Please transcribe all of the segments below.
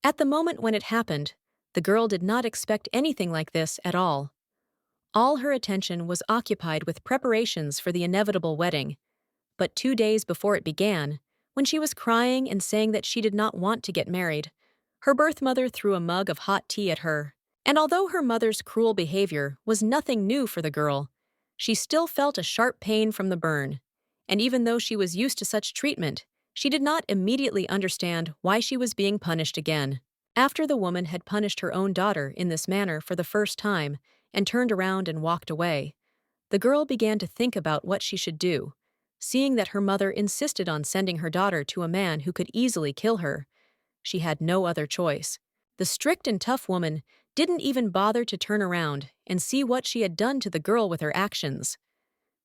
At the moment when it happened, the girl did not expect anything like this at all. All her attention was occupied with preparations for the inevitable wedding. But 2 days before it began, when she was crying and saying that she did not want to get married, her birth mother threw a mug of hot tea at her. And although her mother's cruel behavior was nothing new for the girl, she still felt a sharp pain from the burn. And even though she was used to such treatment, she did not immediately understand why she was being punished again. After the woman had punished her own daughter in this manner for the first time and turned around and walked away, the girl began to think about what she should do. Seeing that her mother insisted on sending her daughter to a man who could easily kill her, she had no other choice. The strict and tough woman didn't even bother to turn around and see what she had done to the girl with her actions.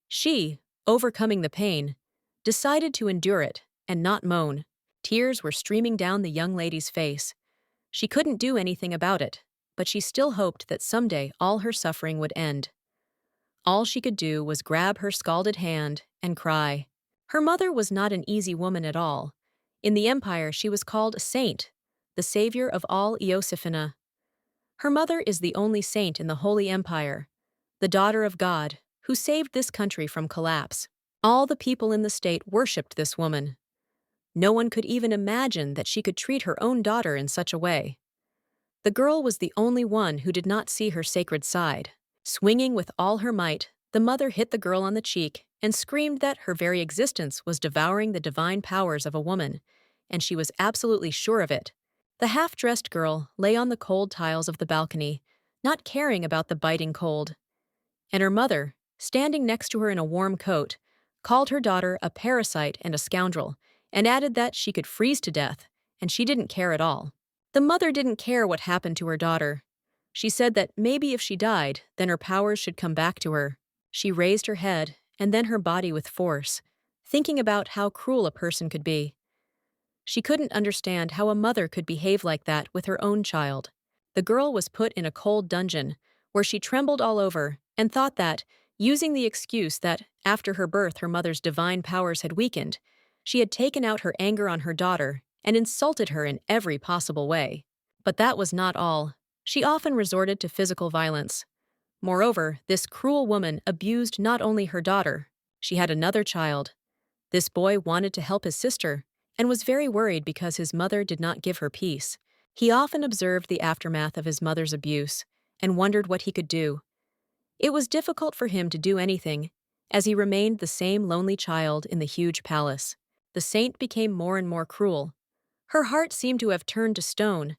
She, overcoming the pain, decided to endure it and not moan. Tears were streaming down the young lady's face. She couldn't do anything about it, but she still hoped that someday all her suffering would end. All she could do was grab her scalded hand and cry. Her mother was not an easy woman at all. In the empire, she was called a saint, the savior of all Eosifina. Her mother is the only saint in the Holy Empire, the daughter of God, who saved this country from collapse. All the people in the state worshipped this woman. No one could even imagine that she could treat her own daughter in such a way. The girl was the only one who did not see her sacred side. Swinging with all her might, the mother hit the girl on the cheek and screamed that her very existence was devouring the divine powers of a woman, and she was absolutely sure of it. The half-dressed girl lay on the cold tiles of the balcony, not caring about the biting cold. And her mother, standing next to her in a warm coat, called her daughter a parasite and a scoundrel, and added that she could freeze to death, and she didn't care at all. The mother didn't care what happened to her daughter. She said that maybe if she died, then her powers should come back to her. She raised her head and then her body with force, thinking about how cruel a person could be. She couldn't understand how a mother could behave like that with her own child. The girl was put in a cold dungeon, where she trembled all over and thought that, using the excuse that after her birth her mother's divine powers had weakened, she had taken out her anger on her daughter and insulted her in every possible way. But that was not all. She often resorted to physical violence. Moreover, this cruel woman abused not only her daughter. She had another child. This boy wanted to help his sister and was very worried because his mother did not give her peace. He often observed the aftermath of his mother's abuse and wondered what he could do. It was difficult for him to do anything, as he remained the same lonely child in the huge palace. The saint became more and more cruel. Her heart seemed to have turned to stone,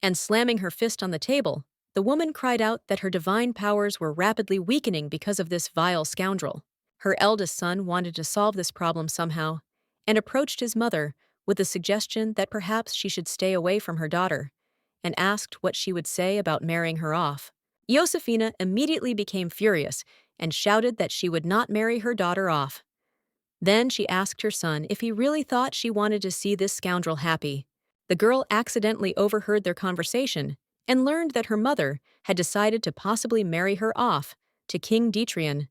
and slamming her fist on the table, the woman cried out that her divine powers were rapidly weakening because of this vile scoundrel. Her eldest son wanted to solve this problem somehow, and approached his mother with the suggestion that perhaps she should stay away from her daughter, and asked what she would say about marrying her off. Josefina immediately became furious and shouted that she would not marry her daughter off. Then she asked her son if he really thought she wanted to see this scoundrel happy. The girl accidentally overheard their conversation and learned that her mother had decided to possibly marry her off to King Detrian.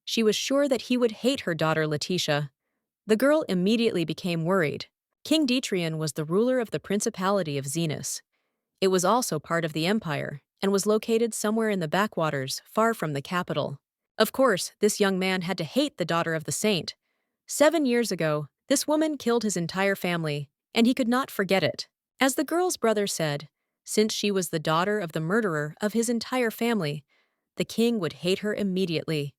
She was sure that he would hate her daughter Letitia. The girl immediately became worried. King Detrian was the ruler of the Principality of Zenus. It was also part of the empire and was located somewhere in the backwaters, far from the capital. Of course, this young man had to hate the daughter of the saint. 7 years ago, this woman killed his entire family, and he could not forget it. As the girl's brother said, since she was the daughter of the murderer of his entire family, the king would hate her immediately.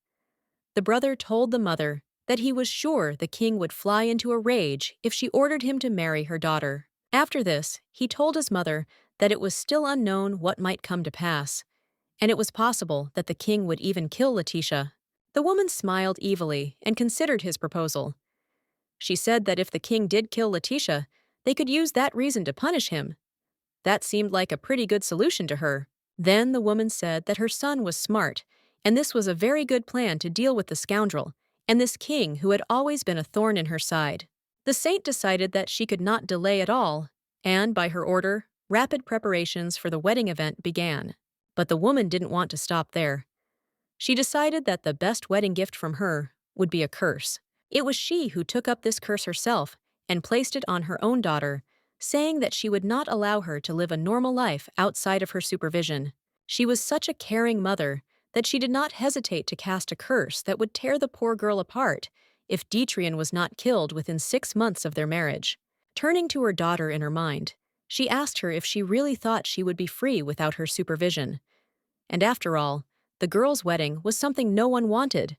The brother told the mother that he was sure the king would fly into a rage if she ordered him to marry her daughter. After this, he told his mother that it was still unknown what might come to pass, and it was possible that the king would even kill Letitia. The woman smiled evilly and considered his proposal. She said that if the king did kill Letitia, they could use that reason to punish him. That seemed like a pretty good solution to her. Then the woman said that her son was smart, and this was a very good plan to deal with the scoundrel and this king who had always been a thorn in her side. The saint decided that she could not delay at all, and by her order, rapid preparations for the wedding event began. But the woman didn't want to stop there. She decided that the best wedding gift from her would be a curse. It was she who took up this curse herself and placed it on her own daughter, saying that she would not allow her to live a normal life outside of her supervision. She was such a caring mother that she did not hesitate to cast a curse that would tear the poor girl apart if Dietrian was not killed within 6 months of their marriage. Turning to her daughter in her mind, she asked her if she really thought she would be free without her supervision. And after all, the girl's wedding was something no one wanted,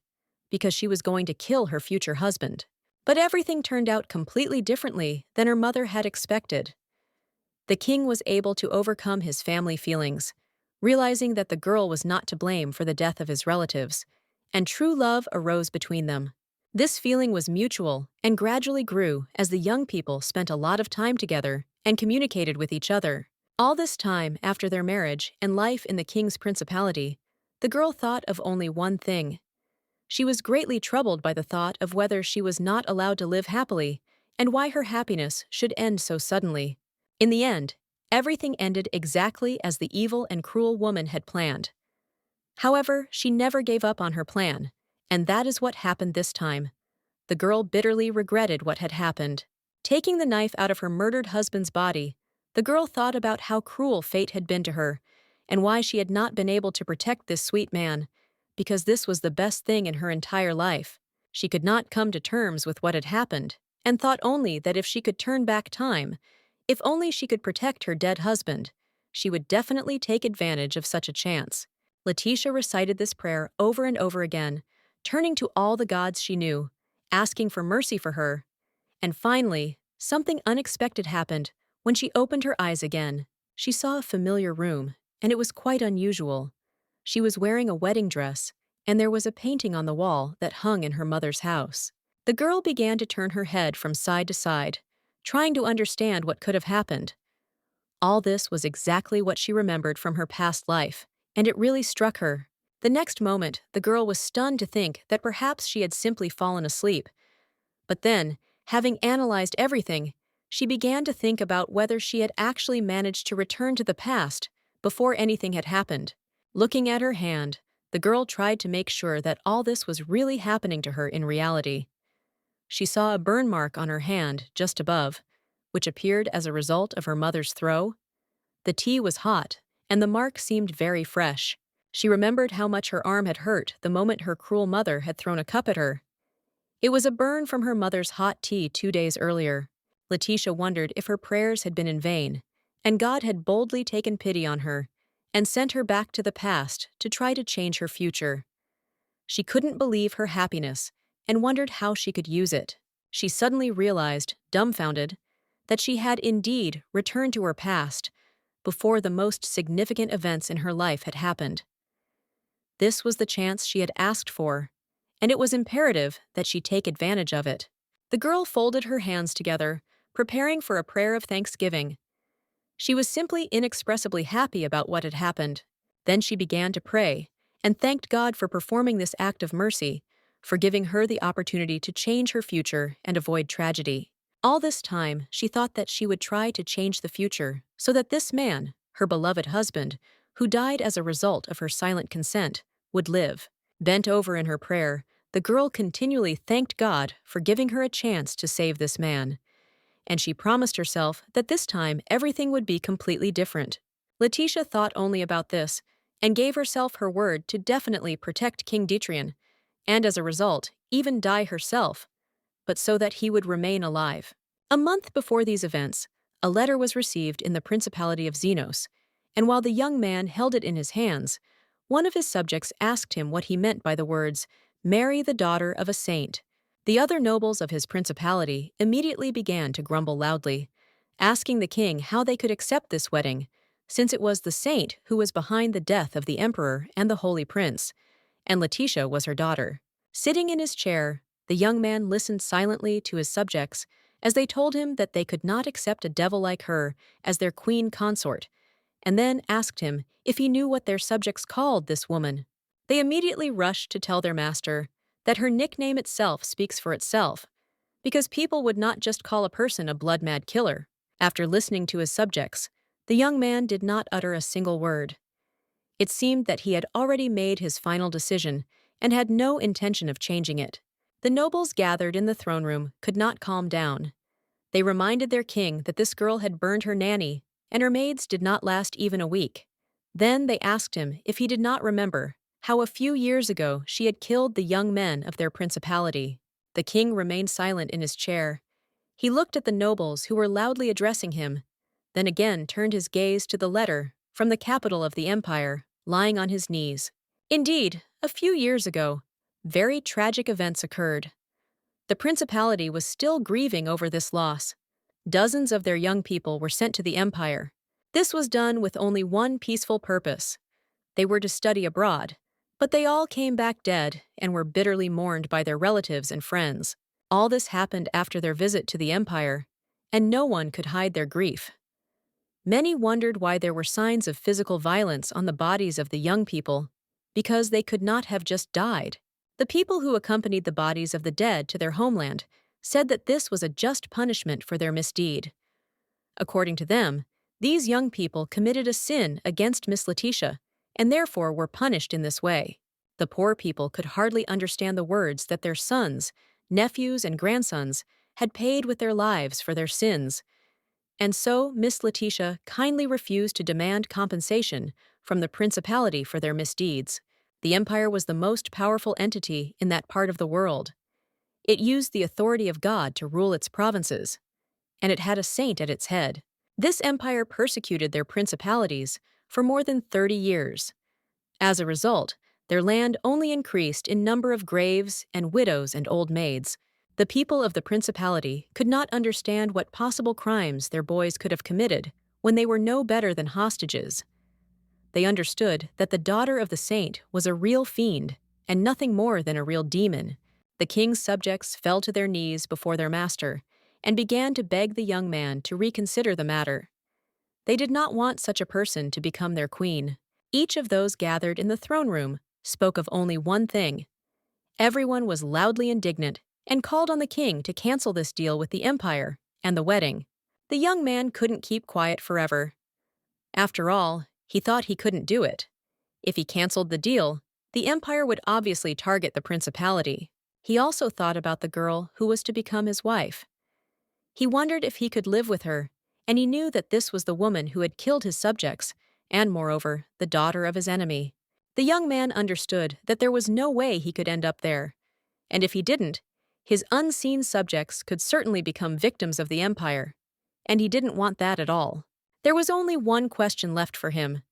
because she was going to kill her future husband. But everything turned out completely differently than her mother had expected. The king was able to overcome his family feelings, realizing that the girl was not to blame for the death of his relatives, and true love arose between them. This feeling was mutual and gradually grew as the young people spent a lot of time together and communicated with each other. All this time after their marriage and life in the king's principality, the girl thought of only one thing. She was greatly troubled by the thought of whether she was not allowed to live happily and why her happiness should end so suddenly. In the end, everything ended exactly as the evil and cruel woman had planned. However, she never gave up on her plan, and that is what happened this time. The girl bitterly regretted what had happened. Taking the knife out of her murdered husband's body, the girl thought about how cruel fate had been to her and why she had not been able to protect this sweet man, because this was the best thing in her entire life. She could not come to terms with what had happened, and thought only that if she could turn back time, if only she could protect her dead husband, she would definitely take advantage of such a chance. Letitia recited this prayer over and over again, turning to all the gods she knew, asking for mercy for her. And finally, something unexpected happened when she opened her eyes again. She saw a familiar room, and it was quite unusual. She was wearing a wedding dress, and there was a painting on the wall that hung in her mother's house. The girl began to turn her head from side to side, trying to understand what could have happened. All this was exactly what she remembered from her past life, and it really struck her. The next moment, the girl was stunned to think that perhaps she had simply fallen asleep. But then, having analyzed everything, she began to think about whether she had actually managed to return to the past before anything had happened. Looking at her hand, the girl tried to make sure that all this was really happening to her in reality. She saw a burn mark on her hand just above, which appeared as a result of her mother's throw. The tea was hot, and the mark seemed very fresh. She remembered how much her arm had hurt the moment her cruel mother had thrown a cup at her. It was a burn from her mother's hot tea 2 days earlier. Letitia wondered if her prayers had been in vain, and God had boldly taken pity on her and sent her back to the past to try to change her future. She couldn't believe her happiness and wondered how she could use it. She suddenly realized, dumbfounded, that she had indeed returned to her past before the most significant events in her life had happened. This was the chance she had asked for, and it was imperative that she take advantage of it. The girl folded her hands together, preparing for a prayer of thanksgiving. She was simply inexpressibly happy about what had happened. Then she began to pray, and thanked God for performing this act of mercy, for giving her the opportunity to change her future and avoid tragedy. All this time, she thought that she would try to change the future so that this man, her beloved husband, who died as a result of her silent consent, would live. Bent over in her prayer, the girl continually thanked God for giving her a chance to save this man, and she promised herself that this time everything would be completely different. Letitia thought only about this, and gave herself her word to definitely protect King Dietrian, and as a result, even die herself, but so that he would remain alive. A month before these events, a letter was received in the Principality of Xenos, and while the young man held it in his hands, one of his subjects asked him what he meant by the words, "Marry the daughter of a saint." The other nobles of his principality immediately began to grumble loudly, asking the king how they could accept this wedding, since it was the saint who was behind the death of the emperor and the holy prince, and Letitia was her daughter. Sitting in his chair, the young man listened silently to his subjects as they told him that they could not accept a devil like her as their queen consort, and then asked him if he knew what their subjects called this woman. They immediately rushed to tell their master that her nickname itself speaks for itself, because people would not just call a person a blood-mad killer. After listening to his subjects, the young man did not utter a single word. It seemed that he had already made his final decision and had no intention of changing it. The nobles gathered in the throne room could not calm down. They reminded their king that this girl had burned her nanny, and her maids did not last even a week. Then they asked him if he did not remember how a few years ago she had killed the young men of their principality. The king remained silent in his chair. He looked at the nobles who were loudly addressing him, then again turned his gaze to the letter from the capital of the empire, lying on his knees. Indeed, a few years ago, very tragic events occurred. The principality was still grieving over this loss. Dozens of their young people were sent to the empire. This was done with only one peaceful purpose. They were to study abroad, but they all came back dead and were bitterly mourned by their relatives and friends. All this happened after their visit to the empire, and no one could hide their grief. Many wondered why there were signs of physical violence on the bodies of the young people, because they could not have just died. The people who accompanied the bodies of the dead to their homeland said that this was a just punishment for their misdeed. According to them, these young people committed a sin against Miss Letitia, and therefore were punished in this way. The poor people could hardly understand the words that their sons, nephews, and grandsons had paid with their lives for their sins, and so Miss Letitia kindly refused to demand compensation from the principality for their misdeeds. The empire was the most powerful entity in that part of the world. It used the authority of God to rule its provinces, and it had a saint at its head. This empire persecuted their principalities for more than 30 years. As a result, their land only increased in number of graves and widows and old maids. The people of the principality could not understand what possible crimes their boys could have committed when they were no better than hostages. They understood that the daughter of the saint was a real fiend and nothing more than a real demon. The king's subjects fell to their knees before their master and began to beg the young man to reconsider the matter. They did not want such a person to become their queen. Each of those gathered in the throne room spoke of only one thing. Everyone was loudly indignant and called on the king to cancel this deal with the empire and the wedding. The young man couldn't keep quiet forever. After all, he thought he couldn't do it. If he canceled the deal, the empire would obviously target the principality. He also thought about the girl who was to become his wife. He wondered if he could live with her, and he knew that this was the woman who had killed his subjects, and moreover, the daughter of his enemy. The young man understood that there was no way he could end up there, and if he didn't, his unseen subjects could certainly become victims of the empire, and he didn't want that at all. There was only one question left for him.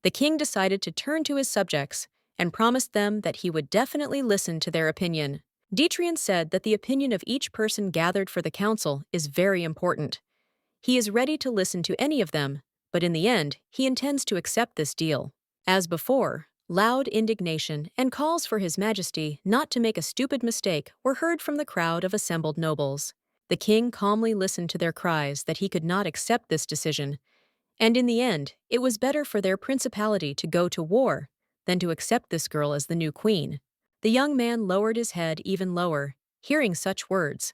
The king decided to turn to his subjects and promised them that he would definitely listen to their opinion. Tyrant said that the opinion of each person gathered for the council is very important. He is ready to listen to any of them, but in the end, he intends to accept this deal. As before, loud indignation and calls for His Majesty not to make a stupid mistake were heard from the crowd of assembled nobles. The king calmly listened to their cries that he could not accept this decision, and in the end, it was better for their principality to go to war than to accept this girl as the new queen. The young man lowered his head even lower, hearing such words.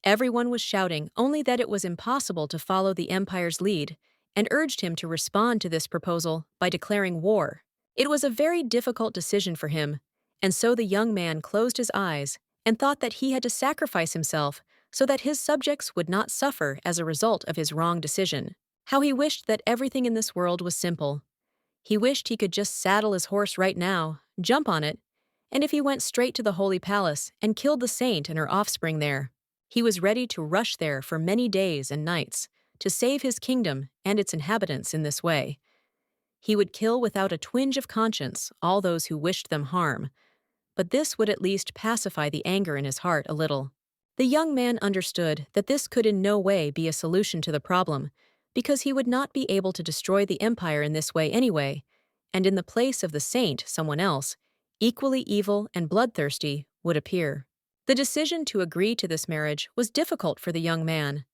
Everyone was shouting only that it was impossible to follow the empire's lead and urged him to respond to this proposal by declaring war. It was a very difficult decision for him, and so the young man closed his eyes and thought that he had to sacrifice himself so that his subjects would not suffer as a result of his wrong decision. How he wished that everything in this world was simple. He wished he could just saddle his horse right now, jump on it, and if he went straight to the holy palace and killed the saint and her offspring there. He was ready to rush there for many days and nights to save his kingdom and its inhabitants in this way. He would kill without a twinge of conscience all those who wished them harm, but this would at least pacify the anger in his heart a little. The young man understood that this could in no way be a solution to the problem, because he would not be able to destroy the empire in this way anyway, and in the place of the saint, someone else, equally evil and bloodthirsty, would appear. The decision to agree to this marriage was difficult for the young man.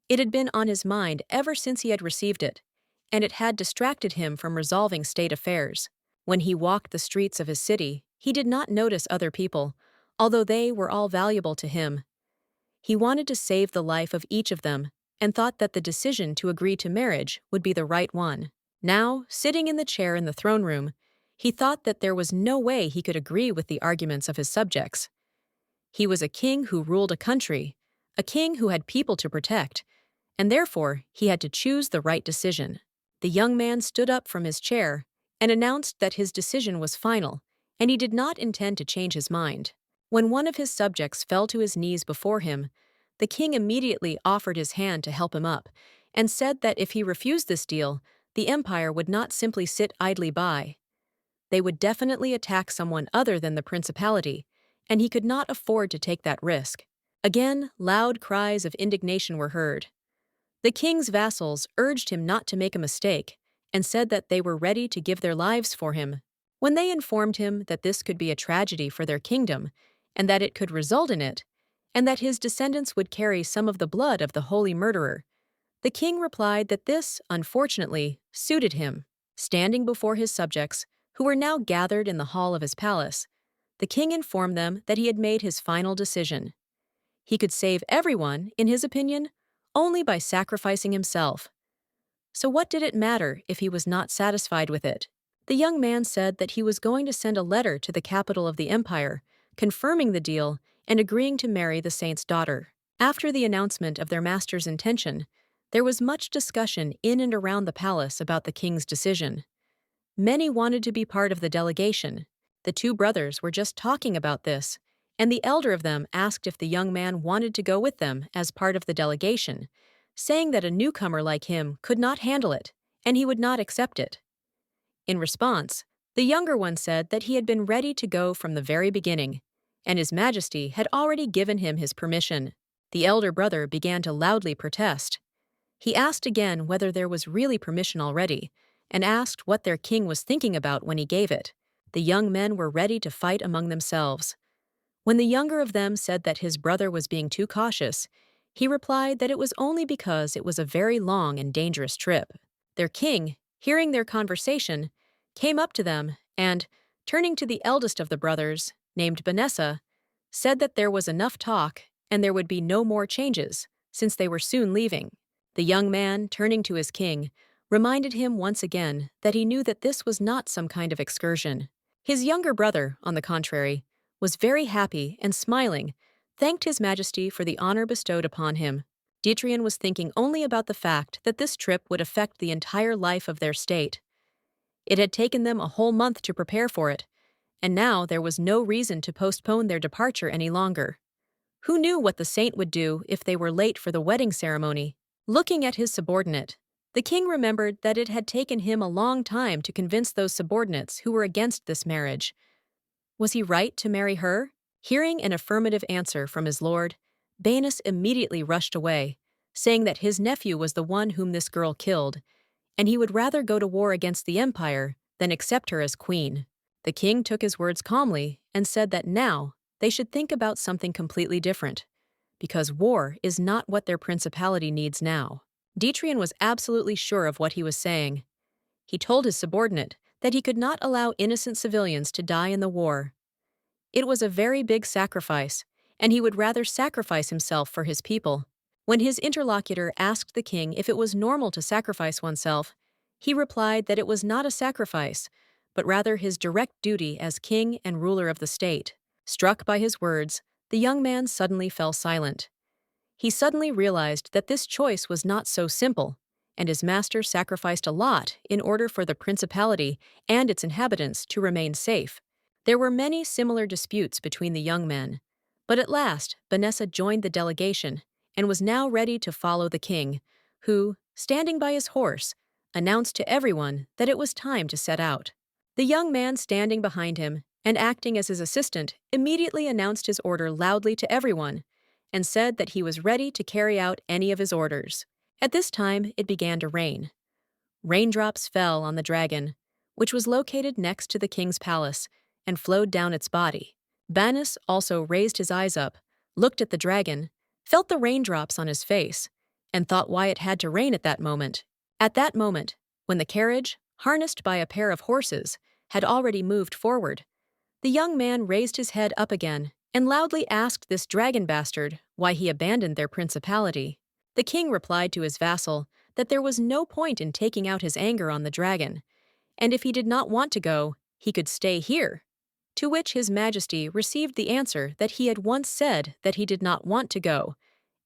It had been on his mind ever since he had received it, and it had distracted him from resolving state affairs. When he walked the streets of his city, he did not notice other people, although they were all valuable to him. He wanted to save the life of each of them, and thought that the decision to agree to marriage would be the right one. Now, sitting in the chair in the throne room, he thought that there was no way he could agree with the arguments of his subjects. He was a king who ruled a country, a king who had people to protect, and therefore he had to choose the right decision. The young man stood up from his chair and announced that his decision was final, and he did not intend to change his mind. When one of his subjects fell to his knees before him, the king immediately offered his hand to help him up, and said that if he refused this deal, the empire would not simply sit idly by. They would definitely attack someone other than the principality, and he could not afford to take that risk. Again, loud cries of indignation were heard. The king's vassals urged him not to make a mistake and said that they were ready to give their lives for him. When they informed him that this could be a tragedy for their kingdom and that it could result in it, and that his descendants would carry some of the blood of the holy murderer, the king replied that this, unfortunately, suited him. Standing before his subjects, who were now gathered in the hall of his palace, the king informed them that he had made his final decision. He could save everyone, in his opinion, only by sacrificing himself. So what did it matter if he was not satisfied with it? The young man said that he was going to send a letter to the capital of the empire, confirming the deal and agreeing to marry the saint's daughter. After the announcement of their master's intention, there was much discussion in and around the palace about the king's decision. Many wanted to be part of the delegation. The two brothers were just talking about this, and the elder of them asked if the young man wanted to go with them as part of the delegation, saying that a newcomer like him could not handle it, and he would not accept it. In response, the younger one said that he had been ready to go from the very beginning, and His Majesty had already given him his permission. The elder brother began to loudly protest. He asked again whether there was really permission already, and asked what their king was thinking about when he gave it. The young men were ready to fight among themselves. When the younger of them said that his brother was being too cautious, he replied that it was only because it was a very long and dangerous trip. Their king, hearing their conversation, came up to them and, turning to the eldest of the brothers, named Vanessa, said that there was enough talk and there would be no more changes, since they were soon leaving. The young man, turning to his king, reminded him once again that he knew that this was not some kind of excursion. His younger brother, on the contrary, was very happy and smiling, thanked His Majesty for the honor bestowed upon him. Dietrich was thinking only about the fact that this trip would affect the entire life of their state. It had taken them a whole month to prepare for it, and now there was no reason to postpone their departure any longer. Who knew what the saint would do if they were late for the wedding ceremony? Looking at his subordinate, the king remembered that it had taken him a long time to convince those subordinates who were against this marriage. Was he right to marry her? Hearing an affirmative answer from his lord, Banus immediately rushed away, saying that his nephew was the one whom this girl killed, and he would rather go to war against the empire than accept her as queen. The king took his words calmly and said that now they should think about something completely different, because war is not what their principality needs now. Dietrich was absolutely sure of what he was saying. He told his subordinate that he could not allow innocent civilians to die in the war. It was a very big sacrifice, and he would rather sacrifice himself for his people. When his interlocutor asked the king if it was normal to sacrifice oneself, he replied that it was not a sacrifice, but rather his direct duty as king and ruler of the state. Struck by his words, the young man suddenly fell silent. He suddenly realized that this choice was not so simple, and his master sacrificed a lot in order for the principality and its inhabitants to remain safe. There were many similar disputes between the young men, but at last Vanessa joined the delegation and was now ready to follow the king, who, standing by his horse, announced to everyone that it was time to set out. The young man standing behind him and acting as his assistant immediately announced his order loudly to everyone and said that he was ready to carry out any of his orders. At this time, it began to rain. Raindrops fell on the dragon, which was located next to the king's palace, and flowed down its body. Banus also raised his eyes up, looked at the dragon, felt the raindrops on his face, and thought why it had to rain at that moment. At that moment, when the carriage, harnessed by a pair of horses, had already moved forward, the young man raised his head up again and loudly asked this dragon bastard why he abandoned their principality. The king replied to his vassal that there was no point in taking out his anger on the dragon, and if he did not want to go, he could stay here. To which His Majesty received the answer that he had once said that he did not want to go,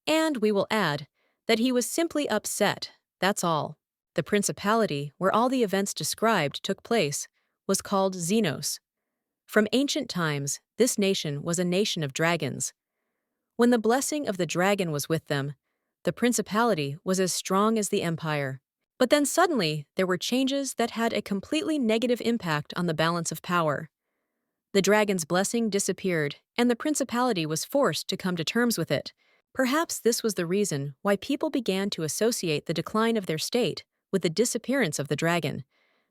And we will add that he was simply upset, that's all. The principality, where all the events described took place, was called Xenos. From ancient times, this nation was a nation of dragons. When the blessing of the dragon was with them, the principality was as strong as the empire. But then suddenly, there were changes that had a completely negative impact on the balance of power. The dragon's blessing disappeared, and the principality was forced to come to terms with it. Perhaps this was the reason why people began to associate the decline of their state with the disappearance of the dragon,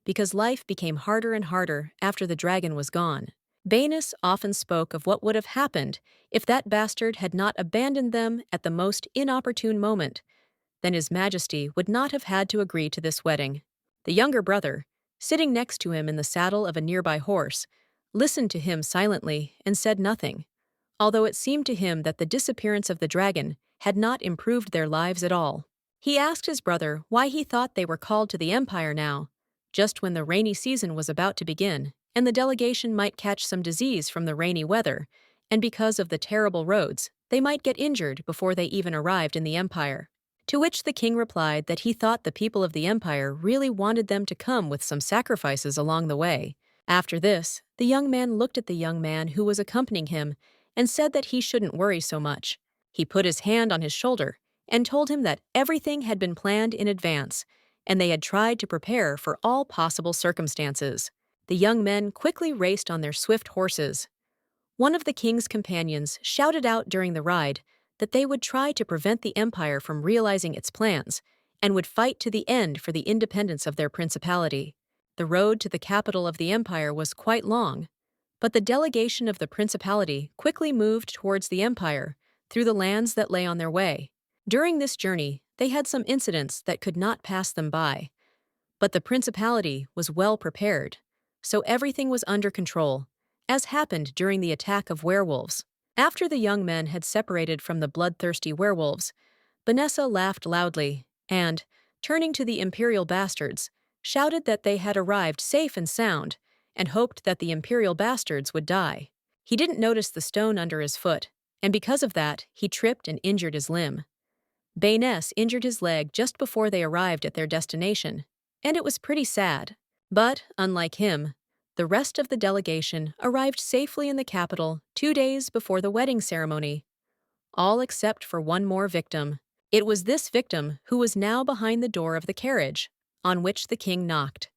because life became harder and harder after the dragon was gone. Banus often spoke of what would have happened if that bastard had not abandoned them at the most inopportune moment. Then His Majesty would not have had to agree to this wedding. The younger brother, sitting next to him in the saddle of a nearby horse, listened to him silently and said nothing, although it seemed to him that the disappearance of the dragon had not improved their lives at all. He asked his brother why he thought they were called to the empire now, just when the rainy season was about to begin, and the delegation might catch some disease from the rainy weather, and because of the terrible roads, they might get injured before they even arrived in the empire. To which the king replied that he thought the people of the empire really wanted them to come with some sacrifices along the way. After this, the young man looked at the young man who was accompanying him and said that he shouldn't worry so much. He put his hand on his shoulder and told him that everything had been planned in advance, and they had tried to prepare for all possible circumstances. The young men quickly raced on their swift horses. One of the king's companions shouted out during the ride that they would try to prevent the empire from realizing its plans and would fight to the end for the independence of their principality. The road to the capital of the empire was quite long, but the delegation of the principality quickly moved towards the empire through the lands that lay on their way. During this journey, they had some incidents that could not pass them by, but the principality was well prepared, so everything was under control, as happened during the attack of werewolves. After the young men had separated from the bloodthirsty werewolves, Vanessa laughed loudly and, turning to the imperial bastards, shouted that they had arrived safe and sound and hoped that the imperial bastards would die. He didn't notice the stone under his foot, and because of that, he tripped and injured his limb. Baness injured his leg just before they arrived at their destination, and it was pretty sad. But, unlike him, the rest of the delegation arrived safely in the capital 2 days before the wedding ceremony, all except for one more victim. It was this victim who was now behind the door of the carriage, on which the king knocked.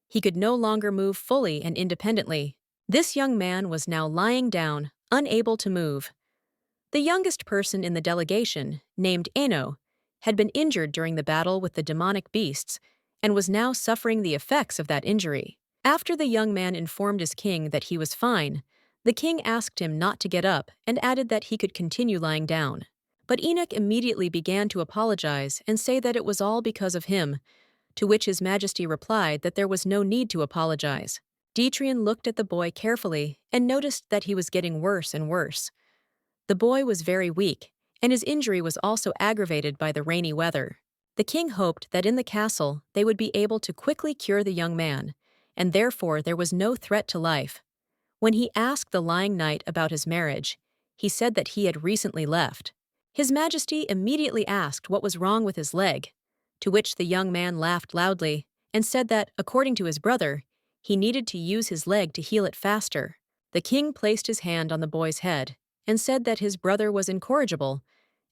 He could no longer move fully and independently. This young man was now lying down, unable to move. The youngest person in the delegation, named Eno, had been injured during the battle with the demonic beasts and was now suffering the effects of that injury. After the young man informed his king that he was fine, the king asked him not to get up and added that he could continue lying down. But Enoch immediately began to apologize and say that it was all because of him, to which His Majesty replied that there was no need to apologize. Detrian looked at the boy carefully and noticed that he was getting worse and worse. The boy was very weak, and his injury was also aggravated by the rainy weather. The king hoped that in the castle they would be able to quickly cure the young man, and therefore there was no threat to life. When he asked the lying knight about his marriage, he said that he had recently left. His Majesty immediately asked what was wrong with his leg, to which the young man laughed loudly and said that, according to his brother, he needed to use his leg to heal it faster. The king placed his hand on the boy's head and said that his brother was incorrigible,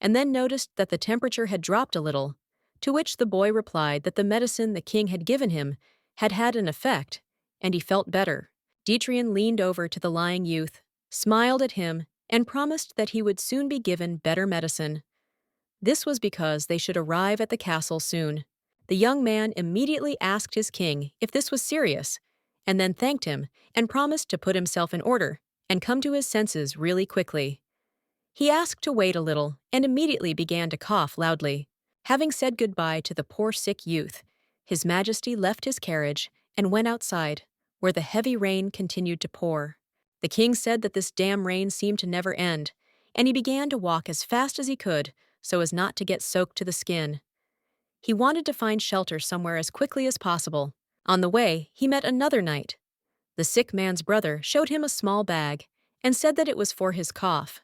and then noticed that the temperature had dropped a little, to which the boy replied that the medicine the king had given him had had an effect, and he felt better. Detrian leaned over to the lying youth, smiled at him, and promised that he would soon be given better medicine. This was because they should arrive at the castle soon. The young man immediately asked his king if this was serious, and then thanked him and promised to put himself in order and come to his senses really quickly. He asked to wait a little and immediately began to cough loudly. Having said goodbye to the poor sick youth, His Majesty left his carriage and went outside, where the heavy rain continued to pour. The king said that this damn rain seemed to never end, and he began to walk as fast as he could so as not to get soaked to the skin. He wanted to find shelter somewhere as quickly as possible. On the way, he met another knight. The sick man's brother showed him a small bag and said that it was for his cough.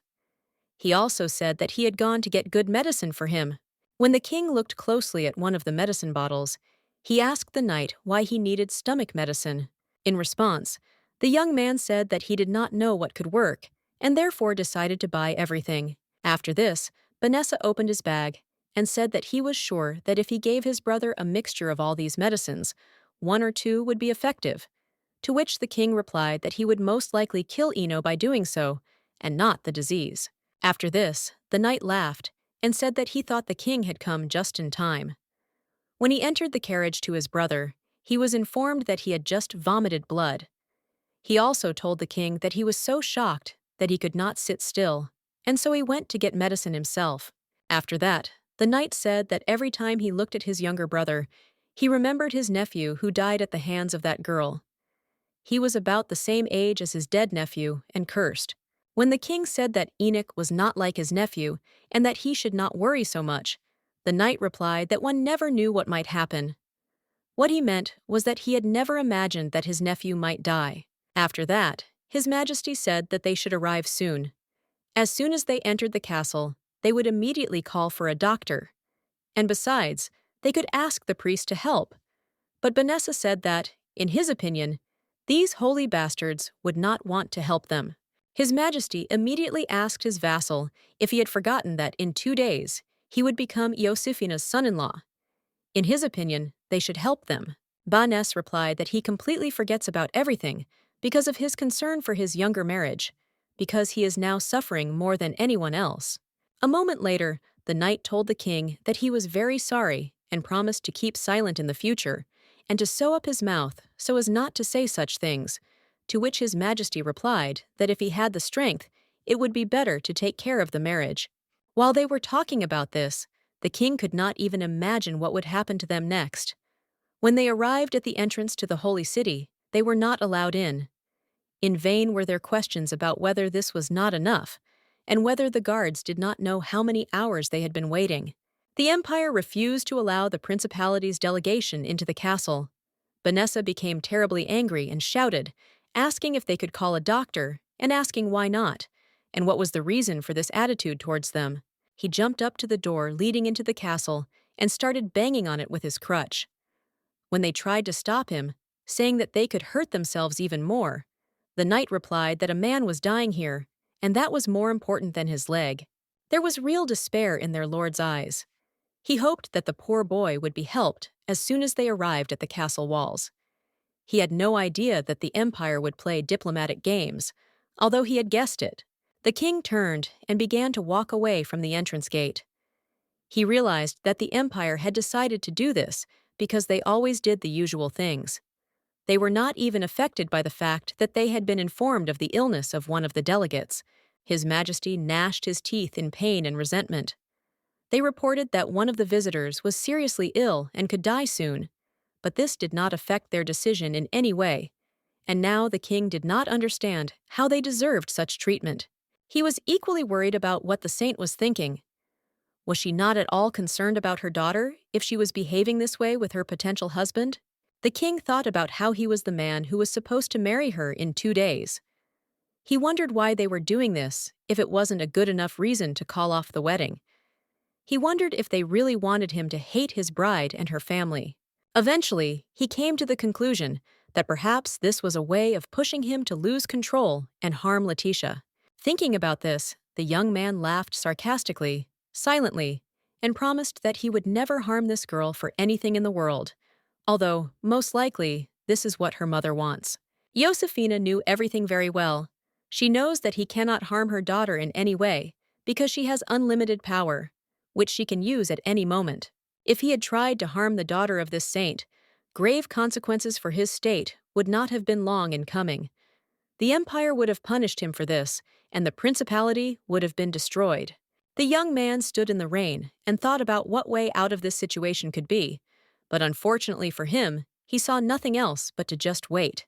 He also said that he had gone to get good medicine for him. When the king looked closely at one of the medicine bottles, he asked the knight why he needed stomach medicine. In response, the young man said that he did not know what could work, and therefore decided to buy everything. After this, Vanessa opened his bag and said that he was sure that if he gave his brother a mixture of all these medicines, one or two would be effective, to which the king replied that he would most likely kill Ino by doing so, and not the disease. After this, the knight laughed and said that he thought the king had come just in time. When he entered the carriage to his brother, he was informed that he had just vomited blood. He also told the king that he was so shocked that he could not sit still, and so he went to get medicine himself. After that, the knight said that every time he looked at his younger brother, he remembered his nephew who died at the hands of that girl. He was about the same age as his dead nephew and cursed. When the king said that Enoch was not like his nephew and that he should not worry so much, the knight replied that one never knew what might happen. What he meant was that he had never imagined that his nephew might die. After that, His Majesty said that they should arrive soon. As soon as they entered the castle, they would immediately call for a doctor. And besides, they could ask the priest to help. But Vanessa said that, in his opinion, these holy bastards would not want to help them. His Majesty immediately asked his vassal if he had forgotten that in 2 days he would become Iosifina's son-in-law. In his opinion, they should help them. Banes replied that he completely forgets about everything because of his concern for his younger marriage, because he is now suffering more than anyone else. A moment later, the knight told the king that he was very sorry and promised to keep silent in the future and to sew up his mouth so as not to say such things, to which His Majesty replied that if he had the strength, it would be better to take care of the marriage. While they were talking about this, the king could not even imagine what would happen to them next. When they arrived at the entrance to the holy city, they were not allowed in. In vain were their questions about whether this was not enough, and whether the guards did not know how many hours they had been waiting. The empire refused to allow the principality's delegation into the castle. Vanessa became terribly angry and shouted, asking if they could call a doctor, and asking why not, and what was the reason for this attitude towards them. He jumped up to the door leading into the castle and started banging on it with his crutch. When they tried to stop him, saying that they could hurt themselves even more, the knight replied that a man was dying here, and that was more important than his leg. There was real despair in their lord's eyes. He hoped that the poor boy would be helped as soon as they arrived at the castle walls. He had no idea that the empire would play diplomatic games, although he had guessed it. The king turned and began to walk away from the entrance gate. He realized that the empire had decided to do this because they always did the usual things. They were not even affected by the fact that they had been informed of the illness of one of the delegates. His Majesty gnashed his teeth in pain and resentment. They reported that one of the visitors was seriously ill and could die soon, but this did not affect their decision in any way, and now the king did not understand how they deserved such treatment. He was equally worried about what the saint was thinking. Was she not at all concerned about her daughter if she was behaving this way with her potential husband? The king thought about how he was the man who was supposed to marry her in 2 days. He wondered why they were doing this if it wasn't a good enough reason to call off the wedding. He wondered if they really wanted him to hate his bride and her family. Eventually, he came to the conclusion that perhaps this was a way of pushing him to lose control and harm Letitia. Thinking about this, the young man laughed sarcastically, silently, and promised that he would never harm this girl for anything in the world, although, most likely, this is what her mother wants. Josefina knew everything very well. She knows that he cannot harm her daughter in any way because she has unlimited power, which she can use at any moment. If he had tried to harm the daughter of this saint, grave consequences for his state would not have been long in coming. The empire would have punished him for this, and the principality would have been destroyed. The young man stood in the rain and thought about what way out of this situation could be, but unfortunately for him, he saw nothing else but to just wait.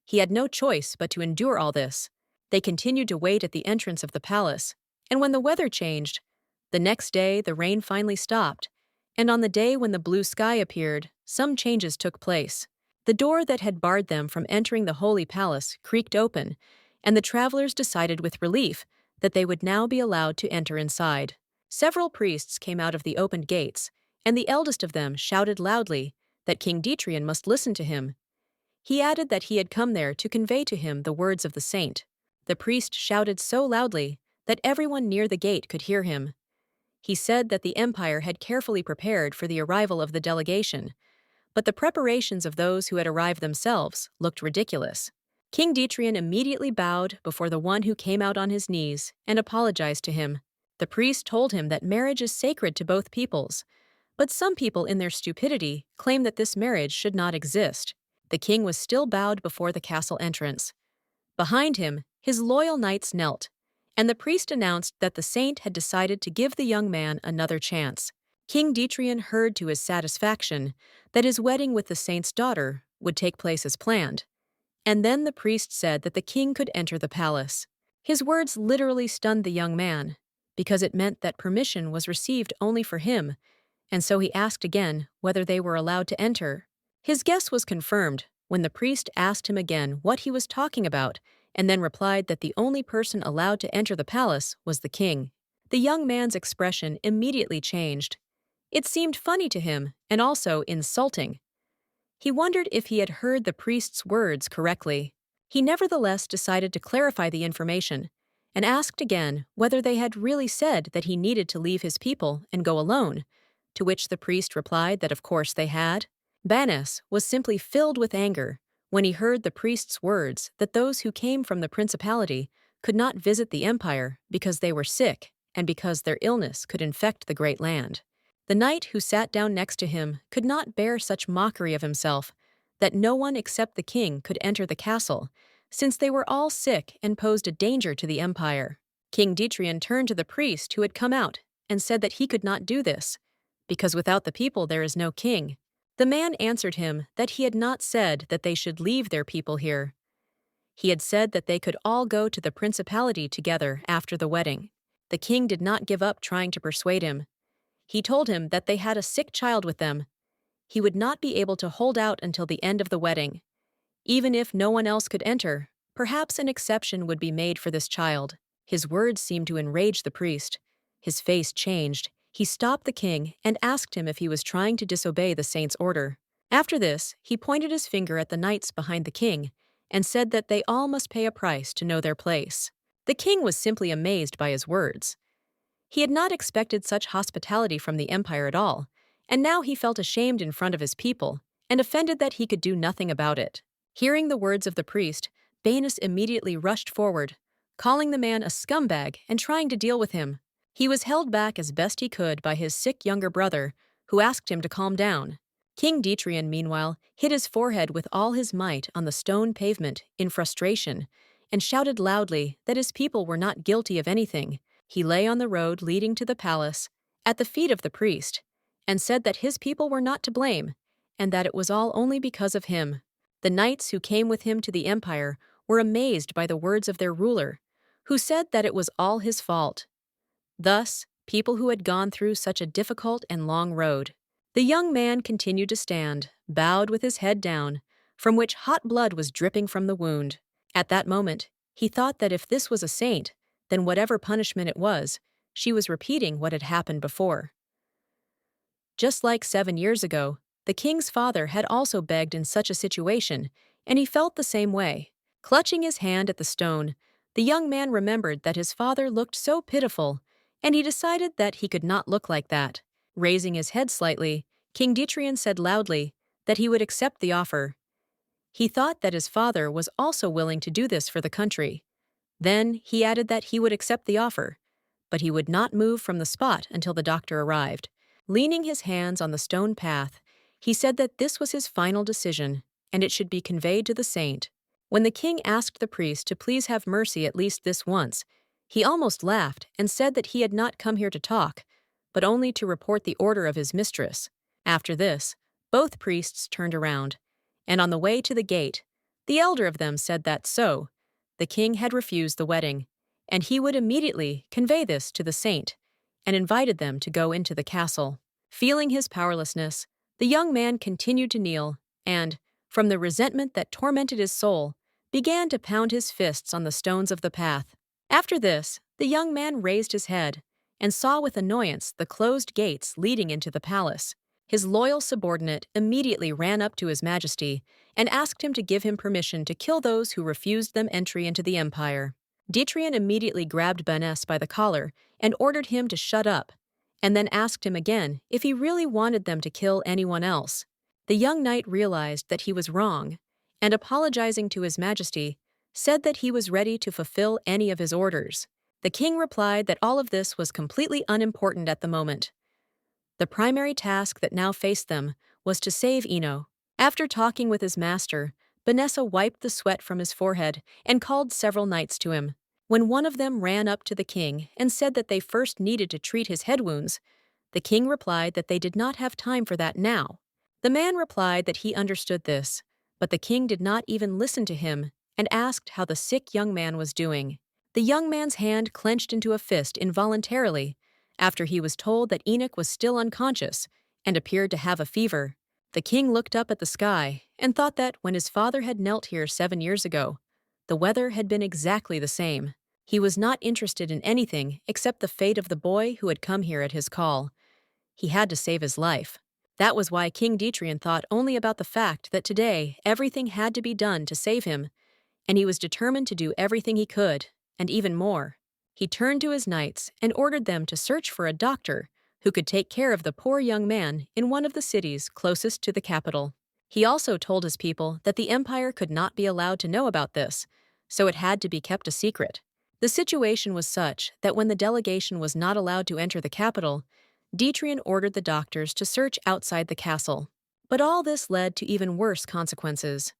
He had no choice but to endure all this. They continued to wait at the entrance of the palace, and when the weather changed, the next day the rain finally stopped, and on the day when the blue sky appeared, some changes took place. The door that had barred them from entering the holy palace creaked open, and the travelers decided with relief that they would now be allowed to enter inside. Several priests came out of the opened gates, and the eldest of them shouted loudly that King Detrian must listen to him. He added that he had come there to convey to him the words of the saint. The priest shouted so loudly that everyone near the gate could hear him. He said that the empire had carefully prepared for the arrival of the delegation, but the preparations of those who had arrived themselves looked ridiculous. King Detrian immediately bowed before the one who came out on his knees and apologized to him. The priest told him that marriage is sacred to both peoples, but some people in their stupidity claim that this marriage should not exist. The king was still bowed before the castle entrance. Behind him, his loyal knights knelt, and the priest announced that the saint had decided to give the young man another chance. King Detrian heard to his satisfaction that his wedding with the saint's daughter would take place as planned, and then the priest said that the king could enter the palace. His words literally stunned the young man, because it meant that permission was received only for him, and so he asked again whether they were allowed to enter. His guess was confirmed when the priest asked him again what he was talking about, and then replied that the only person allowed to enter the palace was the king. The young man's expression immediately changed. It seemed funny to him and also insulting. He wondered if he had heard the priest's words correctly. He nevertheless decided to clarify the information and asked again whether they had really said that he needed to leave his people and go alone, to which the priest replied that of course they had. Banes was simply filled with anger when he heard the priest's words that those who came from the principality could not visit the empire because they were sick and because their illness could infect the great land. The knight who sat down next to him could not bear such mockery of himself that no one except the king could enter the castle, since they were all sick and posed a danger to the empire. King Detrian turned to the priest who had come out and said that he could not do this, because without the people there is no king. The man answered him that he had not said that they should leave their people here. He had said that they could all go to the principality together after the wedding. The king did not give up trying to persuade him. He told him that they had a sick child with them. He would not be able to hold out until the end of the wedding. Even if no one else could enter, perhaps an exception would be made for this child. His words seemed to enrage the priest. His face changed. He stopped the king and asked him if he was trying to disobey the saint's order. After this, he pointed his finger at the knights behind the king and said that they all must pay a price to know their place. The king was simply amazed by his words. He had not expected such hospitality from the empire at all, and now he felt ashamed in front of his people and offended that he could do nothing about it. Hearing the words of the priest, Banes immediately rushed forward, calling the man a scumbag and trying to deal with him. He was held back as best he could by his sick younger brother, who asked him to calm down. King Detrian, meanwhile, hit his forehead with all his might on the stone pavement in frustration and shouted loudly that his people were not guilty of anything. He lay on the road leading to the palace, at the feet of the priest, and said that his people were not to blame, and that it was all only because of him. The knights who came with him to the empire were amazed by the words of their ruler, who said that it was all his fault. Thus, people who had gone through such a difficult and long road. The young man continued to stand, bowed with his head down, from which hot blood was dripping from the wound. At that moment, he thought that if this was a saint, then whatever punishment it was, she was repeating what had happened before. Just like 7 years ago, the king's father had also begged in such a situation, and he felt the same way. Clutching his hand at the stone, the young man remembered that his father looked so pitiful, and he decided that he could not look like that. Raising his head slightly, King Detrian said loudly that he would accept the offer. He thought that his father was also willing to do this for the country. Then he added that he would accept the offer, but he would not move from the spot until the doctor arrived. Leaning his hands on the stone path, he said that this was his final decision, and it should be conveyed to the saint. When the king asked the priest to please have mercy at least this once, he almost laughed and said that he had not come here to talk, but only to report the order of his mistress. After this, both priests turned around, and on the way to the gate, the elder of them said that the king had refused the wedding, and he would immediately convey this to the saint, and invited them to go into the castle. Feeling his powerlessness, the young man continued to kneel, and, from the resentment that tormented his soul, began to pound his fists on the stones of the path. After this, The young man raised his head and saw with annoyance the closed gates leading into the palace. His loyal subordinate immediately ran up to His Majesty and asked him to give him permission to kill those who refused them entry into the empire. Dietrich immediately grabbed Benes by the collar and ordered him to shut up, and then asked him again if he really wanted them to kill anyone else. The young knight realized that he was wrong, and apologizing to His Majesty, said that he was ready to fulfill any of his orders. The king replied that all of this was completely unimportant at the moment. The primary task that now faced them was to save Ino. After talking with his master, Vanessa wiped the sweat from his forehead and called several knights to him. When one of them ran up to the king and said that they first needed to treat his head wounds, the king replied that they did not have time for that now. The man replied that he understood this, but the king did not even listen to him and asked how the sick young man was doing. The young man's hand clenched into a fist involuntarily after he was told that Enoch was still unconscious and appeared to have a fever. The king looked up at the sky and thought that when his father had knelt here 7 years ago, the weather had been exactly the same. He was not interested in anything except the fate of the boy who had come here at his call. He had to save his life. That was why King Dietrich thought only about the fact that today everything had to be done to save him, and he was determined to do everything he could, and even more. He turned to his knights and ordered them to search for a doctor who could take care of the poor young man in one of the cities closest to the capital. He also told his people that the empire could not be allowed to know about this, so it had to be kept a secret. The situation was such that when the delegation was not allowed to enter the capital, Dietrich ordered the doctors to search outside the castle. But all this led to even worse consequences.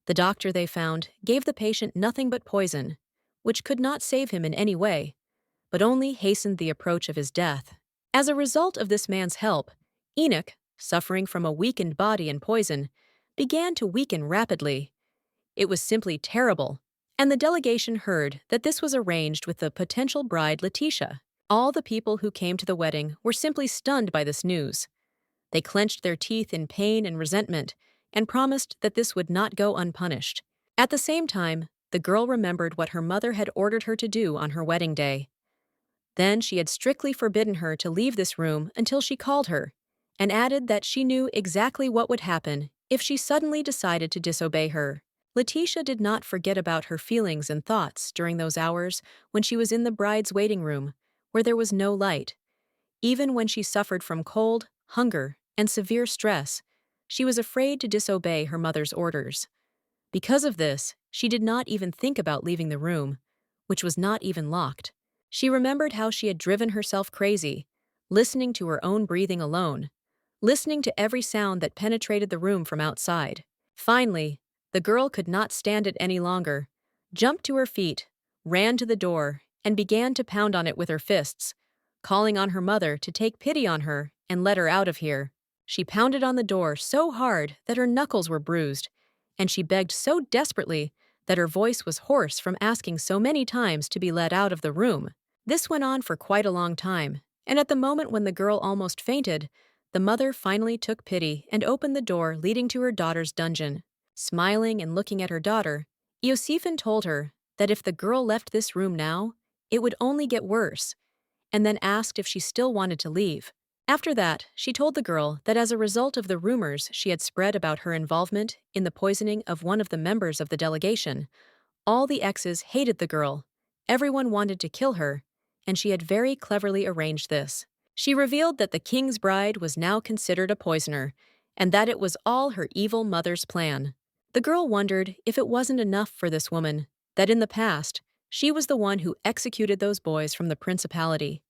The doctor they found gave the patient nothing but poison, which could not save him in any way, but only hastened the approach of his death. As a result of this man's help, Enoch, suffering from a weakened body and poison, began to weaken rapidly. It was simply terrible, and the delegation heard that this was arranged with the potential bride Letitia. All the people who came to the wedding were simply stunned by this news. They clenched their teeth in pain and resentment and promised that this would not go unpunished. At the same time, the girl remembered what her mother had ordered her to do on her wedding day. Then she had strictly forbidden her to leave this room until she called her, and added that she knew exactly what would happen if she suddenly decided to disobey her. Letitia did not forget about her feelings and thoughts during those hours when she was in the bride's waiting room, where there was no light. Even when she suffered from cold, hunger, and severe stress, she was afraid to disobey her mother's orders. Because of this, she did not even think about leaving the room, which was not even locked. She remembered how she had driven herself crazy, listening to her own breathing alone, listening to every sound that penetrated the room from outside. Finally, the girl could not stand it any longer, jumped to her feet, ran to the door, and began to pound on it with her fists, calling on her mother to take pity on her and let her out of here. She pounded on the door so hard that her knuckles were bruised, and she begged so desperately that her voice was hoarse from asking so many times to be let out of the room. This went on for quite a long time, and at the moment when the girl almost fainted, the mother finally took pity and opened the door leading to her daughter's dungeon. Smiling and looking at her daughter, Iosifin told her that if the girl left this room now, it would only get worse, and then asked if she still wanted to leave. After that, she told the girl that as a result of the rumors she had spread about her involvement in the poisoning of one of the members of the delegation, all the exes hated the girl, everyone wanted to kill her, and she had very cleverly arranged this. She revealed that the king's bride was now considered a poisoner, and that it was all her evil mother's plan. The girl wondered if it wasn't enough for this woman, that in the past, she was the one who executed those boys from the principality,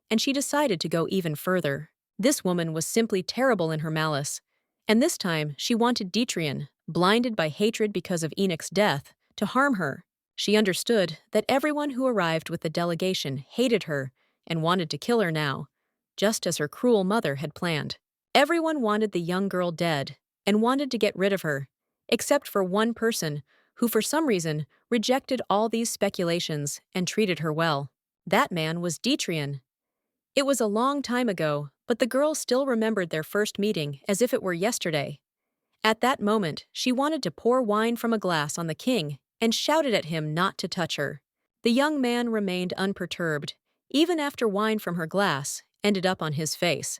and she decided to go even further. This woman was simply terrible in her malice, and this time she wanted Dietrich, blinded by hatred because of Enoch's death, to harm her. She understood that everyone who arrived with the delegation hated her and wanted to kill her now, just as her cruel mother had planned. Everyone wanted the young girl dead and wanted to get rid of her, except for one person who for some reason rejected all these speculations and treated her well. That man was Dietrich. It was a long time ago, but the girl still remembered their first meeting as if it were yesterday. At that moment, she wanted to pour wine from a glass on the king and shouted at him not to touch her. The young man remained unperturbed, even after wine from her glass ended up on his face.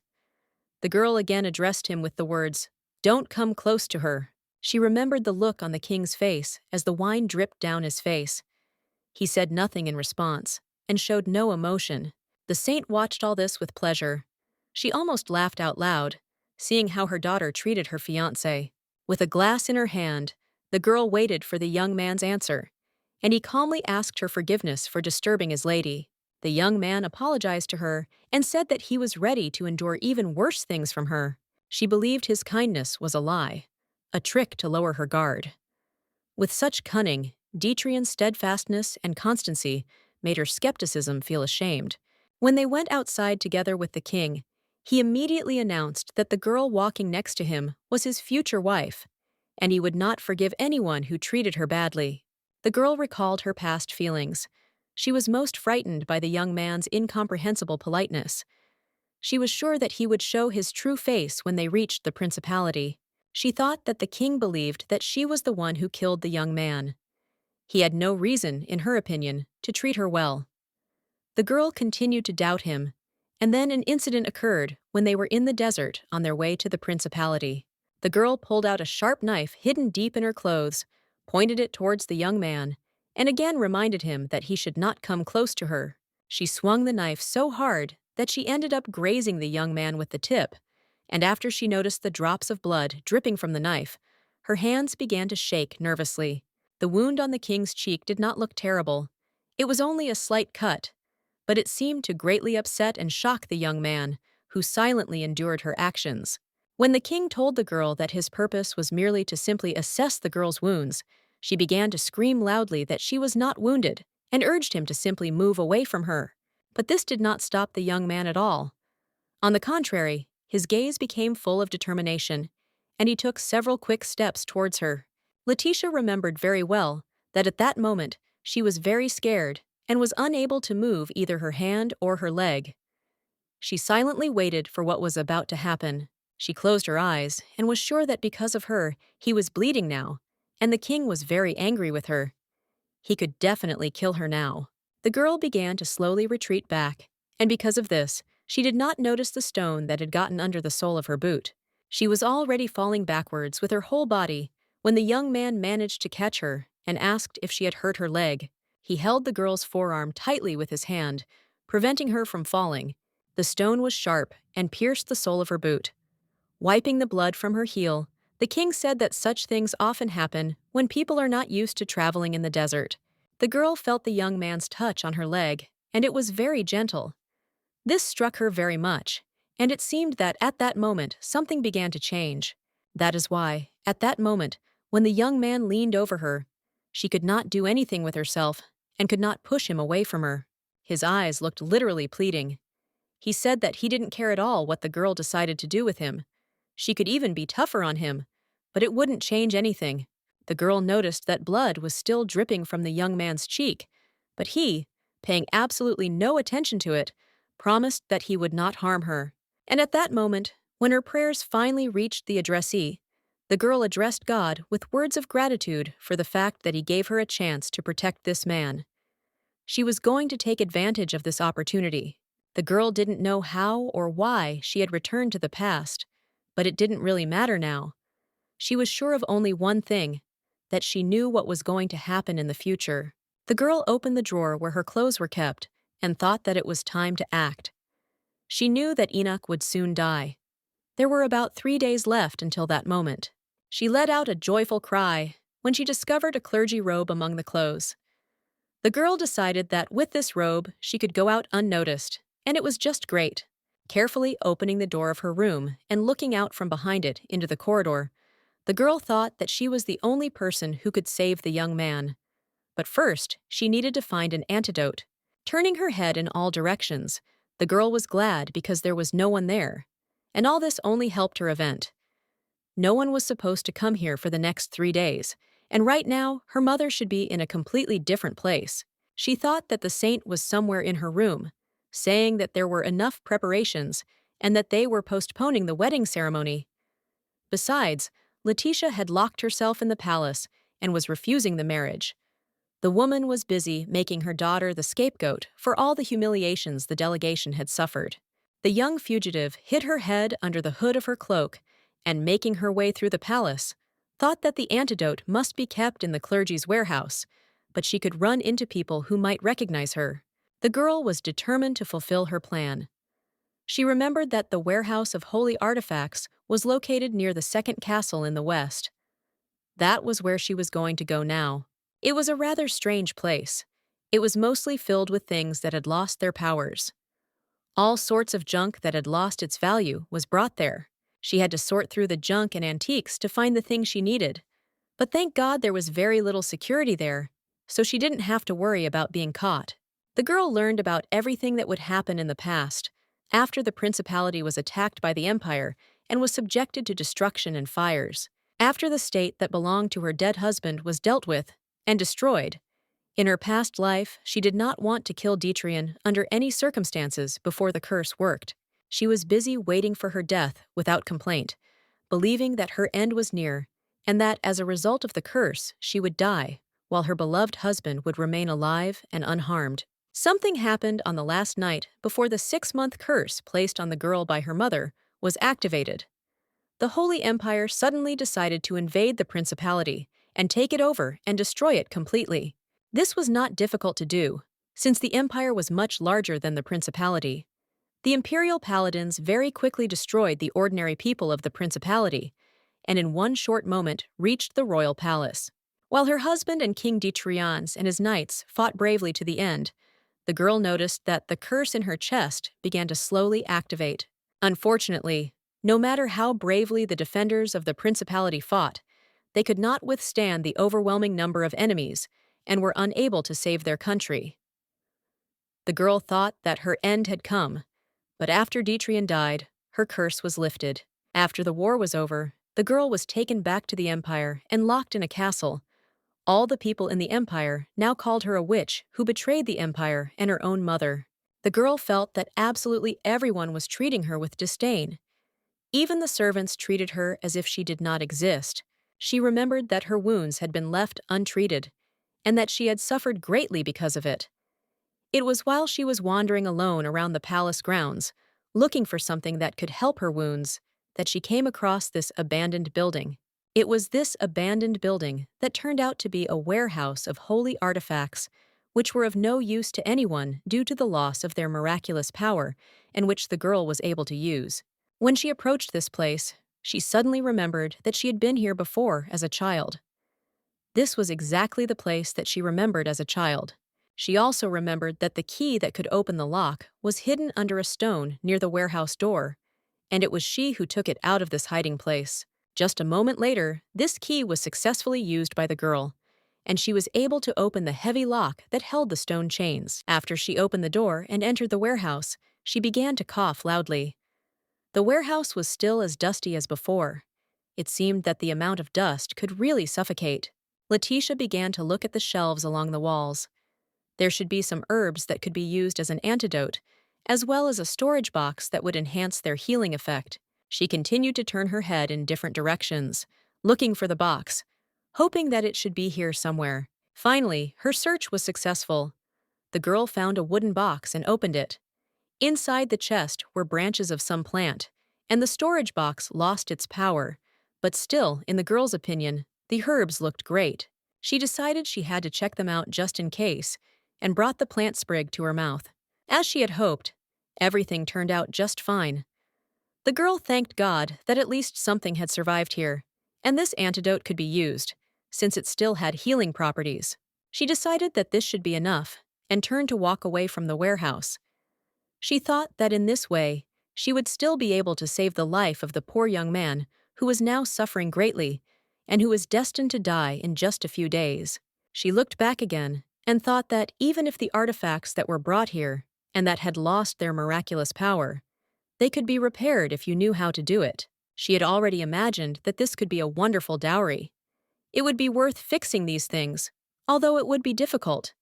The girl again addressed him with the words, "Don't come close to her." She remembered the look on the king's face as the wine dripped down his face. He said nothing in response and showed no emotion. The saint watched all this with pleasure. She almost laughed out loud, seeing how her daughter treated her fiancé. With a glass in her hand, the girl waited for the young man's answer, and he calmly asked her forgiveness for disturbing his lady. The young man apologized to her and said that he was ready to endure even worse things from her. She believed his kindness was a lie, a trick to lower her guard. With such cunning, Dietrian's steadfastness and constancy made her skepticism feel ashamed. When they went outside together with the king, he immediately announced that the girl walking next to him was his future wife, and he would not forgive anyone who treated her badly. The girl recalled her past feelings. She was most frightened by the young man's incomprehensible politeness. She was sure that he would show his true face when they reached the principality. She thought that the king believed that she was the one who killed the young man. He had no reason, in her opinion, to treat her well. The girl continued to doubt him, and then an incident occurred when they were in the desert on their way to the principality. The girl pulled out a sharp knife hidden deep in her clothes, pointed it towards the young man, and again reminded him that he should not come close to her. She swung the knife so hard that she ended up grazing the young man with the tip, and after she noticed the drops of blood dripping from the knife, her hands began to shake nervously. The wound on the king's cheek did not look terrible. It was only a slight cut, but it seemed to greatly upset and shock the young man, who silently endured her actions. When the king told the girl that his purpose was merely to simply assess the girl's wounds, she began to scream loudly that she was not wounded and urged him to simply move away from her. But this did not stop the young man at all. On the contrary, his gaze became full of determination, and he took several quick steps towards her. Letitia remembered very well that at that moment she was very scared and was unable to move either her hand or her leg. She silently waited for what was about to happen. She closed her eyes and was sure that because of her, he was bleeding now, and the king was very angry with her. He could definitely kill her now. The girl began to slowly retreat back, and because of this, she did not notice the stone that had gotten under the sole of her boot. She was already falling backwards with her whole body when the young man managed to catch her and asked if she had hurt her leg. He held the girl's forearm tightly with his hand, preventing her from falling. The stone was sharp and pierced the sole of her boot. Wiping the blood from her heel, the king said that such things often happen when people are not used to traveling in the desert. The girl felt the young man's touch on her leg, and it was very gentle. This struck her very much, and it seemed that at that moment something began to change. That is why, at that moment, when the young man leaned over her, she could not do anything with herself and could not push him away from her. His eyes looked literally pleading. He said that he didn't care at all what the girl decided to do with him. She could even be tougher on him, but it wouldn't change anything. The girl noticed that blood was still dripping from the young man's cheek, but he, paying absolutely no attention to it, promised that he would not harm her. And at that moment, when her prayers finally reached the addressee, the girl addressed God with words of gratitude for the fact that he gave her a chance to protect this man. She was going to take advantage of this opportunity. The girl didn't know how or why she had returned to the past, but it didn't really matter now. She was sure of only one thing, that she knew what was going to happen in the future. The girl opened the drawer where her clothes were kept and thought that it was time to act. She knew that Enoch would soon die. There were about 3 days left until that moment. She let out a joyful cry when she discovered a clergy robe among the clothes. The girl decided that with this robe she could go out unnoticed, and it was just great. Carefully opening the door of her room and looking out from behind it into the corridor, the girl thought that she was the only person who could save the young man. But first, she needed to find an antidote. Turning her head in all directions, the girl was glad because there was no one there, and all this only helped her event. No one was supposed to come here for the next 3 days, and right now her mother should be in a completely different place. She thought that the saint was somewhere in her room, saying that there were enough preparations and that they were postponing the wedding ceremony. Besides, Letitia had locked herself in the palace and was refusing the marriage. The woman was busy making her daughter the scapegoat for all the humiliations the delegation had suffered. The young fugitive hid her head under the hood of her cloak and, making her way through the palace, thought that the antidote must be kept in the clergy's warehouse, but she could run into people who might recognize her. The girl was determined to fulfill her plan. She remembered that the warehouse of holy artifacts was located near the second castle in the west. That was where she was going to go now. It was a rather strange place. It was mostly filled with things that had lost their powers. All sorts of junk that had lost its value was brought there. She had to sort through the junk and antiques to find the thing she needed. But thank God there was very little security there, so she didn't have to worry about being caught. The girl learned about everything that would happen in the past, after the principality was attacked by the empire and was subjected to destruction and fires. After the state that belonged to her dead husband was dealt with and destroyed. In her past life, she did not want to kill Dietrian under any circumstances before the curse worked. She was busy waiting for her death without complaint, believing that her end was near, and that as a result of the curse, she would die, while her beloved husband would remain alive and unharmed. Something happened on the last night before the 6-month curse placed on the girl by her mother was activated. The Holy Empire suddenly decided to invade the principality and take it over and destroy it completely. This was not difficult to do, since the empire was much larger than the principality. The imperial paladins very quickly destroyed the ordinary people of the principality, and in one short moment reached the royal palace. While her husband and King Dietrians and his knights fought bravely to the end, the girl noticed that the curse in her chest began to slowly activate. Unfortunately, no matter how bravely the defenders of the principality fought, they could not withstand the overwhelming number of enemies and were unable to save their country. The girl thought that her end had come, but after Dietrian died, her curse was lifted. After the war was over, the girl was taken back to the empire and locked in a castle. All the people in the empire now called her a witch who betrayed the empire and her own mother. The girl felt that absolutely everyone was treating her with disdain. Even the servants treated her as if she did not exist. She remembered that her wounds had been left untreated, and that she had suffered greatly because of it. It was while she was wandering alone around the palace grounds, looking for something that could help her wounds, that she came across this abandoned building. It was this abandoned building that turned out to be a warehouse of holy artifacts, which were of no use to anyone due to the loss of their miraculous power, and which the girl was able to use. When she approached this place, she suddenly remembered that she had been here before as a child. This was exactly the place that she remembered as a child. She also remembered that the key that could open the lock was hidden under a stone near the warehouse door, and it was she who took it out of this hiding place. Just a moment later, this key was successfully used by the girl, and she was able to open the heavy lock that held the stone chains. After she opened the door and entered the warehouse, she began to cough loudly. The warehouse was still as dusty as before. It seemed that the amount of dust could really suffocate. Letitia began to look at the shelves along the walls. There should be some herbs that could be used as an antidote, as well as a storage box that would enhance their healing effect. She continued to turn her head in different directions, looking for the box, hoping that it should be here somewhere. Finally, her search was successful. The girl found a wooden box and opened it. Inside the chest were branches of some plant, and the storage box lost its power. But still, in the girl's opinion, the herbs looked great. She decided she had to check them out just in case, and brought the plant sprig to her mouth. As she had hoped, everything turned out just fine. The girl thanked God that at least something had survived here, and this antidote could be used, since it still had healing properties. She decided that this should be enough, and turned to walk away from the warehouse. She thought that in this way, she would still be able to save the life of the poor young man who was now suffering greatly and who was destined to die in just a few days. She looked back again and thought that even if the artifacts that were brought here and that had lost their miraculous power, they could be repaired if you knew how to do it. She had already imagined that this could be a wonderful dowry. It would be worth fixing these things, although it would be difficult.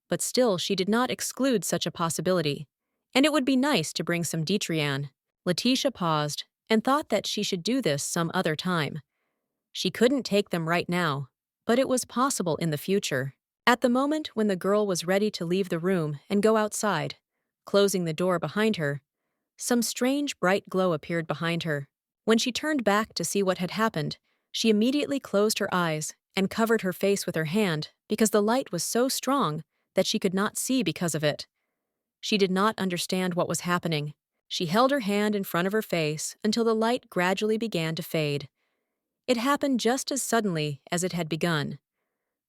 But still, she did not exclude such a possibility. And it would be nice to bring some Dietrian. Letitia paused and thought that she should do this some other time. She couldn't take them right now, but it was possible in the future. At the moment when the girl was ready to leave the room and go outside, closing the door behind her, some strange bright glow appeared behind her. When she turned back to see what had happened, she immediately closed her eyes and covered her face with her hand because the light was so strong that she could not see because of it. She did not understand what was happening. She held her hand in front of her face until the light gradually began to fade. It happened just as suddenly as it had begun.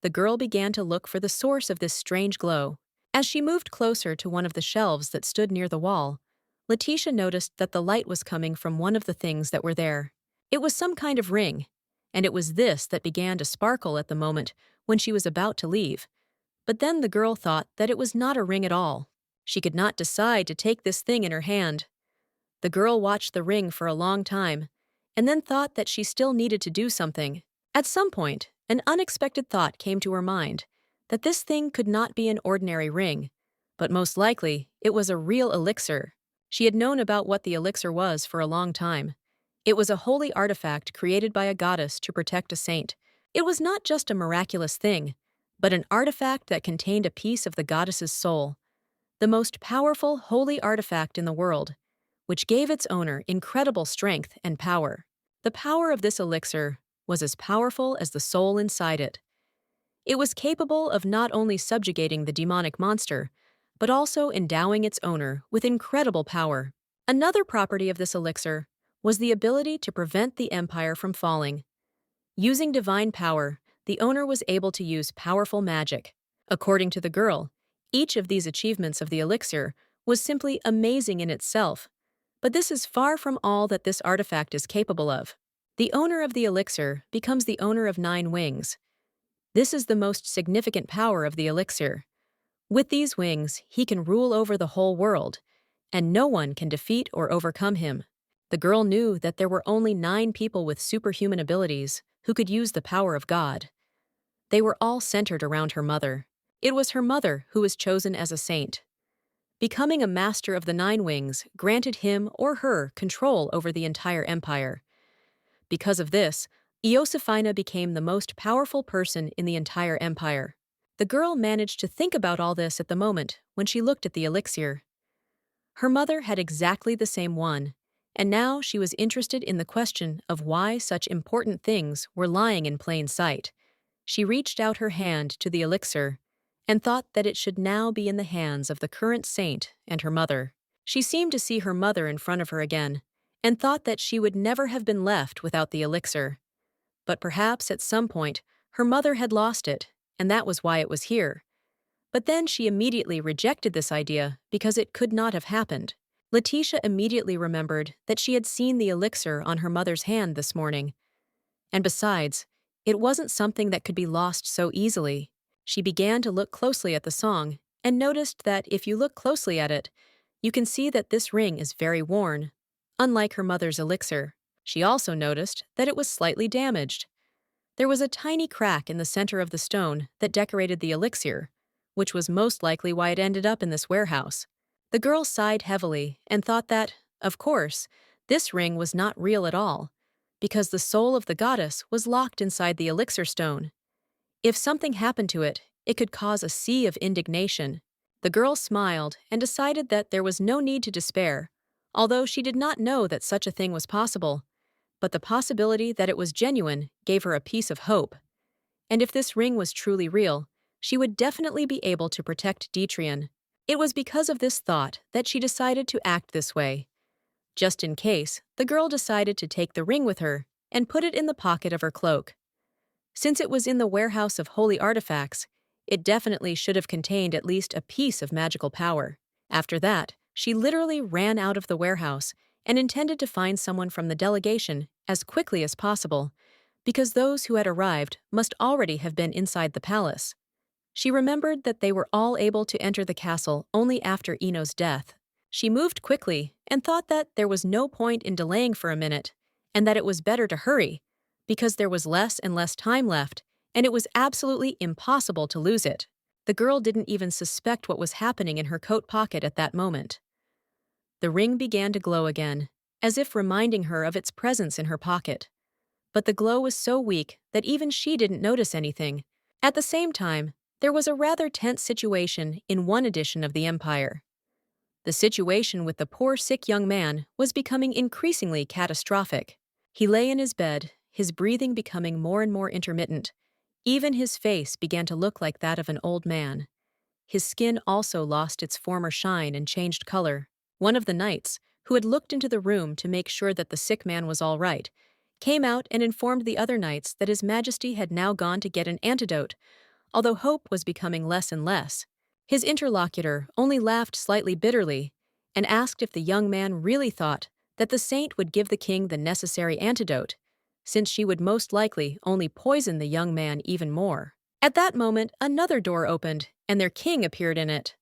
The girl began to look for the source of this strange glow. As she moved closer to one of the shelves that stood near the wall, Letitia noticed that the light was coming from one of the things that were there. It was some kind of ring, and it was this that began to sparkle at the moment when she was about to leave. But then the girl thought that it was not a ring at all. She could not decide to take this thing in her hand. The girl watched the ring for a long time, and then thought that she still needed to do something. At some point, an unexpected thought came to her mind, that this thing could not be an ordinary ring, but most likely it was a real elixir. She had known about what the elixir was for a long time. It was a holy artifact created by a goddess to protect a saint. It was not just a miraculous thing, but an artifact that contained a piece of the goddess's soul, the most powerful holy artifact in the world, which gave its owner incredible strength and power. The power of this elixir was as powerful as the soul inside it. It was capable of not only subjugating the demonic monster, but also endowing its owner with incredible power. Another property of this elixir was the ability to prevent the empire from falling. Using divine power, the owner was able to use powerful magic. According to the girl, each of these achievements of the elixir was simply amazing in itself, but this is far from all that this artifact is capable of. The owner of the elixir becomes the owner of 9 wings. This is the most significant power of the elixir. With these wings, he can rule over the whole world, and no one can defeat or overcome him. The girl knew that there were only 9 people with superhuman abilities who could use the power of God. They were all centered around her mother. It was her mother who was chosen as a saint. Becoming a master of the 9 wings granted him or her control over the entire empire. Because of this, Iosifina became the most powerful person in the entire empire. The girl managed to think about all this at the moment when she looked at the elixir. Her mother had exactly the same one, and now she was interested in the question of why such important things were lying in plain sight. She reached out her hand to the elixir and thought that it should now be in the hands of the current saint and her mother. She seemed to see her mother in front of her again, and thought that she would never have been left without the elixir. But perhaps at some point her mother had lost it, and that was why it was here. But then she immediately rejected this idea because it could not have happened. Letitia immediately remembered that she had seen the elixir on her mother's hand this morning. And besides, it wasn't something that could be lost so easily. She began to look closely at the song and noticed that if you look closely at it, you can see that this ring is very worn, unlike her mother's elixir. She also noticed that it was slightly damaged. There was a tiny crack in the center of the stone that decorated the elixir, which was most likely why it ended up in this warehouse. The girl sighed heavily and thought that, of course, this ring was not real at all, because the soul of the goddess was locked inside the elixir stone. If something happened to it, it could cause a sea of indignation. The girl smiled and decided that there was no need to despair, although she did not know that such a thing was possible. But the possibility that it was genuine gave her a piece of hope. And if this ring was truly real, she would definitely be able to protect Detrian. It was because of this thought that she decided to act this way. Just in case, the girl decided to take the ring with her and put it in the pocket of her cloak. Since it was in the warehouse of holy artifacts, it definitely should have contained at least a piece of magical power. After that, she literally ran out of the warehouse and intended to find someone from the delegation as quickly as possible, because those who had arrived must already have been inside the palace. She remembered that they were all able to enter the castle only after Eno's death. She moved quickly and thought that there was no point in delaying for a minute, and that it was better to hurry, because there was less and less time left, and it was absolutely impossible to lose it. The girl didn't even suspect what was happening in her coat pocket at that moment. The ring began to glow again, as if reminding her of its presence in her pocket. But the glow was so weak that even she didn't notice anything. At the same time, there was a rather tense situation in one edition of the Empire. The situation with the poor sick young man was becoming increasingly catastrophic. He lay in his bed, his breathing becoming more and more intermittent. Even his face began to look like that of an old man. His skin also lost its former shine and changed color. One of the knights, who had looked into the room to make sure that the sick man was all right, came out and informed the other knights that His Majesty had now gone to get an antidote, although hope was becoming less and less. His interlocutor only laughed slightly bitterly and asked if the young man really thought that the saint would give the king the necessary antidote, since she would most likely only poison the young man even more. At that moment, another door opened, and their king appeared in it.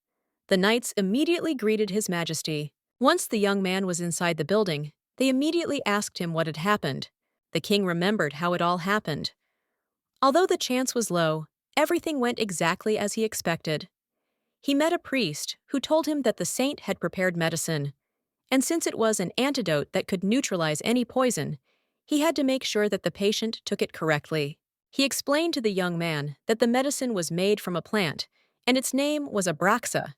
The knights immediately greeted His Majesty. Once the young man was inside the building, they immediately asked him what had happened. The king remembered how it all happened. Although the chance was low, everything went exactly as he expected. He met a priest who told him that the saint had prepared medicine, and since it was an antidote that could neutralize any poison, he had to make sure that the patient took it correctly. He explained to the young man that the medicine was made from a plant, and its name was Abraxa.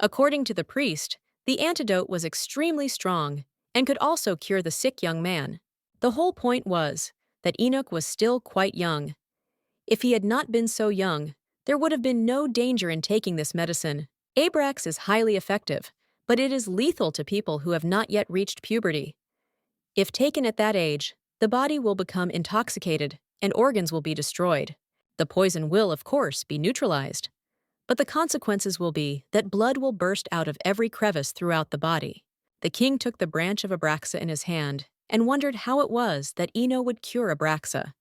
According to the priest, the antidote was extremely strong and could also cure the sick young man. The whole point was that Enoch was still quite young. If he had not been so young, there would have been no danger in taking this medicine. Abrax is highly effective, but it is lethal to people who have not yet reached puberty. If taken at that age, the body will become intoxicated and organs will be destroyed. The poison will, of course, be neutralized, but the consequences will be that blood will burst out of every crevice throughout the body. The king took the branch of Abraxa in his hand and wondered how it was that Eno would cure Abraxa.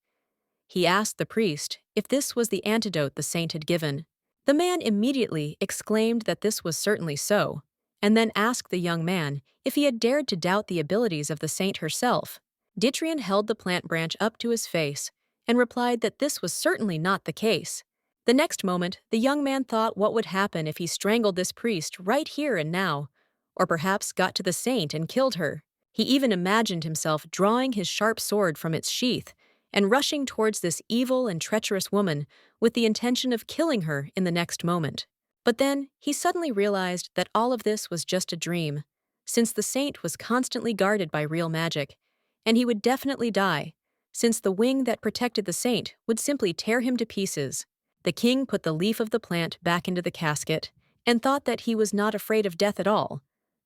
He asked the priest if this was the antidote the saint had given. The man immediately exclaimed that this was certainly so, and then asked the young man if he had dared to doubt the abilities of the saint herself. Tyrant held the plant branch up to his face and replied that this was certainly not the case. The next moment, the young man thought what would happen if he strangled this priest right here and now, or perhaps got to the saint and killed her. He even imagined himself drawing his sharp sword from its sheath and rushing towards this evil and treacherous woman with the intention of killing her in the next moment. But then he suddenly realized that all of this was just a dream, since the saint was constantly guarded by real magic, and he would definitely die, since the wing that protected the saint would simply tear him to pieces. The king put the leaf of the plant back into the casket and thought that he was not afraid of death at all,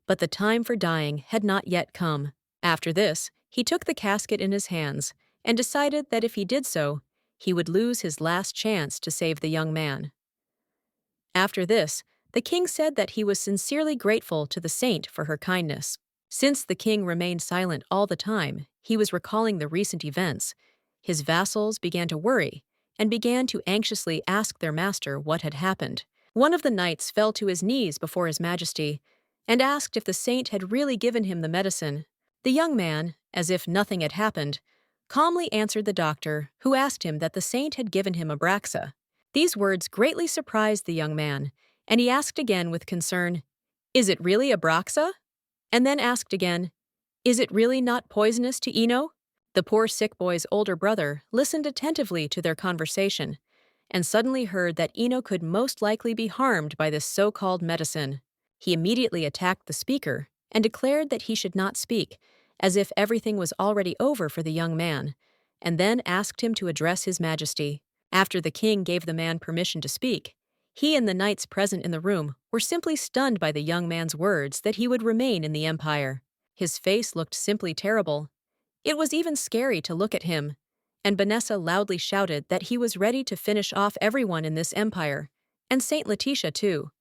but the time for dying had not yet come. After this, he took the casket in his hands and decided that if he did so, he would lose his last chance to save the young man. After this, the king said that he was sincerely grateful to the saint for her kindness. Since the king remained silent all the time, he was recalling the recent events. His vassals began to worry and began to anxiously ask their master what had happened. One of the knights fell to his knees before His Majesty and asked if the saint had really given him the medicine. The young man, as if nothing had happened, calmly answered the doctor, who asked him that the saint had given him Abraxa. These words greatly surprised the young man, and he asked again with concern, "Is it really Abraxa?" And then asked again, "Is it really not poisonous to Eno?" The poor sick boy's older brother listened attentively to their conversation, and suddenly heard that Eno could most likely be harmed by this so-called medicine. He immediately attacked the speaker and declared that he should not speak, as if everything was already over for the young man, and then asked him to address His Majesty. After the king gave the man permission to speak, he and the knights present in the room were simply stunned by the young man's words that he would remain in the empire. His face looked simply terrible. It was even scary to look at him, and Vanessa loudly shouted that he was ready to finish off everyone in this empire, and Saint Letitia too.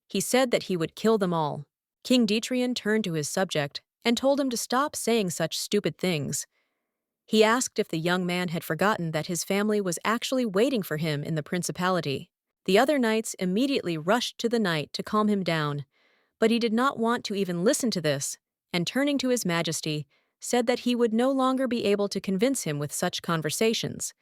He said that he would kill them all. King Detrian turned to his subject and told him to stop saying such stupid things. He asked if the young man had forgotten that his family was actually waiting for him in the principality. The other knights immediately rushed to the knight to calm him down, but he did not want to even listen to this, and turning to His Majesty, said that he would no longer be able to convince him with such conversations.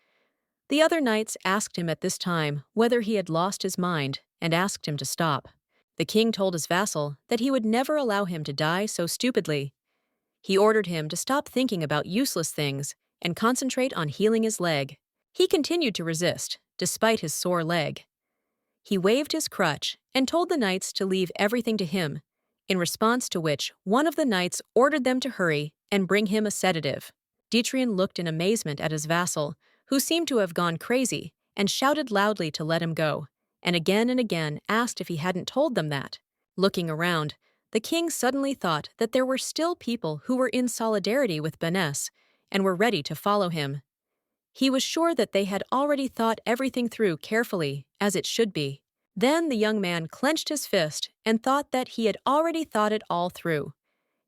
The other knights asked him at this time whether he had lost his mind and asked him to stop. The king told his vassal that he would never allow him to die so stupidly. He ordered him to stop thinking about useless things and concentrate on healing his leg. He continued to resist, despite his sore leg. He waved his crutch and told the knights to leave everything to him, in response to which one of the knights ordered them to hurry and bring him a sedative. Dietrich looked in amazement at his vassal, who seemed to have gone crazy, and shouted loudly to let him go, and again asked if he hadn't told them that. Looking around, the king suddenly thought that there were still people who were in solidarity with Beness and were ready to follow him. He was sure that they had already thought everything through carefully, as it should be. Then the young man clenched his fist and thought that he had already thought it all through.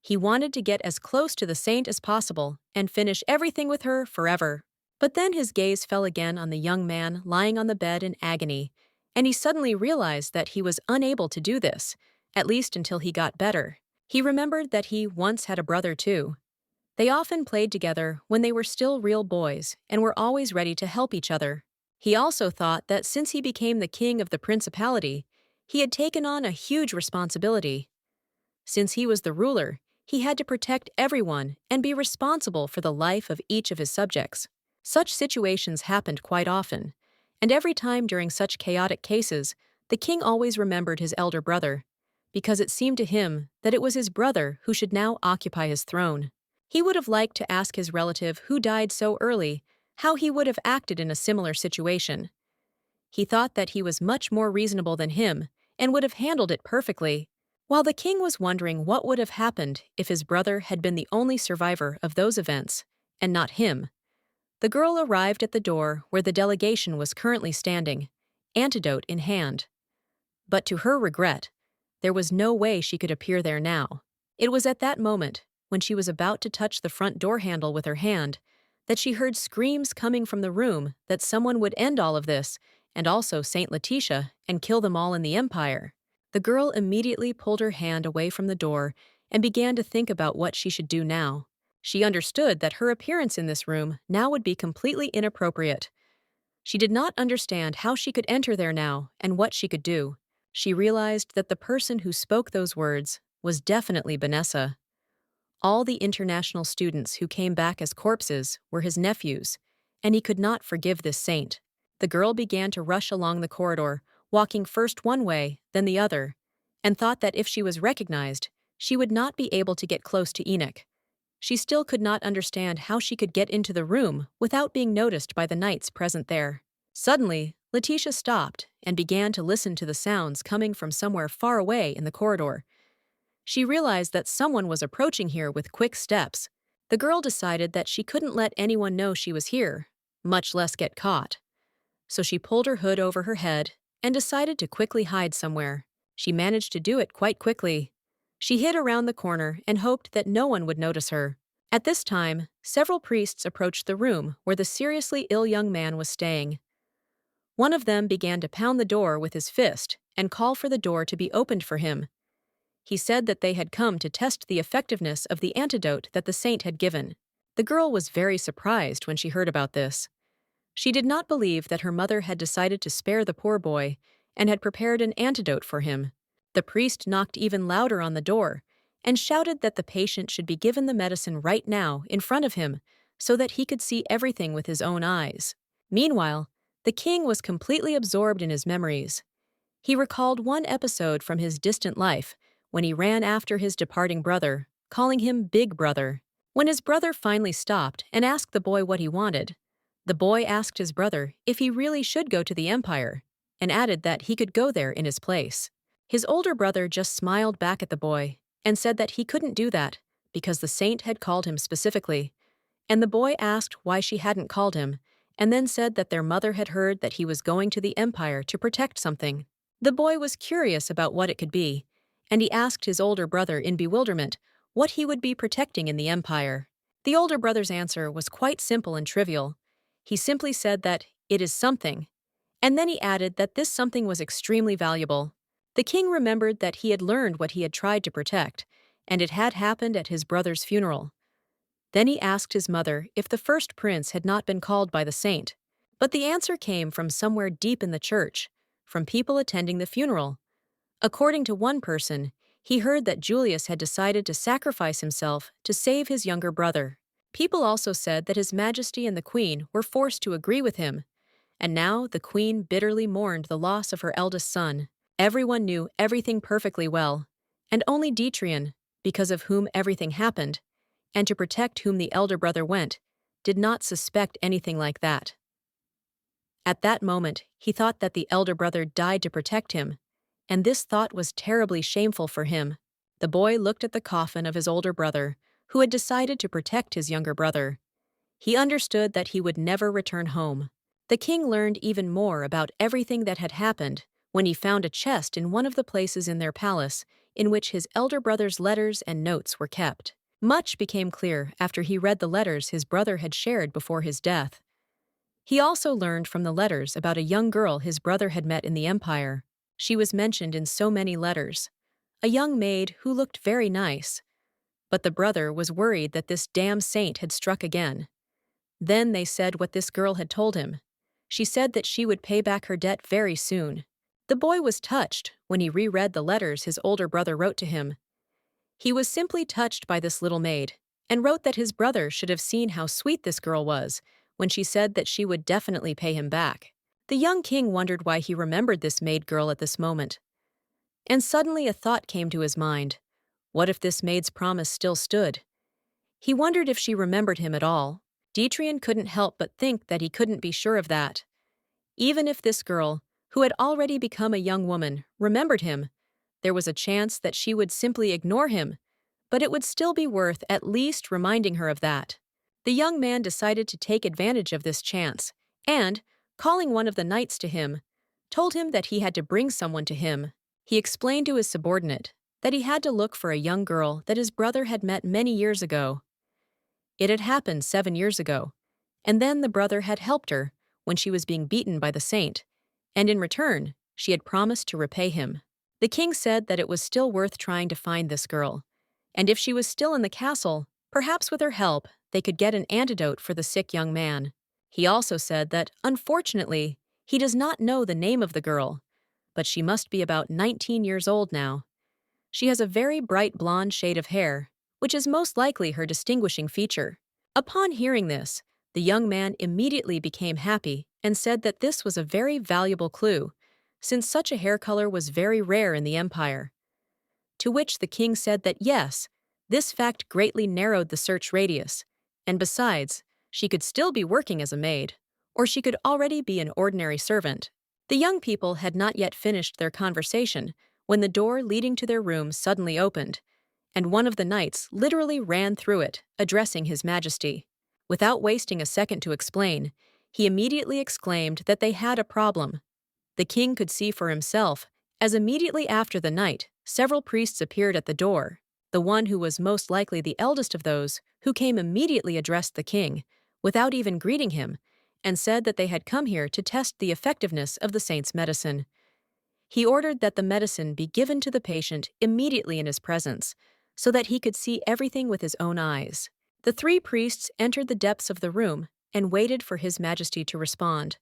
He wanted to get as close to the saint as possible and finish everything with her forever. But then his gaze fell again on the young man lying on the bed in agony, and he suddenly realized that he was unable to do this, at least until he got better. He remembered that he once had a brother too. They often played together when they were still real boys and were always ready to help each other. He also thought that since he became the king of the principality, he had taken on a huge responsibility. Since he was the ruler, he had to protect everyone and be responsible for the life of each of his subjects. Such situations happened quite often, and every time during such chaotic cases, the king always remembered his elder brother, because it seemed to him that it was his brother who should now occupy his throne. He would have liked to ask his relative who died so early how he would have acted in a similar situation. He thought that he was much more reasonable than him and would have handled it perfectly, while the king was wondering what would have happened if his brother had been the only survivor of those events, and not him. The girl arrived at the door where the delegation was currently standing, antidote in hand. But to her regret, there was no way she could appear there now. It was at that moment, when she was about to touch the front door handle with her hand, that she heard screams coming from the room that someone would end all of this, and also Saint Letitia, and kill them all in the Empire. The girl immediately pulled her hand away from the door and began to think about what she should do now. She understood that her appearance in this room now would be completely inappropriate. She did not understand how she could enter there now and what she could do. She realized that the person who spoke those words was definitely Vanessa. All the international students who came back as corpses were his nephews, and he could not forgive this saint. The girl began to rush along the corridor, walking first one way, then the other, and thought that if she was recognized, she would not be able to get close to Enoch. She still could not understand how she could get into the room without being noticed by the knights present there. Suddenly, Letitia stopped and began to listen to the sounds coming from somewhere far away in the corridor. She realized that someone was approaching here with quick steps. The girl decided that she couldn't let anyone know she was here, much less get caught. So she pulled her hood over her head and decided to quickly hide somewhere. She managed to do it quite quickly. She hid around the corner and hoped that no one would notice her. At this time, several priests approached the room where the seriously ill young man was staying. One of them began to pound the door with his fist and call for the door to be opened for him. He said that they had come to test the effectiveness of the antidote that the saint had given. The girl was very surprised when she heard about this. She did not believe that her mother had decided to spare the poor boy and had prepared an antidote for him. The priest knocked even louder on the door and shouted that the patient should be given the medicine right now in front of him so that he could see everything with his own eyes. Meanwhile, the king was completely absorbed in his memories. He recalled one episode from his distant life when he ran after his departing brother, calling him Big Brother. When his brother finally stopped and asked the boy what he wanted, the boy asked his brother if he really should go to the Empire, and added that he could go there in his place. His older brother just smiled back at the boy and said that he couldn't do that because the saint had called him specifically, and the boy asked why she hadn't called him, and then said that their mother had heard that he was going to the Empire to protect something. The boy was curious about what it could be, and he asked his older brother in bewilderment what he would be protecting in the Empire. The older brother's answer was quite simple and trivial. He simply said that it is something, and then he added that this something was extremely valuable. The king remembered that he had learned what he had tried to protect, and it had happened at his brother's funeral. Then he asked his mother if the first prince had not been called by the saint, but the answer came from somewhere deep in the church, from people attending the funeral. According to one person, he heard that Julius had decided to sacrifice himself to save his younger brother. People also said that His Majesty and the Queen were forced to agree with him, And now the queen bitterly mourned the loss of her eldest son. Everyone knew everything perfectly well, and only Dietrian, because of whom everything happened, and to protect whom the elder brother went, did not suspect anything like that. At that moment, he thought that the elder brother died to protect him, and this thought was terribly shameful for him. The boy looked at the coffin of his older brother, who had decided to protect his younger brother. He understood that he would never return home. The king learned even more about everything that had happened when he found a chest in one of the places in their palace in which his elder brother's letters and notes were kept. Much became clear after he read the letters his brother had shared before his death. He also learned from the letters about a young girl his brother had met in the Empire. She was mentioned in so many letters. A young maid who looked very nice. But the brother was worried that this damn saint had struck again. Then they said what this girl had told him. She said that she would pay back her debt very soon. The boy was touched when he reread the letters his older brother wrote to him. He was simply touched by this little maid, and wrote that his brother should have seen how sweet this girl was when she said that she would definitely pay him back. The young king wondered why he remembered this maid girl at this moment. And suddenly a thought came to his mind. What if this maid's promise still stood? He wondered if she remembered him at all. Dietrian couldn't help but think that he couldn't be sure of that. Even if this girl, who had already become a young woman, remembered him, there was a chance that she would simply ignore him, but it would still be worth at least reminding her of that. The young man decided to take advantage of this chance, and, calling one of the knights to him, told him that he had to bring someone to him. He explained to his subordinate that he had to look for a young girl that his brother had met many years ago. It had happened 7 years ago, and then the brother had helped her when she was being beaten by the saint, and in return, she had promised to repay him. The king said that it was still worth trying to find this girl, and if she was still in the castle, perhaps with her help, they could get an antidote for the sick young man. He also said that, unfortunately, he does not know the name of the girl, but she must be about 19 years old now. She has a very bright blonde shade of hair, which is most likely her distinguishing feature. Upon hearing this, the young man immediately became happy and said that this was a very valuable clue, since such a hair color was very rare in the empire. To which the king said that yes, this fact greatly narrowed the search radius, and besides, she could still be working as a maid, or she could already be an ordinary servant. The young people had not yet finished their conversation when the door leading to their room suddenly opened, and one of the knights literally ran through it, addressing His Majesty. Without wasting a second to explain, he immediately exclaimed that they had a problem. The king could see for himself, as immediately after the knight, several priests appeared at the door. The one who was most likely the eldest of those who came immediately addressed the king, without even greeting him, and said that they had come here to test the effectiveness of the saint's medicine. He ordered that the medicine be given to the patient immediately in his presence, so that he could see everything with his own eyes. The 3 priests entered the depths of the room and waited for His Majesty to respond.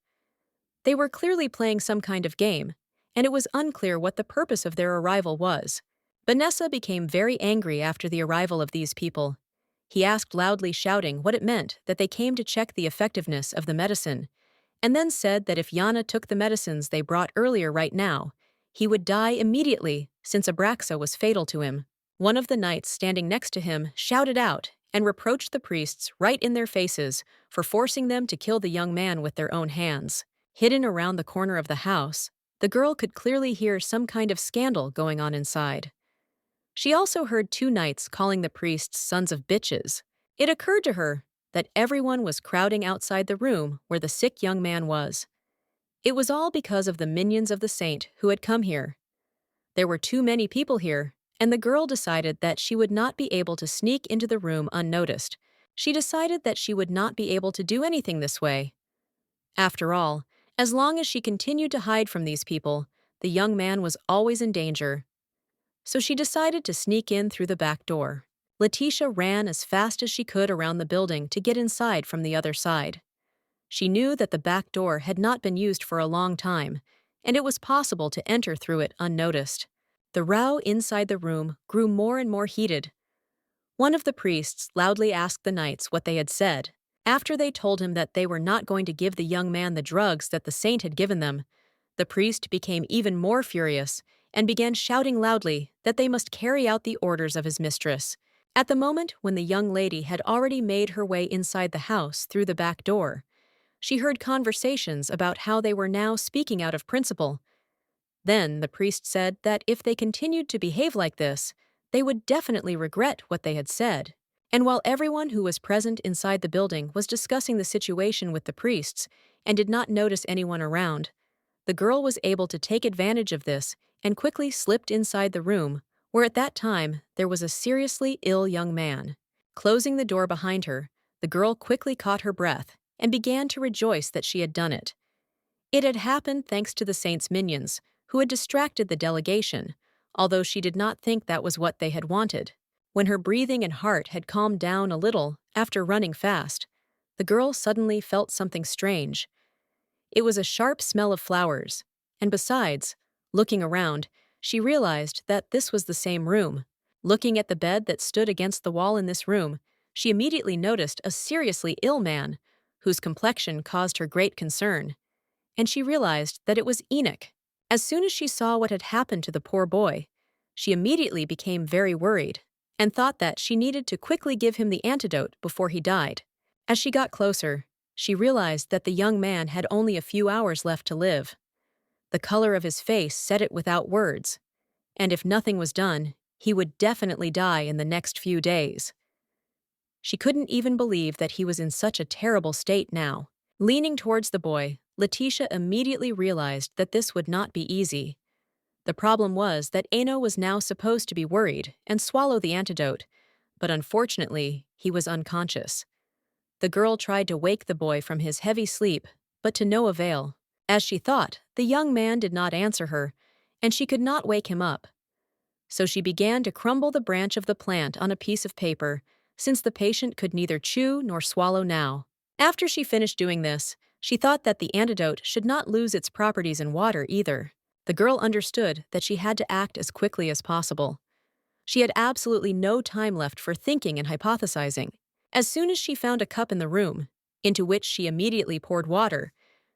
They were clearly playing some kind of game, and it was unclear what the purpose of their arrival was. Vanessa became very angry after the arrival of these people. He asked loudly, shouting what it meant that they came to check the effectiveness of the medicine, and then said that if Yana took the medicines they brought earlier right now, he would die immediately since Abraxa was fatal to him. One of the knights standing next to him shouted out and reproached the priests right in their faces for forcing them to kill the young man with their own hands. Hidden around the corner of the house, the girl could clearly hear some kind of scandal going on inside. She also heard 2 knights calling the priests sons of bitches. It occurred to her that everyone was crowding outside the room where the sick young man was. It was all because of the minions of the saint who had come here. There were too many people here, and the girl decided that she would not be able to sneak into the room unnoticed. She decided that she would not be able to do anything this way. After all, as long as she continued to hide from these people, the young man was always in danger. So she decided to sneak in through the back door. Letitia ran as fast as she could around the building to get inside from the other side. She knew that the back door had not been used for a long time, and it was possible to enter through it unnoticed. The row inside the room grew more and more heated. One of the priests loudly asked the knights what they had said. After they told him that they were not going to give the young man the drugs that the saint had given them, the priest became even more furious and began shouting loudly that they must carry out the orders of his mistress. At the moment when the young lady had already made her way inside the house through the back door, she heard conversations about how they were now speaking out of principle. Then the priest said that if they continued to behave like this, they would definitely regret what they had said. And while everyone who was present inside the building was discussing the situation with the priests and did not notice anyone around, the girl was able to take advantage of this and quickly slipped inside the room, where at that time there was a seriously ill young man. Closing the door behind her, the girl quickly caught her breath and began to rejoice that she had done it. It had happened thanks to the saint's minions, who had distracted the delegation, although she did not think that was what they had wanted. When her breathing and heart had calmed down a little after running fast, the girl suddenly felt something strange. It was a sharp smell of flowers, and besides, looking around, she realized that this was the same room. Looking at the bed that stood against the wall in this room, she immediately noticed a seriously ill man, whose complexion caused her great concern, and she realized that it was Enoch. As soon as she saw what had happened to the poor boy, she immediately became very worried and thought that she needed to quickly give him the antidote before he died. As she got closer, she realized that the young man had only a few hours left to live. The color of his face said it without words, and if nothing was done, he would definitely die in the next few days. She couldn't even believe that he was in such a terrible state now. Leaning towards the boy, Letitia immediately realized that this would not be easy. The problem was that Eno was now supposed to be worried and swallow the antidote, but unfortunately, he was unconscious. The girl tried to wake the boy from his heavy sleep, but to no avail. As she thought, the young man did not answer her, and she could not wake him up. So she began to crumble the branch of the plant on a piece of paper, since the patient could neither chew nor swallow now. After she finished doing this, she thought that the antidote should not lose its properties in water either. The girl understood that she had to act as quickly as possible. She had absolutely no time left for thinking and hypothesizing. As soon as she found a cup in the room, into which she immediately poured water,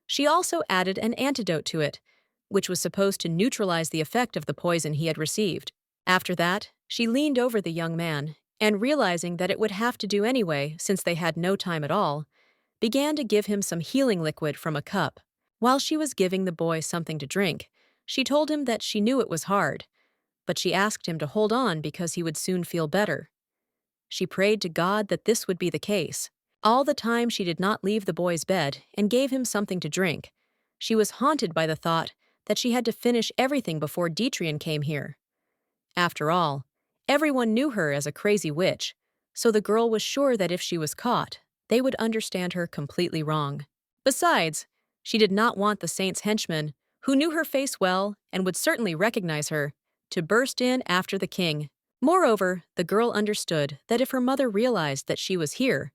she also added an antidote to it, which was supposed to neutralize the effect of the poison he had received. After that, she leaned over the young man, and realizing that it would have to do anyway since they had no time at all, began to give him some healing liquid from a cup. While she was giving the boy something to drink, she told him that she knew it was hard, but she asked him to hold on because he would soon feel better. She prayed to God that this would be the case. All the time she did not leave the boy's bed and gave him something to drink. She was haunted by the thought that she had to finish everything before Detrian came here. After all, everyone knew her as a crazy witch, so the girl was sure that if she was caught, they would understand her completely wrong. Besides, she did not want the saint's henchman, who knew her face well and would certainly recognize her, to burst in after the king. Moreover, the girl understood that if her mother realized that she was here,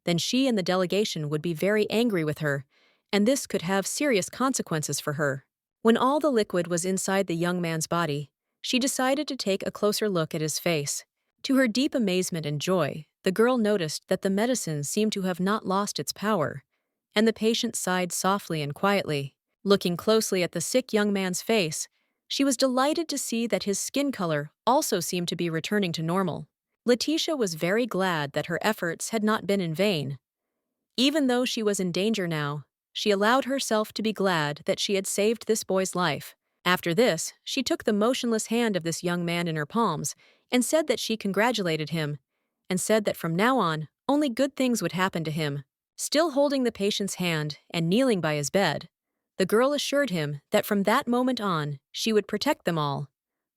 then she and the delegation would be very angry with her, and this could have serious consequences for her. When all the liquid was inside the young man's body, she decided to take a closer look at his face. To her deep amazement and joy, the girl noticed that the medicine seemed to have not lost its power, and the patient sighed softly and quietly. Looking closely at the sick young man's face, she was delighted to see that his skin color also seemed to be returning to normal. Letitia was very glad that her efforts had not been in vain. Even though she was in danger now, she allowed herself to be glad that she had saved this boy's life. After this, she took the motionless hand of this young man in her palms and said that she congratulated him, and said that from now on, only good things would happen to him. Still holding the patient's hand and kneeling by his bed, the girl assured him that from that moment on, she would protect them all.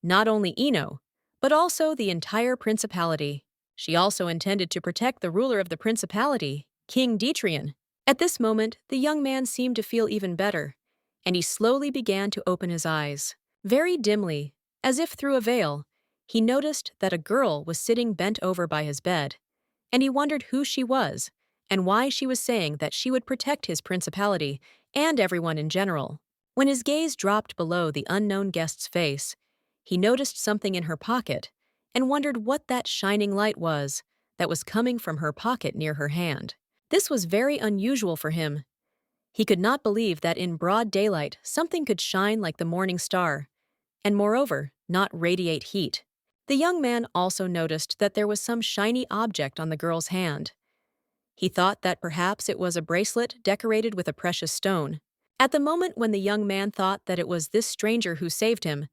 Not only Eno, but also the entire principality. She also intended to protect the ruler of the principality, King Detrian. At this moment, the young man seemed to feel even better, and he slowly began to open his eyes. Very dimly, as if through a veil, he noticed that a girl was sitting bent over by his bed, and he wondered who she was and why she was saying that she would protect his principality and everyone in general. When his gaze dropped below the unknown guest's face, he noticed something in her pocket and wondered what that shining light was that was coming from her pocket near her hand. This was very unusual for him. He could not believe that in broad daylight something could shine like the morning star, and moreover, not radiate heat. The young man also noticed that there was some shiny object on the girl's hand. He thought that perhaps it was a bracelet decorated with a precious stone. At the moment when the young man thought that it was this stranger who saved him,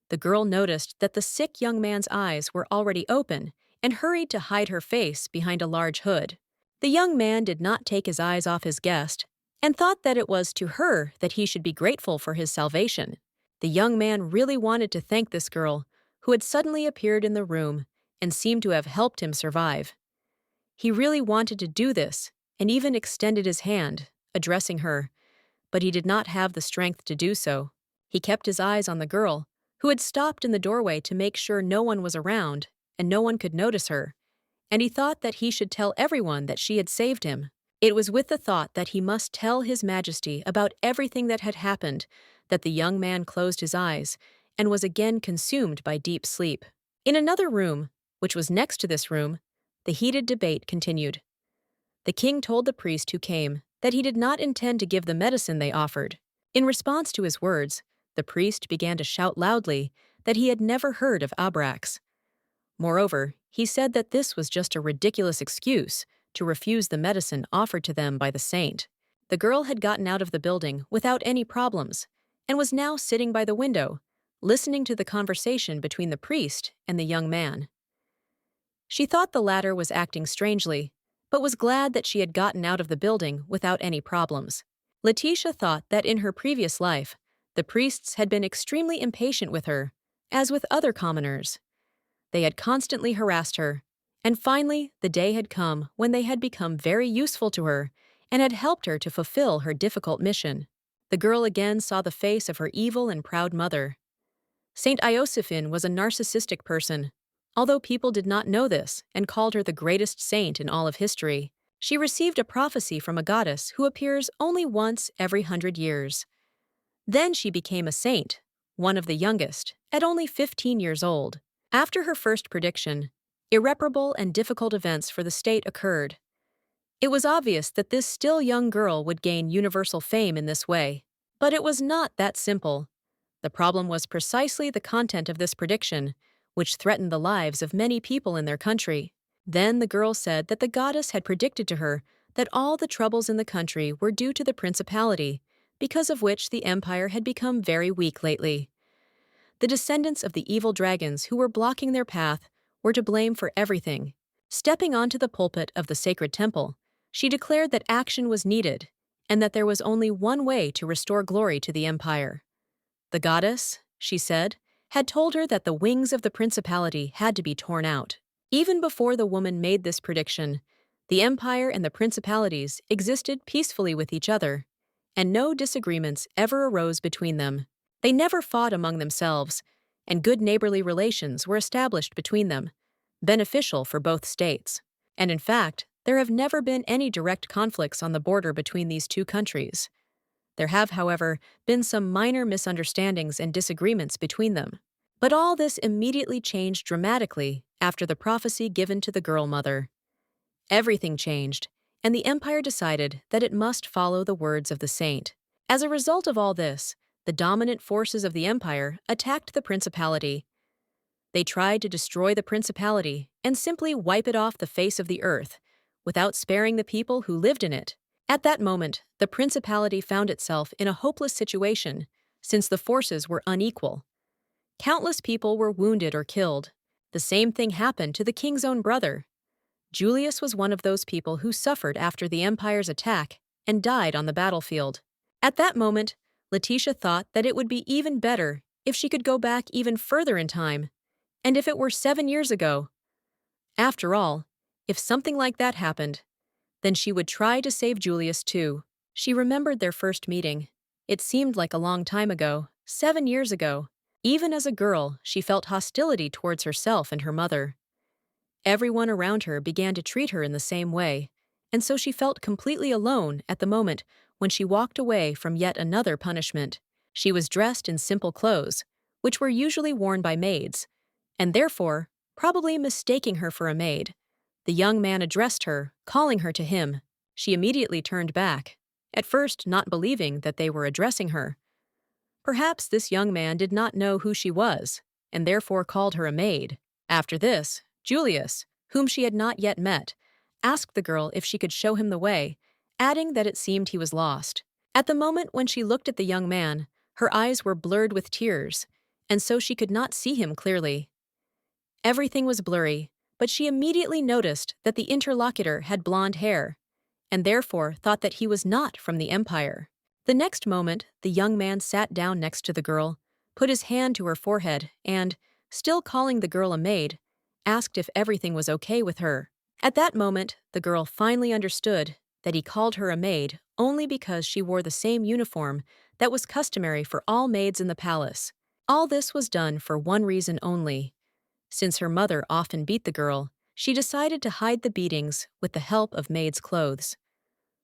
the girl noticed that the sick young man's eyes were already open and hurried to hide her face behind a large hood. The young man did not take his eyes off his guest and thought that it was to her that he should be grateful for his salvation. The young man really wanted to thank this girl, who had suddenly appeared in the room and seemed to have helped him survive. He really wanted to do this and even extended his hand, addressing her, but he did not have the strength to do so. He kept his eyes on the girl, who had stopped in the doorway to make sure no one was around and no one could notice her, and he thought that he should tell everyone that she had saved him. It was with the thought that he must tell His Majesty about everything that had happened that the young man closed his eyes and was again consumed by deep sleep. In another room, which was next to this room, the heated debate continued. The king told the priest who came that he did not intend to give the medicine they offered. In response to his words, the priest began to shout loudly that he had never heard of Abrax. Moreover, he said that this was just a ridiculous excuse to refuse the medicine offered to them by the saint. The girl had gotten out of the building without any problems and was now sitting by the window, listening to the conversation between the priest and the young man. She thought the latter was acting strangely, but was glad that she had gotten out of the building without any problems. Letitia thought that in her previous life, the priests had been extremely impatient with her, as with other commoners. They had constantly harassed her, and finally the day had come when they had become very useful to her and had helped her to fulfill her difficult mission. The girl again saw the face of her evil and proud mother. Saint Iosiphin was a narcissistic person. Although people did not know this and called her the greatest saint in all of history, she received a prophecy from a goddess who appears only once every 100 years. Then she became a saint, one of the youngest, at only 15 years old. After her first prediction, irreparable and difficult events for the state occurred. It was obvious that this still young girl would gain universal fame in this way. But it was not that simple. The problem was precisely the content of this prediction, which threatened the lives of many people in their country. Then the girl said that the goddess had predicted to her that all the troubles in the country were due to the principality, because of which the empire had become very weak lately. The descendants of the evil dragons who were blocking their path were to blame for everything. Stepping onto the pulpit of the sacred temple, she declared that action was needed and that there was only one way to restore glory to the empire. The goddess, she said, had told her that the wings of the principality had to be torn out. Even before the woman made this prediction, the empire and the principalities existed peacefully with each other, and no disagreements ever arose between them. They never fought among themselves, and good neighborly relations were established between them, beneficial for both states. And in fact, there have never been any direct conflicts on the border between these two countries. There have, however, been some minor misunderstandings and disagreements between them. But all this immediately changed dramatically after the prophecy given to the girl mother. Everything changed, and the empire decided that it must follow the words of the saint. As a result of all this, the dominant forces of the empire attacked the principality. They tried to destroy the principality and simply wipe it off the face of the earth, without sparing the people who lived in it. At that moment, the principality found itself in a hopeless situation, since the forces were unequal. Countless people were wounded or killed. The same thing happened to the king's own brother. Julius was one of those people who suffered after the empire's attack and died on the battlefield. At that moment, Letitia thought that it would be even better if she could go back even further in time, and if it were 7 years ago. After all, if something like that happened, then she would try to save Julius too. She remembered their first meeting. It seemed like a long time ago, 7 years ago. Even as a girl, she felt hostility towards herself and her mother. Everyone around her began to treat her in the same way, and so she felt completely alone at the moment when she walked away from yet another punishment. She was dressed in simple clothes, which were usually worn by maids, and therefore, probably mistaking her for a maid. The young man addressed her, calling her to him. She immediately turned back, at first not believing that they were addressing her. Perhaps this young man did not know who she was, and therefore called her a maid. After this, Julius, whom she had not yet met, asked the girl if she could show him the way, adding that it seemed he was lost. At the moment when she looked at the young man, her eyes were blurred with tears, and so she could not see him clearly. Everything was blurry, but she immediately noticed that the interlocutor had blonde hair, and therefore thought that he was not from the Empire. The next moment, the young man sat down next to the girl, put his hand to her forehead, and, still calling the girl a maid, asked if everything was okay with her. At that moment, the girl finally understood that he called her a maid only because she wore the same uniform that was customary for all maids in the palace. All this was done for one reason only. Since her mother often beat the girl, she decided to hide the beatings with the help of maid's clothes.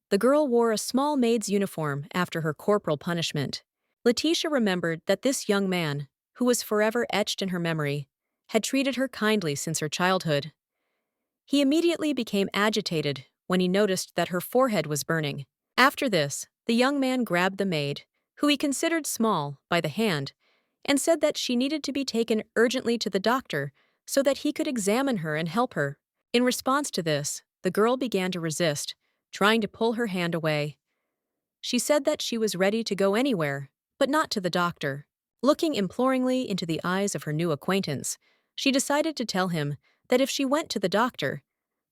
The girl wore a small maid's uniform after her corporal punishment. Letitia remembered that this young man, who was forever etched in her memory, had treated her kindly since her childhood. He immediately became agitated when he noticed that her forehead was burning. After this, the young man grabbed the maid, who he considered small, by the hand, and said that she needed to be taken urgently to the doctor so that he could examine her and help her. In response to this, the girl began to resist, trying to pull her hand away. She said that she was ready to go anywhere, but not to the doctor. Looking imploringly into the eyes of her new acquaintance, she decided to tell him that if she went to the doctor,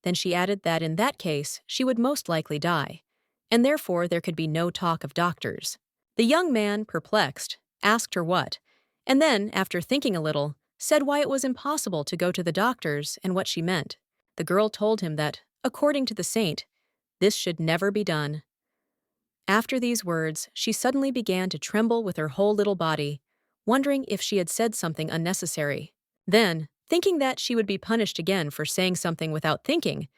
then she added that in that case she would most likely die, and therefore there could be no talk of doctors. The young man, perplexed, asked her what, and then, after thinking a little, said why it was impossible to go to the doctors and what she meant. The girl told him that, according to the saint, this should never be done. After these words, she suddenly began to tremble with her whole little body, wondering if she had said something unnecessary. Then, thinking that she would be punished again for saying something without thinking,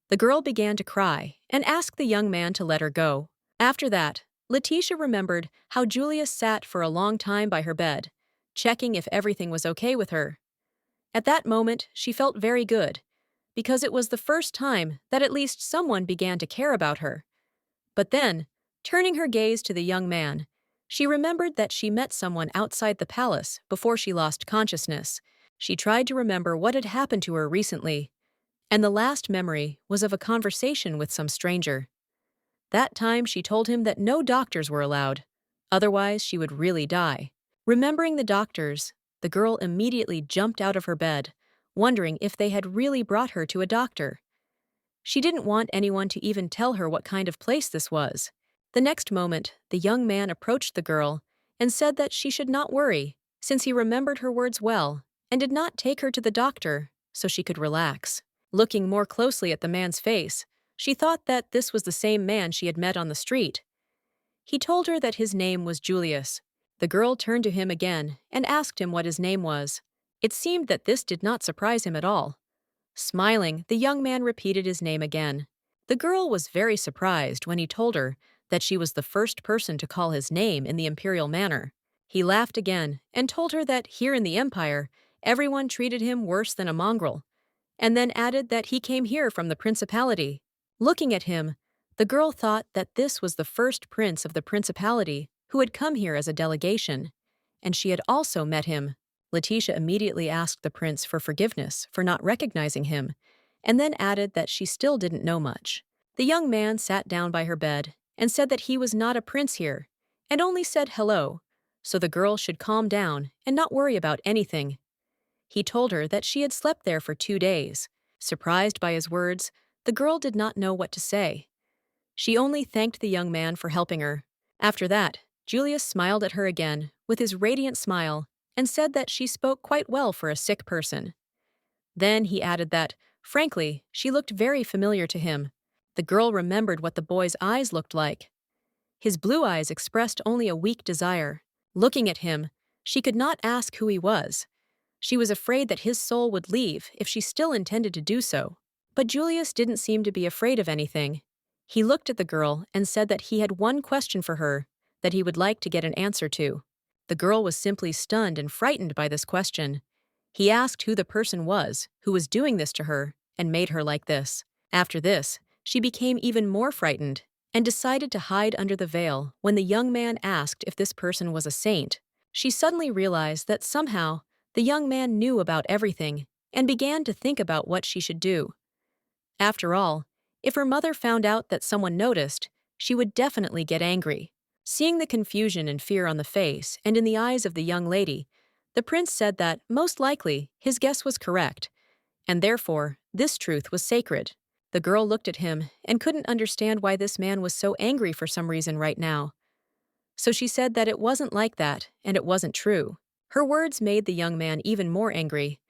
the girl began to cry and asked the young man to let her go. After that, Letitia remembered how Julius sat for a long time by her bed, checking if everything was okay with her. At that moment, she felt very good, because it was the first time that at least someone began to care about her. But then, turning her gaze to the young man, she remembered that she met someone outside the palace before she lost consciousness. She tried to remember what had happened to her recently, and the last memory was of a conversation with some stranger. That time she told him that no doctors were allowed, otherwise she would really die. Remembering the doctors, the girl immediately jumped out of her bed, wondering if they had really brought her to a doctor. She didn't want anyone to even tell her what kind of place this was. The next moment, the young man approached the girl and said that she should not worry, since he remembered her words well and did not take her to the doctor so she could relax. Looking more closely at the man's face, she thought that this was the same man she had met on the street. He told her that his name was Julius. The girl turned to him again and asked him what his name was. It seemed that this did not surprise him at all. Smiling, the young man repeated his name again. The girl was very surprised when he told her that she was the first person to call his name in the imperial manner. He laughed again and told her that here in the Empire, everyone treated him worse than a mongrel, and then added that he came here from the principality. Looking at him, the girl thought that this was the first prince of the principality who had come here as a delegation, and she had also met him. Letitia immediately asked the prince for forgiveness for not recognizing him, and then added that she still didn't know much. The young man sat down by her bed and said that he was not a prince here, and only said hello, so the girl should calm down and not worry about anything. He told her that she had slept there for 2 days. Surprised by his words, the girl did not know what to say. She only thanked the young man for helping her. After that, Julius smiled at her again with his radiant smile and said that she spoke quite well for a sick person. Then he added that, frankly, she looked very familiar to him. The girl remembered what the boy's eyes looked like. His blue eyes expressed only a weak desire. Looking at him, she could not ask who he was. She was afraid that his soul would leave if she still intended to do so. But Julius didn't seem to be afraid of anything. He looked at the girl and said that he had one question for her that he would like to get an answer to. The girl was simply stunned and frightened by this question. He asked who the person was who was doing this to her and made her like this. After this, She became even more frightened and decided to hide under the veil when the young man asked if this person was a saint. She suddenly realized that somehow the young man knew about everything and began to think about what she should do. After all, if her mother found out that someone noticed, she would definitely get angry. Seeing the confusion and fear on the face and in the eyes of the young lady, the prince said that, most likely, his guess was correct, and therefore, this truth was sacred. The girl looked at him and couldn't understand why this man was so angry for some reason right now. So she said that it wasn't like that, and it wasn't true. Her words made the young man even more angry.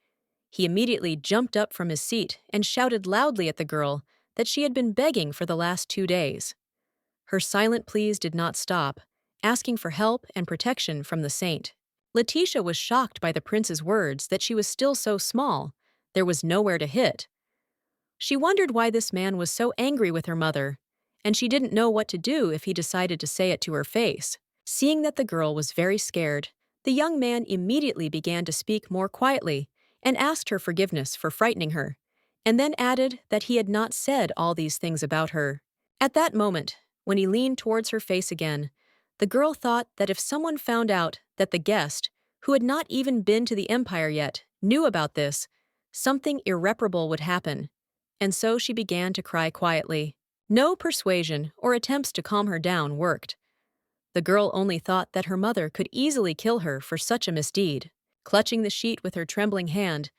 He immediately jumped up from his seat and shouted loudly at the girl that she had been begging for the last 2 days. Her silent pleas did not stop, asking for help and protection from the saint. Letitia was shocked by the prince's words that she was still so small, there was nowhere to hit. She wondered why this man was so angry with her mother, and she didn't know what to do if he decided to say it to her face. Seeing that the girl was very scared, the young man immediately began to speak more quietly and asked her forgiveness for frightening her, and then added that he had not said all these things about her. At that moment, when he leaned towards her face again, the girl thought that if someone found out that the guest, who had not even been to the Empire yet, knew about this, something irreparable would happen, and so she began to cry quietly. No persuasion or attempts to calm her down worked. The girl only thought that her mother could easily kill her for such a misdeed. Clutching the sheet with her trembling hand,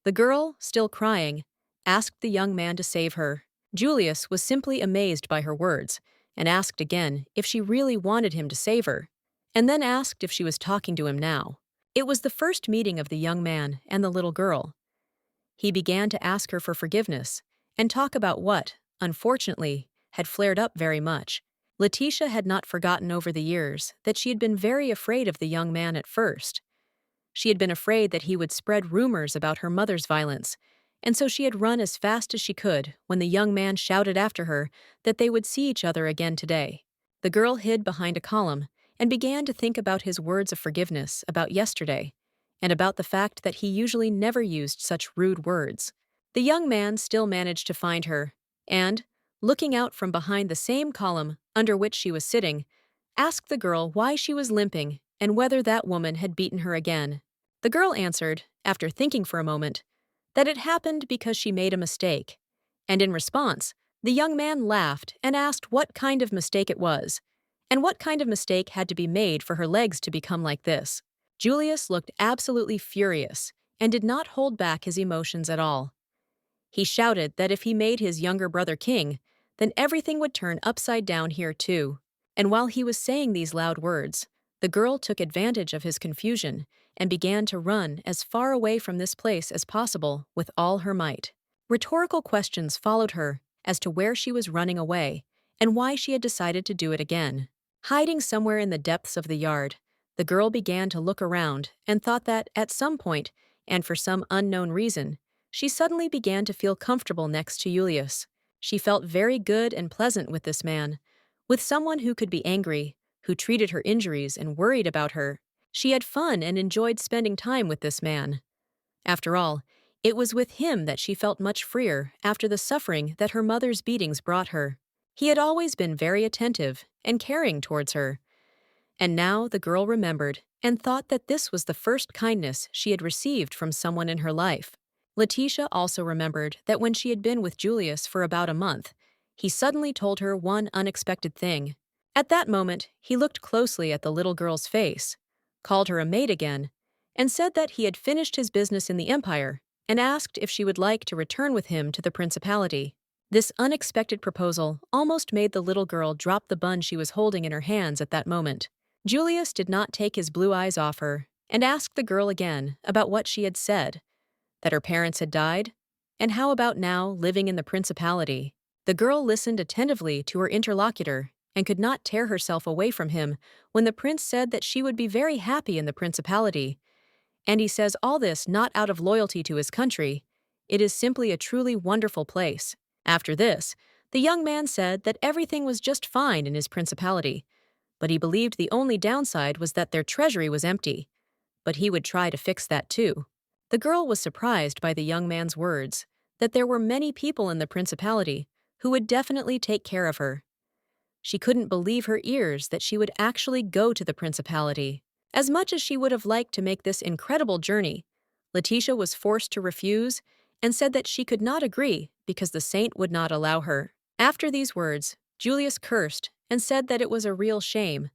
the girl, still crying, asked the young man to save her. Julius was simply amazed by her words and asked again if she really wanted him to save her, and then asked if she was talking to him now. It was the first meeting of the young man and the little girl. He began to ask her for forgiveness and talk about what, unfortunately, had flared up very much. Letitia had not forgotten over the years that she had been very afraid of the young man at first. She had been afraid that he would spread rumors about her mother's violence, and so she had run as fast as she could when the young man shouted after her that they would see each other again today. The girl hid behind a column and began to think about his words of forgiveness about yesterday, and about the fact that he usually never used such rude words. The young man still managed to find her, and, looking out from behind the same column under which she was sitting, asked the girl why she was limping and whether that woman had beaten her again. The girl answered, after thinking for a moment, that it happened because she made a mistake, and in response, the young man laughed and asked what kind of mistake it was, and what kind of mistake had to be made for her legs to become like this. Julius looked absolutely furious and did not hold back his emotions at all. He shouted that if he made his younger brother king, then everything would turn upside down here too. And while he was saying these loud words, the girl took advantage of his confusion and began to run as far away from this place as possible with all her might. Rhetorical questions followed her as to where she was running away and why she had decided to do it again. Hiding somewhere in the depths of the yard, the girl began to look around and thought that, at some point, and for some unknown reason, she suddenly began to feel comfortable next to Julius. She felt very good and pleasant with this man, with someone who could be angry, who treated her injuries and worried about her. She had fun and enjoyed spending time with this man. After all, it was with him that she felt much freer after the suffering that her mother's beatings brought her. He had always been very attentive and caring towards her. And now the girl remembered and thought that this was the first kindness she had received from someone in her life. Letitia also remembered that when she had been with Julius for about a month, he suddenly told her one unexpected thing. At that moment, he looked closely at the little girl's face, called her a maid again, and said that he had finished his business in the Empire and asked if she would like to return with him to the principality. This unexpected proposal almost made the little girl drop the bun she was holding in her hands at that moment. Julius did not take his blue eyes off her and asked the girl again about what she had said, that her parents had died, and how about now living in the principality. The girl listened attentively to her interlocutor and could not tear herself away from him when the prince said that she would be very happy in the principality. And he says all this not out of loyalty to his country. It is simply a truly wonderful place. After this, the young man said that everything was just fine in his principality, but he believed the only downside was that their treasury was empty. But he would try to fix that too. The girl was surprised by the young man's words, that there were many people in the principality who would definitely take care of her. She couldn't believe her ears that she would actually go to the principality. As much as she would have liked to make this incredible journey, Letitia was forced to refuse and said that she could not agree because the saint would not allow her. After these words, Julius cursed and said that it was a real shame,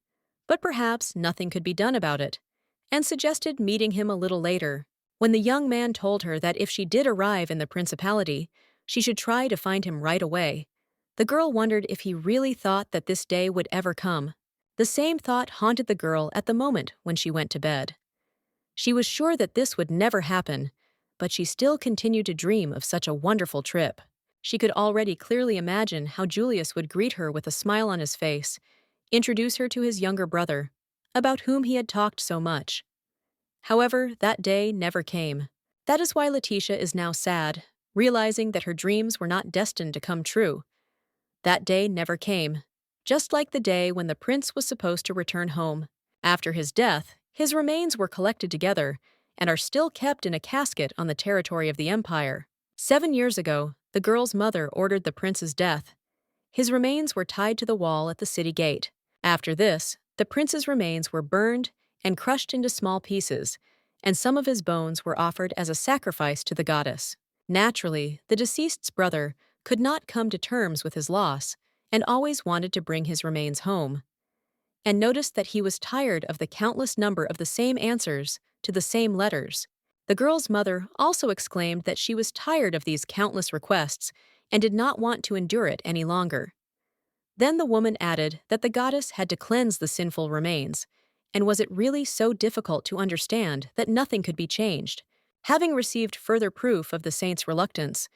but perhaps nothing could be done about it, and suggested meeting him a little later. When the young man told her that if she did arrive in the principality, she should try to find him right away, the girl wondered if he really thought that this day would ever come. The same thought haunted the girl at the moment when she went to bed. She was sure that this would never happen, but she still continued to dream of such a wonderful trip. She could already clearly imagine how Julius would greet her with a smile on his face, introduce her to his younger brother, about whom he had talked so much. However, that day never came. That is why Letitia is now sad, realizing that her dreams were not destined to come true. That day never came, just like the day when the prince was supposed to return home. After his death, his remains were collected together and are still kept in a casket on the territory of the empire. 7 years ago, the girl's mother ordered the prince's death. His remains were tied to the wall at the city gate. After this, the prince's remains were burned and crushed into small pieces, and some of his bones were offered as a sacrifice to the goddess. Naturally, the deceased's brother could not come to terms with his loss and always wanted to bring his remains home, and noticed that he was tired of the countless number of the same answers to the same letters. The girl's mother also exclaimed that she was tired of these countless requests and did not want to endure it any longer. Then the woman added that the goddess had to cleanse the sinful remains, and was it really so difficult to understand that nothing could be changed? Having received further proof of the saint's reluctance,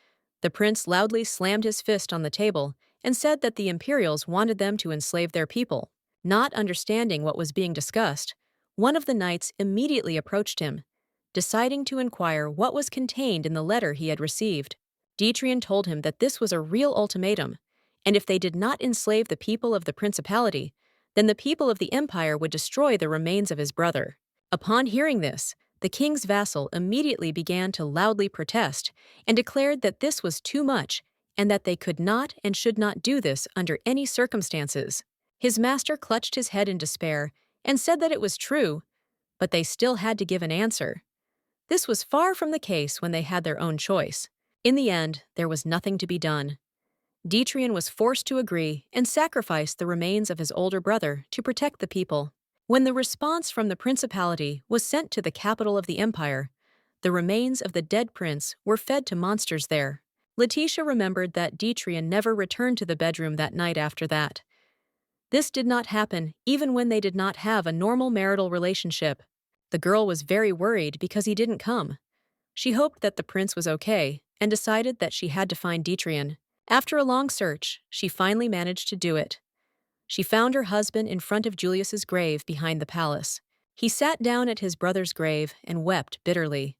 the prince loudly slammed his fist on the table and said that the Imperials wanted them to enslave their people. Not understanding what was being discussed, one of the knights immediately approached him, deciding to inquire what was contained in the letter he had received. Detrian told him that this was a real ultimatum, and if they did not enslave the people of the principality, then the people of the empire would destroy the remains of his brother. Upon hearing this, the king's vassal immediately began to loudly protest and declared that this was too much and that they could not and should not do this under any circumstances. His master clutched his head in despair and said that it was true, but they still had to give an answer. This was far from the case when they had their own choice. In the end, there was nothing to be done. Detrian was forced to agree and sacrifice the remains of his older brother to protect the people. When the response from the principality was sent to the capital of the empire, the remains of the dead prince were fed to monsters there. Letitia remembered that Detrian never returned to the bedroom that night after that. This did not happen even when they did not have a normal marital relationship. The girl was very worried because he didn't come. She hoped that the prince was okay and decided that she had to find Detrian. After a long search, she finally managed to do it. She found her husband in front of Julius's grave behind the palace. He sat down at his brother's grave and wept bitterly.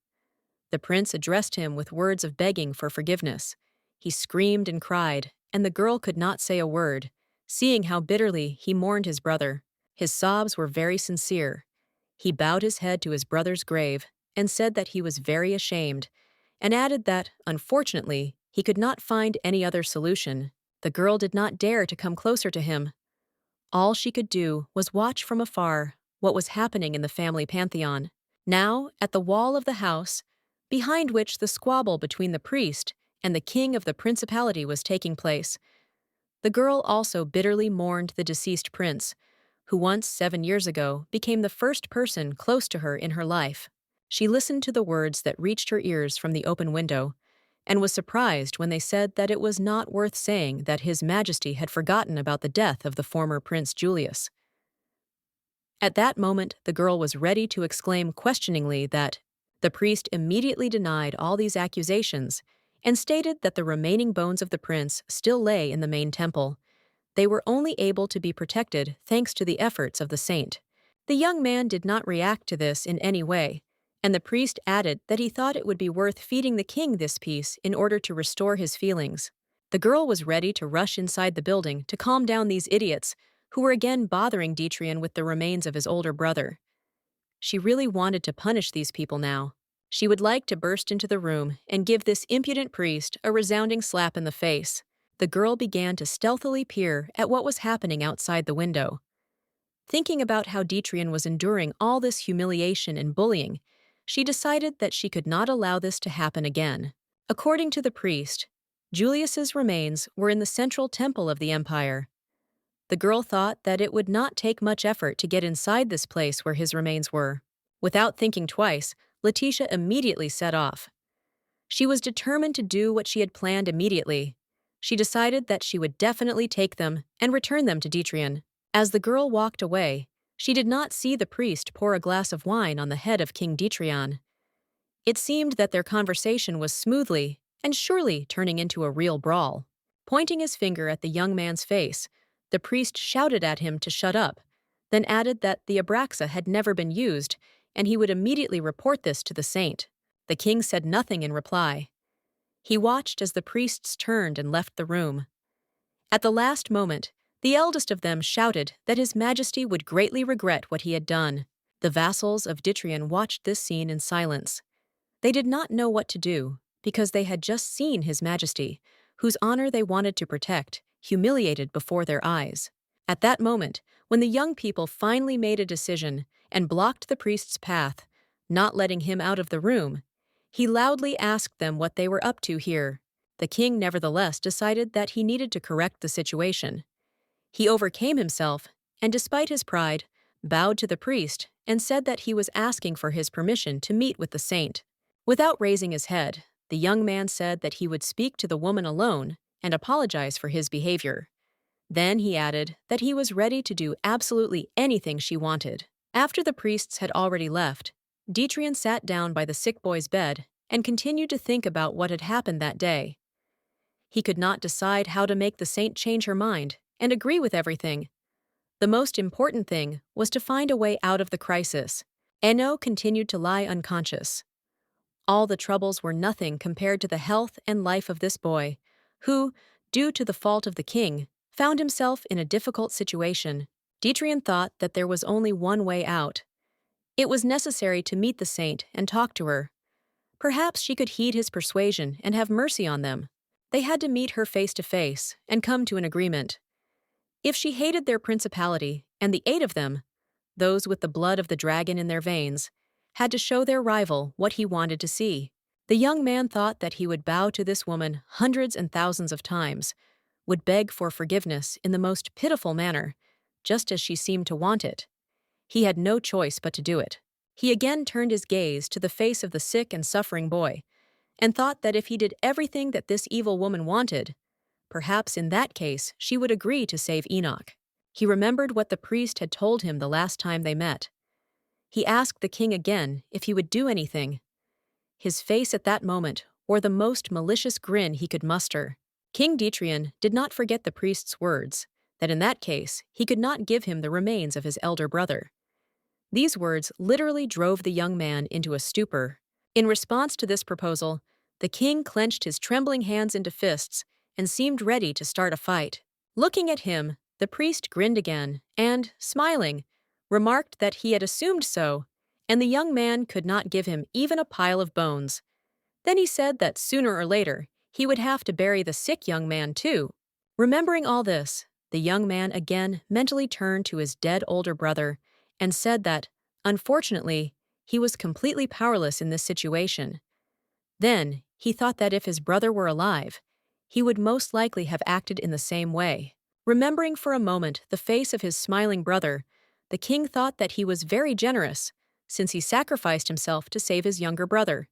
The prince addressed him with words of begging for forgiveness. He screamed and cried, and the girl could not say a word, seeing how bitterly he mourned his brother. His sobs were very sincere. He bowed his head to his brother's grave and said that he was very ashamed, and added that, unfortunately, he could not find any other solution. The girl did not dare to come closer to him. All she could do was watch from afar what was happening in the family pantheon. Now, at the wall of the house, behind which the squabble between the priest and the king of the principality was taking place, the girl also bitterly mourned the deceased prince, who once 7 years ago became the first person close to her in her life. She listened to the words that reached her ears from the open window, and was surprised when they said that it was not worth saying that His Majesty had forgotten about the death of the former Prince Julius. At that moment, the girl was ready to exclaim questioningly that the priest immediately denied all these accusations and stated that the remaining bones of the prince still lay in the main temple. They were only able to be protected thanks to the efforts of the saint. The young man did not react to this in any way, and the priest added that he thought it would be worth feeding the king this piece in order to restore his feelings. The girl was ready to rush inside the building to calm down these idiots who were again bothering Detrian with the remains of his older brother. She really wanted to punish these people now. She would like to burst into the room and give this impudent priest a resounding slap in the face. the girl began to stealthily peer at what was happening outside the window. Thinking about how Dietrian was enduring all this humiliation and bullying, she decided that she could not allow this to happen again. According to the priest, Julius's remains were in the central temple of the empire. The girl thought that it would not take much effort to get inside this place where his remains were. Without thinking twice, Letitia immediately set off. She was determined to do what she had planned immediately. She decided that she would definitely take them and return them to Dietrian. As the girl walked away, she did not see the priest pour a glass of wine on the head of King Dietrian. It seemed that their conversation was smoothly and surely turning into a real brawl. Pointing his finger at the young man's face, the priest shouted at him to shut up, then added that the Abraxa had never been used and he would immediately report this to the saint. The king said nothing in reply. He watched as the priests turned and left the room. At the last moment, the eldest of them shouted that His Majesty would greatly regret what he had done. The vassals of Dietrian watched this scene in silence. They did not know what to do, because they had just seen His Majesty, whose honor they wanted to protect, humiliated before their eyes. At that moment, when the young people finally made a decision and blocked the priest's path, not letting him out of the room, he loudly asked them what they were up to here. The king nevertheless decided that he needed to correct the situation. He overcame himself, and despite his pride, bowed to the priest and said that he was asking for his permission to meet with the saint. Without raising his head, the young man said that he would speak to the woman alone and apologize for his behavior. Then he added that he was ready to do absolutely anything she wanted. After the priests had already left, Dietrian sat down by the sick boy's bed and continued to think about what had happened that day. He could not decide how to make the saint change her mind and agree with everything. The most important thing was to find a way out of the crisis. Eno continued to lie unconscious. All the troubles were nothing compared to the health and life of this boy, who, due to the fault of the king, found himself in a difficult situation. Dietrian thought that there was only one way out. It was necessary to meet the saint and talk to her. Perhaps she could heed his persuasion and have mercy on them. They had to meet her face to face and come to an agreement. If she hated their principality and the 8 of them, those with the blood of the dragon in their veins, had to show their rival what he wanted to see. The young man thought that he would bow to this woman hundreds and thousands of times, would beg for forgiveness in the most pitiful manner, just as she seemed to want it. He had no choice but to do it. He again turned his gaze to the face of the sick and suffering boy, and thought that if he did everything that this evil woman wanted, perhaps in that case she would agree to save Enoch. He remembered what the priest had told him the last time they met. He asked the king again if he would do anything. His face at that moment wore the most malicious grin he could muster. King Dietrian did not forget the priest's words, that in that case he could not give him the remains of his elder brother. These words literally drove the young man into a stupor. In response to this proposal, the king clenched his trembling hands into fists and seemed ready to start a fight. Looking at him, the priest grinned again and, smiling, remarked that he had assumed so, and the young man could not give him even a pile of bones. Then he said that sooner or later he would have to bury the sick young man too. Remembering all this, the young man again mentally turned to his dead older brother and said that, unfortunately, he was completely powerless in this situation. Then, he thought that if his brother were alive, he would most likely have acted in the same way. Remembering for a moment the face of his smiling brother, the king thought that he was very generous, since he sacrificed himself to save his younger brother.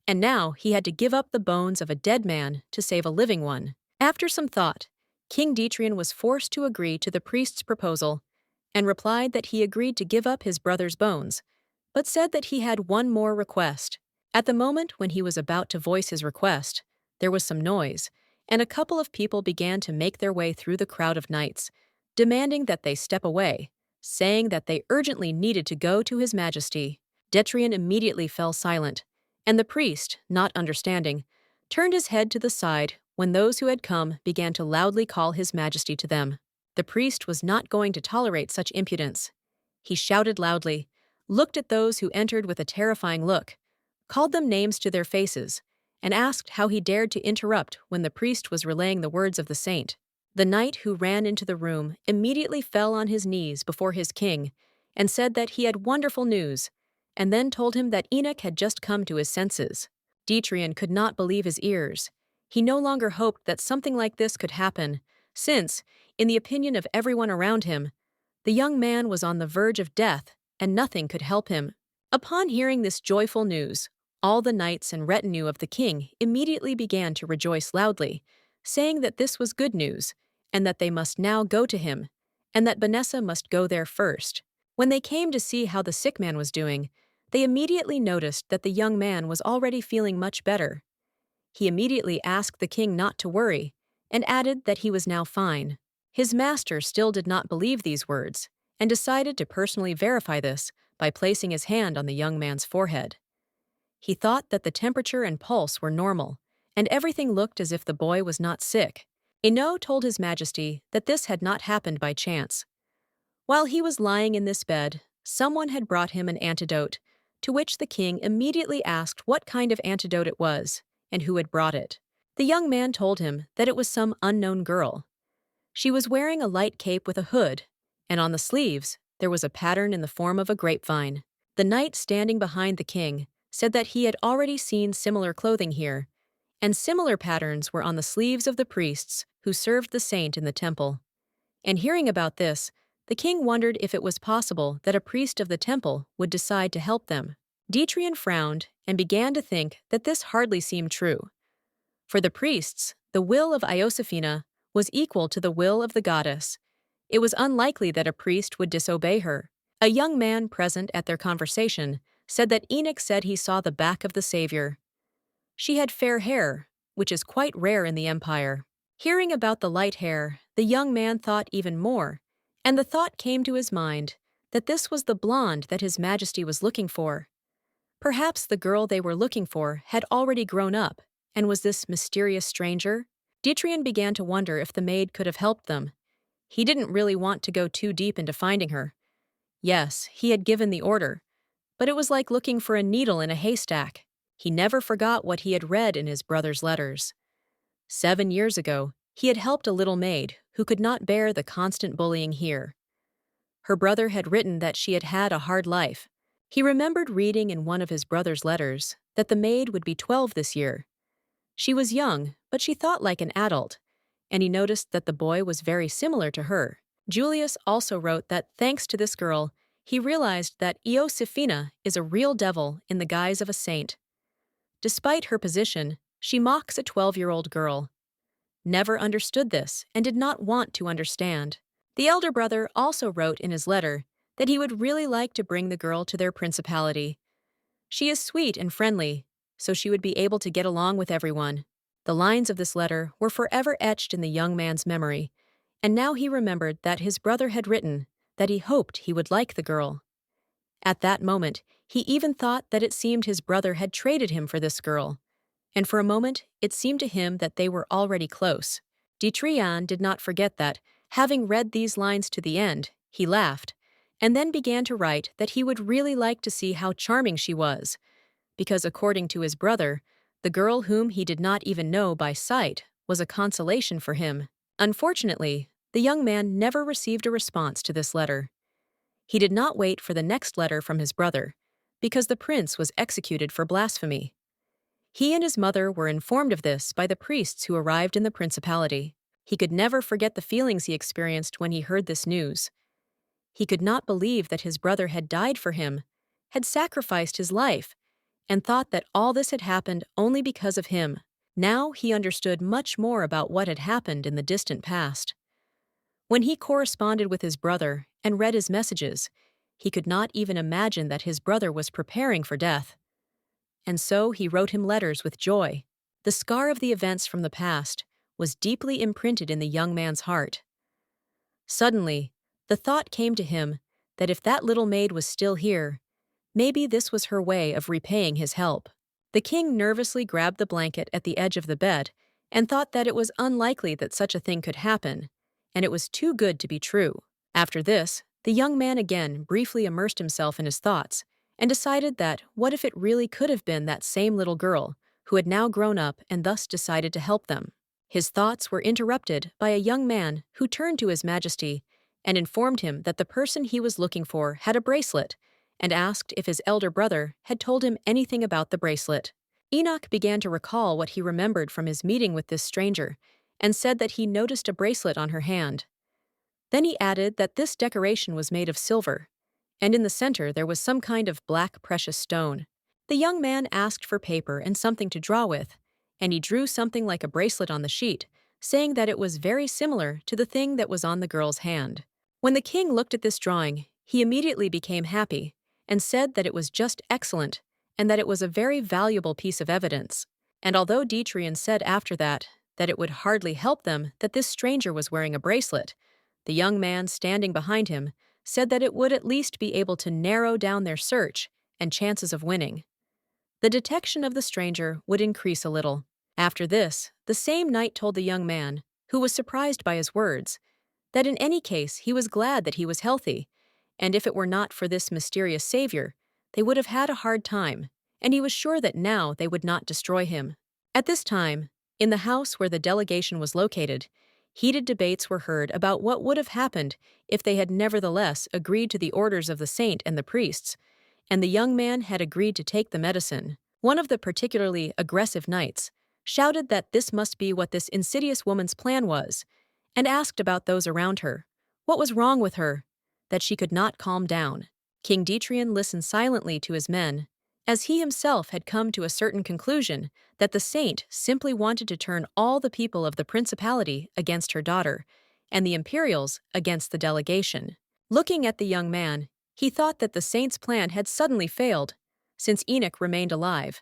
And now he had to give up the bones of a dead man to save a living one. After some thought, King Dietrian was forced to agree to the priest's proposal and replied that he agreed to give up his brother's bones, but said that he had one more request. At the moment when he was about to voice his request, there was some noise, and a couple of people began to make their way through the crowd of knights, demanding that they step away, saying that they urgently needed to go to His Majesty. Dietrian immediately fell silent, and the priest, not understanding, turned his head to the side when those who had come began to loudly call His Majesty to them. The priest was not going to tolerate such impudence. He shouted loudly, looked at those who entered with a terrifying look, called them names to their faces, and asked how he dared to interrupt when the priest was relaying the words of the saint. The knight who ran into the room immediately fell on his knees before his king and said that he had wonderful news, and then told him that Enoch had just come to his senses. Dietrich could not believe his ears. He no longer hoped that something like this could happen, since, in the opinion of everyone around him, the young man was on the verge of death and nothing could help him. Upon hearing this joyful news, all the knights and retinue of the king immediately began to rejoice loudly, saying that this was good news, and that they must now go to him, and that Vanessa must go there first. When they came to see how the sick man was doing, they immediately noticed that the young man was already feeling much better. He immediately asked the king not to worry, and added that he was now fine. His master still did not believe these words, and decided to personally verify this by placing his hand on the young man's forehead. He thought that the temperature and pulse were normal, and everything looked as if the boy was not sick. Eno told His Majesty that this had not happened by chance. While he was lying in this bed, someone had brought him an antidote, to which the king immediately asked what kind of antidote it was, and who had brought it. The young man told him that it was some unknown girl. She was wearing a light cape with a hood, and on the sleeves there was a pattern in the form of a grapevine. The knight standing behind the king said that he had already seen similar clothing here, and similar patterns were on the sleeves of the priests who served the saint in the temple. And hearing about this, the king wondered if it was possible that a priest of the temple would decide to help them. Dietrich frowned and began to think that this hardly seemed true. For the priests, the will of Iosifina was equal to the will of the goddess. It was unlikely that a priest would disobey her. A young man present at their conversation said that Enoch said he saw the back of the Savior. She had fair hair, which is quite rare in the empire. Hearing about the light hair, the young man thought even more, and the thought came to his mind that this was the blonde that His Majesty was looking for. Perhaps the girl they were looking for had already grown up, and was this mysterious stranger? Dietrich began to wonder if the maid could have helped them. He didn't really want to go too deep into finding her. Yes, he had given the order, but it was like looking for a needle in a haystack. He never forgot what he had read in his brother's letters. 7 years ago, he had helped a little maid who could not bear the constant bullying here. Her brother had written that she had had a hard life. He remembered reading in one of his brother's letters that the maid would be 12 this year. She was young, but she thought like an adult, and he noticed that the boy was very similar to her. Julius also wrote that thanks to this girl, he realized that Iosifina is a real devil in the guise of a saint. Despite her position, she mocks a 12-year-old girl. Never understood this and did not want to understand. The elder brother also wrote in his letter that he would really like to bring the girl to their principality. She is sweet and friendly, so she would be able to get along with everyone. The lines of this letter were forever etched in the young man's memory, and now he remembered that his brother had written that he hoped he would like the girl. At that moment, he even thought that it seemed his brother had traded him for this girl, and for a moment it seemed to him that they were already close. Dietrich did not forget that, having read these lines to the end, he laughed, and then began to write that he would really like to see how charming she was, because according to his brother, the girl whom he did not even know by sight was a consolation for him. Unfortunately, the young man never received a response to this letter. He did not wait for the next letter from his brother, because the prince was executed for blasphemy. He and his mother were informed of this by the priests who arrived in the principality. He could never forget the feelings he experienced when he heard this news. He could not believe that his brother had died for him, had sacrificed his life, and thought that all this had happened only because of him. Now he understood much more about what had happened in the distant past. When he corresponded with his brother and read his messages, he could not even imagine that his brother was preparing for death. And so he wrote him letters with joy. The scar of the events from the past was deeply imprinted in the young man's heart. Suddenly, the thought came to him that if that little maid was still here, maybe this was her way of repaying his help. The king nervously grabbed the blanket at the edge of the bed and thought that it was unlikely that such a thing could happen, and it was too good to be true. After this, the young man again briefly immersed himself in his thoughts and decided that what if it really could have been that same little girl who had now grown up and thus decided to help them. His thoughts were interrupted by a young man who turned to His Majesty and informed him that the person he was looking for had a bracelet and asked if his elder brother had told him anything about the bracelet. Enoch began to recall what he remembered from his meeting with this stranger and said that he noticed a bracelet on her hand. Then he added that this decoration was made of silver, and in the center there was some kind of black precious stone. The young man asked for paper and something to draw with, and he drew something like a bracelet on the sheet, saying that it was very similar to the thing that was on the girl's hand. When the king looked at this drawing, he immediately became happy and said that it was just excellent and that it was a very valuable piece of evidence. And although Detrian said after that it would hardly help them that this stranger was wearing a bracelet, the young man standing behind him said that it would at least be able to narrow down their search and chances of winning. The detection of the stranger would increase a little. After this, the same knight told the young man, who was surprised by his words, that in any case he was glad that he was healthy, and if it were not for this mysterious savior, they would have had a hard time, and he was sure that now they would not destroy him. At this time, in the house where the delegation was located, heated debates were heard about what would have happened if they had nevertheless agreed to the orders of the saint and the priests, and the young man had agreed to take the medicine. One of the particularly aggressive knights shouted that this must be what this insidious woman's plan was, and asked about those around her. What was wrong with her? That she could not calm down. King Detrian listened silently to his men, as he himself had come to a certain conclusion that the saint simply wanted to turn all the people of the principality against her daughter, and the Imperials against the delegation. Looking at the young man, he thought that the saint's plan had suddenly failed, since Enoch remained alive,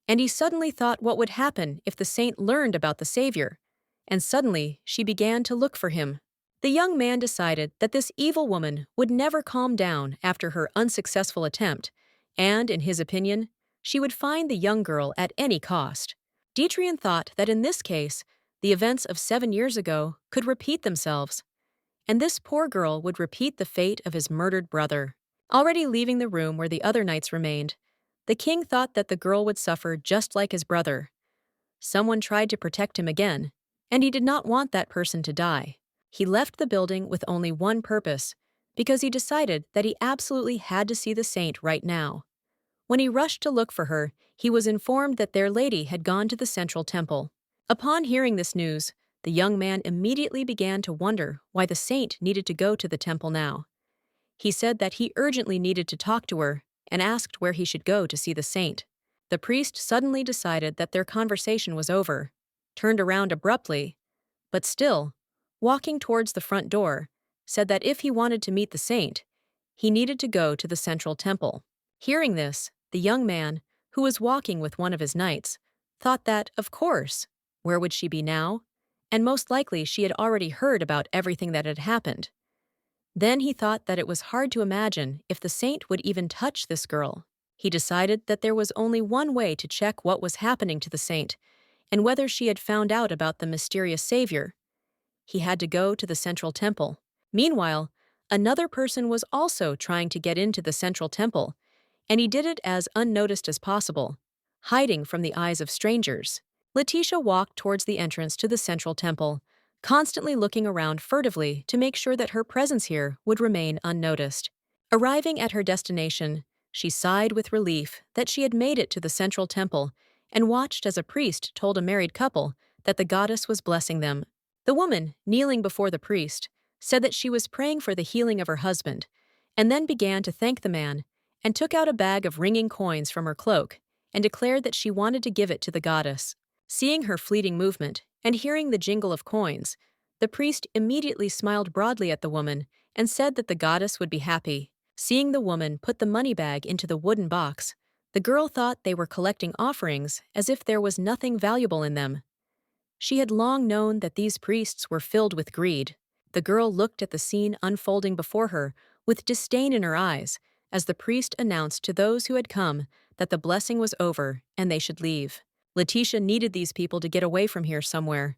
and he suddenly thought what would happen if the saint learned about the Savior, and suddenly she began to look for him. The young man decided that this evil woman would never calm down after her unsuccessful attempt, and, in his opinion, she would find the young girl at any cost. Detrian thought that in this case, the events of 7 years ago could repeat themselves, and this poor girl would repeat the fate of his murdered brother. Already leaving the room where the other knights remained, the king thought that the girl would suffer just like his brother. Someone tried to protect him again, and he did not want that person to die. He left the building with only one purpose, because he decided that he absolutely had to see the saint right now. When he rushed to look for her, he was informed that their lady had gone to the central temple. Upon hearing this news, the young man immediately began to wonder why the saint needed to go to the temple now. He said that he urgently needed to talk to her and asked where he should go to see the saint. The priest suddenly decided that their conversation was over, turned around abruptly, but still, walking towards the front door, said that if he wanted to meet the saint, he needed to go to the central temple. Hearing this, the young man, who was walking with one of his knights, thought that, of course, where would she be now? And most likely she had already heard about everything that had happened. Then he thought that it was hard to imagine if the saint would even touch this girl. He decided that there was only one way to check what was happening to the saint, and whether she had found out about the mysterious savior. He had to go to the central temple. Meanwhile, another person was also trying to get into the central temple, and he did it as unnoticed as possible, hiding from the eyes of strangers. Letitia walked towards the entrance to the central temple, constantly looking around furtively to make sure that her presence here would remain unnoticed. Arriving at her destination, she sighed with relief that she had made it to the central temple and watched as a priest told a married couple that the goddess was blessing them. The woman, kneeling before the priest, said that she was praying for the healing of her husband, and then began to thank the man and took out a bag of ringing coins from her cloak and declared that she wanted to give it to the goddess. Seeing her fleeting movement and hearing the jingle of coins, the priest immediately smiled broadly at the woman and said that the goddess would be happy. Seeing the woman put the money bag into the wooden box, the girl thought they were collecting offerings as if there was nothing valuable in them. She had long known that these priests were filled with greed. The girl looked at the scene unfolding before her with disdain in her eyes as the priest announced to those who had come that the blessing was over and they should leave. Letitia needed these people to get away from here somewhere.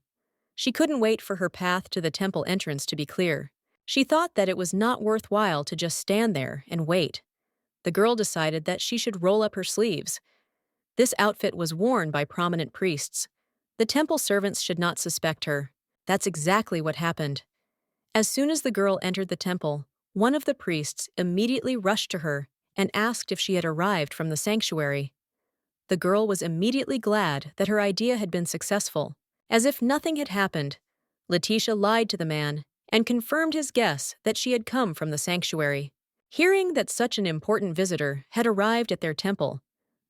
She couldn't wait for her path to the temple entrance to be clear. She thought that it was not worthwhile to just stand there and wait. The girl decided that she should roll up her sleeves. This outfit was worn by prominent priests. The temple servants should not suspect her. That's exactly what happened. As soon as the girl entered the temple, one of the priests immediately rushed to her and asked if she had arrived from the sanctuary. The girl was immediately glad that her idea had been successful. As if nothing had happened, Letitia lied to the man and confirmed his guess that she had come from the sanctuary. Hearing that such an important visitor had arrived at their temple,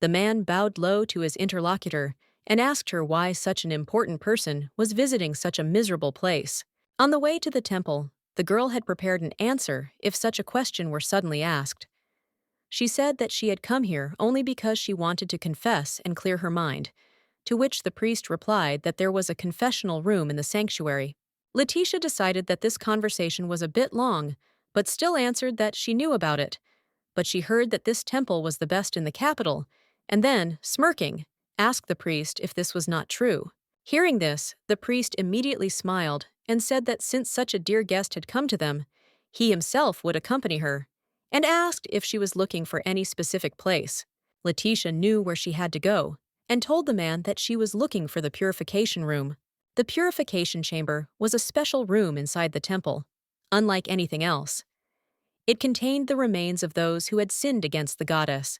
the man bowed low to his interlocutor and asked her why such an important person was visiting such a miserable place. On the way to the temple, the girl had prepared an answer if such a question were suddenly asked. She said that she had come here only because she wanted to confess and clear her mind, to which the priest replied that there was a confessional room in the sanctuary. Letitia decided that this conversation was a bit long, but still answered that she knew about it, but she heard that this temple was the best in the capital, and then, smirking, asked the priest if this was not true. Hearing this, the priest immediately smiled and said that since such a dear guest had come to them, he himself would accompany her, and asked if she was looking for any specific place. Letitia knew where she had to go, and told the man that she was looking for the purification room. The purification chamber was a special room inside the temple, unlike anything else. It contained the remains of those who had sinned against the goddess.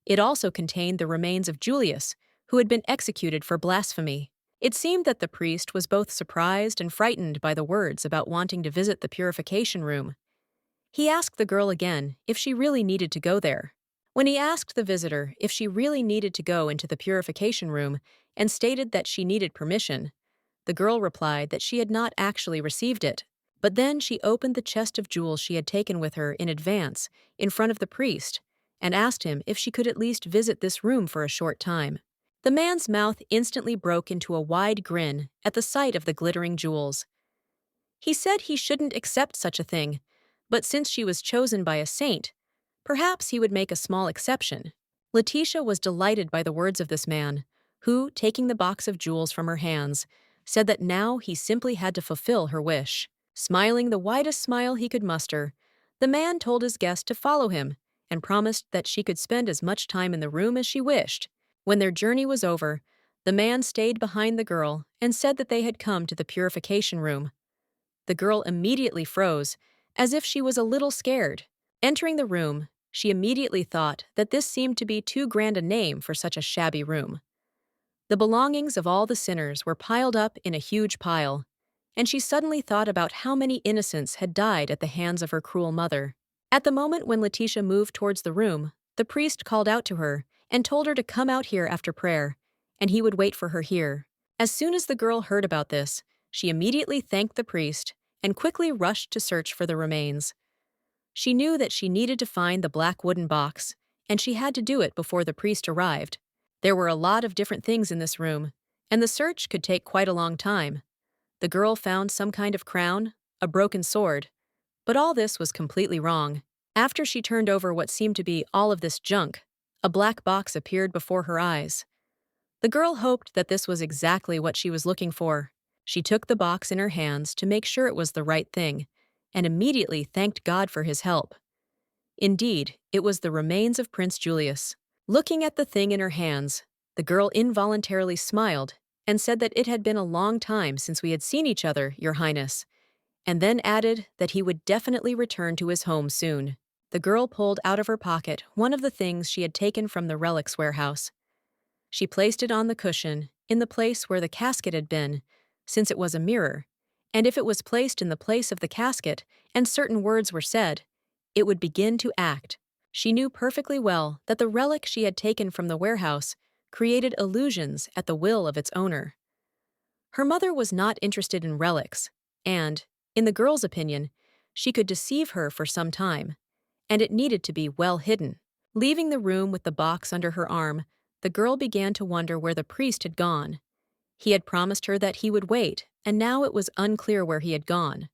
It also contained the remains of Julius, who had been executed for blasphemy. It seemed that the priest was both surprised and frightened by the words about wanting to visit the purification room. He asked the girl again if she really needed to go there. When he asked the visitor if she really needed to go into the purification room and stated that she needed permission, the girl replied that she had not actually received it. But then she opened the chest of jewels she had taken with her in advance in front of the priest and asked him if she could at least visit this room for a short time. The man's mouth instantly broke into a wide grin at the sight of the glittering jewels. He said he shouldn't accept such a thing, but since she was chosen by a saint, perhaps he would make a small exception. Letitia was delighted by the words of this man, who, taking the box of jewels from her hands, said that now he simply had to fulfill her wish. Smiling the widest smile he could muster, the man told his guest to follow him and promised that she could spend as much time in the room as she wished. When their journey was over, the man stayed behind the girl and said that they had come to the purification room. The girl immediately froze, as if she was a little scared. Entering the room, she immediately thought that this seemed to be too grand a name for such a shabby room. The belongings of all the sinners were piled up in a huge pile, and she suddenly thought about how many innocents had died at the hands of her cruel mother. At the moment when Letitia moved towards the room, the priest called out to her and told her to come out here after prayer, and he would wait for her here. As soon as the girl heard about this, she immediately thanked the priest and quickly rushed to search for the remains. She knew that she needed to find the black wooden box, and she had to do it before the priest arrived. There were a lot of different things in this room, and the search could take quite a long time. The girl found some kind of crown, a broken sword, but all this was completely wrong. After she turned over what seemed to be all of this junk, a black box appeared before her eyes. The girl hoped that this was exactly what she was looking for. She took the box in her hands to make sure it was the right thing, and immediately thanked God for his help. Indeed, it was the remains of Prince Julius. Looking at the thing in her hands, the girl involuntarily smiled and said that it had been a long time since we had seen each other, Your Highness, and then added that he would definitely return to his home soon. The girl pulled out of her pocket one of the things she had taken from the relics warehouse. She placed it on the cushion, in the place where the casket had been, since it was a mirror, and if it was placed in the place of the casket and certain words were said, it would begin to act. She knew perfectly well that the relic she had taken from the warehouse created illusions at the will of its owner. Her mother was not interested in relics, and, in the girl's opinion, she could deceive her for some time, and it needed to be well hidden. Leaving the room with the box under her arm, the girl began to wonder where the priest had gone. He had promised her that he would wait, and now it was unclear where he had gone.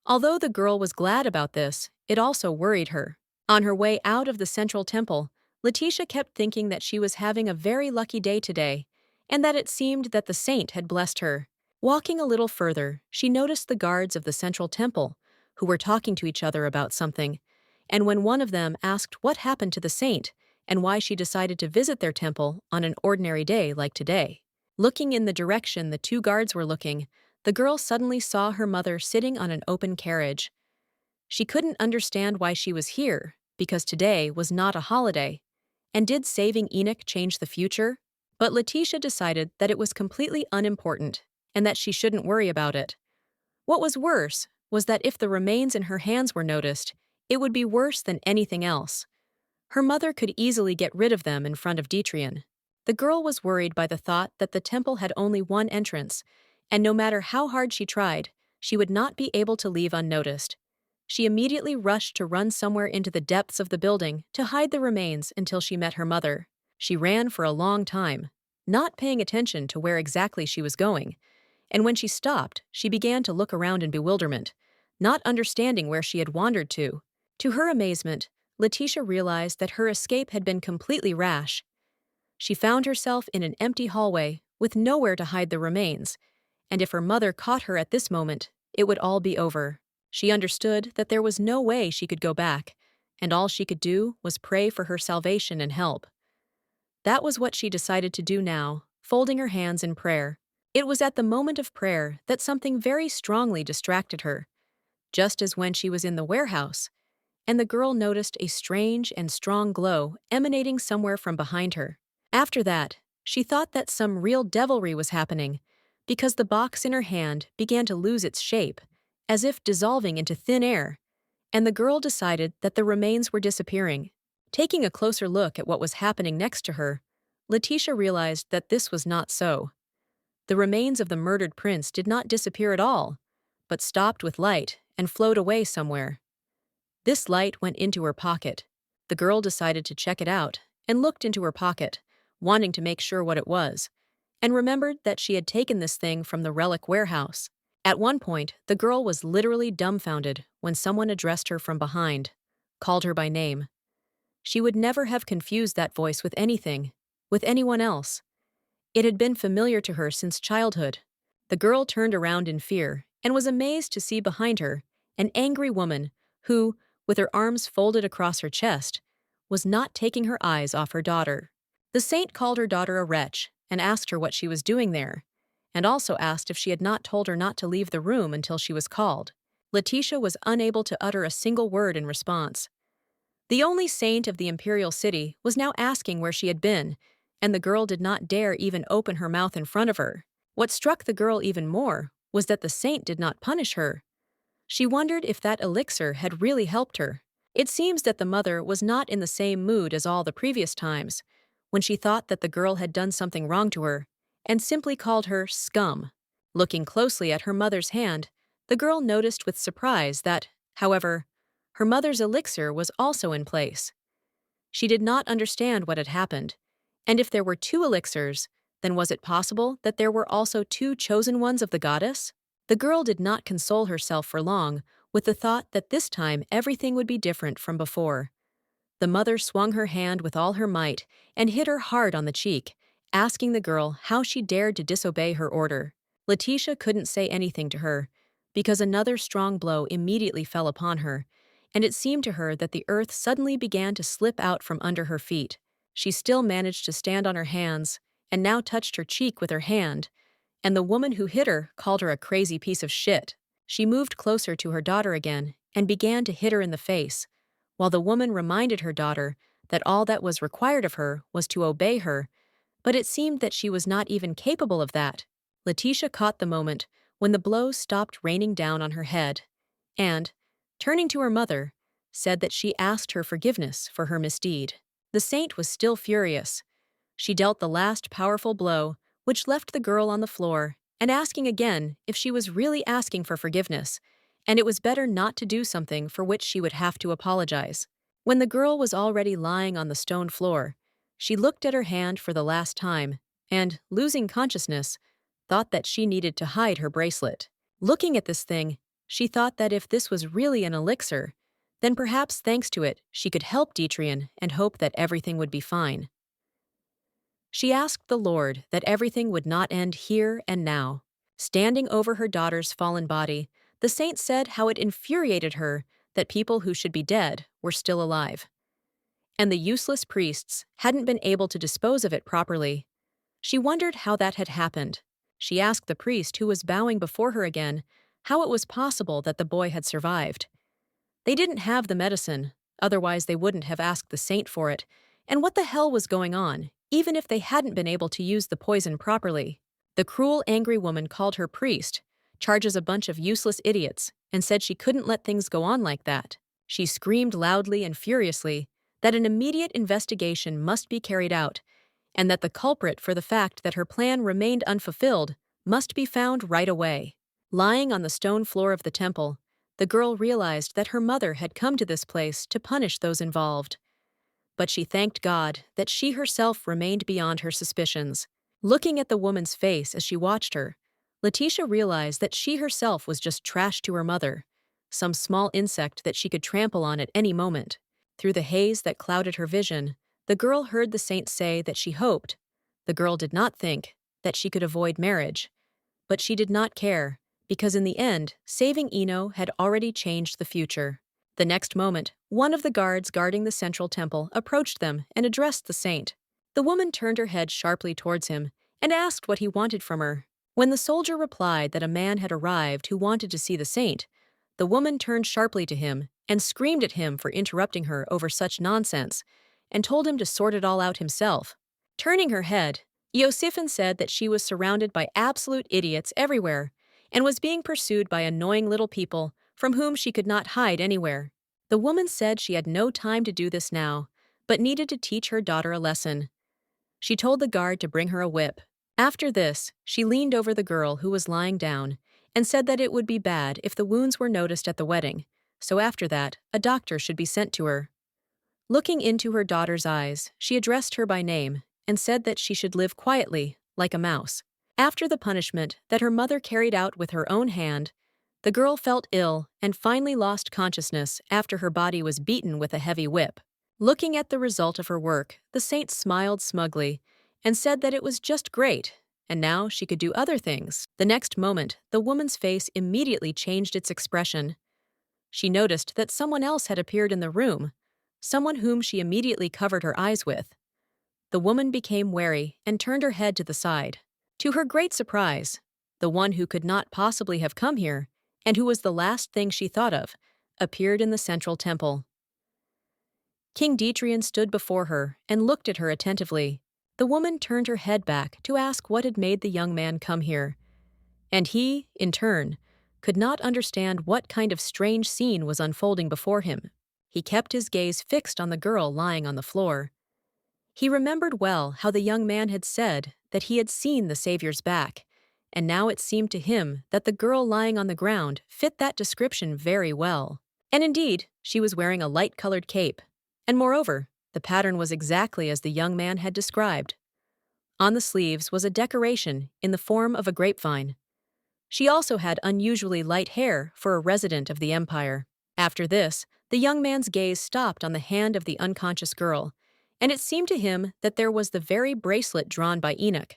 Although the girl was glad about this, it also worried her. On her way out of the central temple, Letitia kept thinking that she was having a very lucky day today, and that it seemed that the saint had blessed her. Walking a little further, she noticed the guards of the central temple, who were talking to each other about something, and when one of them asked what happened to the saint, and why she decided to visit their temple on an ordinary day like today. Looking in the direction the two guards were looking, the girl suddenly saw her mother sitting on an open carriage. She couldn't understand why she was here, because today was not a holiday. And did saving Enoch change the future? But Letitia decided that it was completely unimportant, and that she shouldn't worry about it. What was worse was that if the remains in her hands were noticed, it would be worse than anything else. Her mother could easily get rid of them in front of Detrian. The girl was worried by the thought that the temple had only one entrance, and no matter how hard she tried, she would not be able to leave unnoticed. She immediately rushed to run somewhere into the depths of the building to hide the remains until she met her mother. She ran for a long time, not paying attention to where exactly she was going, and when she stopped, she began to look around in bewilderment, not understanding where she had wandered to. To her amazement, Letitia realized that her escape had been completely rash. She found herself in an empty hallway with nowhere to hide the remains, and if her mother caught her at this moment, it would all be over. She understood that there was no way she could go back, and all she could do was pray for her salvation and help. That was what she decided to do now, folding her hands in prayer. It was at the moment of prayer that something very strongly distracted her, just as when she was in the warehouse, and the girl noticed a strange and strong glow emanating somewhere from behind her. After that, she thought that some real devilry was happening, because the box in her hand began to lose its shape, as if dissolving into thin air, and the girl decided that the remains were disappearing. Taking a closer look at what was happening next to her, Letitia realized that this was not so. The remains of the murdered prince did not disappear at all, but stopped with light and flowed away somewhere. This light went into her pocket. The girl decided to check it out and looked into her pocket, wanting to make sure what it was, and remembered that she had taken this thing from the relic warehouse. At one point, the girl was literally dumbfounded when someone addressed her from behind, called her by name. She would never have confused that voice with anything, with anyone else. It had been familiar to her since childhood. The girl turned around in fear and was amazed to see behind her an angry woman who, with her arms folded across her chest, was not taking her eyes off her daughter. The saint called her daughter a wretch and asked her what she was doing there, and also asked if she had not told her not to leave the room until she was called. Letitia was unable to utter a single word in response. The only saint of the imperial city was now asking where she had been, and the girl did not dare even open her mouth in front of her. What struck the girl even more was that the saint did not punish her. She wondered if that elixir had really helped her. It seems that the mother was not in the same mood as all the previous times, when she thought that the girl had done something wrong to her, and simply called her scum. Looking closely at her mother's hand, the girl noticed with surprise that, however, her mother's elixir was also in place. She did not understand what had happened, and if there were two elixirs, then was it possible that there were also two chosen ones of the goddess? The girl did not console herself for long with the thought that this time everything would be different from before. The mother swung her hand with all her might and hit her hard on the cheek, asking the girl how she dared to disobey her order. Letitia couldn't say anything to her, because another strong blow immediately fell upon her, and it seemed to her that the earth suddenly began to slip out from under her feet. She still managed to stand on her hands, and now touched her cheek with her hand, and the woman who hit her called her a crazy piece of shit. She moved closer to her daughter again and began to hit her in the face, while the woman reminded her daughter that all that was required of her was to obey her, but it seemed that she was not even capable of that. Letitia caught the moment when the blows stopped raining down on her head, and, turning to her mother, said that she asked her forgiveness for her misdeed. The saint was still furious. She dealt the last powerful blow, which left the girl on the floor, and asking again if she was really asking for forgiveness, and it was better not to do something for which she would have to apologize. When the girl was already lying on the stone floor, she looked at her hand for the last time, and, losing consciousness, thought that she needed to hide her bracelet. Looking at this thing, she thought that if this was really an elixir, then perhaps thanks to it she could help Detrian and hope that everything would be fine. She asked the Lord that everything would not end here and now. Standing over her daughter's fallen body, the saint said how it infuriated her that people who should be dead were still alive. and the useless priests hadn't been able to dispose of it properly. She wondered how that had happened. She asked the priest who was bowing before her again how it was possible that the boy had survived. They didn't have the medicine, otherwise they wouldn't have asked the saint for it, and what the hell was going on, even if they hadn't been able to use the poison properly? The cruel, angry woman called her priest, charges a bunch of useless idiots, and said she couldn't let things go on like that. She screamed loudly and furiously that an immediate investigation must be carried out, and that the culprit for the fact that her plan remained unfulfilled must be found right away. Lying on the stone floor of the temple, the girl realized that her mother had come to this place to punish those involved. But she thanked God that she herself remained beyond her suspicions. Looking at the woman's face as she watched her, Letitia realized that she herself was just trash to her mother, some small insect that she could trample on at any moment. Through the haze that clouded her vision, the girl heard the saint say that she hoped. The girl did not think that she could avoid marriage. But she did not care, because in the end, saving Ino had already changed the future. The next moment, one of the guards guarding the central temple approached them and addressed the saint. The woman turned her head sharply towards him and asked what he wanted from her. When the soldier replied that a man had arrived who wanted to see the saint, the woman turned sharply to him and screamed at him for interrupting her over such nonsense, and told him to sort it all out himself. Turning her head, Iosifan said that she was surrounded by absolute idiots everywhere and was being pursued by annoying little people from whom she could not hide anywhere. The woman said she had no time to do this now, but needed to teach her daughter a lesson. She told the guard to bring her a whip. After this, she leaned over the girl who was lying down and said that it would be bad if the wounds were noticed at the wedding, so after that, a doctor should be sent to her. Looking into her daughter's eyes, she addressed her by name and said that she should live quietly, like a mouse. After the punishment that her mother carried out with her own hand, the girl felt ill and finally lost consciousness after her body was beaten with a heavy whip. Looking at the result of her work, the saint smiled smugly and said that it was just great, and now she could do other things. The next moment, the woman's face immediately changed its expression. She noticed that someone else had appeared in the room, someone whom she immediately covered her eyes with. The woman became wary and turned her head to the side. To her great surprise, the one who could not possibly have come here, and who was the last thing she thought of, appeared in the central temple. King Detrian stood before her and looked at her attentively. The woman turned her head back to ask what had made the young man come here, and he, in turn, could not understand what kind of strange scene was unfolding before him. He kept his gaze fixed on the girl lying on the floor. He remembered well how the young man had said that he had seen the Savior's back, and now it seemed to him that the girl lying on the ground fit that description very well. And indeed, she was wearing a light-colored cape, and moreover, the pattern was exactly as the young man had described. On the sleeves was a decoration in the form of a grapevine. She also had unusually light hair for a resident of the Empire. After this, the young man's gaze stopped on the hand of the unconscious girl, and it seemed to him that there was the very bracelet drawn by Enoch.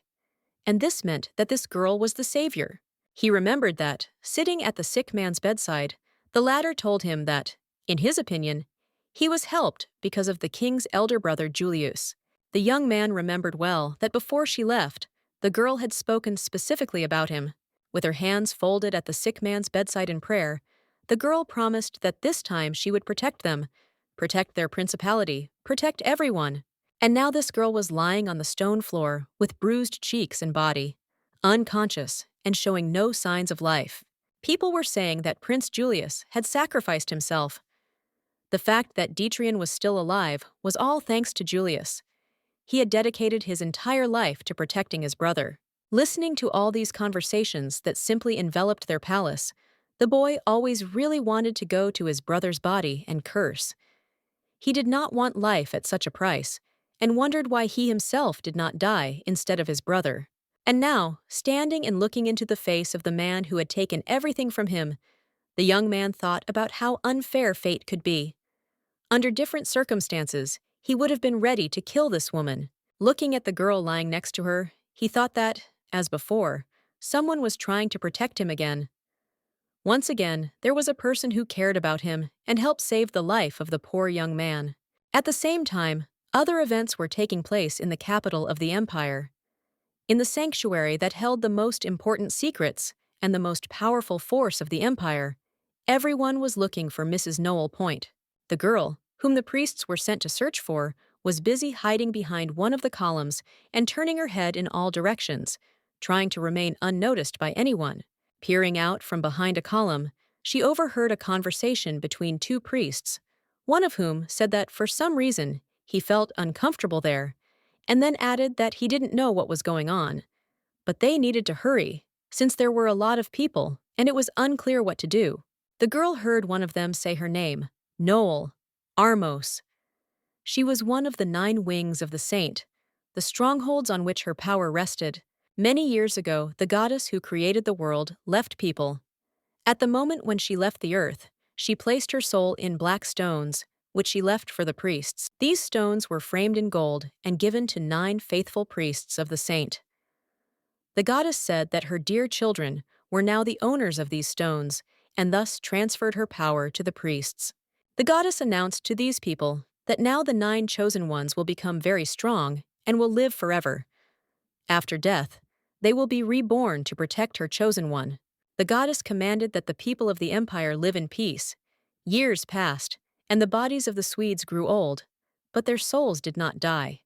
And this meant that this girl was the Savior. He remembered that, sitting at the sick man's bedside, the latter told him that, in his opinion, he was helped because of the king's elder brother Julius. The young man remembered well that before she left, the girl had spoken specifically about him. With her hands folded at the sick man's bedside in prayer, the girl promised that this time she would protect them, protect their principality, protect everyone. And now this girl was lying on the stone floor with bruised cheeks and body, unconscious and showing no signs of life. People were saying that Prince Julius had sacrificed himself. The fact that Detrian was still alive was all thanks to Julius. He had dedicated his entire life to protecting his brother. Listening to all these conversations that simply enveloped their palace, the boy always really wanted to go to his brother's body and curse. He did not want life at such a price, and wondered why he himself did not die instead of his brother. And now, standing and looking into the face of the man who had taken everything from him, the young man thought about how unfair fate could be. Under different circumstances, he would have been ready to kill this woman. Looking at the girl lying next to her, he thought that, as before, someone was trying to protect him again. Once again, there was a person who cared about him and helped save the life of the poor young man. At the same time, other events were taking place in the capital of the empire. In the sanctuary that held the most important secrets and the most powerful force of the empire, everyone was looking for Mrs. Noel Point. The girl, whom the priests were sent to search for, was busy hiding behind one of the columns and turning her head in all directions, trying to remain unnoticed by anyone. Peering out from behind a column, she overheard a conversation between two priests, one of whom said that for some reason he felt uncomfortable there, and then added that he didn't know what was going on. But they needed to hurry, since there were a lot of people, and it was unclear what to do. The girl heard one of them say her name, Noel, Armos. She was one of the 9 wings of the saint, the strongholds on which her power rested. Many years ago, the goddess who created the world left people. At the moment when she left the earth, she placed her soul in black stones, which she left for the priests. These stones were framed in gold and given to 9 faithful priests of the saint. The goddess said that her dear children were now the owners of these stones, and thus transferred her power to the priests. The goddess announced to these people that now the 9 chosen ones will become very strong and will live forever. After death, they will be reborn to protect her chosen one. The goddess commanded that the people of the empire live in peace. Years passed, and the bodies of the Swedes grew old, but their souls did not die.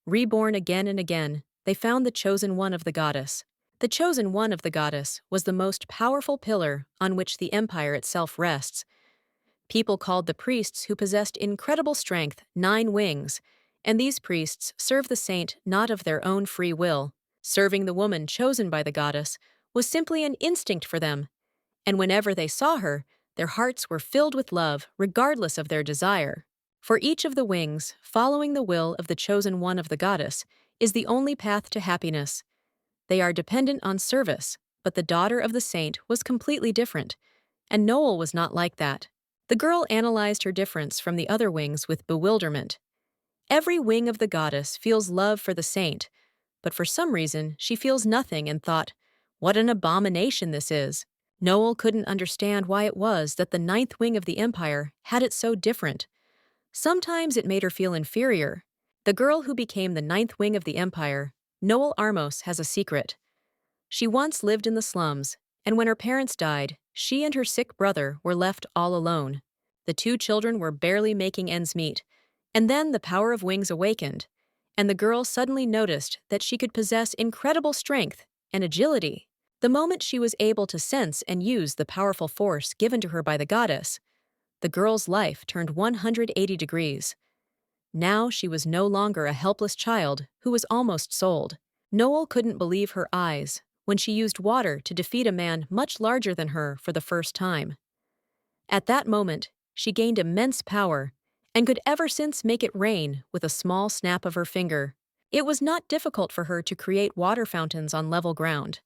Reborn again and again, they found the chosen one of the goddess. The chosen one of the goddess was the most powerful pillar on which the empire itself rests. People called the priests who possessed incredible strength 9 wings, and these priests served the saint not of their own free will. Serving the woman chosen by the goddess was simply an instinct for them, and whenever they saw her, their hearts were filled with love regardless of their desire. For each of the wings, following the will of the chosen one of the goddess is the only path to happiness. They are dependent on service, but the daughter of the saint was completely different, and Noel was not like that. The girl analyzed her difference from the other wings with bewilderment. Every wing of the goddess feels love for the saint, but for some reason she feels nothing and thought, "What an abomination this is." Noel couldn't understand why it was that the 9th wing of the empire had it so different. Sometimes it made her feel inferior. The girl who became the 9th wing of the empire, Noel Armos, has a secret. She once lived in the slums, and when her parents died, she and her sick brother were left all alone. The 2 children were barely making ends meet, and then the power of wings awakened, and the girl suddenly noticed that she could possess incredible strength and agility. The moment she was able to sense and use the powerful force given to her by the goddess, the girl's life turned 180 degrees. Now she was no longer a helpless child who was almost sold. Noel couldn't believe her eyes when she used water to defeat a man much larger than her for the first time. At that moment, she gained immense power and could ever since make it rain with a small snap of her finger. It was not difficult for her to create water fountains on level ground,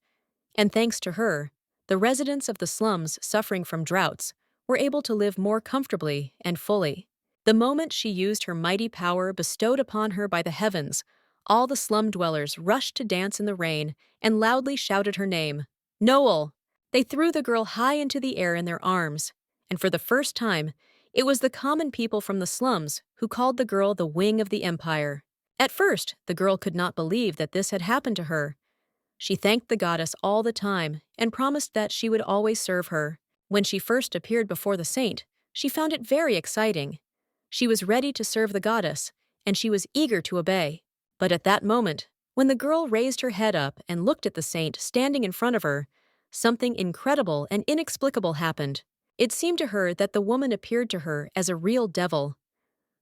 and thanks to her, the residents of the slums suffering from droughts were able to live more comfortably and fully. The moment she used her mighty power bestowed upon her by the heavens, all the slum dwellers rushed to dance in the rain and loudly shouted her name, Noel! They threw the girl high into the air in their arms, and for the first time, it was the common people from the slums who called the girl the wing of the empire. At first, the girl could not believe that this had happened to her. She thanked the goddess all the time and promised that she would always serve her. When she first appeared before the saint, she found it very exciting. She was ready to serve the goddess, and she was eager to obey. But at that moment, when the girl raised her head up and looked at the saint standing in front of her, something incredible and inexplicable happened. It seemed to her that the woman appeared to her as a real devil.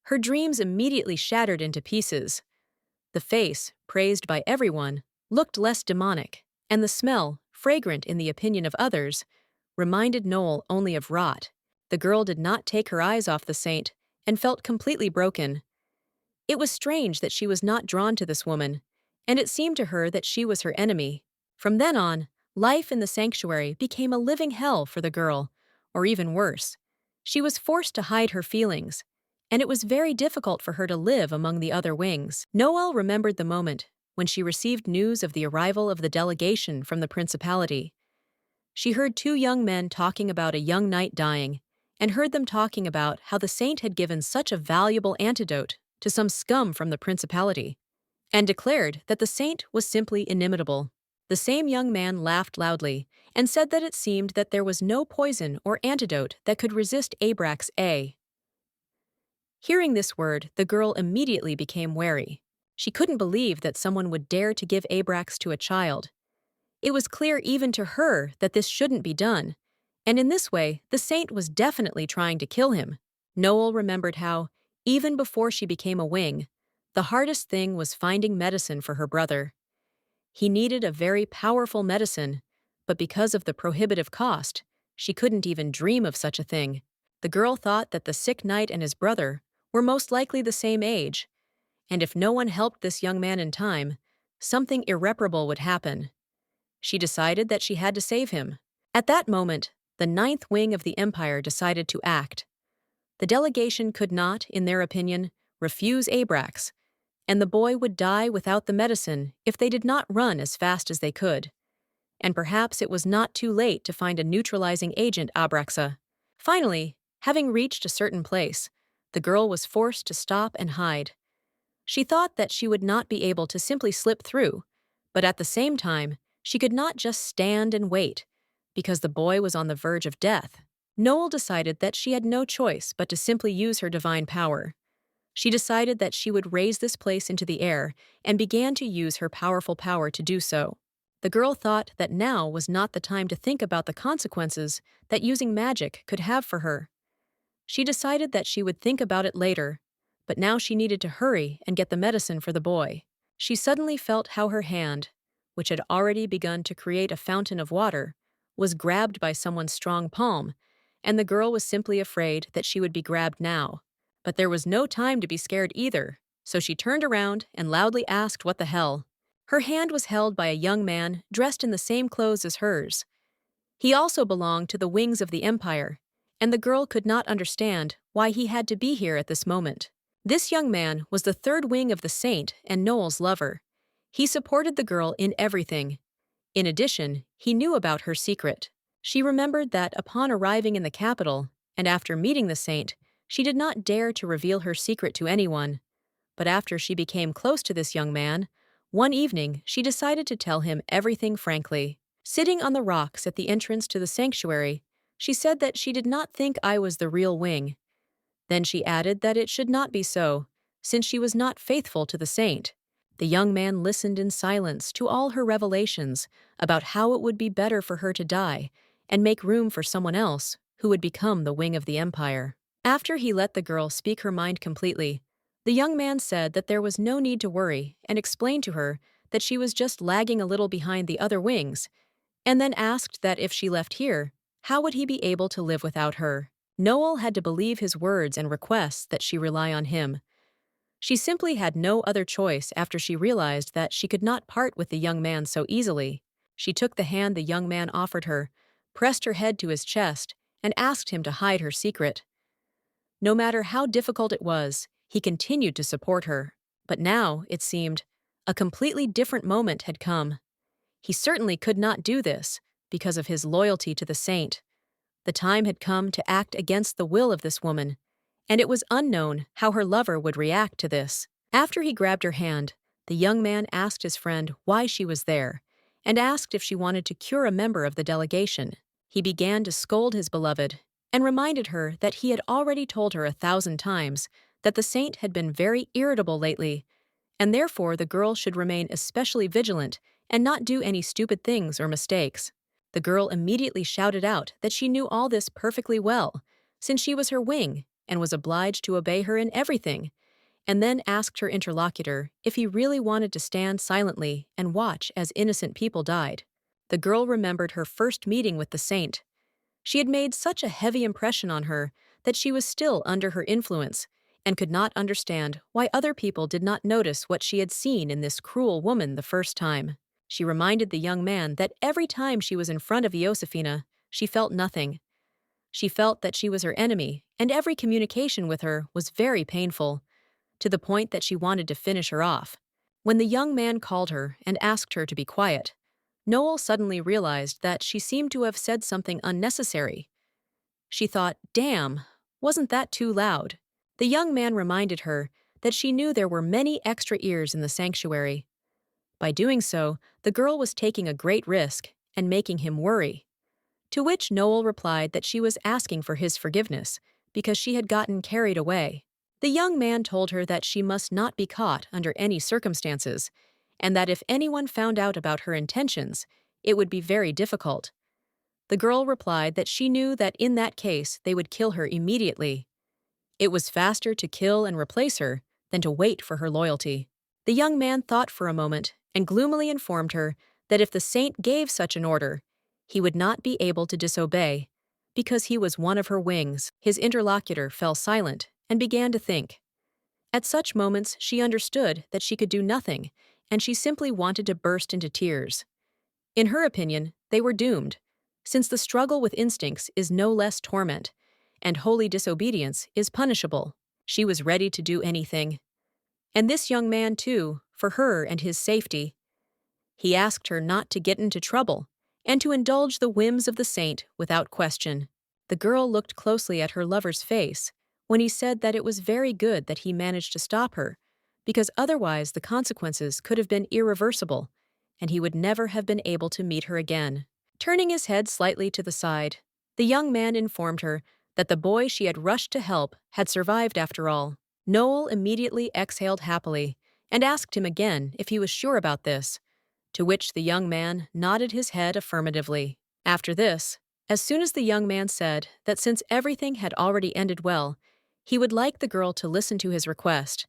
Her dreams immediately shattered into pieces. The face, praised by everyone, looked less demonic, and the smell, fragrant in the opinion of others, reminded Noel only of rot. The girl did not take her eyes off the saint and felt completely broken. It was strange that she was not drawn to this woman, and it seemed to her that she was her enemy. From then on, life in the sanctuary became a living hell for the girl, or even worse. She was forced to hide her feelings, and it was very difficult for her to live among the other wings. Noel remembered the moment when she received news of the arrival of the delegation from the principality. She heard 2 young men talking about a young knight dying, and heard them talking about how the saint had given such a valuable antidote to some scum from the principality, and declared that the saint was simply inimitable. The same young man laughed loudly and said that it seemed that there was no poison or antidote that could resist Abrax's A. Hearing this word, the girl immediately became wary. She couldn't believe that someone would dare to give Abrax to a child. It was clear even to her that this shouldn't be done, and in this way, the saint was definitely trying to kill him. Noel remembered how, even before she became a wing, the hardest thing was finding medicine for her brother. He needed a very powerful medicine, but because of the prohibitive cost, she couldn't even dream of such a thing. The girl thought that the sick knight and his brother were most likely the same age, and if no one helped this young man in time, something irreparable would happen. She decided that she had to save him. At that moment, the ninth wing of the empire decided to act. The delegation could not, in their opinion, refuse Abrax, and the boy would die without the medicine if they did not run as fast as they could. And perhaps it was not too late to find a neutralizing agent Abraxa. Finally, having reached a certain place, the girl was forced to stop and hide. She thought that she would not be able to simply slip through, but at the same time, she could not just stand and wait, because the boy was on the verge of death. Noel decided that she had no choice but to simply use her divine power. She decided that she would raise this place into the air and began to use her powerful power to do so. The girl thought that now was not the time to think about the consequences that using magic could have for her. She decided that she would think about it later, but now she needed to hurry and get the medicine for the boy. She suddenly felt how her hand, which had already begun to create a fountain of water, was grabbed by someone's strong palm, and the girl was simply afraid that she would be grabbed now. But there was no time to be scared either, so she turned around and loudly asked what the hell. Her hand was held by a young man dressed in the same clothes as hers. He also belonged to the wings of the empire, and the girl could not understand why he had to be here at this moment. This young man was the third wing of the saint and Noel's lover. He supported the girl in everything. In addition, he knew about her secret. She remembered that upon arriving in the capital, and after meeting the saint, she did not dare to reveal her secret to anyone. But after she became close to this young man, one evening she decided to tell him everything frankly. Sitting on the rocks at the entrance to the sanctuary, she said that she did not think I was the real wing. Then she added that it should not be so, since she was not faithful to the saint. The young man listened in silence to all her revelations about how it would be better for her to die and make room for someone else who would become the wing of the empire. After he let the girl speak her mind completely, the young man said that there was no need to worry and explained to her that she was just lagging a little behind the other wings, and then asked that if she left here, how would he be able to live without her? Noel had to believe his words and requests that she rely on him. She simply had no other choice after she realized that she could not part with the young man so easily. She took the hand the young man offered her, pressed her head to his chest, and asked him to hide her secret. No matter how difficult it was, he continued to support her. But now, it seemed, a completely different moment had come. He certainly could not do this because of his loyalty to the saint. The time had come to act against the will of this woman, and it was unknown how her lover would react to this. After he grabbed her hand, the young man asked his friend why she was there, and asked if she wanted to cure a member of the delegation. He began to scold his beloved, and reminded her that he had already told her 1,000 times that the saint had been very irritable lately, and therefore the girl should remain especially vigilant and not do any stupid things or mistakes. The girl immediately shouted out that she knew all this perfectly well, since she was her wing and was obliged to obey her in everything, and then asked her interlocutor if he really wanted to stand silently and watch as innocent people died. The girl remembered her first meeting with the saint. She had made such a heavy impression on her that she was still under her influence and could not understand why other people did not notice what she had seen in this cruel woman the first time. She reminded the young man that every time she was in front of Josefina, she felt nothing. She felt that she was her enemy, and every communication with her was very painful, to the point that she wanted to finish her off. When the young man called her and asked her to be quiet, Noel suddenly realized that she seemed to have said something unnecessary. She thought, damn, wasn't that too loud? The young man reminded her that she knew there were many extra ears in the sanctuary. By doing so, the girl was taking a great risk and making him worry. To which Noel replied that she was asking for his forgiveness because she had gotten carried away. The young man told her that she must not be caught under any circumstances, and that if anyone found out about her intentions, it would be very difficult. The girl replied that she knew that in that case they would kill her immediately. It was faster to kill and replace her than to wait for her loyalty. The young man thought for a moment and gloomily informed her that if the saint gave such an order, he would not be able to disobey, because he was one of her wings. His interlocutor fell silent and began to think. At such moments, she understood that she could do nothing, and she simply wanted to burst into tears. In her opinion, they were doomed, since the struggle with instincts is no less torment, and holy disobedience is punishable. She was ready to do anything. And this young man, too, for her and his safety. He asked her not to get into trouble, and to indulge the whims of the saint without question. The girl looked closely at her lover's face when he said that it was very good that he managed to stop her, because otherwise the consequences could have been irreversible, and he would never have been able to meet her again. Turning his head slightly to the side, the young man informed her that the boy she had rushed to help had survived after all. Noel immediately exhaled happily and asked him again if he was sure about this, to which the young man nodded his head affirmatively. After this, as soon as the young man said that since everything had already ended well, he would like the girl to listen to his request,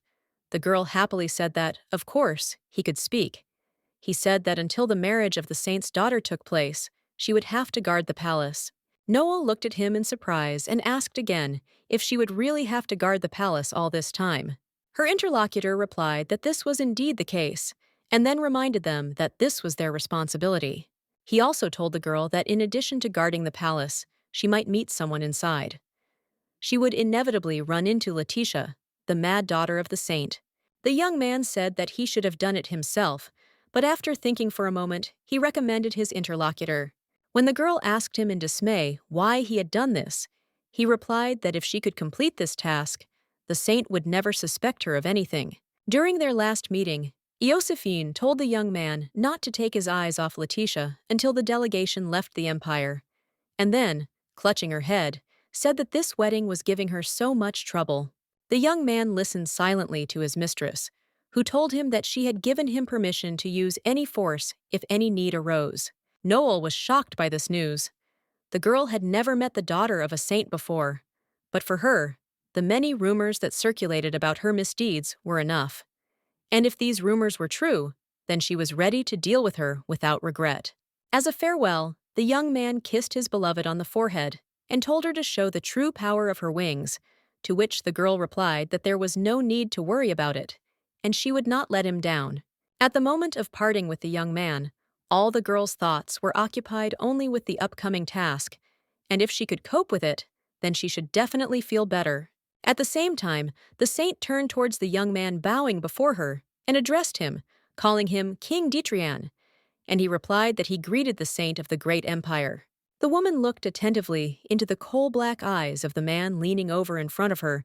the girl happily said that, of course, he could speak. He said that until the marriage of the saint's daughter took place, she would have to guard the palace. Noel looked at him in surprise and asked again if she would really have to guard the palace all this time. Her interlocutor replied that this was indeed the case, and then reminded them that this was their responsibility. He also told the girl that in addition to guarding the palace, she might meet someone inside. She would inevitably run into Letitia, the mad daughter of the saint. The young man said that he should have done it himself, but after thinking for a moment, he recommended his interlocutor. When the girl asked him in dismay why he had done this, he replied that if she could complete this task, the saint would never suspect her of anything. During their last meeting, Josephine told the young man not to take his eyes off Letitia until the delegation left the empire, and then, clutching her head, said that this wedding was giving her so much trouble. The young man listened silently to his mistress, who told him that she had given him permission to use any force if any need arose. Noel was shocked by this news. The girl had never met the daughter of a saint before, but for her, the many rumors that circulated about her misdeeds were enough. And if these rumors were true, then she was ready to deal with her without regret. As a farewell, the young man kissed his beloved on the forehead and told her to show the true power of her wings, to which the girl replied that there was no need to worry about it, and she would not let him down. At the moment of parting with the young man, all the girl's thoughts were occupied only with the upcoming task, and if she could cope with it, then she should definitely feel better. At the same time, the saint turned towards the young man bowing before her and addressed him, calling him King Dietrian, and he replied that he greeted the saint of the great empire. The woman looked attentively into the coal-black eyes of the man leaning over in front of her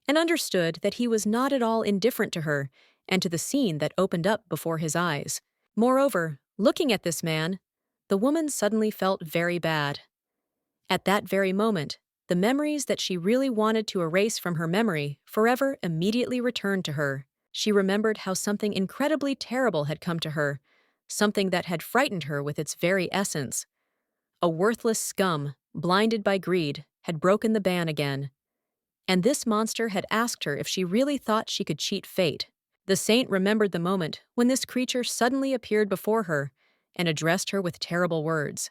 and understood that he was not at all indifferent to her and to the scene that opened up before his eyes. Moreover, looking at this man, the woman suddenly felt very bad. At that very moment, the memories that she really wanted to erase from her memory forever immediately returned to her. She remembered how something incredibly terrible had come to her, something that had frightened her with its very essence. A worthless scum, blinded by greed, had broken the ban again. And this monster had asked her if she really thought she could cheat fate. The saint remembered the moment when this creature suddenly appeared before her and addressed her with terrible words.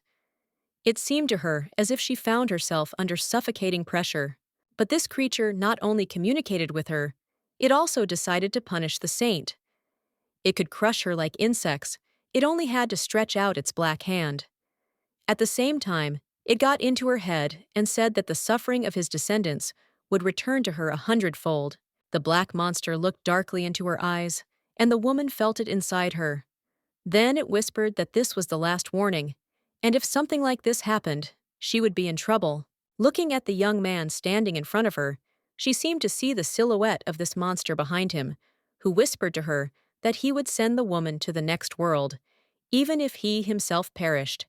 It seemed to her as if she found herself under suffocating pressure. But this creature not only communicated with her, it also decided to punish the saint. It could crush her like insects, it only had to stretch out its black hand. At the same time, it got into her head and said that the suffering of his descendants would return to her 100-fold. The black monster looked darkly into her eyes, and the woman felt it inside her. Then it whispered that this was the last warning, and if something like this happened, she would be in trouble. Looking at the young man standing in front of her, she seemed to see the silhouette of this monster behind him, who whispered to her that he would send the woman to the next world, even if he himself perished.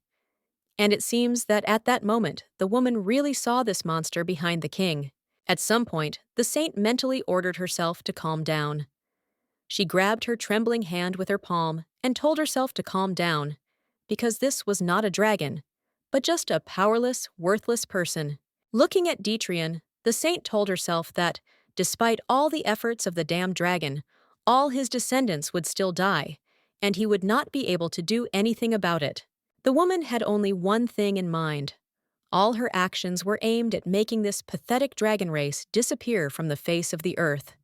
And it seems that at that moment, the woman really saw this monster behind the king. At some point, the saint mentally ordered herself to calm down. She grabbed her trembling hand with her palm and told herself to calm down, because this was not a dragon, but just a powerless, worthless person. Looking at Detrian, the saint told herself that, despite all the efforts of the damned dragon, all his descendants would still die, and he would not be able to do anything about it. The woman had only one thing in mind. All her actions were aimed at making this pathetic dragon race disappear from the face of the earth.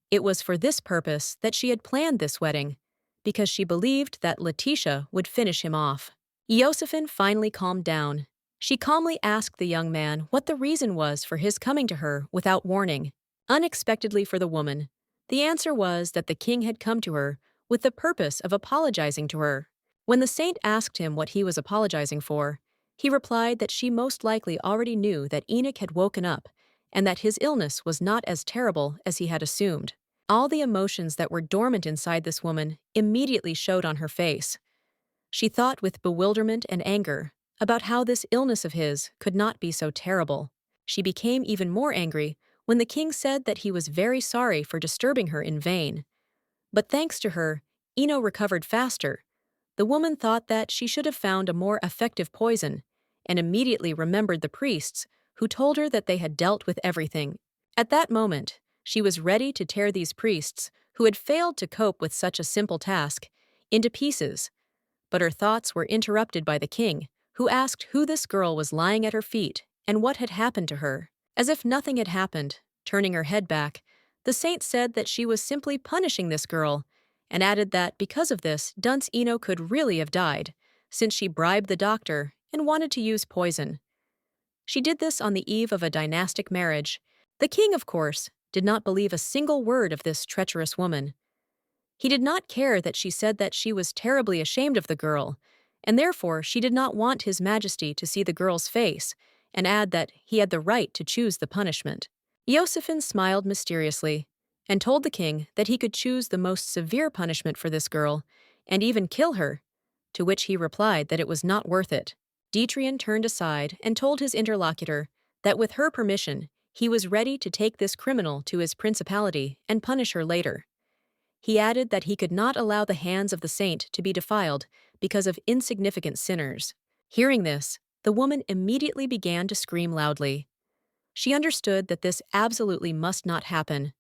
It was for this purpose that she had planned this wedding, because she believed that Letitia would finish him off. Josephine finally calmed down. She calmly asked the young man what the reason was for his coming to her without warning. Unexpectedly for the woman, the answer was that the king had come to her with the purpose of apologizing to her. When the saint asked him what he was apologizing for, he replied that she most likely already knew that Enoch had woken up and that his illness was not as terrible as he had assumed. All the emotions that were dormant inside this woman immediately showed on her face. She thought with bewilderment and anger about how this illness of his could not be so terrible. She became even more angry when the king said that he was very sorry for disturbing her in vain. But thanks to her, Eno recovered faster. The woman thought that she should have found a more effective poison, and immediately remembered the priests who told her that they had dealt with everything. At that moment, she was ready to tear these priests, who had failed to cope with such a simple task, into pieces. But her thoughts were interrupted by the king, who asked who this girl was lying at her feet and what had happened to her. As if nothing had happened, turning her head back, the saint said that she was simply punishing this girl, and added that because of this, Dunce Eno could really have died, since she bribed the doctor and wanted to use poison. She did this on the eve of a dynastic marriage. The king, of course, did not believe a single word of this treacherous woman. He did not care that she said that she was terribly ashamed of the girl, and therefore she did not want His Majesty to see the girl's face, and add that he had the right to choose the punishment. Josephine smiled mysteriously, and told the king that he could choose the most severe punishment for this girl, and even kill her, to which he replied that it was not worth it. Detrian turned aside and told his interlocutor that with her permission, he was ready to take this criminal to his principality and punish her later. He added that he could not allow the hands of the saint to be defiled because of insignificant sinners. Hearing this, the woman immediately began to scream loudly. She understood that this absolutely must not happen.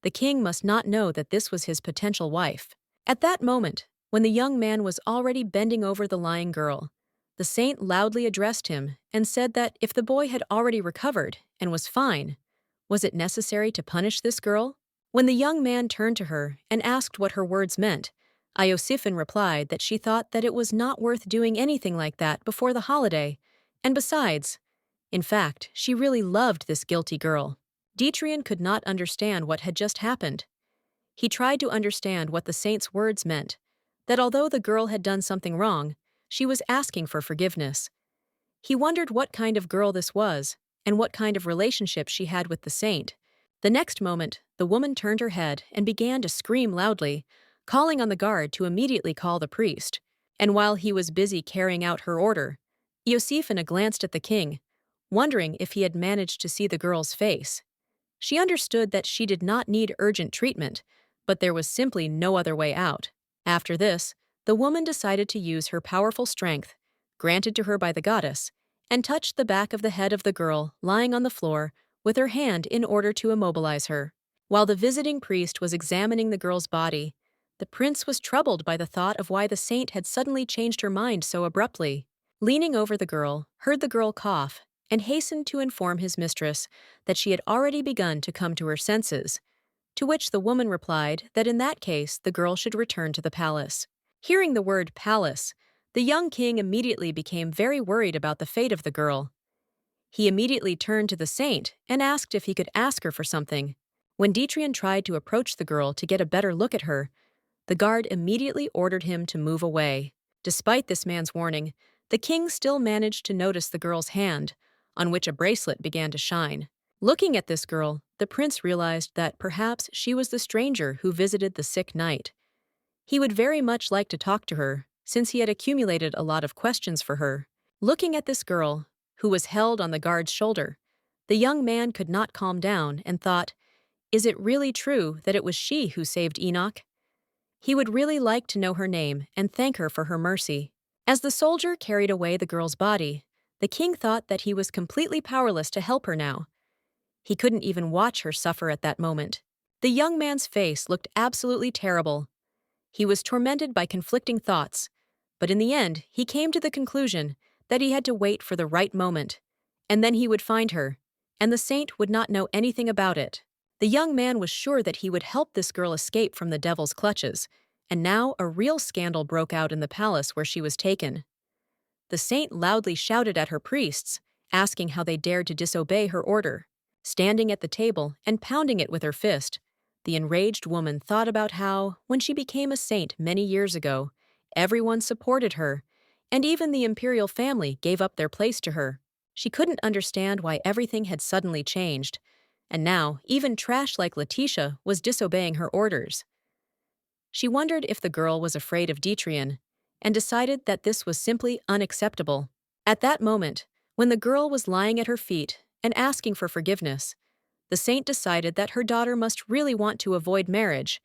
The king must not know that this was his potential wife. At that moment, when the young man was already bending over the lying girl, the saint loudly addressed him and said that if the boy had already recovered and was fine, was it necessary to punish this girl? When the young man turned to her and asked what her words meant, Iosifin replied that she thought that it was not worth doing anything like that before the holiday, and besides, in fact, she really loved this guilty girl. Detrian could not understand what had just happened. He tried to understand what the saint's words meant, that although the girl had done something wrong, she was asking for forgiveness. He wondered what kind of girl this was, and what kind of relationship she had with the saint. The next moment, the woman turned her head and began to scream loudly, calling on the guard to immediately call the priest. And while he was busy carrying out her order, Iosifina glanced at the king, wondering if he had managed to see the girl's face. She understood that she did not need urgent treatment, but there was simply no other way out. After this, the woman decided to use her powerful strength, granted to her by the goddess, and touched the back of the head of the girl lying on the floor with her hand in order to immobilize her. While the visiting priest was examining the girl's body, the prince was troubled by the thought of why the saint had suddenly changed her mind so abruptly. Leaning over the girl, heard the girl cough, and hastened to inform his mistress that she had already begun to come to her senses, to which the woman replied that in that case the girl should return to the palace. Hearing the word palace, the young king immediately became very worried about the fate of the girl. He immediately turned to the saint and asked if he could ask her for something. When Detrian tried to approach the girl to get a better look at her, the guard immediately ordered him to move away. Despite this man's warning, the king still managed to notice the girl's hand, on which a bracelet began to shine. Looking at this girl, the prince realized that perhaps she was the stranger who visited the sick knight. He would very much like to talk to her, since he had accumulated a lot of questions for her. Looking at this girl, who was held on the guard's shoulder, the young man could not calm down and thought, is it really true that it was she who saved Enoch? He would really like to know her name and thank her for her mercy. As the soldier carried away the girl's body, the king thought that he was completely powerless to help her now. He couldn't even watch her suffer at that moment. The young man's face looked absolutely terrible. He was tormented by conflicting thoughts, but in the end, he came to the conclusion that he had to wait for the right moment, and then he would find her, and the saint would not know anything about it. The young man was sure that he would help this girl escape from the devil's clutches, and now a real scandal broke out in the palace where she was taken. The saint loudly shouted at her priests, asking how they dared to disobey her order. Standing at the table and pounding it with her fist, the enraged woman thought about how, when she became a saint many years ago, everyone supported her, and even the imperial family gave up their place to her. She couldn't understand why everything had suddenly changed, and now even trash like Letitia was disobeying her orders. She wondered if the girl was afraid of Detrian, and decided that this was simply unacceptable. At that moment, when the girl was lying at her feet and asking for forgiveness, the saint decided that her daughter must really want to avoid marriage,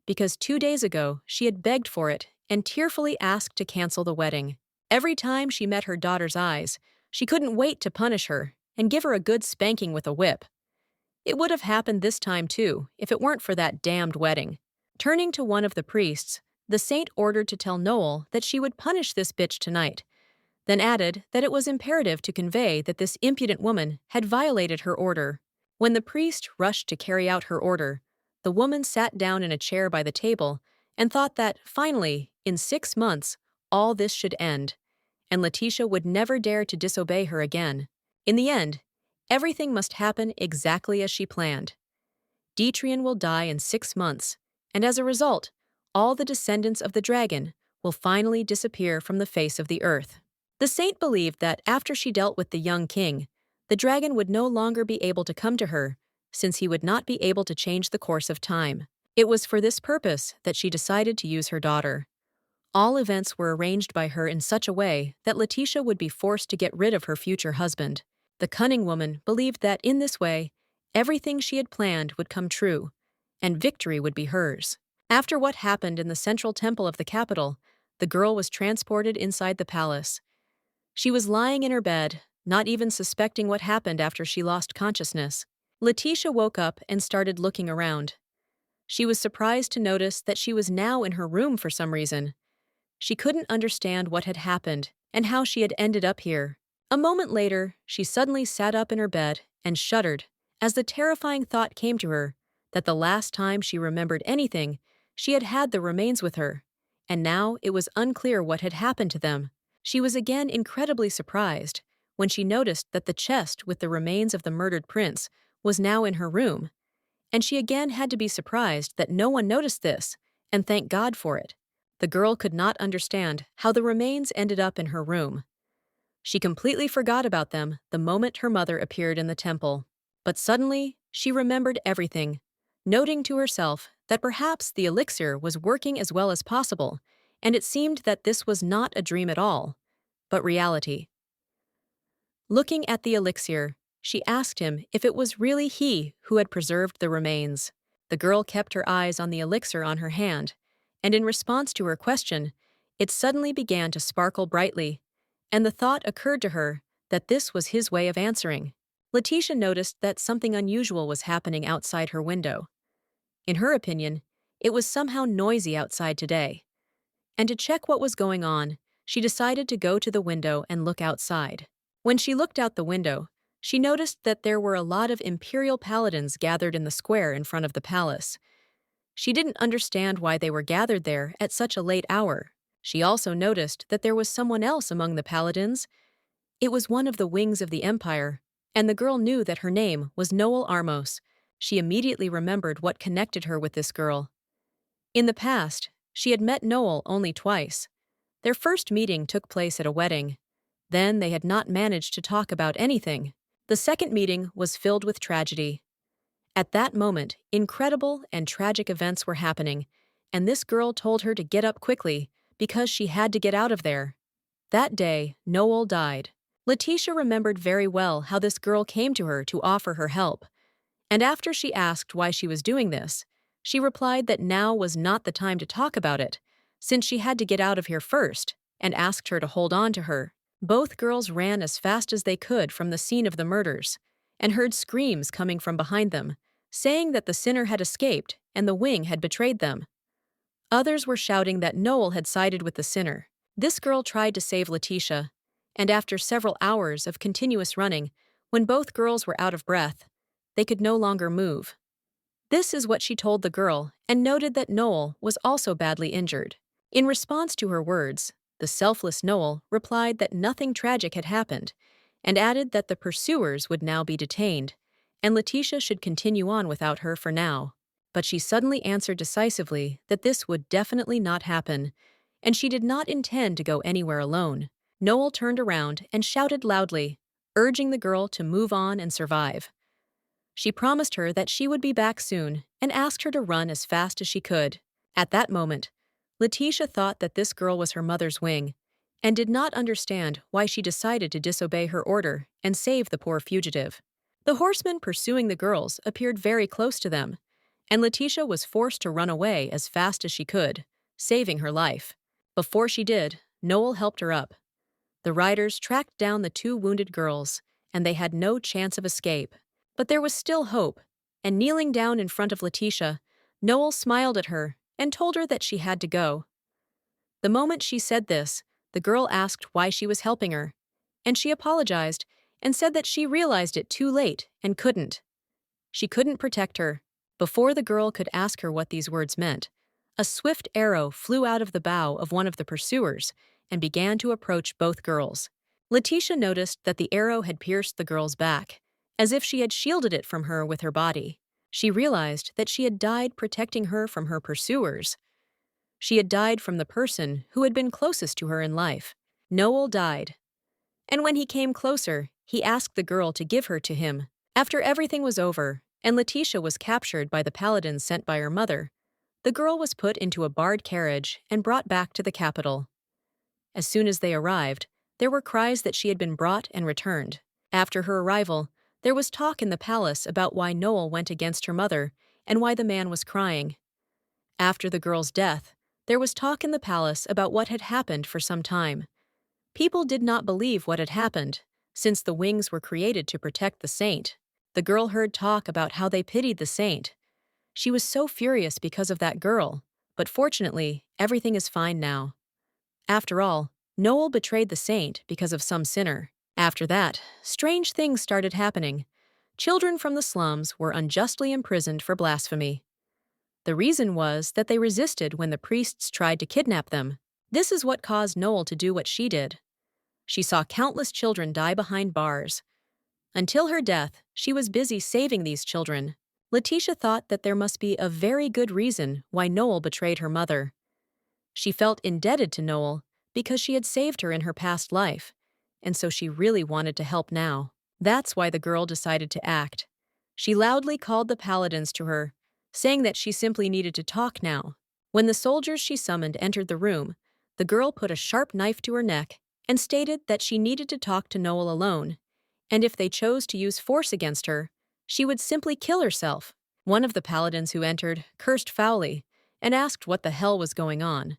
because 2 days ago she had begged for it and tearfully asked to cancel the wedding. Every time she met her daughter's eyes, she couldn't wait to punish her and give her a good spanking with a whip. It would have happened this time too, if it weren't for that damned wedding. Turning to one of the priests, the saint ordered to tell Noel that she would punish this bitch tonight, then added that it was imperative to convey that this impudent woman had violated her order. When the priest rushed to carry out her order, the woman sat down in a chair by the table and thought that, finally, in 6 months, all this should end, and Letitia would never dare to disobey her again. In the end, everything must happen exactly as she planned. Detrian will die in 6 months, and as a result, all the descendants of the dragon will finally disappear from the face of the earth. The saint believed that after she dealt with the young king, the dragon would no longer be able to come to her, since he would not be able to change the course of time. It was for this purpose that she decided to use her daughter. All events were arranged by her in such a way that Letitia would be forced to get rid of her future husband. The cunning woman believed that in this way, everything she had planned would come true, and victory would be hers. After what happened in the central temple of the capital, the girl was transported inside the palace. She was lying in her bed, not even suspecting what happened after she lost consciousness. Letitia woke up and started looking around. She was surprised to notice that she was now in her room for some reason. She couldn't understand what had happened and how she had ended up here. A moment later, she suddenly sat up in her bed and shuddered as the terrifying thought came to her that the last time she remembered anything, she had had the remains with her, and now it was unclear what had happened to them. She was again incredibly surprised when she noticed that the chest with the remains of the murdered prince was now in her room, and she again had to be surprised that no one noticed this, and thank God for it. The girl could not understand how the remains ended up in her room. She completely forgot about them the moment her mother appeared in the temple. But suddenly, she remembered everything, noting to herself that perhaps the elixir was working as well as possible, and it seemed that this was not a dream at all, but reality. Looking at the elixir, she asked him if it was really he who had preserved the remains. The girl kept her eyes on the elixir on her hand, and in response to her question, it suddenly began to sparkle brightly, and the thought occurred to her that this was his way of answering. Letitia noticed that something unusual was happening outside her window. In her opinion, it was somehow noisy outside today. And to check what was going on, she decided to go to the window and look outside. When she looked out the window, she noticed that there were a lot of imperial paladins gathered in the square in front of the palace. She didn't understand why they were gathered there at such a late hour. She also noticed that there was someone else among the paladins. It was one of the wings of the empire, and the girl knew that her name was Noel Armos. She immediately remembered what connected her with this girl. In the past, she had met Noel only twice. Their first meeting took place at a wedding. Then they had not managed to talk about anything. The second meeting was filled with tragedy. At that moment, incredible and tragic events were happening, and this girl told her to get up quickly because she had to get out of there. That day, Noel died. Letitia remembered very well how this girl came to her to offer her help, and after she asked why she was doing this, she replied that now was not the time to talk about it, since she had to get out of here first, and asked her to hold on to her. Both girls ran as fast as they could from the scene of the murders, and heard screams coming from behind them, saying that the sinner had escaped and the wing had betrayed them. Others were shouting that Noel had sided with the sinner. This girl tried to save Letitia, and after several hours of continuous running, when both girls were out of breath, they could no longer move. This is what she told the girl, and noted that Noel was also badly injured. In response to her words, the selfless Noel replied that nothing tragic had happened, and added that the pursuers would now be detained, and Letitia should continue on without her for now. But she suddenly answered decisively that this would definitely not happen, and she did not intend to go anywhere alone. Noel turned around and shouted loudly, urging the girl to move on and survive. She promised her that she would be back soon and asked her to run as fast as she could. At that moment, Letitia thought that this girl was her mother's wing and did not understand why she decided to disobey her order and save the poor fugitive. The horsemen pursuing the girls appeared very close to them, and Letitia was forced to run away as fast as she could, saving her life. Before she did, Noel helped her up. The riders tracked down the two wounded girls, and they had no chance of escape. But there was still hope, and kneeling down in front of Letitia, Noel smiled at her and told her that she had to go. The moment she said this, the girl asked why she was helping her, and she apologized and said that she realized it too late and couldn't. She couldn't protect her. Before the girl could ask her what these words meant, a swift arrow flew out of the bow of one of the pursuers and began to approach both girls. Letitia noticed that the arrow had pierced the girl's back, as if she had shielded it from her with her body. She realized that she had died protecting her from her pursuers. She had died from the person who had been closest to her in life. Noel died. And when he came closer, he asked the girl to give her to him. After everything was over, and Letitia was captured by the paladins sent by her mother, the girl was put into a barred carriage and brought back to the capital. As soon as they arrived, there were cries that she had been brought and returned. After her arrival, there was talk in the palace about why Noel went against her mother and why the man was crying. After the girl's death, there was talk in the palace about what had happened for some time. People did not believe what had happened, since the wings were created to protect the saint. The girl heard talk about how they pitied the saint. She was so furious because of that girl, but fortunately, everything is fine now. After all, Noel betrayed the saint because of some sinner. After that, strange things started happening. Children from the slums were unjustly imprisoned for blasphemy. The reason was that they resisted when the priests tried to kidnap them. This is what caused Noel to do what she did. She saw countless children die behind bars. Until her death, she was busy saving these children. Letitia thought that there must be a very good reason why Noel betrayed her mother. She felt indebted to Noel because she had saved her in her past life, and so she really wanted to help now. That's why the girl decided to act. She loudly called the paladins to her, saying that she simply needed to talk now. When the soldiers she summoned entered the room, the girl put a sharp knife to her neck and stated that she needed to talk to Noel alone, and if they chose to use force against her, she would simply kill herself. One of the paladins who entered cursed foully and asked what the hell was going on.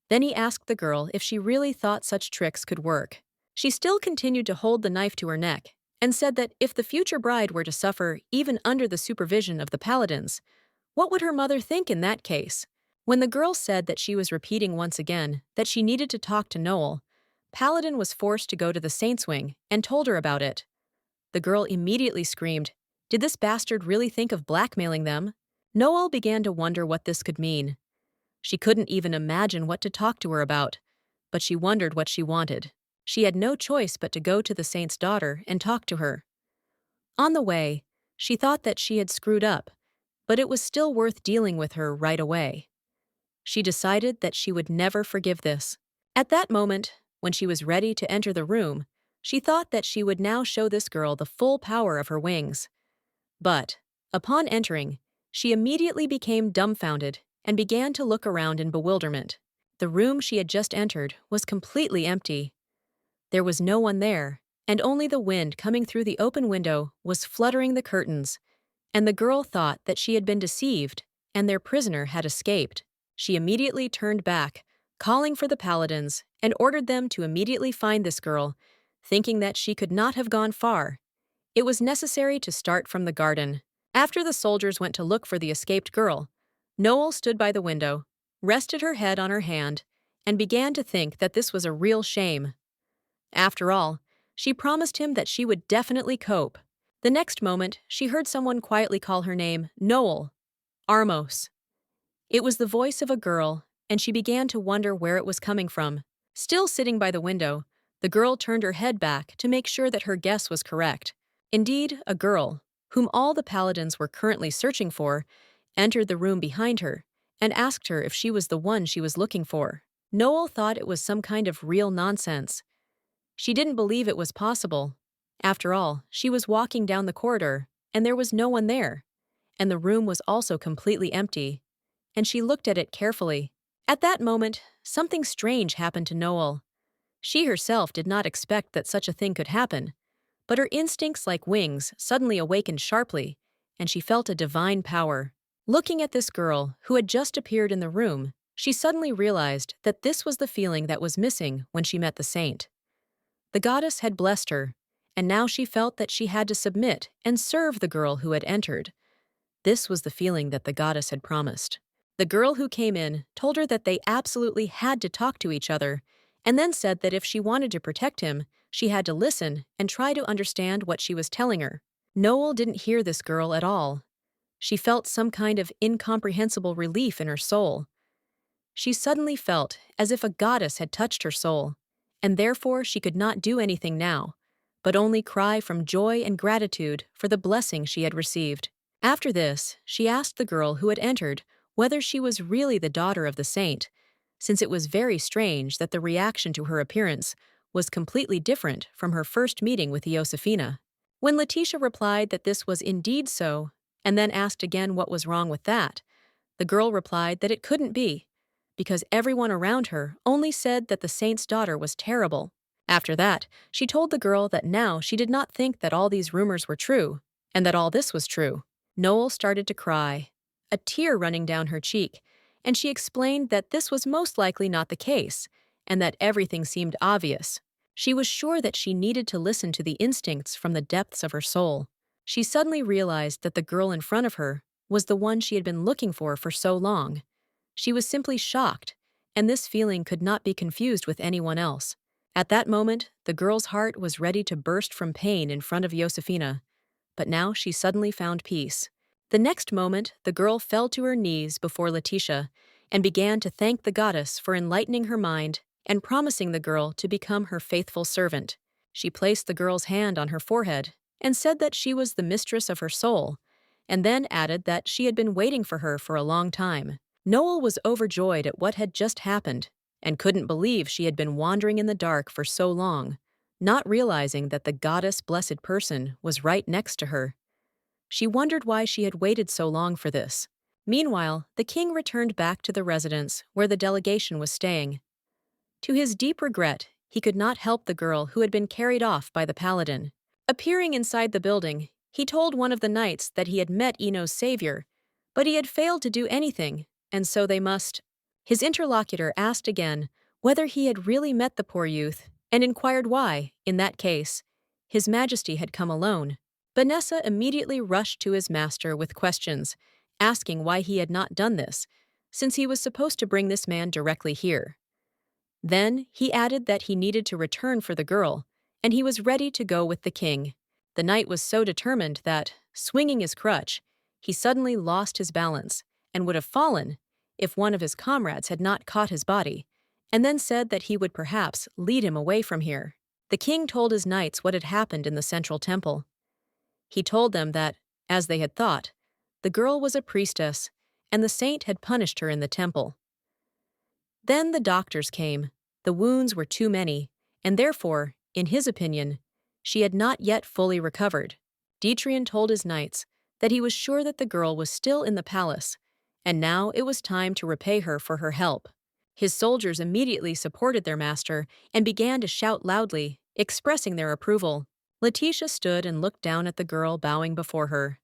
Then he asked the girl if she really thought such tricks could work. She still continued to hold the knife to her neck and said that if the future bride were to suffer even under the supervision of the paladins, what would her mother think in that case? When the girl said that she was repeating once again that she needed to talk to Noel, Paladin was forced to go to the Saints' Wing and told her about it. The girl immediately screamed, "Did this bastard really think of blackmailing them?" Noel began to wonder what this could mean. She couldn't even imagine what to talk to her about, but she wondered what she wanted. She had no choice but to go to the saint's daughter and talk to her. On the way, she thought that she had screwed up, but it was still worth dealing with her right away. She decided that she would never forgive this. At that moment, when she was ready to enter the room, She thought that she would now show this girl the full power of her wings. But, upon entering, she immediately became dumbfounded and began to look around in bewilderment. The room she had just entered was completely empty. There was no one there, and only the wind coming through the open window was fluttering the curtains, and the girl thought that she had been deceived and their prisoner had escaped. She immediately turned back, calling for the paladins, and ordered them to immediately find this girl, thinking that she could not have gone far. It was necessary to start from the garden. After the soldiers went to look for the escaped girl, Noel stood by the window, rested her head on her hand, and began to think that this was a real shame. After all, she promised him that she would definitely cope. The next moment, she heard someone quietly call her name, Noel, Armos. It was the voice of a girl, and she began to wonder where it was coming from. Still sitting by the window, the girl turned her head back to make sure that her guess was correct. Indeed, a girl, whom all the paladins were currently searching for, entered the room behind her and asked her if she was the one she was looking for. Noel thought it was some kind of real nonsense. She didn't believe it was possible. After all, she was walking down the corridor, and there was no one there, and the room was also completely empty, and she looked at it carefully. At that moment, something strange happened to Noel. She herself did not expect that such a thing could happen, but her instincts like wings suddenly awakened sharply, and she felt a divine power. Looking at this girl, who had just appeared in the room, she suddenly realized that this was the feeling that was missing when she met the saint. The goddess had blessed her, and now she felt that she had to submit and serve the girl who had entered. This was the feeling that the goddess had promised. The girl who came in told her that they absolutely had to talk to each other, and then said that if she wanted to protect him, she had to listen and try to understand what she was telling her. Noel didn't hear this girl at all. She felt some kind of incomprehensible relief in her soul. She suddenly felt as if a goddess had touched her soul, and therefore she could not do anything now, but only cry from joy and gratitude for the blessing she had received. After this, she asked the girl who had entered whether she was really the daughter of the saint, since it was very strange that the reaction to her appearance was completely different from her first meeting with Josefina. When Letitia replied that this was indeed so, and then asked again what was wrong with that, the girl replied that it couldn't be, because everyone around her only said that the saint's daughter was terrible. After that, she told the girl that now she did not think that all these rumors were true, and that all this was true. Noel started to cry, a tear running down her cheek, and she explained that this was most likely not the case, and that everything seemed obvious. She was sure that she needed to listen to the instincts from the depths of her soul. She suddenly realized that the girl in front of her was the one she had been looking for so long. She was simply shocked, and this feeling could not be confused with anyone else. At that moment, the girl's heart was ready to burst from pain in front of Josefina, but now she suddenly found peace. The next moment, the girl fell to her knees before Letitia and began to thank the goddess for enlightening her mind and promising the girl to become her faithful servant. She placed the girl's hand on her forehead and said that she was the mistress of her soul, and then added that she had been waiting for her for a long time. Noel was overjoyed at what had just happened and couldn't believe she had been wandering in the dark for so long, not realizing that the goddess-blessed person was right next to her. She wondered why she had waited so long for this. Meanwhile, the king returned back to the residence where the delegation was staying. To his deep regret, he could not help the girl who had been carried off by the paladin. Appearing inside the building, he told one of the knights that he had met Eno's savior, but he had failed to do anything, and so they must. His interlocutor asked again whether he had really met the poor youth, and inquired why, in that case, His Majesty had come alone. Vanessa immediately rushed to his master with questions, asking why he had not done this, since he was supposed to bring this man directly here. Then he added that he needed to return for the girl, and he was ready to go with the king. The knight was so determined that, swinging his crutch, he suddenly lost his balance and would have fallen if one of his comrades had not caught his body, and then said that he would perhaps lead him away from here. The king told his knights what had happened in the central temple. He told them that, as they had thought, the girl was a priestess, and the saint had punished her in the temple. Then the doctors came. The wounds were too many, and therefore In his opinion, she had not yet fully recovered. Dietrich told his knights that he was sure that the girl was still in the palace, and now it was time to repay her for her help. His soldiers immediately supported their master and began to shout loudly, expressing their approval. Letitia stood and looked down at the girl bowing before her.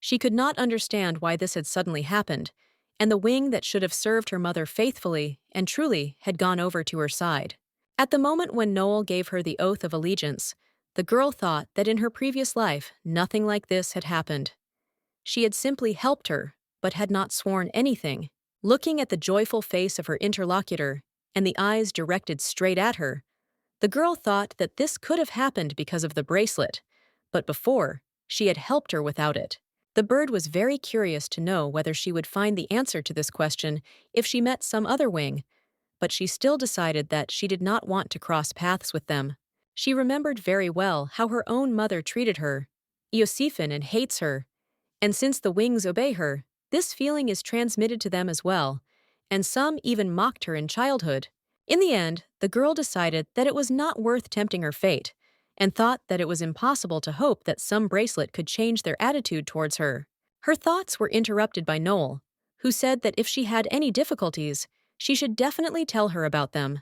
She could not understand why this had suddenly happened, and the wing that should have served her mother faithfully and truly had gone over to her side. At the moment when Noel gave her the oath of allegiance, the girl thought that in her previous life nothing like this had happened. She had simply helped her, but had not sworn anything. Looking at the joyful face of her interlocutor and the eyes directed straight at her, the girl thought that this could have happened because of the bracelet, but before, she had helped her without it. The bird was very curious to know whether she would find the answer to this question if she met some other wing, but she still decided that she did not want to cross paths with them. She remembered very well how her own mother treated her. Iosifin and hates her, and since the wings obey her, this feeling is transmitted to them as well, and some even mocked her in childhood. In the end, the girl decided that it was not worth tempting her fate, and thought that it was impossible to hope that some bracelet could change their attitude towards her. Her thoughts were interrupted by Noel, who said that if she had any difficulties, she should definitely tell her about them.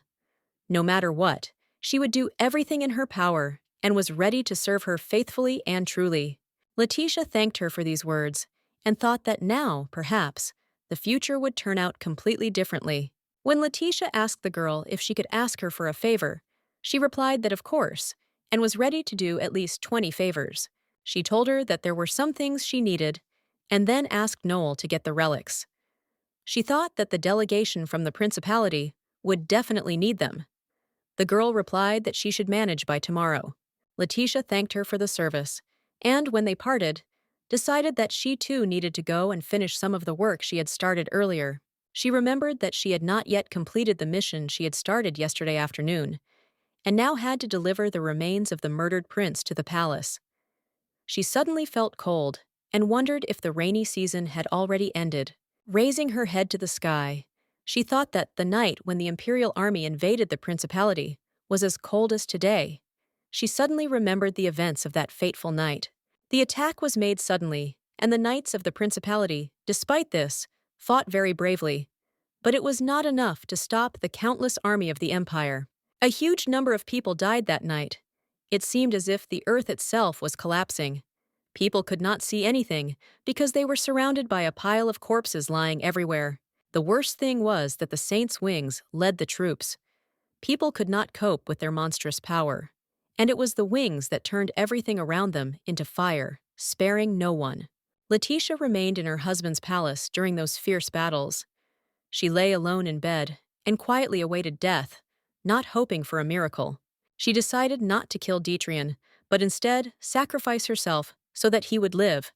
No matter what, she would do everything in her power and was ready to serve her faithfully and truly. Letitia thanked her for these words and thought that now, perhaps, the future would turn out completely differently. When Letitia asked the girl if she could ask her for a favor, she replied that of course, and was ready to do at least 20 favors. She told her that there were some things she needed, and then asked Noel to get the relics. She thought that the delegation from the principality would definitely need them. The girl replied that she should manage by tomorrow. Letitia thanked her for the service, and when they parted, decided that she too needed to go and finish some of the work she had started earlier. She remembered that she had not yet completed the mission she had started yesterday afternoon, and now had to deliver the remains of the murdered prince to the palace. She suddenly felt cold and wondered if the rainy season had already ended. Raising her head to the sky, she thought that the night when the imperial army invaded the principality was as cold as today. She suddenly remembered the events of that fateful night. The attack was made suddenly, and the knights of the principality, despite this, fought very bravely. But it was not enough to stop the countless army of the empire. A huge number of people died that night. It seemed as if the earth itself was collapsing. People could not see anything because they were surrounded by a pile of corpses lying everywhere. The worst thing was that the saints' wings led the troops. People could not cope with their monstrous power, and it was the wings that turned everything around them into fire, sparing no one. Letitia remained in her husband's palace during those fierce battles. She lay alone in bed and quietly awaited death, not hoping for a miracle. She decided not to kill Dietrich, but instead sacrifice herself so that he would live.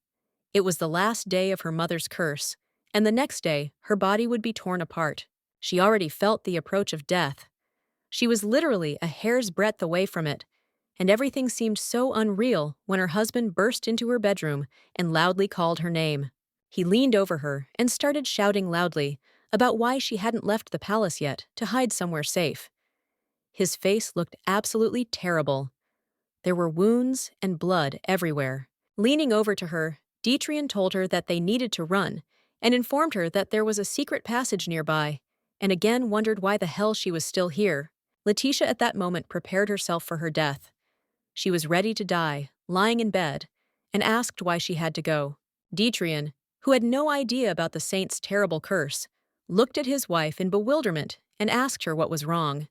It was the last day of her mother's curse, and the next day her body would be torn apart. She already felt the approach of death. She was literally a hair's breadth away from it, and everything seemed so unreal when her husband burst into her bedroom and loudly called her name. He leaned over her and started shouting loudly about why she hadn't left the palace yet to hide somewhere safe. His face looked absolutely terrible. There were wounds and blood everywhere. Leaning over to her, Dietrich told her that they needed to run and informed her that there was a secret passage nearby, and again wondered why the hell she was still here. Letitia at that moment prepared herself for her death. She was ready to die, lying in bed, and asked why she had to go. Dietrich, who had no idea about the saint's terrible curse, looked at his wife in bewilderment and asked her what was wrong.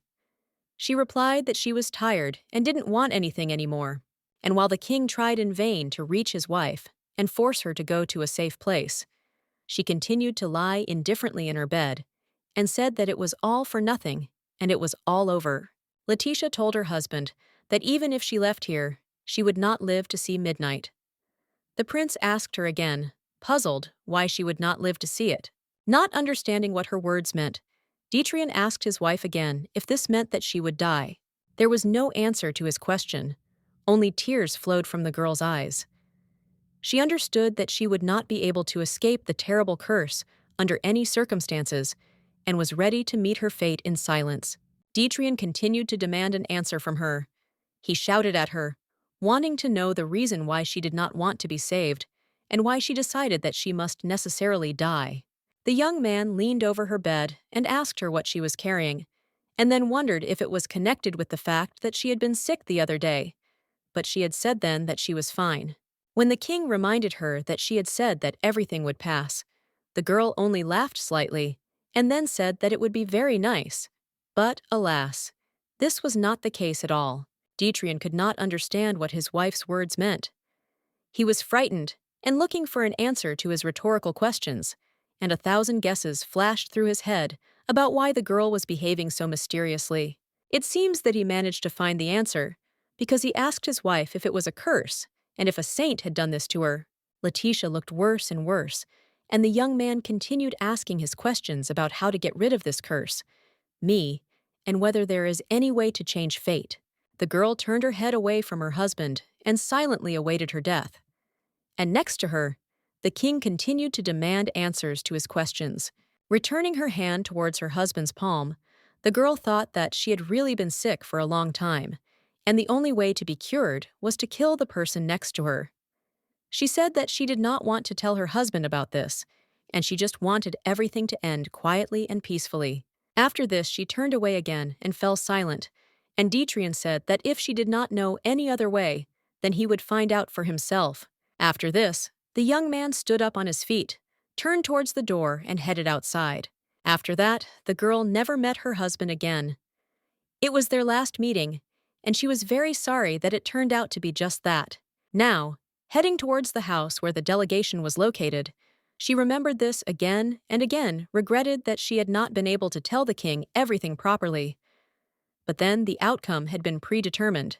She replied that she was tired and didn't want anything anymore, and while the king tried in vain to reach his wife and force her to go to a safe place, she continued to lie indifferently in her bed and said that it was all for nothing and it was all over. Letitia told her husband that even if she left here, she would not live to see midnight. The prince asked her again, puzzled why she would not live to see it. Not understanding what her words meant, Dietrich asked his wife again if this meant that she would die. There was no answer to his question. Only tears flowed from the girl's eyes. She understood that she would not be able to escape the terrible curse under any circumstances and was ready to meet her fate in silence. Dietrich continued to demand an answer from her. He shouted at her, wanting to know the reason why she did not want to be saved and why she decided that she must necessarily die. The young man leaned over her bed and asked her what she was carrying, and then wondered if it was connected with the fact that she had been sick the other day, but she had said then that she was fine. When the king reminded her that she had said that everything would pass, the girl only laughed slightly and then said that it would be very nice. But, alas, this was not the case at all. Dietrich could not understand what his wife's words meant. He was frightened and looking for an answer to his rhetorical questions, and 1,000 guesses flashed through his head about why the girl was behaving so mysteriously. It seems that he managed to find the answer because he asked his wife if it was a curse and if a saint had done this to her. Letitia looked worse and worse, and the young man continued asking his questions about how to get rid of this curse, me, and whether there is any way to change fate. The girl turned her head away from her husband and silently awaited her death. And next to her, the king continued to demand answers to his questions. Returning her hand towards her husband's palm, the girl thought that she had really been sick for a long time, and the only way to be cured was to kill the person next to her. She said that she did not want to tell her husband about this, and she just wanted everything to end quietly and peacefully. After this, she turned away again and fell silent, and Dietrich said that if she did not know any other way, then he would find out for himself. After this, the young man stood up on his feet, turned towards the door, and headed outside. After that, the girl never met her husband again. It was their last meeting, and she was very sorry that it turned out to be just that. Now, heading towards the house where the delegation was located, she remembered this again and again, regretted that she had not been able to tell the king everything properly. But then the outcome had been predetermined,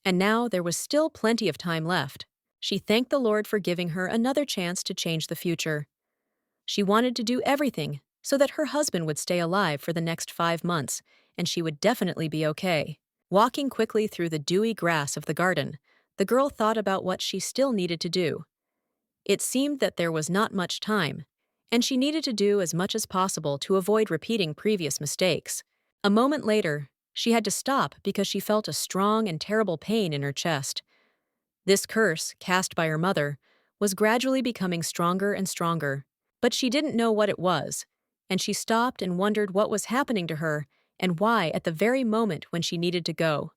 and now there was still plenty of time left. She thanked the Lord for giving her another chance to change the future. She wanted to do everything so that her husband would stay alive for the next 5 months, and she would definitely be okay. Walking quickly through the dewy grass of the garden, the girl thought about what she still needed to do. It seemed that there was not much time, and she needed to do as much as possible to avoid repeating previous mistakes. A moment later, she had to stop because she felt a strong and terrible pain in her chest. This curse, cast by her mother, was gradually becoming stronger and stronger, but she didn't know what it was, and she stopped and wondered what was happening to her and why at the very moment when she needed to go.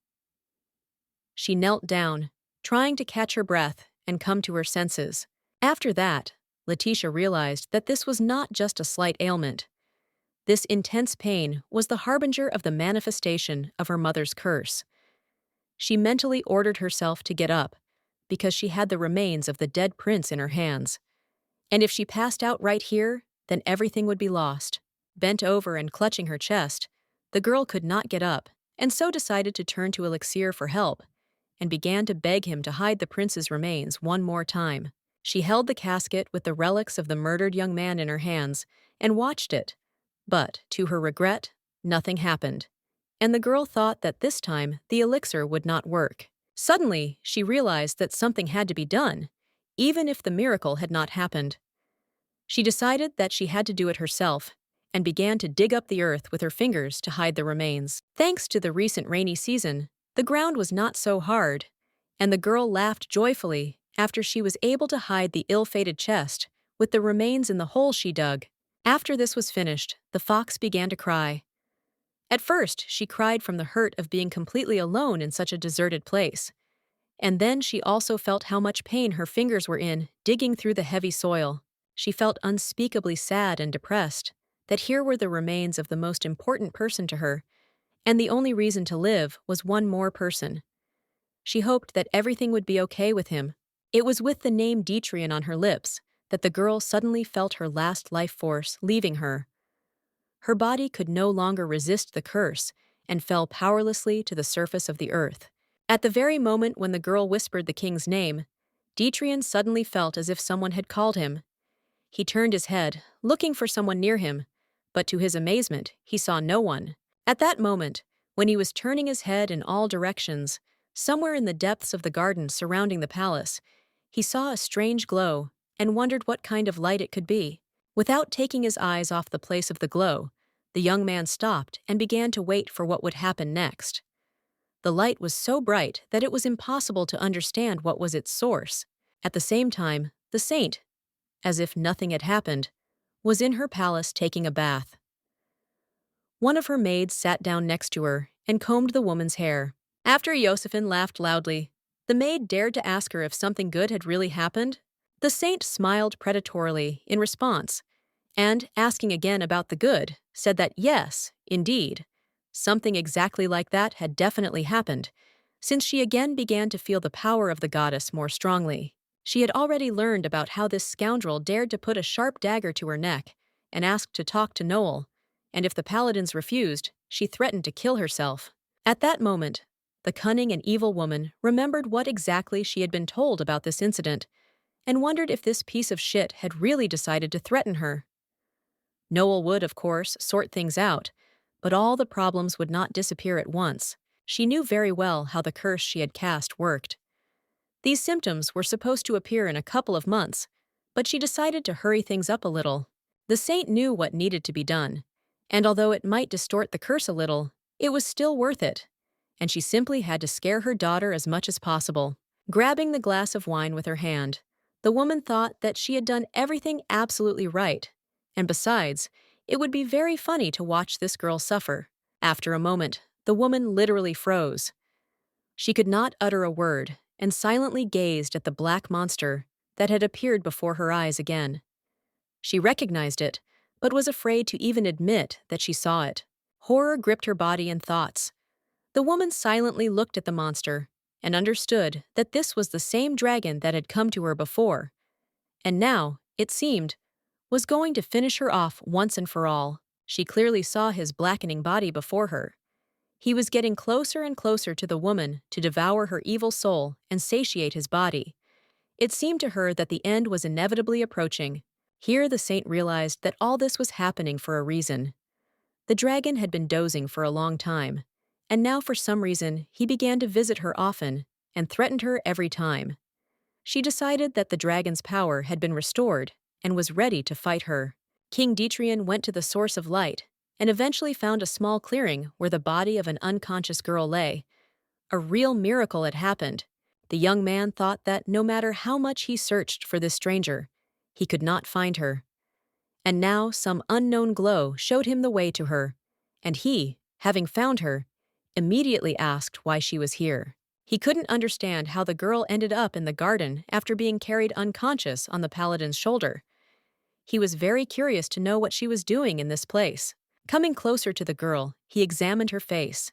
She knelt down, trying to catch her breath and come to her senses. After that, Letitia realized that this was not just a slight ailment. This intense pain was the harbinger of the manifestation of her mother's curse. She mentally ordered herself to get up, because she had the remains of the dead prince in her hands. And if she passed out right here, then everything would be lost. Bent over and clutching her chest, the girl could not get up, and so decided to turn to Elixir for help, and began to beg him to hide the prince's remains one more time. She held the casket with the relics of the murdered young man in her hands and watched it, but, to her regret, nothing happened, and the girl thought that this time the elixir would not work. Suddenly, she realized that something had to be done, even if the miracle had not happened. She decided that she had to do it herself, and began to dig up the earth with her fingers to hide the remains. Thanks to the recent rainy season, the ground was not so hard, and the girl laughed joyfully after she was able to hide the ill-fated chest with the remains in the hole she dug. After this was finished, the fox began to cry. At first, she cried from the hurt of being completely alone in such a deserted place. And then she also felt how much pain her fingers were in, digging through the heavy soil. She felt unspeakably sad and depressed, that here were the remains of the most important person to her, and the only reason to live was one more person. She hoped that everything would be okay with him. It was with the name Dietrich on her lips that the girl suddenly felt her last life force leaving her. Her body could no longer resist the curse and fell powerlessly to the surface of the earth. At the very moment when the girl whispered the king's name, Dietrich suddenly felt as if someone had called him. He turned his head, looking for someone near him, but to his amazement, he saw no one. At that moment, when he was turning his head in all directions, somewhere in the depths of the garden surrounding the palace, he saw a strange glow and wondered what kind of light it could be. Without taking his eyes off the place of the glow, the young man stopped and began to wait for what would happen next. The light was so bright that it was impossible to understand what was its source. At the same time, the saint, as if nothing had happened, was in her palace taking a bath. One of her maids sat down next to her and combed the woman's hair. After Josephine laughed loudly, the maid dared to ask her if something good had really happened. The saint smiled predatorily in response, and, asking again about the good, said that yes, indeed, something exactly like that had definitely happened, since she again began to feel the power of the goddess more strongly. She had already learned about how this scoundrel dared to put a sharp dagger to her neck and asked to talk to Noel, and if the paladins refused, she threatened to kill herself. At that moment, the cunning and evil woman remembered what exactly she had been told about this incident and wondered if this piece of shit had really decided to threaten her. Noel would, of course, sort things out, but all the problems would not disappear at once. She knew very well how the curse she had cast worked. These symptoms were supposed to appear in a couple of months, but she decided to hurry things up a little. The saint knew what needed to be done, and although it might distort the curse a little, it was still worth it, and she simply had to scare her daughter as much as possible. Grabbing the glass of wine with her hand, the woman thought that she had done everything absolutely right, and besides, it would be very funny to watch this girl suffer. After a moment, the woman literally froze. She could not utter a word and silently gazed at the black monster that had appeared before her eyes again. She recognized it, but was afraid to even admit that she saw it. Horror gripped her body and thoughts. The woman silently looked at the monster and understood that this was the same dragon that had come to her before, and now, it seemed, was going to finish her off once and for all. She clearly saw his blackening body before her. He was getting closer and closer to the woman to devour her evil soul and satiate his body. It seemed to her that the end was inevitably approaching. Here the saint realized that all this was happening for a reason. The dragon had been dozing for a long time, and now for some reason he began to visit her often and threatened her every time. She decided that the dragon's power had been restored and was ready to fight her. King Detrian went to the source of light and eventually found a small clearing where the body of an unconscious girl lay. A real miracle had happened. The young man thought that no matter how much he searched for this stranger, he could not find her. And now some unknown glow showed him the way to her, and he, having found her, immediately asked why she was here. He couldn't understand how the girl ended up in the garden after being carried unconscious on the paladin's shoulder. He was very curious to know what she was doing in this place. Coming closer to the girl, he examined her face.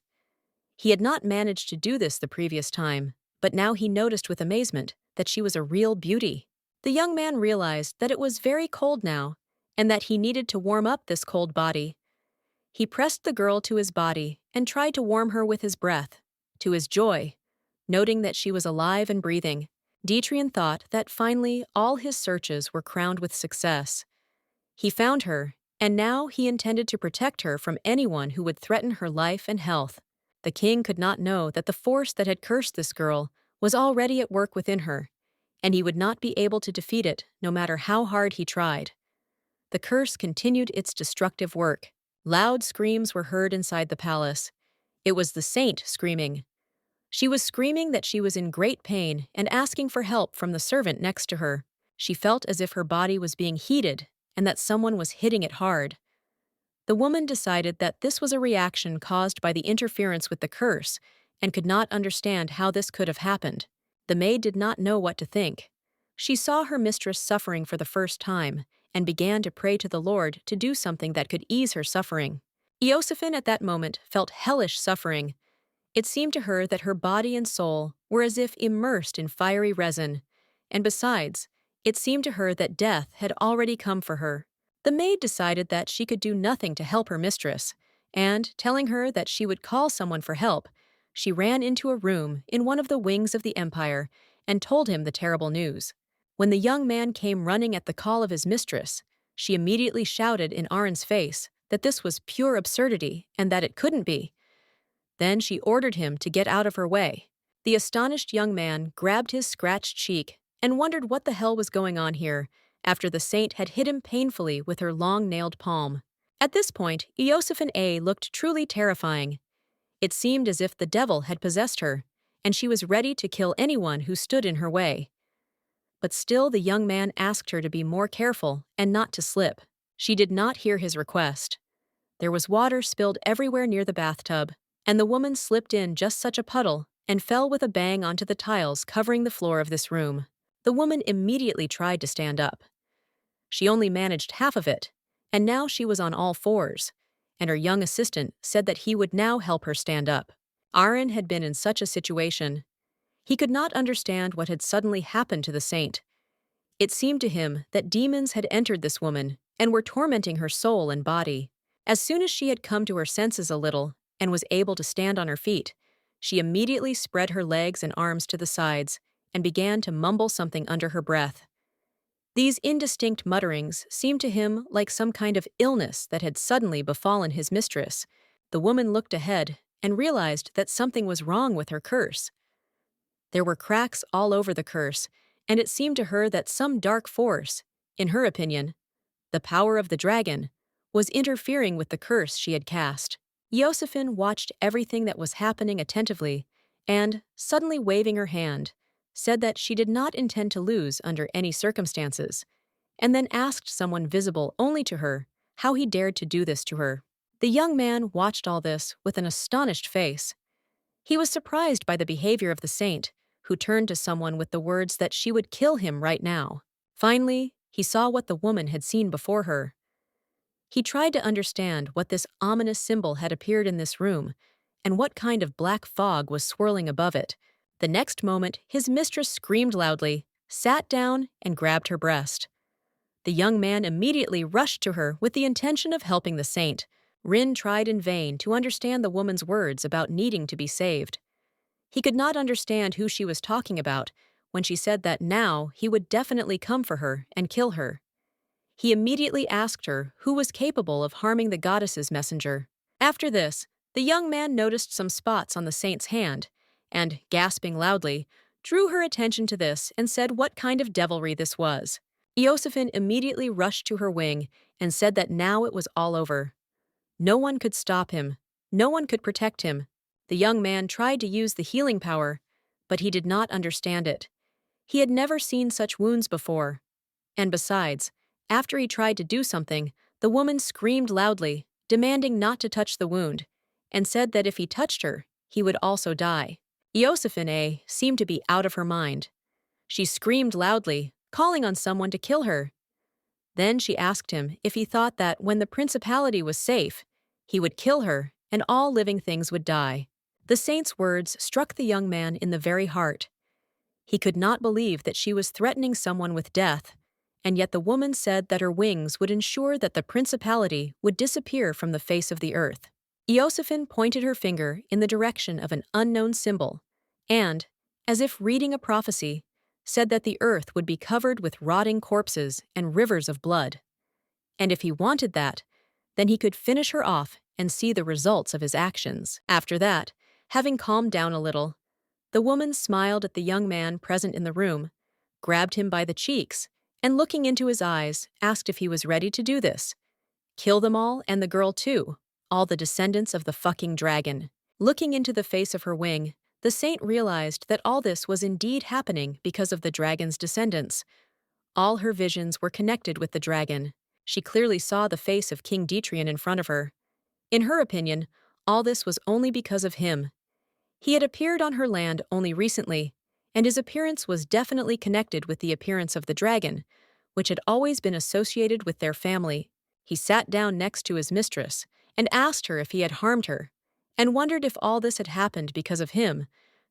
He had not managed to do this the previous time, but now he noticed with amazement that she was a real beauty. The young man realized that it was very cold now, and that he needed to warm up this cold body. He pressed the girl to his body and tried to warm her with his breath. To his joy, noting that she was alive and breathing, Detrian thought that finally all his searches were crowned with success. He found her, and now he intended to protect her from anyone who would threaten her life and health. The king could not know that the force that had cursed this girl was already at work within her, and he would not be able to defeat it no matter how hard he tried. The curse continued its destructive work. Loud screams were heard inside the palace. It was the saint screaming. She was screaming that she was in great pain and asking for help from the servant next to her. She felt as if her body was being heated and that someone was hitting it hard. The woman decided that this was a reaction caused by the interference with the curse and could not understand how this could have happened. The maid did not know what to think. She saw her mistress suffering for the first time and began to pray to the Lord to do something that could ease her suffering. Josephine at that moment felt hellish suffering. It seemed to her that her body and soul were as if immersed in fiery resin, and besides, it seemed to her that death had already come for her. The maid decided that she could do nothing to help her mistress, and, telling her that she would call someone for help, she ran into a room in one of the wings of the empire and told him the terrible news. When the young man came running at the call of his mistress, she immediately shouted in Aaron's face that this was pure absurdity and that it couldn't be. Then she ordered him to get out of her way. The astonished young man grabbed his scratched cheek and wondered what the hell was going on here after the saint had hit him painfully with her long-nailed palm. At this point, Josephine A looked truly terrifying. It seemed as if the devil had possessed her, and she was ready to kill anyone who stood in her way. But still the young man asked her to be more careful and not to slip. She did not hear his request. There was water spilled everywhere near the bathtub, and the woman slipped in just such a puddle and fell with a bang onto the tiles covering the floor of this room. The woman immediately tried to stand up. She only managed half of it, and now she was on all fours, and her young assistant said that he would now help her stand up. Aaron had been in such a situation. He could not understand what had suddenly happened to the saint. It seemed to him that demons had entered this woman and were tormenting her soul and body. As soon as she had come to her senses a little and was able to stand on her feet, she immediately spread her legs and arms to the sides and began to mumble something under her breath. These indistinct mutterings seemed to him like some kind of illness that had suddenly befallen his mistress. The woman looked ahead and realized that something was wrong with her curse. There were cracks all over the curse, and it seemed to her that some dark force, in her opinion, the power of the dragon, was interfering with the curse she had cast. Josephine watched everything that was happening attentively and, suddenly waving her hand, said that she did not intend to lose under any circumstances, and then asked someone visible only to her how he dared to do this to her. The young man watched all this with an astonished face. He was surprised by the behavior of the saint, who turned to someone with the words that she would kill him right now. Finally, he saw what the woman had seen before her. He tried to understand what this ominous symbol had appeared in this room, and what kind of black fog was swirling above it. The next moment, his mistress screamed loudly, sat down, and grabbed her breast. The young man immediately rushed to her with the intention of helping the saint. Rin tried in vain to understand the woman's words about needing to be saved. He could not understand who she was talking about when she said that now he would definitely come for her and kill her. He immediately asked her who was capable of harming the goddess's messenger. After this, the young man noticed some spots on the saint's hand, and, gasping loudly, drew her attention to this and said what kind of devilry this was. Josephine immediately rushed to her wing and said that now it was all over. No one could stop him. No one could protect him. The young man tried to use the healing power, but he did not understand it. He had never seen such wounds before. And besides, after he tried to do something, the woman screamed loudly, demanding not to touch the wound, and said that if he touched her, he would also die. Josephine seemed to be out of her mind. She screamed loudly, calling on someone to kill her. Then she asked him if he thought that when the principality was safe, he would kill her and all living things would die. The saint's words struck the young man in the very heart. He could not believe that she was threatening someone with death, and yet the woman said that her wings would ensure that the principality would disappear from the face of the earth. Josephine pointed her finger in the direction of an unknown symbol, and, as if reading a prophecy, said that the earth would be covered with rotting corpses and rivers of blood. And if he wanted that, then he could finish her off and see the results of his actions. After that, having calmed down a little, the woman smiled at the young man present in the room, grabbed him by the cheeks, and looking into his eyes, asked if he was ready to do this. Kill them all and the girl too, all the descendants of the fucking dragon. Looking into the face of her wing, the saint realized that all this was indeed happening because of the dragon's descendants. All her visions were connected with the dragon. She clearly saw the face of King Detrian in front of her. In her opinion, all this was only because of him. He had appeared on her land only recently, and his appearance was definitely connected with the appearance of the dragon, which had always been associated with their family. He sat down next to his mistress and asked her if he had harmed her, and wondered if all this had happened because of him,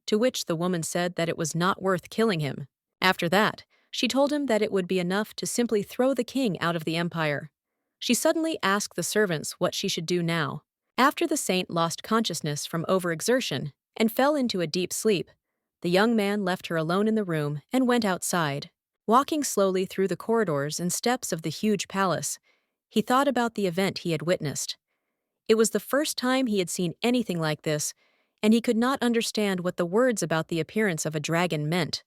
to which the woman said that it was not worth killing him. After that, she told him that it would be enough to simply throw the king out of the empire. She suddenly asked the servants what she should do now. After the saint lost consciousness from overexertion and fell into a deep sleep, the young man left her alone in the room and went outside. Walking slowly through the corridors and steps of the huge palace, he thought about the event he had witnessed. It was the first time he had seen anything like this, and he could not understand what the words about the appearance of a dragon meant.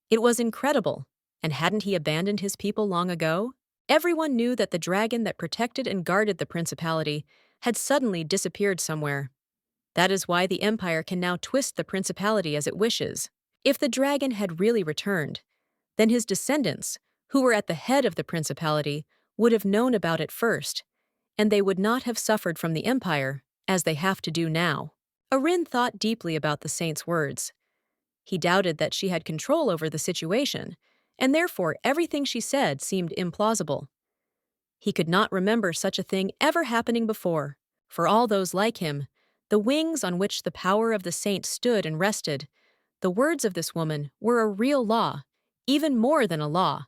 It was incredible, and hadn't he abandoned his people long ago? Everyone knew that the dragon that protected and guarded the principality had suddenly disappeared somewhere. That is why the Empire can now twist the principality as it wishes. If the dragon had really returned, then his descendants, who were at the head of the principality, would have known about it first, and they would not have suffered from the Empire, as they have to do now. Arin thought deeply about the saint's words. He doubted that she had control over the situation, and therefore everything she said seemed implausible. He could not remember such a thing ever happening before. For all those like him, the wings on which the power of the saint stood and rested, the words of this woman were a real law, even more than a law.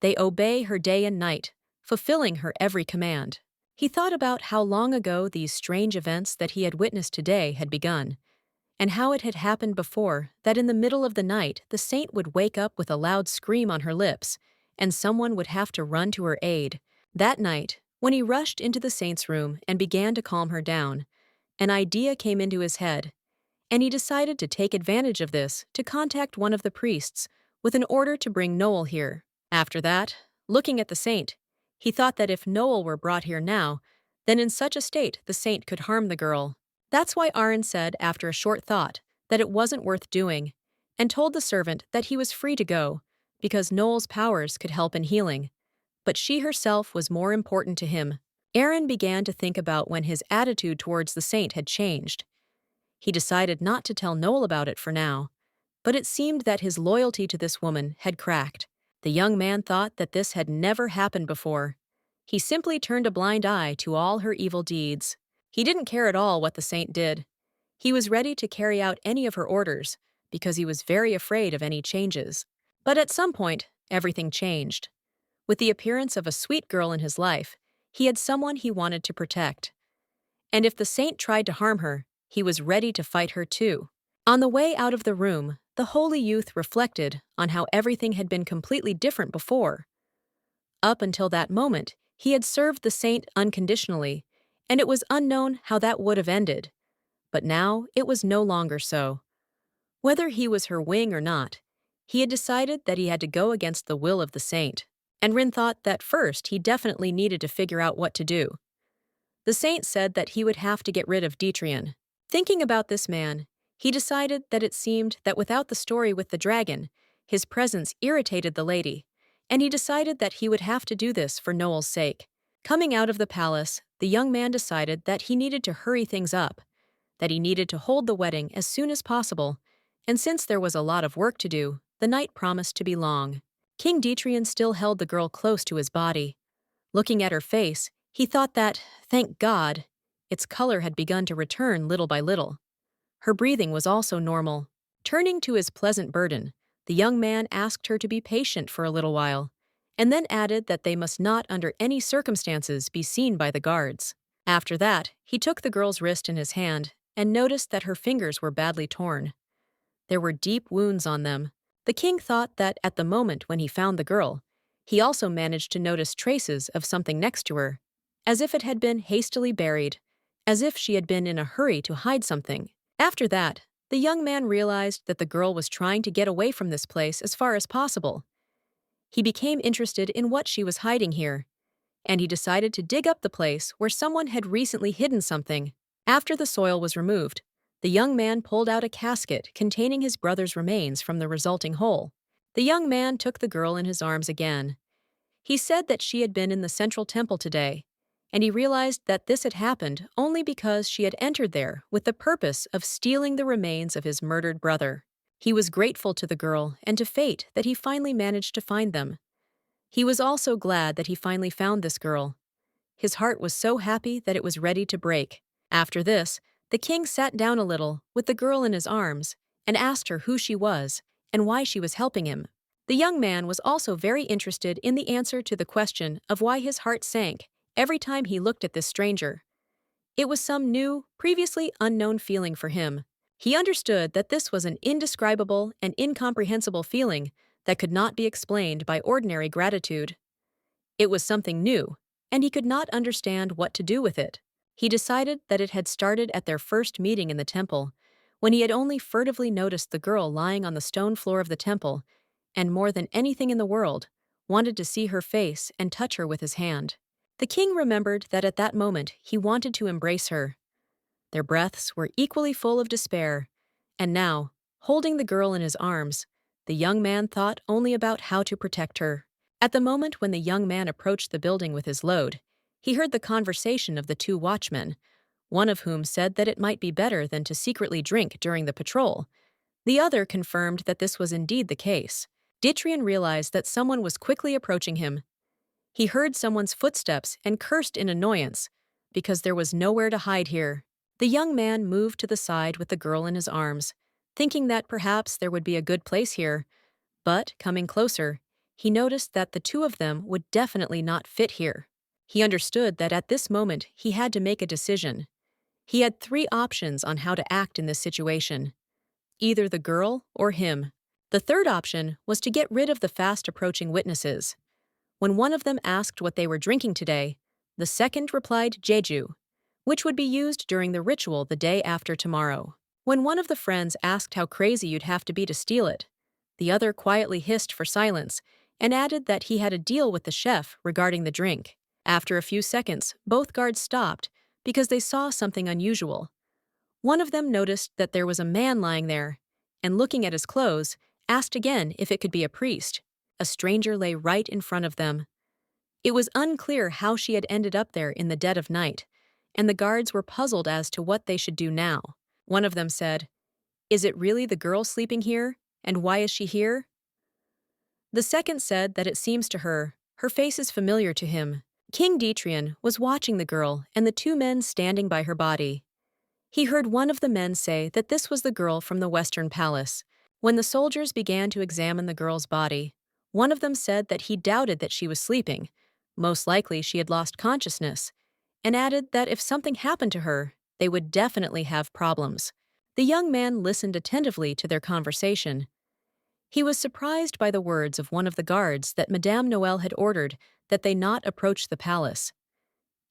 They obey her day and night, fulfilling her every command. He thought about how long ago these strange events that he had witnessed today had begun, and how it had happened before that in the middle of the night the saint would wake up with a loud scream on her lips, and someone would have to run to her aid. That night, when he rushed into the saint's room and began to calm her down, an idea came into his head, and he decided to take advantage of this to contact one of the priests with an order to bring Noel here. After that, looking at the saint, he thought that if Noel were brought here now, then in such a state the saint could harm the girl. That's why Arin said after a short thought that it wasn't worth doing, and told the servant that he was free to go, because Noel's powers could help in healing. But she herself was more important to him. Arin began to think about when his attitude towards the saint had changed. He decided not to tell Noel about it for now, but it seemed that his loyalty to this woman had cracked. The young man thought that this had never happened before. He simply turned a blind eye to all her evil deeds. He didn't care at all what the saint did. He was ready to carry out any of her orders, because he was very afraid of any changes. But at some point, everything changed. With the appearance of a sweet girl in his life, he had someone he wanted to protect. And if the saint tried to harm her, he was ready to fight her too. On the way out of the room, the holy youth reflected on how everything had been completely different before. Up until that moment, he had served the saint unconditionally, and it was unknown how that would have ended. But now it was no longer so. Whether he was her wing or not, he had decided that he had to go against the will of the saint, and Rin thought that first he definitely needed to figure out what to do. The saint said that he would have to get rid of Detrian. Thinking about this man, he decided that it seemed that without the story with the dragon, his presence irritated the lady, and he decided that he would have to do this for Noel's sake. Coming out of the palace, the young man decided that he needed to hurry things up, that he needed to hold the wedding as soon as possible, and since there was a lot of work to do, the night promised to be long. King Detrian still held the girl close to his body. Looking at her face, he thought that, thank God, its color had begun to return little by little. Her breathing was also normal. Turning to his pleasant burden, the young man asked her to be patient for a little while, and then added that they must not under any circumstances be seen by the guards. After that, he took the girl's wrist in his hand and noticed that her fingers were badly torn. There were deep wounds on them. The king thought that at the moment when he found the girl, he also managed to notice traces of something next to her, as if it had been hastily buried, as if she had been in a hurry to hide something. After that, the young man realized that the girl was trying to get away from this place as far as possible. He became interested in what she was hiding here, and he decided to dig up the place where someone had recently hidden something. After the soil was removed, the young man pulled out a casket containing his brother's remains from the resulting hole. The young man took the girl in his arms again. He said that she had been in the central temple today, and he realized that this had happened only because she had entered there with the purpose of stealing the remains of his murdered brother. He was grateful to the girl and to fate that he finally managed to find them. He was also glad that he finally found this girl. His heart was so happy that it was ready to break. After this, the king sat down a little with the girl in his arms and asked her who she was and why she was helping him. The young man was also very interested in the answer to the question of why his heart sank every time he looked at this stranger. It was some new, previously unknown feeling for him. He understood that this was an indescribable and incomprehensible feeling that could not be explained by ordinary gratitude. It was something new, and he could not understand what to do with it. He decided that it had started at their first meeting in the temple, when he had only furtively noticed the girl lying on the stone floor of the temple, and more than anything in the world, wanted to see her face and touch her with his hand. The king remembered that at that moment he wanted to embrace her. Their breaths were equally full of despair. And now, holding the girl in his arms, the young man thought only about how to protect her. At the moment when the young man approached the building with his load, he heard the conversation of the two watchmen, one of whom said that it might be better than to secretly drink during the patrol. The other confirmed that this was indeed the case. Dietrich realized that someone was quickly approaching him. He heard someone's footsteps and cursed in annoyance, because there was nowhere to hide here. The young man moved to the side with the girl in his arms, thinking that perhaps there would be a good place here. But, coming closer, he noticed that the two of them would definitely not fit here. He understood that at this moment he had to make a decision. He had three options on how to act in this situation: either the girl or him. The third option was to get rid of the fast-approaching witnesses. When one of them asked what they were drinking today, the second replied Jeju, which would be used during the ritual the day after tomorrow. When one of the friends asked how crazy you'd have to be to steal it, the other quietly hissed for silence and added that he had a deal with the chef regarding the drink. After a few seconds, both guards stopped because they saw something unusual. One of them noticed that there was a man lying there, and looking at his clothes, asked again if it could be a priest. A stranger lay right in front of them. It was unclear how she had ended up there in the dead of night, and the guards were puzzled as to what they should do now. One of them said, "Is it really the girl sleeping here, and why is she here?" The second said that it seems to her face is familiar to him. King Dietrich was watching the girl and the two men standing by her body. He heard one of the men say that this was the girl from the Western Palace. When the soldiers began to examine the girl's body, one of them said that he doubted that she was sleeping. Most likely she had lost consciousness, and added that if something happened to her, they would definitely have problems. The young man listened attentively to their conversation. He was surprised by the words of one of the guards that Madame Noel had ordered that they not approach the palace.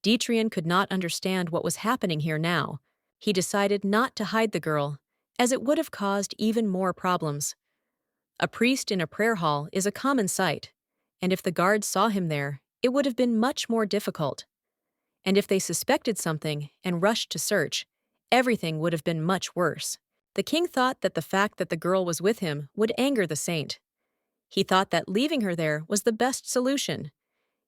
Dietrich could not understand what was happening here now. He decided not to hide the girl, as it would have caused even more problems. A priest in a prayer hall is a common sight, and if the guards saw him there, it would have been much more difficult. And if they suspected something and rushed to search, everything would have been much worse. The king thought that the fact that the girl was with him would anger the saint. He thought that leaving her there was the best solution.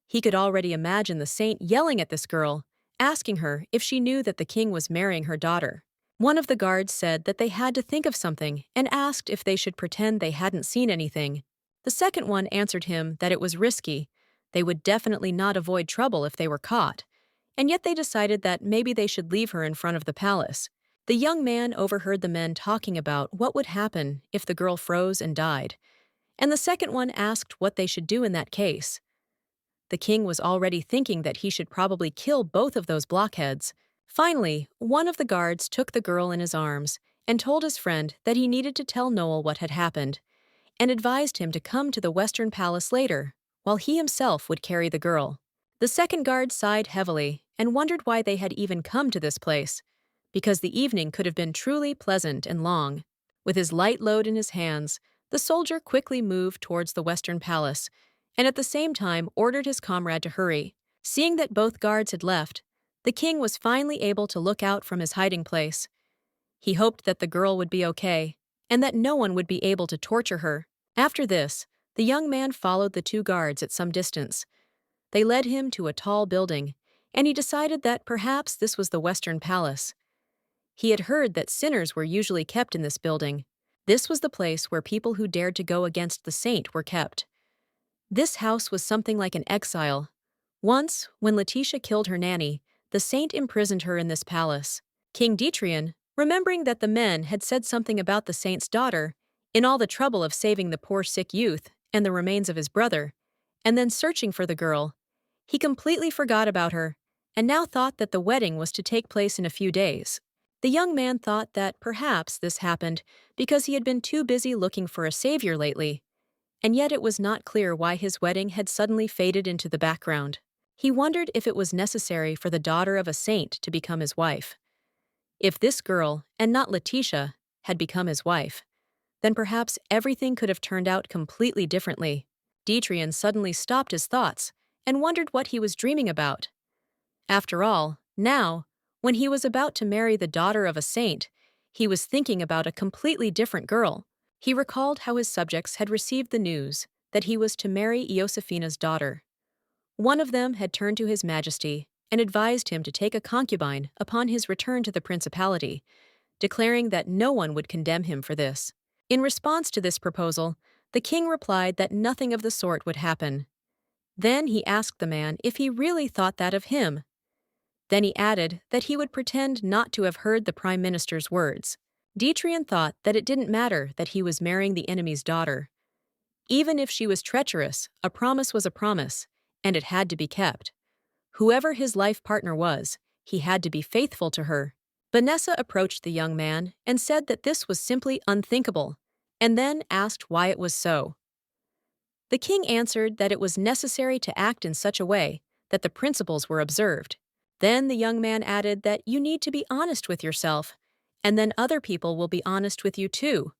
He could already imagine the saint yelling at this girl, asking her if she knew that the king was marrying her daughter. One of the guards said that they had to think of something and asked if they should pretend they hadn't seen anything. The second one answered him that it was risky. They would definitely not avoid trouble if they were caught, and yet they decided that maybe they should leave her in front of the palace. The young man overheard the men talking about what would happen if the girl froze and died, and the second one asked what they should do in that case. The king was already thinking that he should probably kill both of those blockheads. Finally, one of the guards took the girl in his arms and told his friend that he needed to tell Noel what had happened, and advised him to come to the Western Palace later, while he himself would carry the girl. The second guard sighed heavily and wondered why they had even come to this place, because the evening could have been truly pleasant and long. With his light load in his hands, the soldier quickly moved towards the Western Palace, and at the same time ordered his comrade to hurry. Seeing that both guards had left, the king was finally able to look out from his hiding place. He hoped that the girl would be okay, and that no one would be able to torture her. After this, the young man followed the two guards at some distance. They led him to a tall building, and he decided that perhaps this was the Western Palace. He had heard that sinners were usually kept in this building. This was the place where people who dared to go against the saint were kept. This house was something like an exile. Once, when Letitia killed her nanny, the saint imprisoned her in this palace. King Dietrich, remembering that the men had said something about the saint's daughter, in all the trouble of saving the poor sick youth and the remains of his brother, and then searching for the girl, he completely forgot about her, and now thought that the wedding was to take place in a few days. The young man thought that perhaps this happened because he had been too busy looking for a savior lately, and yet it was not clear why his wedding had suddenly faded into the background. He wondered if it was necessary for the daughter of a saint to become his wife. If this girl, and not Letitia, had become his wife, then perhaps everything could have turned out completely differently. Dietrich suddenly stopped his thoughts and wondered what he was dreaming about. After all, now, When he was about to marry the daughter of a saint, he was thinking about a completely different girl. He recalled how his subjects had received the news that he was to marry Iosifina's daughter. One of them had turned to his majesty and advised him to take a concubine upon his return to the principality, declaring that no one would condemn him for this. In response to this proposal, the king replied that nothing of the sort would happen. Then he asked the man if he really thought that of him. Then he added that he would pretend not to have heard the prime minister's words. Tyrant thought that it didn't matter that he was marrying the enemy's daughter. Even if she was treacherous, a promise was a promise, and it had to be kept. Whoever his life partner was, he had to be faithful to her. Vanessa approached the young man and said that this was simply unthinkable, and then asked why it was so. The king answered that it was necessary to act in such a way that the principles were observed. Then the young man added that you need to be honest with yourself, and then other people will be honest with you too.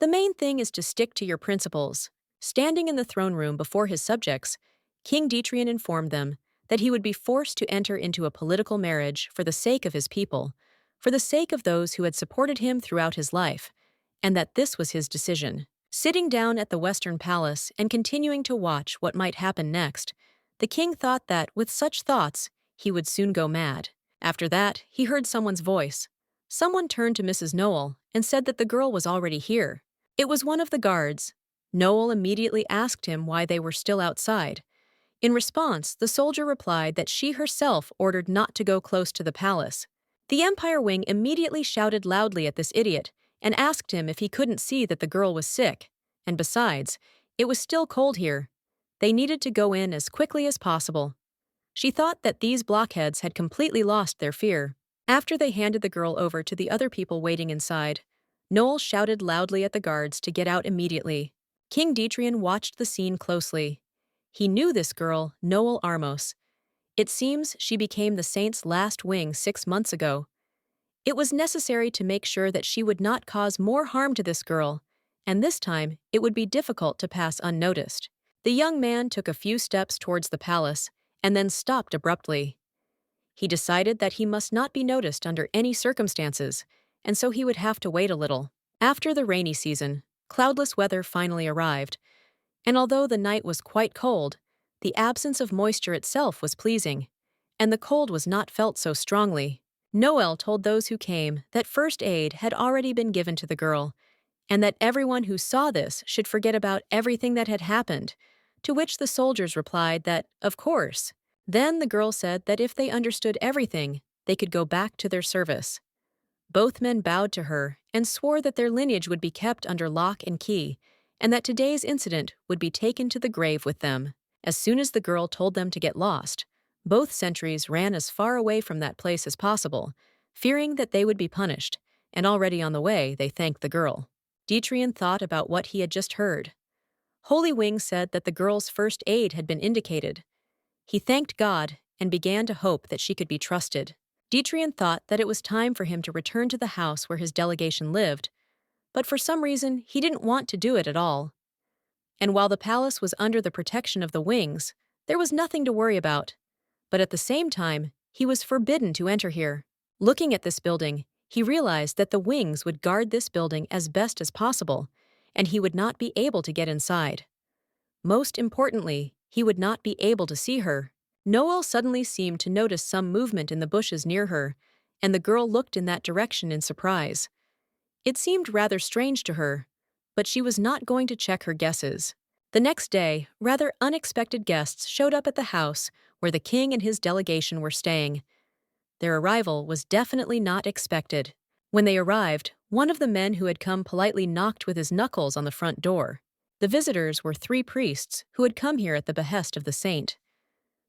The main thing is to stick to your principles. Standing in the throne room before his subjects, King Tyrant informed them that he would be forced to enter into a political marriage for the sake of his people, for the sake of those who had supported him throughout his life, and that this was his decision. Sitting down at the Western Palace and continuing to watch what might happen next, the king thought that, with such thoughts, he would soon go mad. After that, he heard someone's voice. Someone turned to Mrs. Noel and said that the girl was already here. It was one of the guards. Noel immediately asked him why they were still outside. In response, the soldier replied that she herself ordered not to go close to the palace. The Empire Wing immediately shouted loudly at this idiot and asked him if he couldn't see that the girl was sick. And besides, it was still cold here. They needed to go in as quickly as possible. She thought that these blockheads had completely lost their fear. After they handed the girl over to the other people waiting inside, Noel shouted loudly at the guards to get out immediately. King Tyrant watched the scene closely. He knew this girl, Noel Armos. It seems she became the saint's last wing 6 months ago. It was necessary to make sure that she would not cause more harm to this girl, and this time it would be difficult to pass unnoticed. The young man took a few steps towards the palace and then stopped abruptly. He decided that he must not be noticed under any circumstances, and so he would have to wait a little. After the rainy season, cloudless weather finally arrived, and although the night was quite cold, the absence of moisture itself was pleasing, and the cold was not felt so strongly. Noel told those who came that first aid had already been given to the girl, and that everyone who saw this should forget about everything that had happened, to which the soldiers replied that, of course. Then the girl said that if they understood everything, they could go back to their service. Both men bowed to her and swore that their lineage would be kept under lock and key, and that today's incident would be taken to the grave with them. As soon as the girl told them to get lost, both sentries ran as far away from that place as possible, fearing that they would be punished, and already on the way they thanked the girl. Tyrant thought about what he had just heard. Holy Wing said that the girl's first aid had been indicated. He thanked God and began to hope that she could be trusted. Tyrant thought that it was time for him to return to the house where his delegation lived, but for some reason he didn't want to do it at all. And while the palace was under the protection of the wings, there was nothing to worry about. But at the same time, he was forbidden to enter here. Looking at this building, he realized that the wings would guard this building as best as possible, and he would not be able to get inside. Most importantly, he would not be able to see her. Noel suddenly seemed to notice some movement in the bushes near her, and the girl looked in that direction in surprise. It seemed rather strange to her, but she was not going to check her guesses. The next day, rather unexpected guests showed up at the house where the king and his delegation were staying. Their arrival was definitely not expected. When they arrived, one of the men who had come politely knocked with his knuckles on the front door. The visitors were 3 priests who had come here at the behest of the saint.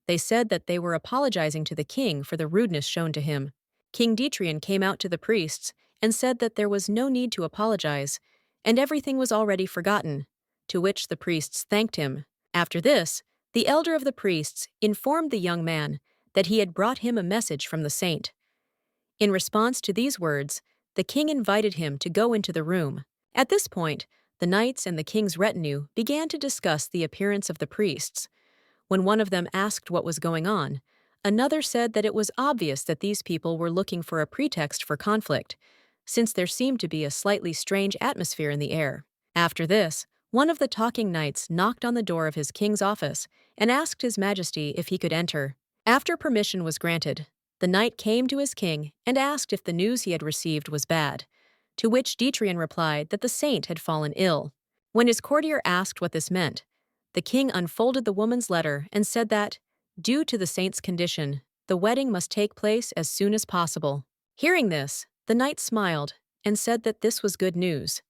They said that they were apologizing to the king for the rudeness shown to him. King Tyrant came out to the priests and said that there was no need to apologize, and everything was already forgotten, to which the priests thanked him. After this, the elder of the priests informed the young man that he had brought him a message from the saint. In response to these words, the king invited him to go into the room. At this point, the knights and the king's retinue began to discuss the appearance of the priests. When one of them asked what was going on, Another said that it was obvious that these people were looking for a pretext for conflict, since there seemed to be a slightly strange atmosphere in the air. After this, one of the talking knights knocked on the door of his king's office and asked His Majesty if he could enter. After permission was granted, the knight came to his king and asked if the news he had received was bad, to which Dietrich replied that the saint had fallen ill. When his courtier asked what this meant, the king unfolded the woman's letter and said that, due to the saint's condition, the wedding must take place as soon as possible. Hearing this, the knight smiled and said that this was good news.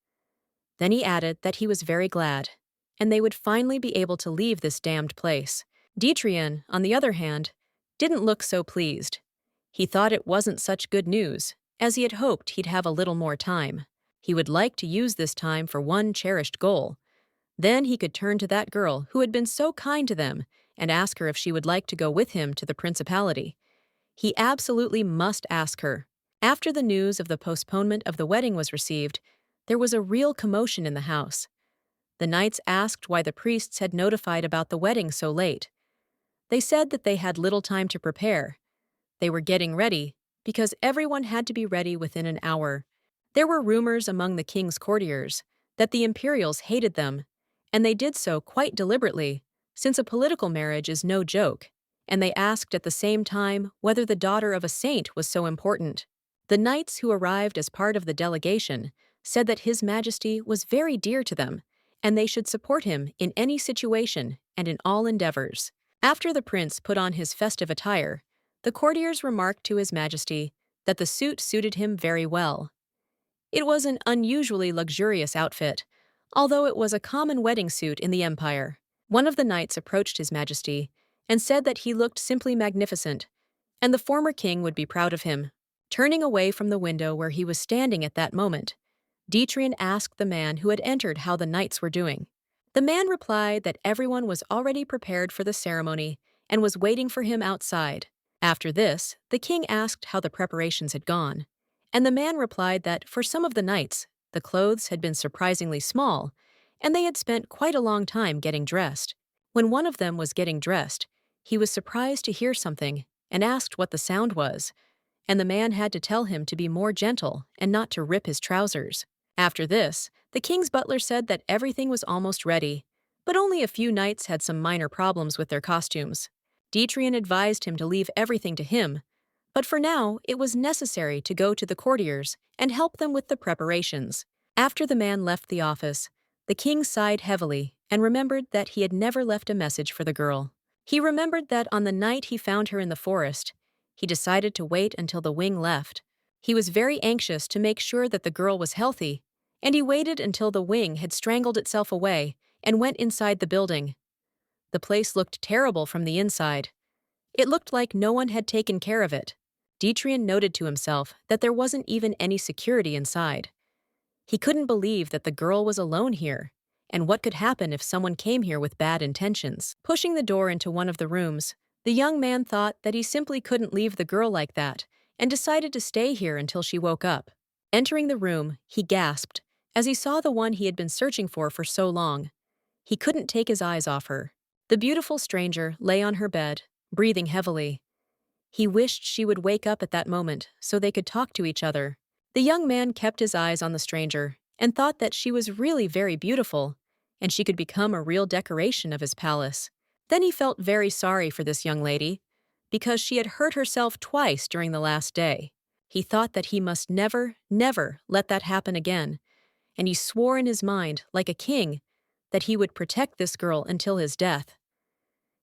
Then he added that he was very glad, and they would finally be able to leave this damned place. Dietrich, on the other hand, didn't look so pleased. He thought it wasn't such good news, as he had hoped he'd have a little more time. He would like to use this time for one cherished goal. Then he could turn to that girl who had been so kind to them and ask her if she would like to go with him to the principality. He absolutely must ask her. After the news of the postponement of the wedding was received, there was a real commotion in the house. The knights asked why the priests had notified about the wedding so late. They said that they had little time to prepare. They were getting ready, because everyone had to be ready within an hour. There were rumors among the king's courtiers that the Imperials hated them, and they did so quite deliberately, since a political marriage is no joke, and they asked at the same time whether the daughter of a saint was so important. The knights who arrived as part of the delegation said that His Majesty was very dear to them, and they should support him in any situation and in all endeavors. After the prince put on his festive attire, the courtiers remarked to His Majesty that the suit suited him very well. It was an unusually luxurious outfit, although it was a common wedding suit in the empire. One of the knights approached His Majesty and said that he looked simply magnificent, and the former king would be proud of him. Turning away from the window where he was standing at that moment, Dietrich asked the man who had entered how the knights were doing. The man replied that everyone was already prepared for the ceremony and was waiting for him outside. After this, the king asked how the preparations had gone, and the man replied that for some of the knights, the clothes had been surprisingly small, and they had spent quite a long time getting dressed. When one of them was getting dressed, he was surprised to hear something and asked what the sound was, and the man had to tell him to be more gentle and not to rip his trousers. After this, the king's butler said that everything was almost ready, but only a few knights had some minor problems with their costumes. Dietrich advised him to leave everything to him, but for now it was necessary to go to the courtiers and help them with the preparations. After the man left the office, the king sighed heavily and remembered that he had never left a message for the girl. He remembered that on the night he found her in the forest, he decided to wait until the wing left. He was very anxious to make sure that the girl was healthy, and he waited until the wing had strangled itself away and went inside the building. The place looked terrible from the inside. It looked like no one had taken care of it. Dietrich noted to himself that there wasn't even any security inside. He couldn't believe that the girl was alone here, and what could happen if someone came here with bad intentions. Pushing the door into one of the rooms, the young man thought that he simply couldn't leave the girl like that and decided to stay here until she woke up. Entering the room, he gasped as he saw the one he had been searching for so long. He couldn't take his eyes off her. The beautiful stranger lay on her bed, breathing heavily. He wished she would wake up at that moment so they could talk to each other. The young man kept his eyes on the stranger and thought that she was really very beautiful, and she could become a real decoration of his palace. Then he felt very sorry for this young lady, because she had hurt herself twice during the last day. He thought that he must never, never let that happen again, and he swore in his mind, like a king, that he would protect this girl until his death.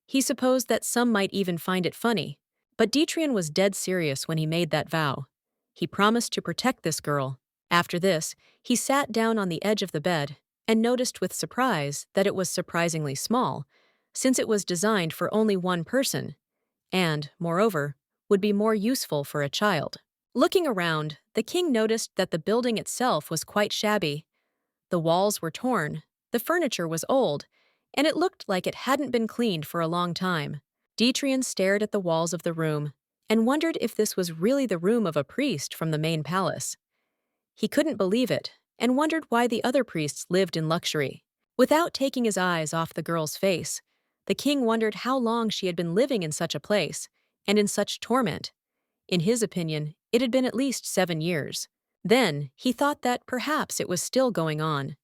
He supposed that some might even find it funny, but Dietrich was dead serious when he made that vow. He promised to protect this girl. After this, he sat down on the edge of the bed and noticed with surprise that it was surprisingly small, since it was designed for only one person, and, moreover, would be more useful for a child. Looking around, the king noticed that the building itself was quite shabby. The walls were torn, the furniture was old, and it looked like it hadn't been cleaned for a long time. Dietrich stared at the walls of the room and wondered if this was really the room of a priest from the main palace. He couldn't believe it and wondered why the other priests lived in luxury. Without taking his eyes off the girl's face, the king wondered how long she had been living in such a place and in such torment. In his opinion, it had been at least 7 years. Then, he thought that perhaps it was still going on.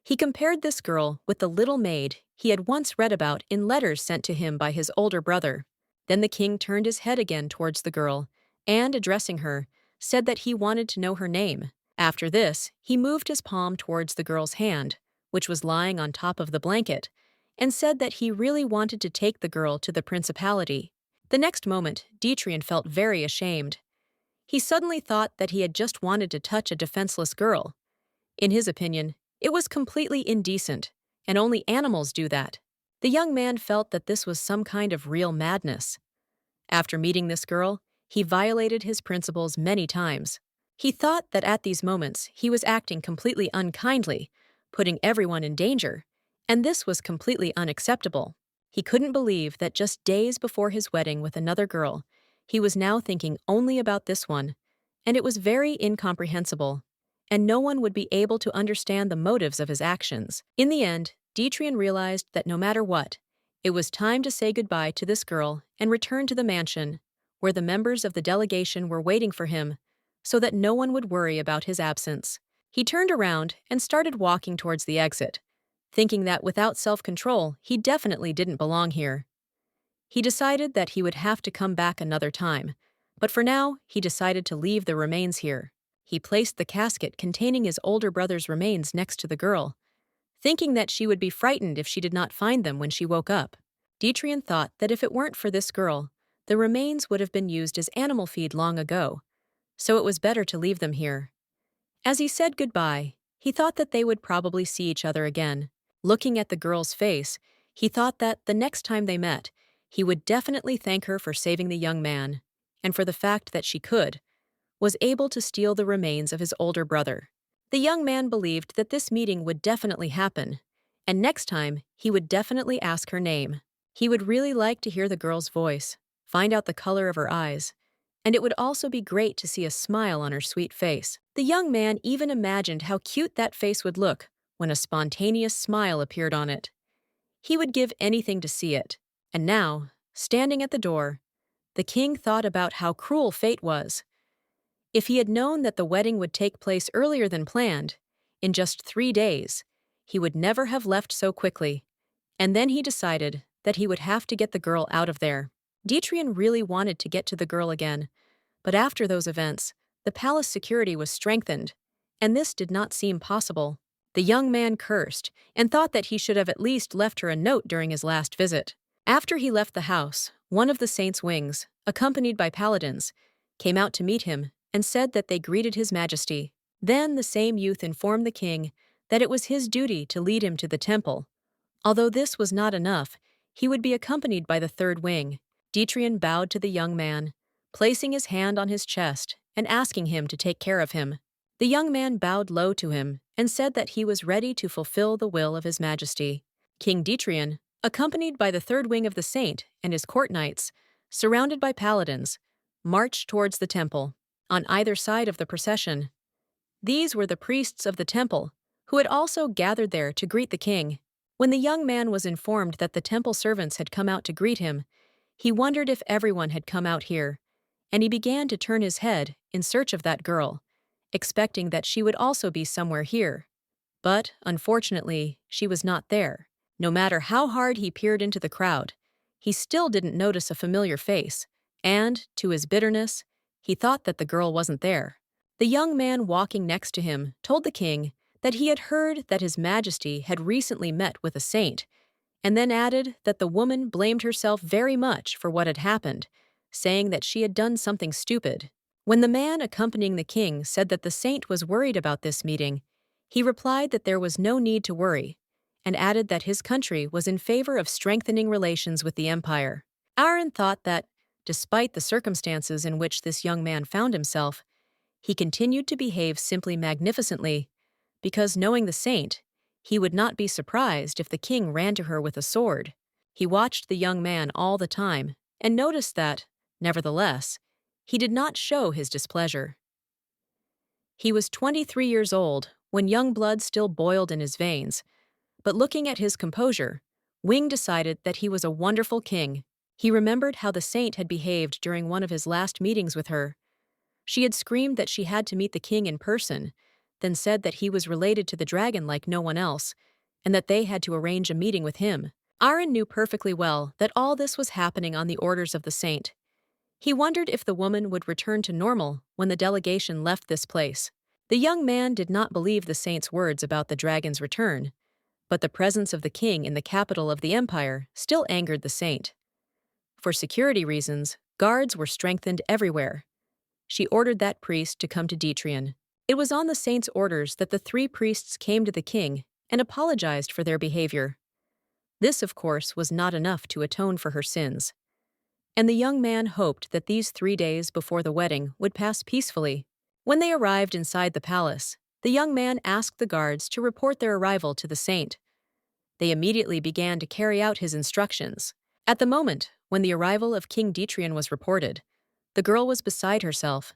He compared this girl with the little maid he had once read about in letters sent to him by his older brother. Then the king turned his head again towards the girl, and, addressing her, said that he wanted to know her name. After this, he moved his palm towards the girl's hand, which was lying on top of the blanket, and said that he really wanted to take the girl to the principality. The next moment, Dietrich felt very ashamed. He suddenly thought that he had just wanted to touch a defenseless girl. In his opinion, it was completely indecent, and only animals do that. The young man felt that this was some kind of real madness. After meeting this girl, he violated his principles many times. He thought that at these moments he was acting completely unkindly, putting everyone in danger, and this was completely unacceptable. He couldn't believe that just days before his wedding with another girl, he was now thinking only about this one, and it was very incomprehensible, and no one would be able to understand the motives of his actions. In the end, Dietrich realized that no matter what, it was time to say goodbye to this girl and return to the mansion, where the members of the delegation were waiting for him, so that no one would worry about his absence. He turned around and started walking towards the exit, thinking that without self-control, he definitely didn't belong here. He decided that he would have to come back another time, but for now, he decided to leave the remains here. He placed the casket containing his older brother's remains next to the girl, thinking that she would be frightened if she did not find them when she woke up. Dietrich thought that if it weren't for this girl, the remains would have been used as animal feed long ago, so it was better to leave them here. As he said goodbye, he thought that they would probably see each other again. Looking at the girl's face, he thought that the next time they met, he would definitely thank her for saving the young man, and for the fact that she was able to steal the remains of his older brother. The young man believed that this meeting would definitely happen, and next time he would definitely ask her name. He would really like to hear the girl's voice, find out the color of her eyes, and it would also be great to see a smile on her sweet face. The young man even imagined how cute that face would look when a spontaneous smile appeared on it. He would give anything to see it. And now, standing at the door, the king thought about how cruel fate was. If he had known that the wedding would take place earlier than planned, in just 3 days, he would never have left so quickly. And then he decided that he would have to get the girl out of there. Dietrich really wanted to get to the girl again, but after those events, the palace security was strengthened, and this did not seem possible. The young man cursed and thought that he should have at least left her a note during his last visit. After he left the house, one of the saint's wings, accompanied by paladins, came out to meet him and said that they greeted His Majesty. Then the same youth informed the king that it was his duty to lead him to the temple. Although this was not enough, he would be accompanied by the third wing. Dietrich bowed to the young man, placing his hand on his chest and asking him to take care of him. The young man bowed low to him and said that he was ready to fulfill the will of His Majesty. King Dietrich, accompanied by the third wing of the saint and his court knights, surrounded by paladins, marched towards the temple. On either side of the procession, these were the priests of the temple, who had also gathered there to greet the king. When the young man was informed that the temple servants had come out to greet him, he wondered if everyone had come out here, and he began to turn his head in search of that girl, expecting that she would also be somewhere here. But, unfortunately, she was not there. No matter how hard he peered into the crowd, he still didn't notice a familiar face, and, to his bitterness, he thought that the girl wasn't there. The young man walking next to him told the king that he had heard that His Majesty had recently met with a saint, and then added that the woman blamed herself very much for what had happened, saying that she had done something stupid. When the man accompanying the king said that the saint was worried about this meeting, he replied that there was no need to worry, and added that his country was in favor of strengthening relations with the empire. Aaron thought that, despite the circumstances in which this young man found himself, he continued to behave simply magnificently, because knowing the saint, he would not be surprised if the king ran to her with a sword. He watched the young man all the time and noticed that, nevertheless, he did not show his displeasure. He was 23 years old when young blood still boiled in his veins, but looking at his composure, Wing decided that he was a wonderful king. He remembered how the saint had behaved during one of his last meetings with her. She had screamed that she had to meet the king in person, then said that he was related to the dragon like no one else, and that they had to arrange a meeting with him. Aaron knew perfectly well that all this was happening on the orders of the saint. He wondered if the woman would return to normal when the delegation left this place. The young man did not believe the saint's words about the dragon's return, but the presence of the king in the capital of the empire still angered the saint. For security reasons, guards were strengthened everywhere. She ordered that priest to come to Detrian. It was on the saint's orders that the three priests came to the king and apologized for their behavior. This, of course, was not enough to atone for her sins. And the young man hoped that these 3 days before the wedding would pass peacefully. When they arrived inside the palace, the young man asked the guards to report their arrival to the saint. They immediately began to carry out his instructions. At the moment when the arrival of King Detrian was reported, the girl was beside herself,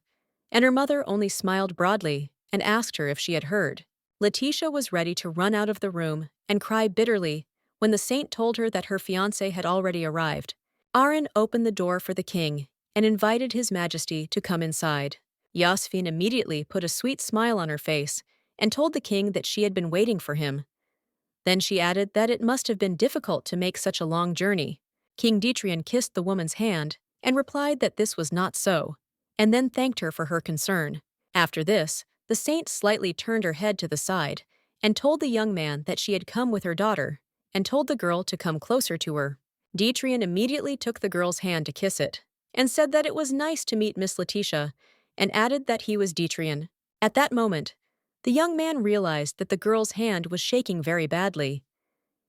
and her mother only smiled broadly and asked her if she had heard. Letitia was ready to run out of the room and cry bitterly when the saint told her that her fiancé had already arrived. Aaron opened the door for the king and invited His Majesty to come inside. Yasmin immediately put a sweet smile on her face and told the king that she had been waiting for him. Then she added that it must have been difficult to make such a long journey. King Detrian kissed the woman's hand and replied that this was not so, and then thanked her for her concern. After this, the saint slightly turned her head to the side and told the young man that she had come with her daughter and told the girl to come closer to her. Detrian immediately took the girl's hand to kiss it and said that it was nice to meet Miss Letitia and added that he was Detrian. At that moment, the young man realized that the girl's hand was shaking very badly.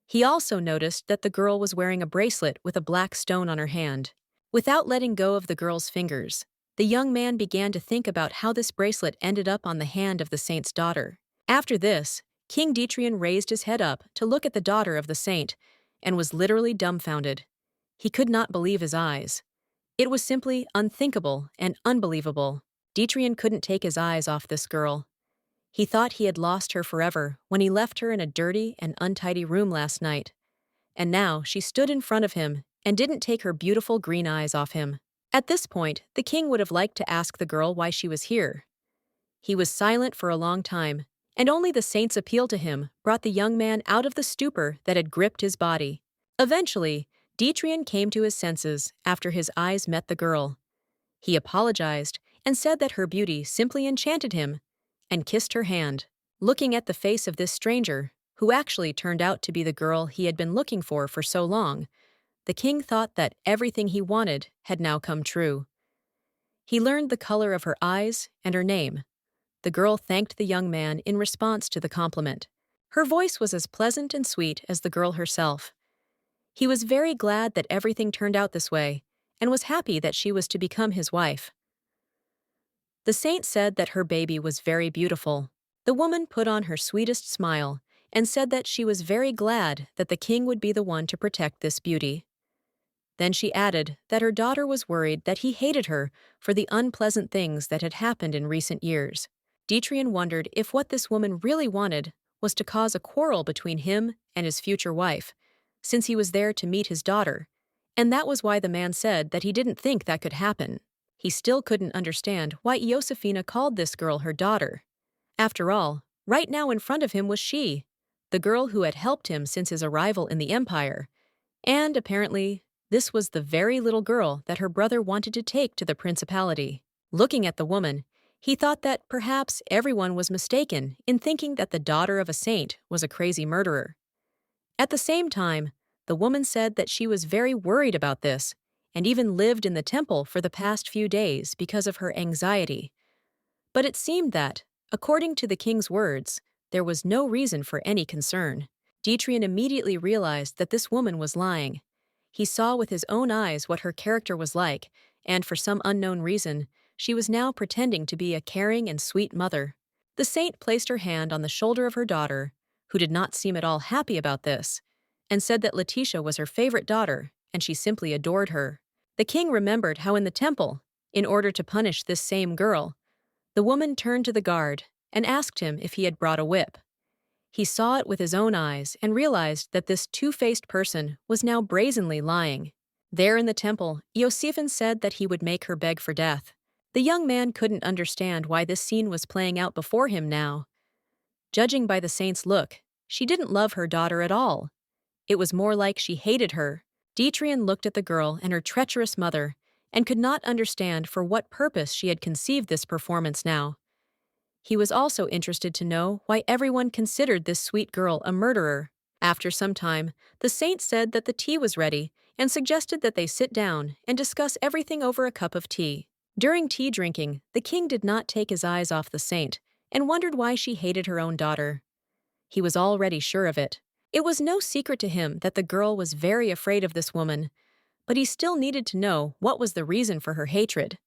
He also noticed that the girl was wearing a bracelet with a black stone on her hand. Without letting go of the girl's fingers, the young man began to think about how this bracelet ended up on the hand of the saint's daughter. After this, King Detrian raised his head up to look at the daughter of the saint and was literally dumbfounded. He could not believe his eyes. It was simply unthinkable and unbelievable. Detrian couldn't take his eyes off this girl. He thought he had lost her forever when he left her in a dirty and untidy room last night. And now she stood in front of him and didn't take her beautiful green eyes off him. At this point, the king would have liked to ask the girl why she was here. He was silent for a long time, and only the saint's appeal to him brought the young man out of the stupor that had gripped his body. Eventually, Detrian came to his senses after his eyes met the girl. He apologized and said that her beauty simply enchanted him, and kissed her hand. Looking at the face of this stranger, who actually turned out to be the girl he had been looking for so long, the king thought that everything he wanted had now come true. He learned the color of her eyes and her name. The girl thanked the young man in response to the compliment. Her voice was as pleasant and sweet as the girl herself. He was very glad that everything turned out this way, and was happy that she was to become his wife. The saint said that her baby was very beautiful. The woman put on her sweetest smile and said that she was very glad that the king would be the one to protect this beauty. Then she added that her daughter was worried that he hated her for the unpleasant things that had happened in recent years. Detrian wondered if what this woman really wanted was to cause a quarrel between him and his future wife, since he was there to meet his daughter, and that was why the man said that he didn't think that could happen. He still couldn't understand why Josefina called this girl her daughter. After all, right now in front of him was she, the girl who had helped him since his arrival in the empire, and apparently, this was the very little girl that her brother wanted to take to the principality. Looking at the woman, he thought that perhaps everyone was mistaken in thinking that the daughter of a saint was a crazy murderer. At the same time, the woman said that she was very worried about this, and even lived in the temple for the past few days because of her anxiety. But it seemed that, according to the king's words, there was no reason for any concern. Detrian immediately realized that this woman was lying. He saw with his own eyes what her character was like, and for some unknown reason, she was now pretending to be a caring and sweet mother. The saint placed her hand on the shoulder of her daughter, who did not seem at all happy about this, and said that Letitia was her favorite daughter, and she simply adored her. The king remembered how in the temple, in order to punish this same girl, the woman turned to the guard and asked him if he had brought a whip. He saw it with his own eyes and realized that this two-faced person was now brazenly lying. There in the temple, Iosifan said that he would make her beg for death. The young man couldn't understand why this scene was playing out before him now. Judging by the saint's look, she didn't love her daughter at all. It was more like she hated her. Dietrian looked at the girl and her treacherous mother, and could not understand for what purpose she had conceived this performance now. He was also interested to know why everyone considered this sweet girl a murderer. After some time, the saint said that the tea was ready and suggested that they sit down and discuss everything over a cup of tea. During tea drinking, the king did not take his eyes off the saint and wondered why she hated her own daughter. He was already sure of it. It was no secret to him that the girl was very afraid of this woman, but he still needed to know what was the reason for her hatred.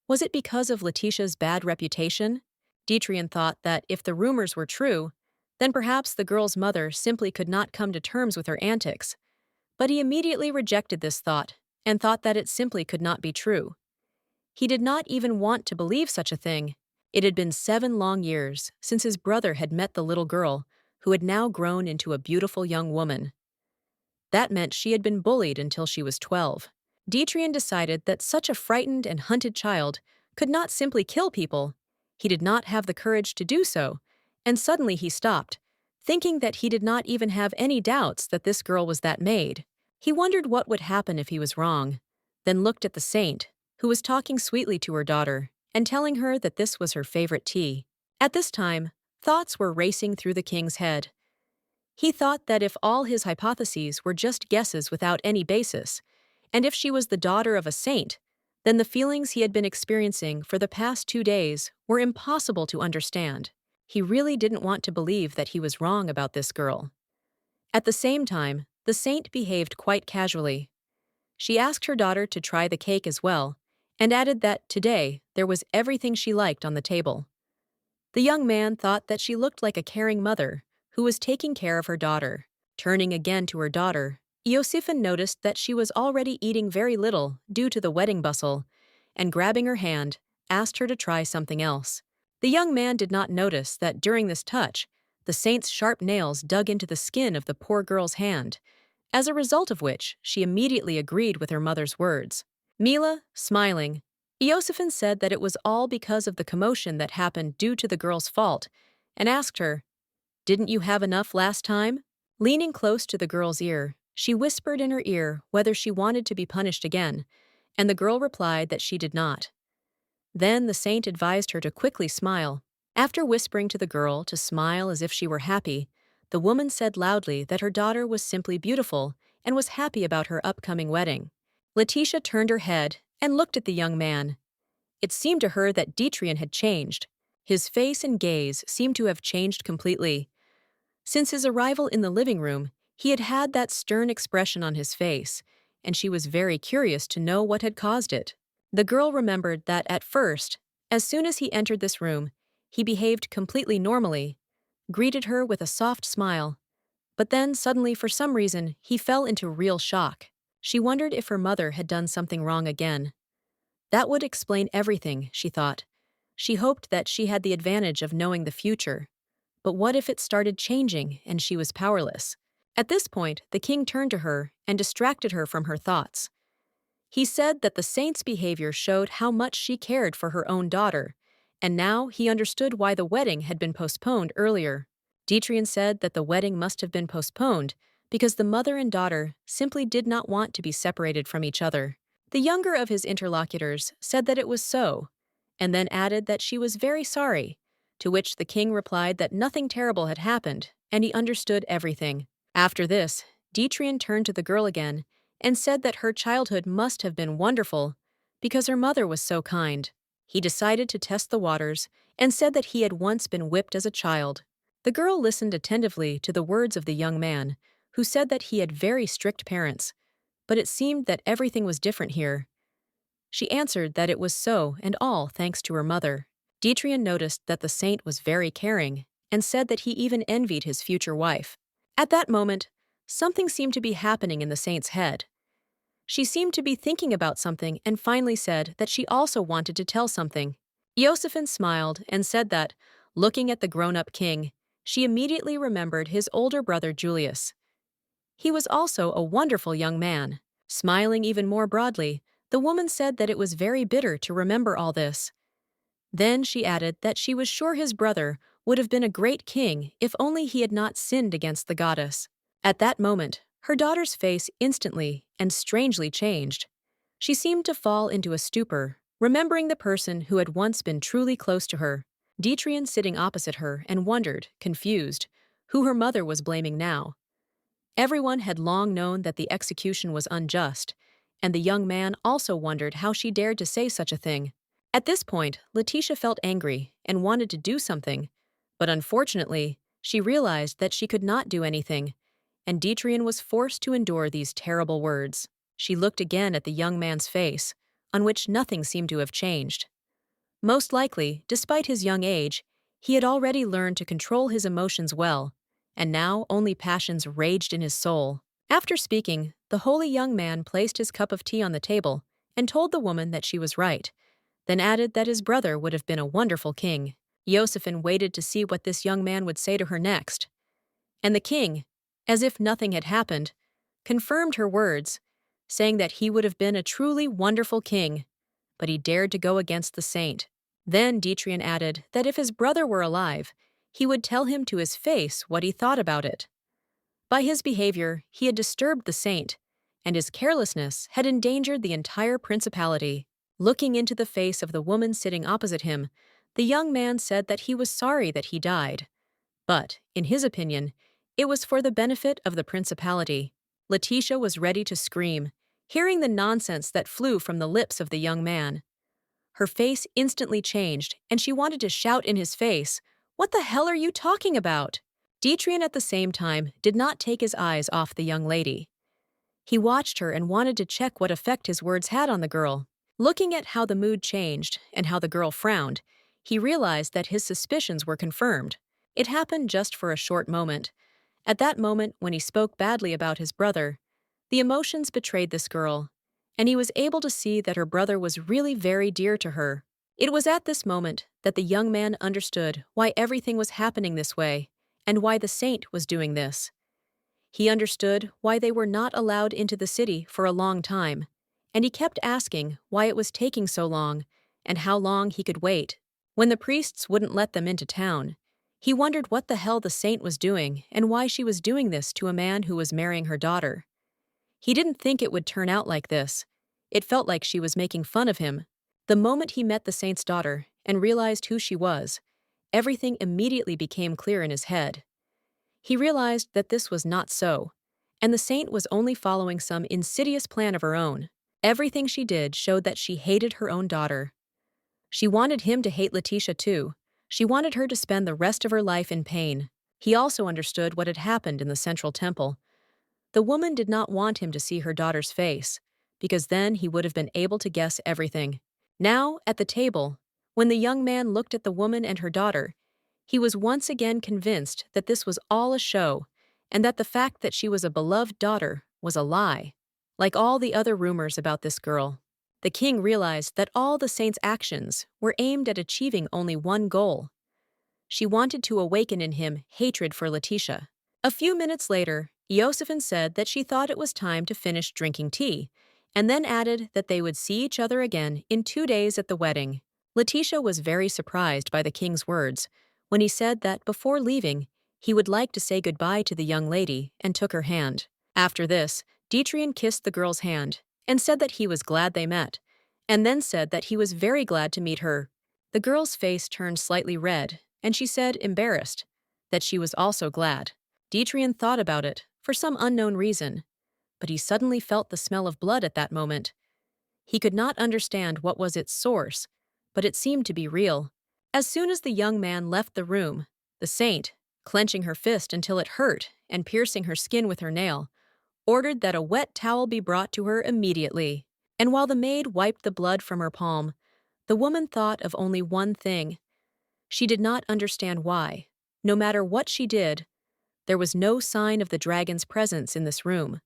Was it because of Letitia's bad reputation? Dietrian thought that if the rumors were true, then perhaps the girl's mother simply could not come to terms with her antics. But he immediately rejected this thought and thought that it simply could not be true. He did not even want to believe such a thing. It had been 7 long years since his brother had met the little girl, who had now grown into a beautiful young woman. That meant she had been bullied until she was 12. Dietrian decided that such a frightened and hunted child could not simply kill people. He did not have the courage to do so, and suddenly he stopped, thinking that he did not even have any doubts that this girl was that maid. He wondered what would happen if he was wrong, then looked at the saint, who was talking sweetly to her daughter and telling her that this was her favorite tea. At this time, thoughts were racing through the king's head. He thought that if all his hypotheses were just guesses without any basis, and if she was the daughter of a saint, then the feelings he had been experiencing for the past 2 days were impossible to understand. He really didn't want to believe that he was wrong about this girl. At the same time, the saint behaved quite casually. She asked her daughter to try the cake as well, and added that today there was everything she liked on the table. The young man thought that she looked like a caring mother who was taking care of her daughter. Turning again to her daughter, Iosifan noticed that she was already eating very little due to the wedding bustle, and grabbing her hand, asked her to try something else. The young man did not notice that during this touch, the saint's sharp nails dug into the skin of the poor girl's hand, as a result of which she immediately agreed with her mother's words. Mila, smiling, Iosifan said that it was all because of the commotion that happened due to the girl's fault, and asked her, "Didn't you have enough last time?" Leaning close to the girl's ear, she whispered in her ear whether she wanted to be punished again, and the girl replied that she did not. Then the saint advised her to quickly smile. After whispering to the girl to smile as if she were happy, the woman said loudly that her daughter was simply beautiful and was happy about her upcoming wedding. Letitia turned her head and looked at the young man. It seemed to her that Dietrian had changed. His face and gaze seemed to have changed completely. Since his arrival in the living room, he had had that stern expression on his face, and she was very curious to know what had caused it. The girl remembered that at first, as soon as he entered this room, he behaved completely normally, greeted her with a soft smile, but then suddenly for some reason he fell into real shock. She wondered if her mother had done something wrong again. That would explain everything, she thought. She hoped that she had the advantage of knowing the future. But what if it started changing and she was powerless? At this point, the king turned to her and distracted her from her thoughts. He said that the saint's behavior showed how much she cared for her own daughter, and now he understood why the wedding had been postponed earlier. Dietrian said that the wedding must have been postponed because the mother and daughter simply did not want to be separated from each other. The younger of his interlocutors said that it was so, and then added that she was very sorry, to which the king replied that nothing terrible had happened, and he understood everything. After this, Dietrian turned to the girl again and said that her childhood must have been wonderful because her mother was so kind. He decided to test the waters and said that he had once been whipped as a child. The girl listened attentively to the words of the young man, who said that he had very strict parents, but it seemed that everything was different here. She answered that it was so, and all thanks to her mother. Dietrian noticed that the saint was very caring and said that he even envied his future wife. At that moment, something seemed to be happening in the saint's head. She seemed to be thinking about something and finally said that she also wanted to tell something. Iosifan smiled and said that, looking at the grown-up king, she immediately remembered his older brother Julius. He was also a wonderful young man. Smiling even more broadly, the woman said that it was very bitter to remember all this. Then she added that she was sure his brother would have been a great king if only he had not sinned against the goddess. At that moment, her daughter's face instantly and strangely changed. She seemed to fall into a stupor, remembering the person who had once been truly close to her. Dietrich sitting opposite her and wondered, confused, who her mother was blaming now. Everyone had long known that the execution was unjust, and the young man also wondered how she dared to say such a thing. At this point, Letitia felt angry and wanted to do something, but unfortunately, she realized that she could not do anything, and Dietrich was forced to endure these terrible words. She looked again at the young man's face, on which nothing seemed to have changed. Most likely, despite his young age, he had already learned to control his emotions well, and now only passions raged in his soul. After speaking, the holy young man placed his cup of tea on the table and told the woman that she was right, then added that his brother would have been a wonderful king. Josephine waited to see what this young man would say to her next. And the king, as if nothing had happened, confirmed her words, saying that he would have been a truly wonderful king, but he dared to go against the saint. Then Dietrich added that if his brother were alive, he would tell him to his face what he thought about it. By his behavior, he had disturbed the saint, and his carelessness had endangered the entire principality. Looking into the face of the woman sitting opposite him, the young man said that he was sorry that he died. But, in his opinion, it was for the benefit of the principality. Letitia was ready to scream, hearing the nonsense that flew from the lips of the young man. Her face instantly changed, and she wanted to shout in his face, "What the hell are you talking about?" Dietrich at the same time did not take his eyes off the young lady. He watched her and wanted to check what effect his words had on the girl. Looking at how the mood changed and how the girl frowned, he realized that his suspicions were confirmed. It happened just for a short moment. At that moment, when he spoke badly about his brother, the emotions betrayed this girl, and he was able to see that her brother was really very dear to her. It was at this moment that the young man understood why everything was happening this way, and why the saint was doing this. He understood why they were not allowed into the city for a long time, and he kept asking why it was taking so long and how long he could wait. When the priests wouldn't let them into town, he wondered what the hell the saint was doing and why she was doing this to a man who was marrying her daughter. He didn't think it would turn out like this. It felt like she was making fun of him. The moment he met the saint's daughter and realized who she was, everything immediately became clear in his head. He realized that this was not so, and the saint was only following some insidious plan of her own. Everything she did showed that she hated her own daughter. She wanted him to hate Letitia too. She wanted her to spend the rest of her life in pain. He also understood what had happened in the central temple. The woman did not want him to see her daughter's face, because then he would have been able to guess everything. Now, at the table, when the young man looked at the woman and her daughter, he was once again convinced that this was all a show, and that the fact that she was a beloved daughter was a lie. Like all the other rumors about this girl, the king realized that all the saint's actions were aimed at achieving only one goal. She wanted to awaken in him hatred for Letitia. A few minutes later, Josephine said that she thought it was time to finish drinking tea, and then added that they would see each other again in 2 days at the wedding. Letitia was very surprised by the king's words when he said that before leaving, he would like to say goodbye to the young lady and took her hand. After this, Dietrich kissed the girl's hand and said that he was glad they met, and then said that he was very glad to meet her. The girl's face turned slightly red, and she said, embarrassed, that she was also glad. Dietrich thought about it, for some unknown reason, but he suddenly felt the smell of blood at that moment. He could not understand what was its source, but it seemed to be real. As soon as the young man left the room, the saint, clenching her fist until it hurt and piercing her skin with her nail, ordered that a wet towel be brought to her immediately. And while the maid wiped the blood from her palm, the woman thought of only one thing. She did not understand why. No matter what she did, there was no sign of the dragon's presence in this room.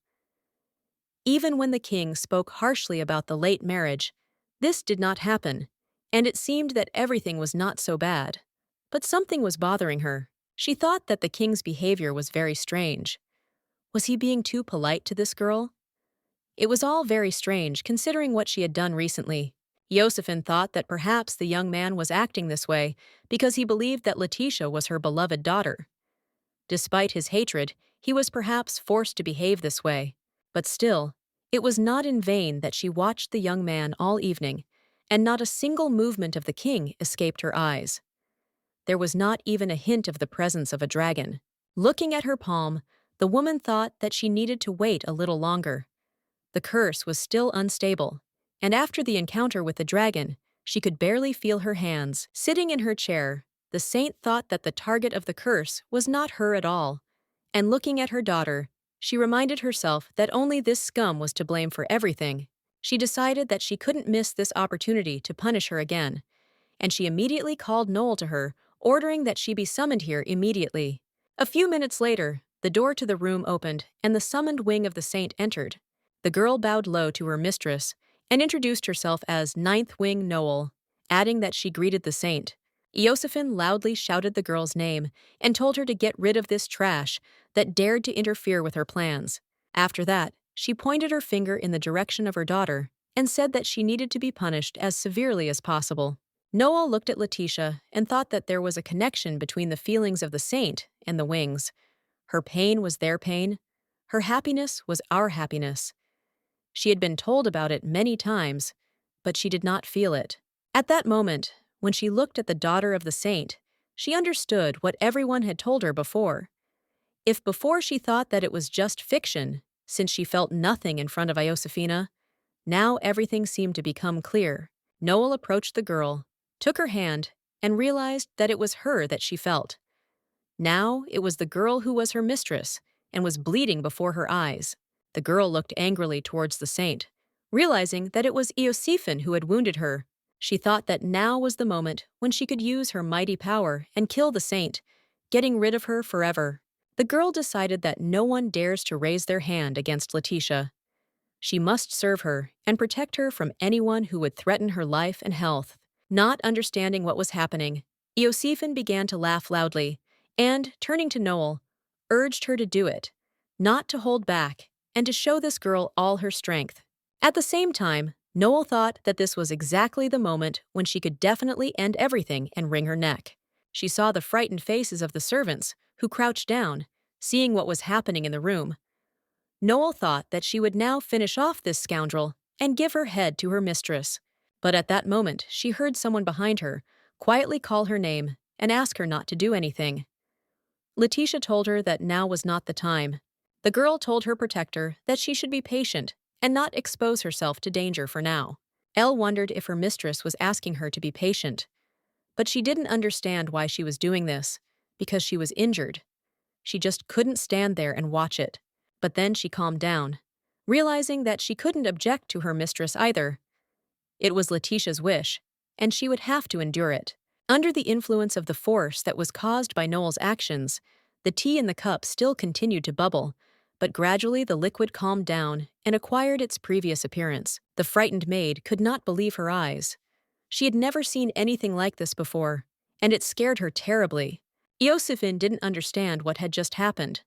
Even when the king spoke harshly about the late marriage, this did not happen, and it seemed that everything was not so bad. But something was bothering her. She thought that the king's behavior was very strange. Was he being too polite to this girl? It was all very strange considering what she had done recently. Josephine thought that perhaps the young man was acting this way because he believed that Letitia was her beloved daughter. Despite his hatred, he was perhaps forced to behave this way. But still, it was not in vain that she watched the young man all evening, and not a single movement of the king escaped her eyes. There was not even a hint of the presence of a dragon. Looking at her palm, the woman thought that she needed to wait a little longer. The curse was still unstable, and after the encounter with the dragon, she could barely feel her hands. Sitting in her chair, the saint thought that the target of the curse was not her at all, and looking at her daughter, she reminded herself that only this scum was to blame for everything. She decided that she couldn't miss this opportunity to punish her again, and she immediately called Noel to her, ordering that she be summoned here immediately. A few minutes later, the door to the room opened and the summoned wing of the saint entered. The girl bowed low to her mistress and introduced herself as Ninth Wing Noel, adding that she greeted the saint. Josephine loudly shouted the girl's name and told her to get rid of this trash that dared to interfere with her plans. After that, she pointed her finger in the direction of her daughter and said that she needed to be punished as severely as possible. Noel looked at Letitia and thought that there was a connection between the feelings of the saint and the wings. Her pain was their pain. Her happiness was our happiness. She had been told about it many times, but she did not feel it. At that moment, when she looked at the daughter of the saint, she understood what everyone had told her before. If before she thought that it was just fiction, since she felt nothing in front of Iosefina, now everything seemed to become clear. Noel approached the girl, took her hand, and realized that it was her that she felt. Now it was the girl who was her mistress and was bleeding before her eyes. The girl looked angrily towards the saint, realizing that it was Iosefin who had wounded her. She thought that now was the moment when she could use her mighty power and kill the saint, getting rid of her forever. The girl decided that no one dares to raise their hand against Letitia. She must serve her and protect her from anyone who would threaten her life and health. Not understanding what was happening, Iosefin began to laugh loudly and, turning to Noel, urged her to do it, not to hold back, and to show this girl all her strength. At the same time, Noel thought that this was exactly the moment when she could definitely end everything and wring her neck. She saw the frightened faces of the servants, who crouched down, seeing what was happening in the room. Noel thought that she would now finish off this scoundrel and give her head to her mistress. But at that moment, she heard someone behind her quietly call her name and ask her not to do anything. Letitia told her that now was not the time. The girl told her protector that she should be patient and not expose herself to danger for now. Elle wondered if her mistress was asking her to be patient. But she didn't understand why she was doing this, because she was injured. She just couldn't stand there and watch it. But then she calmed down, realizing that she couldn't object to her mistress either. It was Letitia's wish, and she would have to endure it. Under the influence of the force that was caused by Noel's actions, the tea in the cup still continued to bubble, but gradually the liquid calmed down and acquired its previous appearance. The frightened maid could not believe her eyes. She had never seen anything like this before, and it scared her terribly. Iosefin didn't understand what had just happened.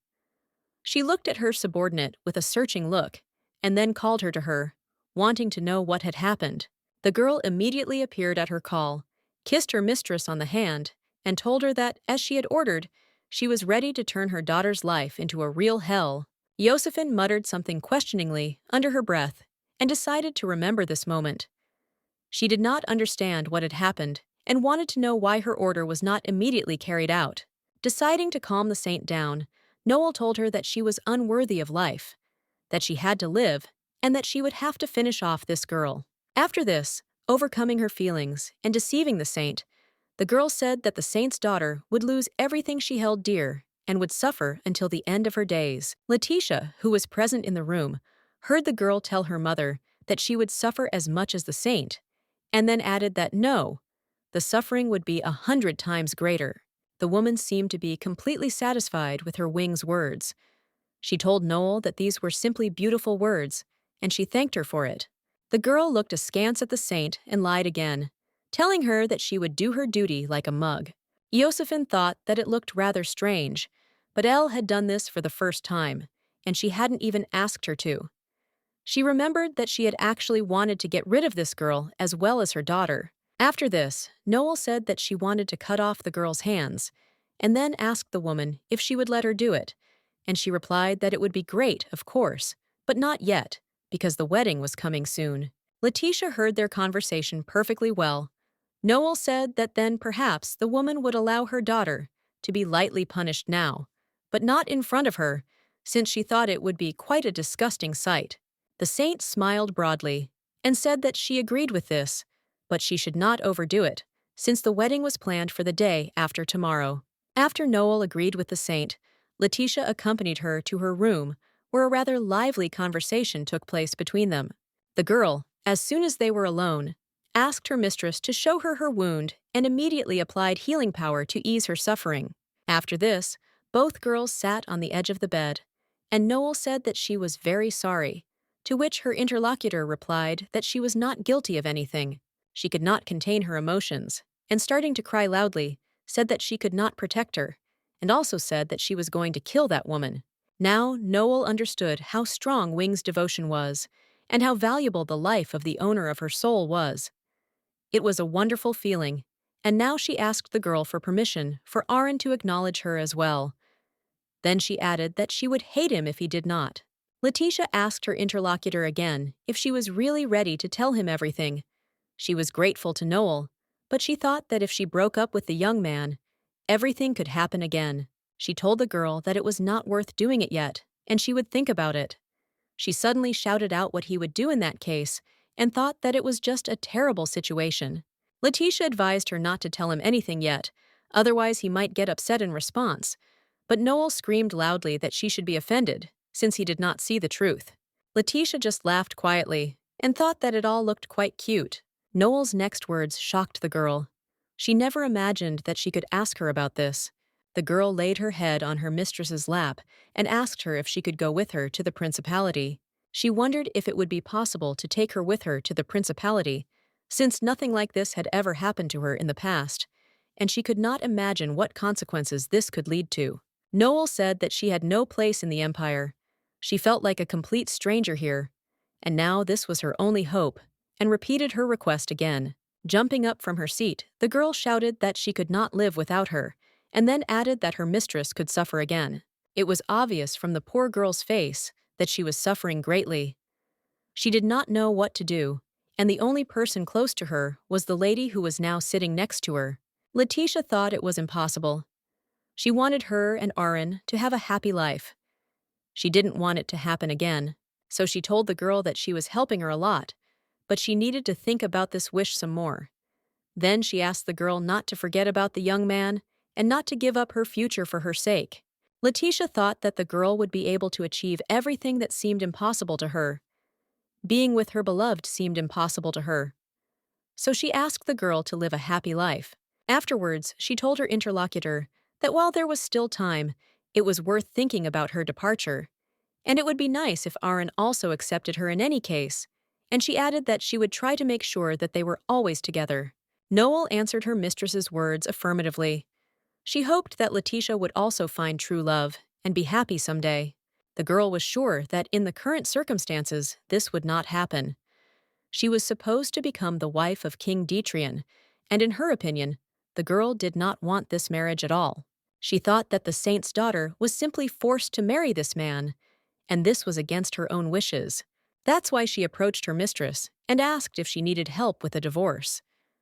She looked at her subordinate with a searching look, and then called her to her, wanting to know what had happened. The girl immediately appeared at her call, kissed her mistress on the hand, and told her that, as she had ordered, she was ready to turn her daughter's life into a real hell. Josephine muttered something questioningly under her breath and decided to remember this moment. She did not understand what had happened and wanted to know why her order was not immediately carried out. Deciding to calm the saint down, Noel told her that she was unworthy of life, that she had to live, and that she would have to finish off this girl. After this, overcoming her feelings and deceiving the saint, the girl said that the saint's daughter would lose everything she held dear and would suffer until the end of her days. Letitia, who was present in the room, heard the girl tell her mother that she would suffer as much as the saint, and then added that no, the suffering would be 100 times greater. The woman seemed to be completely satisfied with her wing's words. She told Noel that these were simply beautiful words, and she thanked her for it. The girl looked askance at the saint and lied again, telling her that she would do her duty like a mug. Josephine thought that it looked rather strange, but Elle had done this for the first time, and she hadn't even asked her to. She remembered that she had actually wanted to get rid of this girl as well as her daughter. After this, Noel said that she wanted to cut off the girl's hands, and then asked the woman if she would let her do it, and she replied that it would be great, of course, but not yet, because the wedding was coming soon. Letitia heard their conversation perfectly well. Noel said that then perhaps the woman would allow her daughter to be lightly punished now, but not in front of her, since she thought it would be quite a disgusting sight. The saint smiled broadly and said that she agreed with this, but she should not overdo it, since the wedding was planned for the day after tomorrow. After Noel agreed with the saint, Letitia accompanied her to her room, where a rather lively conversation took place between them. The girl, as soon as they were alone, asked her mistress to show her her wound and immediately applied healing power to ease her suffering. After this, both girls sat on the edge of the bed, and Noel said that she was very sorry, to which her interlocutor replied that she was not guilty of anything. She could not contain her emotions, and starting to cry loudly, said that she could not protect her, and also said that she was going to kill that woman. Now Noel understood how strong Wing's devotion was, and how valuable the life of the owner of her soul was. It was a wonderful feeling, and now she asked the girl for permission for Aaron to acknowledge her as well. Then she added that she would hate him if he did not. Letitia asked her interlocutor again if she was really ready to tell him everything. She was grateful to Noel, but she thought that if she broke up with the young man, everything could happen again. She told the girl that it was not worth doing it yet, and she would think about it. She suddenly shouted out what he would do in that case, and thought that it was just a terrible situation. Letitia advised her not to tell him anything yet, otherwise he might get upset in response, but Noel screamed loudly that she should be offended, since he did not see the truth. Letitia just laughed quietly, and thought that it all looked quite cute. Noel's next words shocked the girl. She never imagined that she could ask her about this. The girl laid her head on her mistress's lap and asked her if she could go with her to the principality. She wondered if it would be possible to take her with her to the principality, since nothing like this had ever happened to her in the past, and she could not imagine what consequences this could lead to. Noel said that she had no place in the empire. She felt like a complete stranger here, and now this was her only hope, and repeated her request again. Jumping up from her seat, the girl shouted that she could not live without her, and then added that her mistress could suffer again. It was obvious from the poor girl's face that she was suffering greatly. She did not know what to do, and the only person close to her was the lady who was now sitting next to her. Letitia thought it was impossible. She wanted her and Aaron to have a happy life. She didn't want it to happen again, so she told the girl that she was helping her a lot, but she needed to think about this wish some more. Then she asked the girl not to forget about the young man and not to give up her future for her sake. Letitia thought that the girl would be able to achieve everything that seemed impossible to her. Being with her beloved seemed impossible to her. So she asked the girl to live a happy life. Afterwards, she told her interlocutor that while there was still time, it was worth thinking about her departure, and it would be nice if Aaron also accepted her in any case, and she added that she would try to make sure that they were always together. Noel answered her mistress's words affirmatively. She hoped that Letitia would also find true love and be happy someday. The girl was sure that in the current circumstances, this would not happen. She was supposed to become the wife of King Detrian, and in her opinion, the girl did not want this marriage at all. She thought that the saint's daughter was simply forced to marry this man, and this was against her own wishes. That's why she approached her mistress and asked if she needed help with a divorce.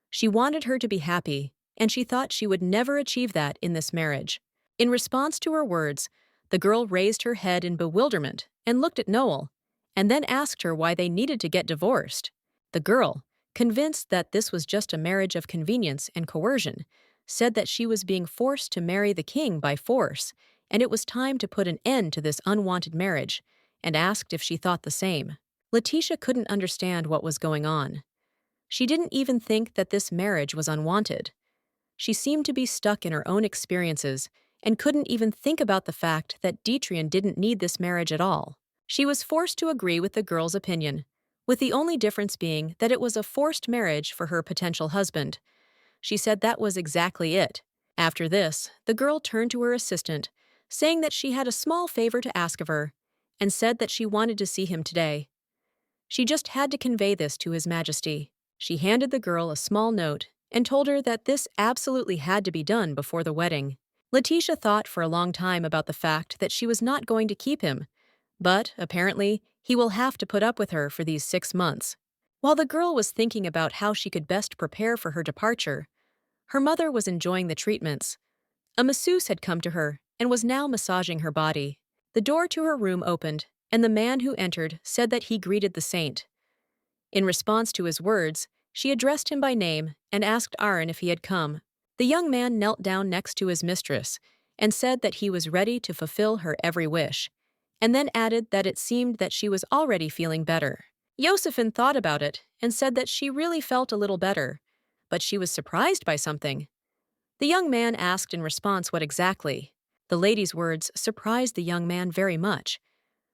She wanted her to be happy, and she thought she would never achieve that in this marriage. In response to her words, the girl raised her head in bewilderment and looked at Noel, and then asked her why they needed to get divorced. The girl, convinced that this was just a marriage of convenience and coercion, said that she was being forced to marry the king by force, and it was time to put an end to this unwanted marriage, and asked if she thought the same. Letitia couldn't understand what was going on. She didn't even think that this marriage was unwanted. She seemed to be stuck in her own experiences and couldn't even think about the fact that Detrian didn't need this marriage at all. She was forced to agree with the girl's opinion, with the only difference being that it was a forced marriage for her potential husband. She said that was exactly it. After this, the girl turned to her assistant, saying that she had a small favor to ask of her, and said that she wanted to see him today. She just had to convey this to His Majesty. She handed the girl a small note and told her that this absolutely had to be done before the wedding. Letitia thought for a long time about the fact that she was not going to keep him, but apparently he will have to put up with her for these 6 months. While the girl was thinking about how she could best prepare for her departure, her mother was enjoying the treatments. A masseuse had come to her and was now massaging her body. The door to her room opened, and the man who entered said that he greeted the saint. In response to his words, she addressed him by name and asked Aaron if he had come. The young man knelt down next to his mistress and said that he was ready to fulfill her every wish, and then added that it seemed that she was already feeling better. Josephine thought about it and said that she really felt a little better, but she was surprised by something. The young man asked in response what exactly. The lady's words surprised the young man very much.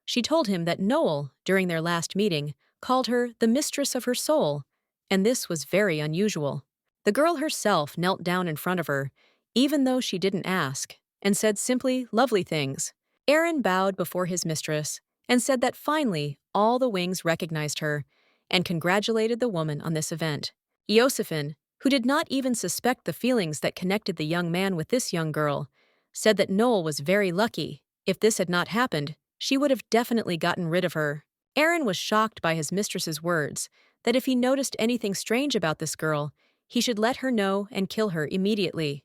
She told him that Noel, during their last meeting, called her the mistress of her soul, and this was very unusual. The girl herself knelt down in front of her, even though she didn't ask, and said simply lovely things. Aaron bowed before his mistress and said that finally all the wings recognized her and congratulated the woman on this event. Josephine, who did not even suspect the feelings that connected the young man with this young girl, said that Noel was very lucky. If this had not happened, she would have definitely gotten rid of her. Aaron was shocked by his mistress's words that if he noticed anything strange about this girl, he should let her know and kill her immediately.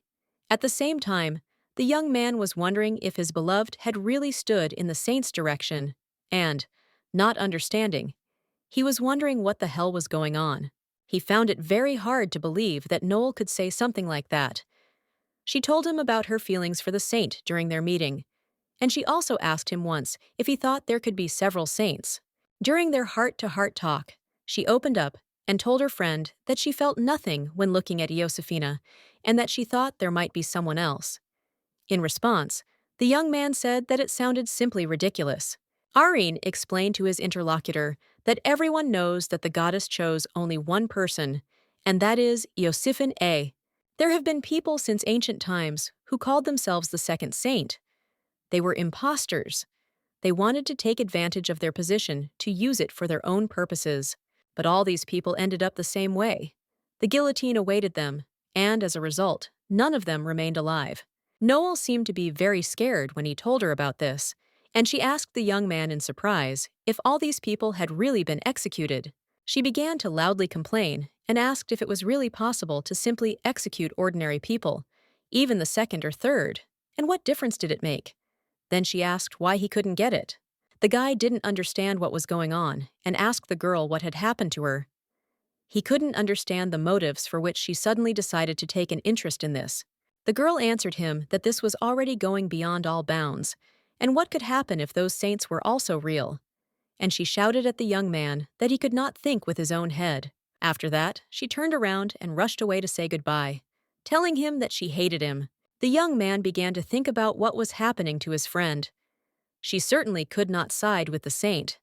At the same time, the young man was wondering if his beloved had really stood in the saint's direction, and, not understanding, he was wondering what the hell was going on. He found it very hard to believe that Noel could say something like that. She told him about her feelings for the saint during their meeting, and she also asked him once if he thought there could be several saints. During their heart-to-heart talk, she opened up and told her friend that she felt nothing when looking at Josefina and that she thought there might be someone else. In response, the young man said that it sounded simply ridiculous. Areen explained to his interlocutor that everyone knows that the goddess chose only one person, and that is Josephine A. There have been people since ancient times who called themselves the second saint. They were imposters. They wanted to take advantage of their position to use it for their own purposes. But all these people ended up the same way. The guillotine awaited them, and as a result, none of them remained alive. Noel seemed to be very scared when he told her about this, and she asked the young man in surprise if all these people had really been executed. She began to loudly complain and asked if it was really possible to simply execute ordinary people, even the second or third, and what difference did it make? Then she asked why he couldn't get it. The guy didn't understand what was going on and asked the girl what had happened to her. He couldn't understand the motives for which she suddenly decided to take an interest in this. The girl answered him that this was already going beyond all bounds, and what could happen if those saints were also real? And she shouted at the young man that he could not think with his own head. After that, she turned around and rushed away to say goodbye, telling him that she hated him. The young man began to think about what was happening to his friend. She certainly could not side with the saint.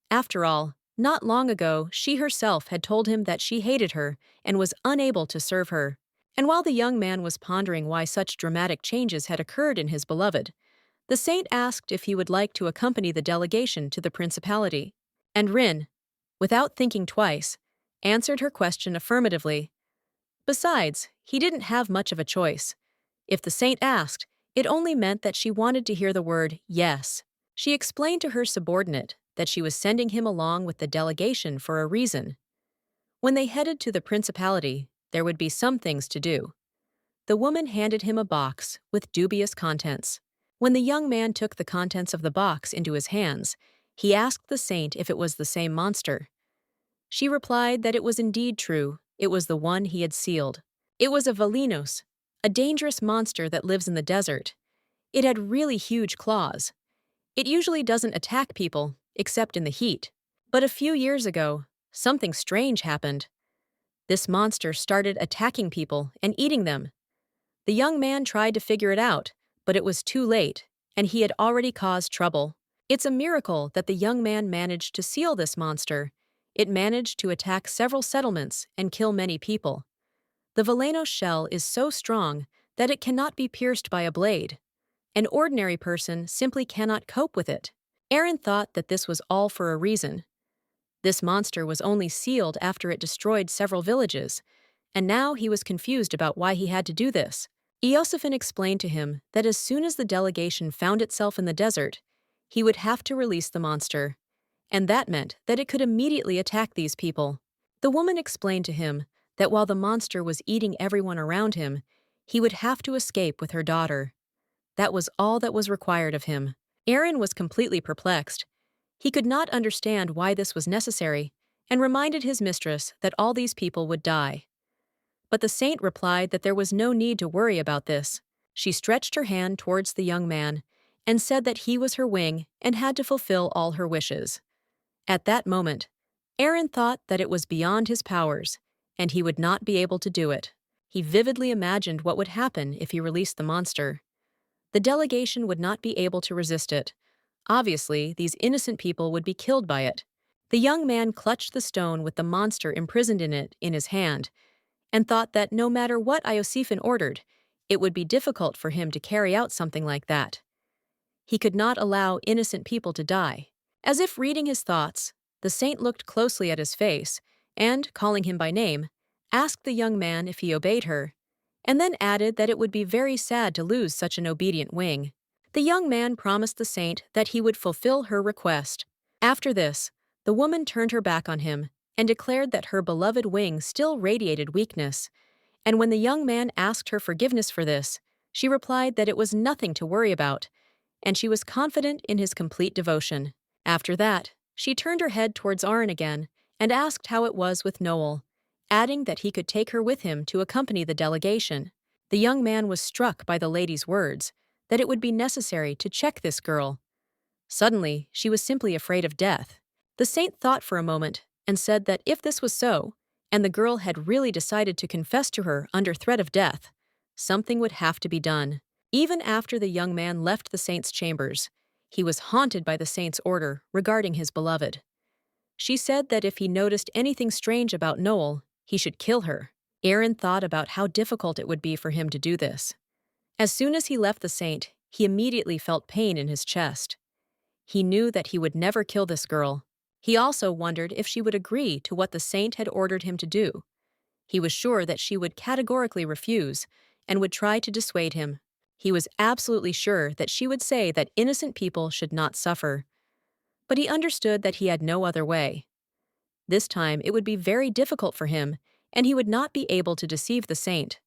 After all, not long ago she herself had told him that she hated her and was unable to serve her. And while the young man was pondering why such dramatic changes had occurred in his beloved, the saint asked if he would like to accompany the delegation to the principality. And Rin, without thinking twice, answered her question affirmatively. Besides, he didn't have much of a choice. If the saint asked, it only meant that she wanted to hear the word yes. She explained to her subordinate that she was sending him along with the delegation for a reason. When they headed to the principality, there would be some things to do. The woman handed him a box with dubious contents. When the young man took the contents of the box into his hands, he asked the saint if it was the same monster. She replied that it was indeed true, it was the one he had sealed. It was a Valinos, a dangerous monster that lives in the desert. It had really huge claws. It usually doesn't attack people, except in the heat. But a few years ago, something strange happened. This monster started attacking people and eating them. The young man tried to figure it out, but it was too late, and he had already caused trouble. It's a miracle that the young man managed to seal this monster. It managed to attack several settlements and kill many people. The Valenos shell is so strong that it cannot be pierced by a blade. An ordinary person simply cannot cope with it. Aaron thought that this was all for a reason. This monster was only sealed after it destroyed several villages, and now he was confused about why he had to do this. Eosiphan explained to him that as soon as the delegation found itself in the desert, he would have to release the monster, and that meant that it could immediately attack these people. The woman explained to him that while the monster was eating everyone around him, he would have to escape with her daughter. That was all that was required of him. Aaron was completely perplexed. He could not understand why this was necessary, and reminded his mistress that all these people would die. But the saint replied that there was no need to worry about this. She stretched her hand towards the young man and said that he was her wing and had to fulfill all her wishes. At that moment, Aaron thought that it was beyond his powers, and he would not be able to do it. He vividly imagined what would happen if he released the monster. The delegation would not be able to resist it. Obviously, these innocent people would be killed by it. The young man clutched the stone with the monster imprisoned in it in his hand, and thought that no matter what Iosiphan ordered, it would be difficult for him to carry out something like that. He could not allow innocent people to die. As if reading his thoughts, the saint looked closely at his face and, calling him by name, asked the young man if he obeyed her, and then added that it would be very sad to lose such an obedient wing. The young man promised the saint that he would fulfill her request. After this, the woman turned her back on him and declared that her beloved wing still radiated weakness, and when the young man asked her forgiveness for this, she replied that it was nothing to worry about, and she was confident in his complete devotion. After that, she turned her head towards Aaron again and asked how it was with Noel, adding that he could take her with him to accompany the delegation. The young man was struck by the lady's words, that it would be necessary to check this girl. Suddenly, she was simply afraid of death. The saint thought for a moment and said that if this was so, and the girl had really decided to confess to her under threat of death, something would have to be done. Even after the young man left the saint's chambers, he was haunted by the saint's order regarding his beloved. She said that if he noticed anything strange about Noel, he should kill her. Aaron thought about how difficult it would be for him to do this. As soon as he left the saint, he immediately felt pain in his chest. He knew that he would never kill this girl. He also wondered if she would agree to what the saint had ordered him to do. He was sure that she would categorically refuse and would try to dissuade him. He was absolutely sure that she would say that innocent people should not suffer. But he understood that he had no other way. This time it would be very difficult for him, and he would not be able to deceive the saint.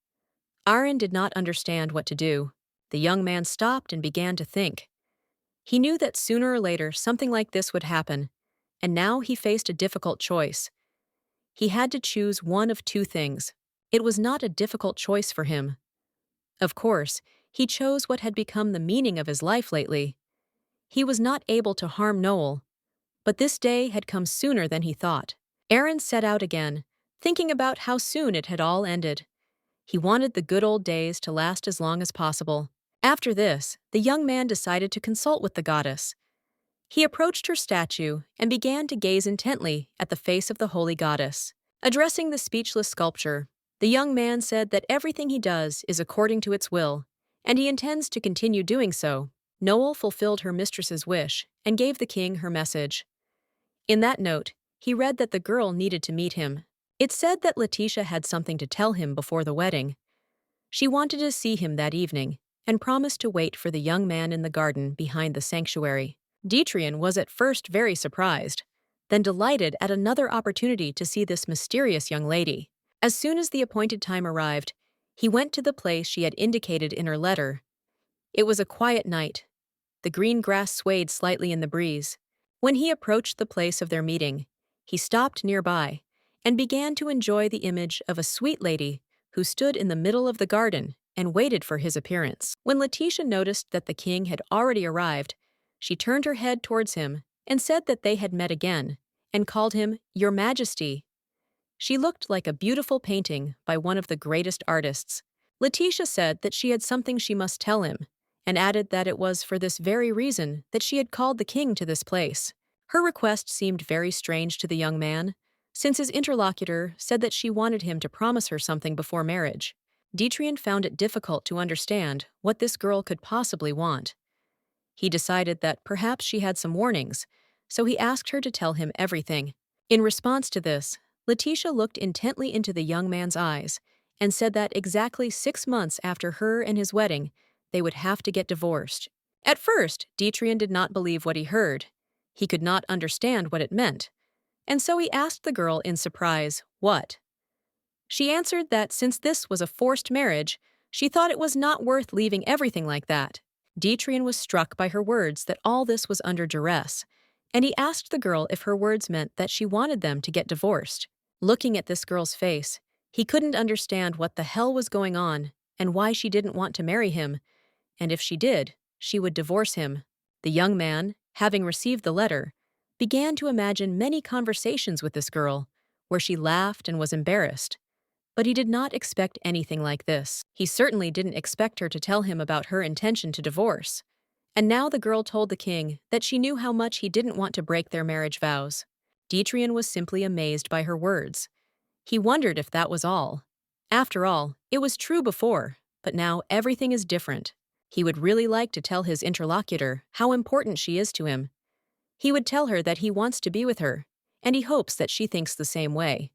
Aaron did not understand what to do. The young man stopped and began to think. He knew that sooner or later something like this would happen, and now he faced a difficult choice. He had to choose one of two things. It was not a difficult choice for him. Of course, he chose what had become the meaning of his life lately. He was not able to harm Noel, but this day had come sooner than he thought. Aaron set out again, thinking about how soon it had all ended. He wanted the good old days to last as long as possible. After this, the young man decided to consult with the goddess. He approached her statue and began to gaze intently at the face of the holy goddess. Addressing the speechless sculpture, the young man said that everything he does is according to its will, and he intends to continue doing so. Noel fulfilled her mistress's wish and gave the king her message. In that note, he read that the girl needed to meet him. It said that Letitia had something to tell him before the wedding. She wanted to see him that evening and promised to wait for the young man in the garden behind the sanctuary. Detrian was at first very surprised, then delighted at another opportunity to see this mysterious young lady. As soon as the appointed time arrived, he went to the place she had indicated in her letter. It was a quiet night. The green grass swayed slightly in the breeze. When he approached the place of their meeting, he stopped nearby and began to enjoy the image of a sweet lady who stood in the middle of the garden and waited for his appearance. When Letitia noticed that the king had already arrived, she turned her head towards him and said that they had met again, and called him Your Majesty. She looked like a beautiful painting by one of the greatest artists. Letitia said that she had something she must tell him, and added that it was for this very reason that she had called the king to this place. Her request seemed very strange to the young man, since his interlocutor said that she wanted him to promise her something before marriage. Detrian found it difficult to understand what this girl could possibly want. He decided that perhaps she had some warnings, so he asked her to tell him everything. In response to this, Letitia looked intently into the young man's eyes and said that exactly 6 months after her and his wedding, they would have to get divorced. At first, Dietrian did not believe what he heard. He could not understand what it meant, and so he asked the girl in surprise, what? She answered that since this was a forced marriage, she thought it was not worth leaving everything like that. Dietrian was struck by her words that all this was under duress, and he asked the girl if her words meant that she wanted them to get divorced. Looking at this girl's face, he couldn't understand what the hell was going on and why she didn't want to marry him, and if she did, she would divorce him. The young man, having received the letter, began to imagine many conversations with this girl, where she laughed and was embarrassed. But he did not expect anything like this. He certainly didn't expect her to tell him about her intention to divorce. And now the girl told the king that she knew how much he didn't want to break their marriage vows. Dietrian was simply amazed by her words. He wondered if that was all. After all, it was true before, but now everything is different. He would really like to tell his interlocutor how important she is to him. He would tell her that he wants to be with her, and he hopes that she thinks the same way.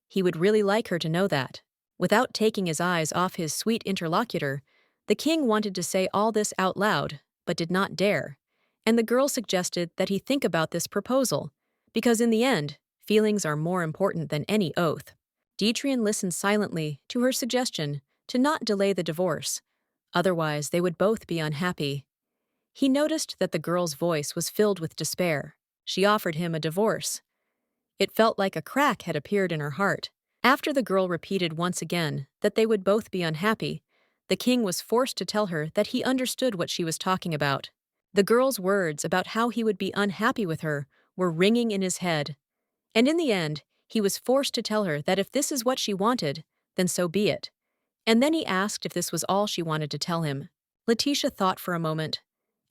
He would really like her to know that. Without taking his eyes off his sweet interlocutor, the king wanted to say all this out loud, but did not dare, and the girl suggested that he think about this proposal, because in the end, feelings are more important than any oath. Dietrian listened silently to her suggestion to not delay the divorce, otherwise they would both be unhappy. He noticed that the girl's voice was filled with despair. She offered him a divorce. It felt like a crack had appeared in her heart. After the girl repeated once again that they would both be unhappy, the king was forced to tell her that he understood what she was talking about. The girl's words about how he would be unhappy with her were ringing in his head. And in the end, he was forced to tell her that if this is what she wanted, then so be it. And then he asked if this was all she wanted to tell him. Letitia thought for a moment,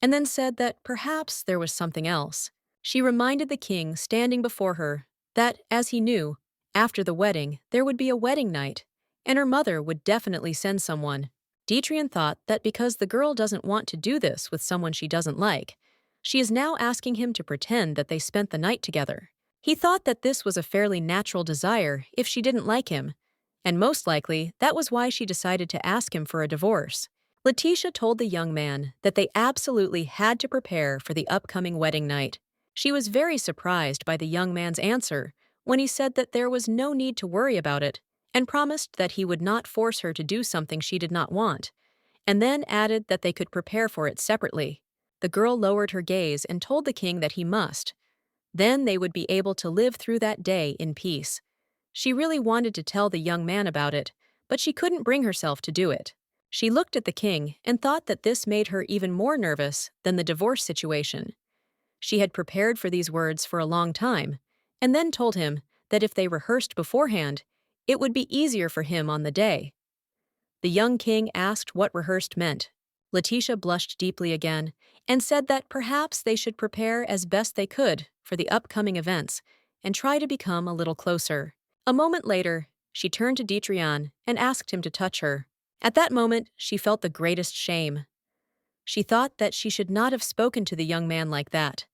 and then said that perhaps there was something else. She reminded the king standing before her that, as he knew, after the wedding, there would be a wedding night, and her mother would definitely send someone. Dietrian thought that because the girl doesn't want to do this with someone she doesn't like, she is now asking him to pretend that they spent the night together. He thought that this was a fairly natural desire if she didn't like him, and most likely that was why she decided to ask him for a divorce. Letitia told the young man that they absolutely had to prepare for the upcoming wedding night. She was very surprised by the young man's answer when he said that there was no need to worry about it and promised that he would not force her to do something she did not want, and then added that they could prepare for it separately. The girl lowered her gaze and told the king that he must. Then they would be able to live through that day in peace. She really wanted to tell the young man about it, but she couldn't bring herself to do it. She looked at the king and thought that this made her even more nervous than the divorce situation. She had prepared for these words for a long time, and then told him that if they rehearsed beforehand, it would be easier for him on the day. The young king asked what rehearsed meant. Letitia blushed deeply again and said that perhaps they should prepare as best they could for the upcoming events and try to become a little closer. A moment later, she turned to Dietrian and asked him to touch her. At that moment, she felt the greatest shame. She thought that she should not have spoken to the young man like that.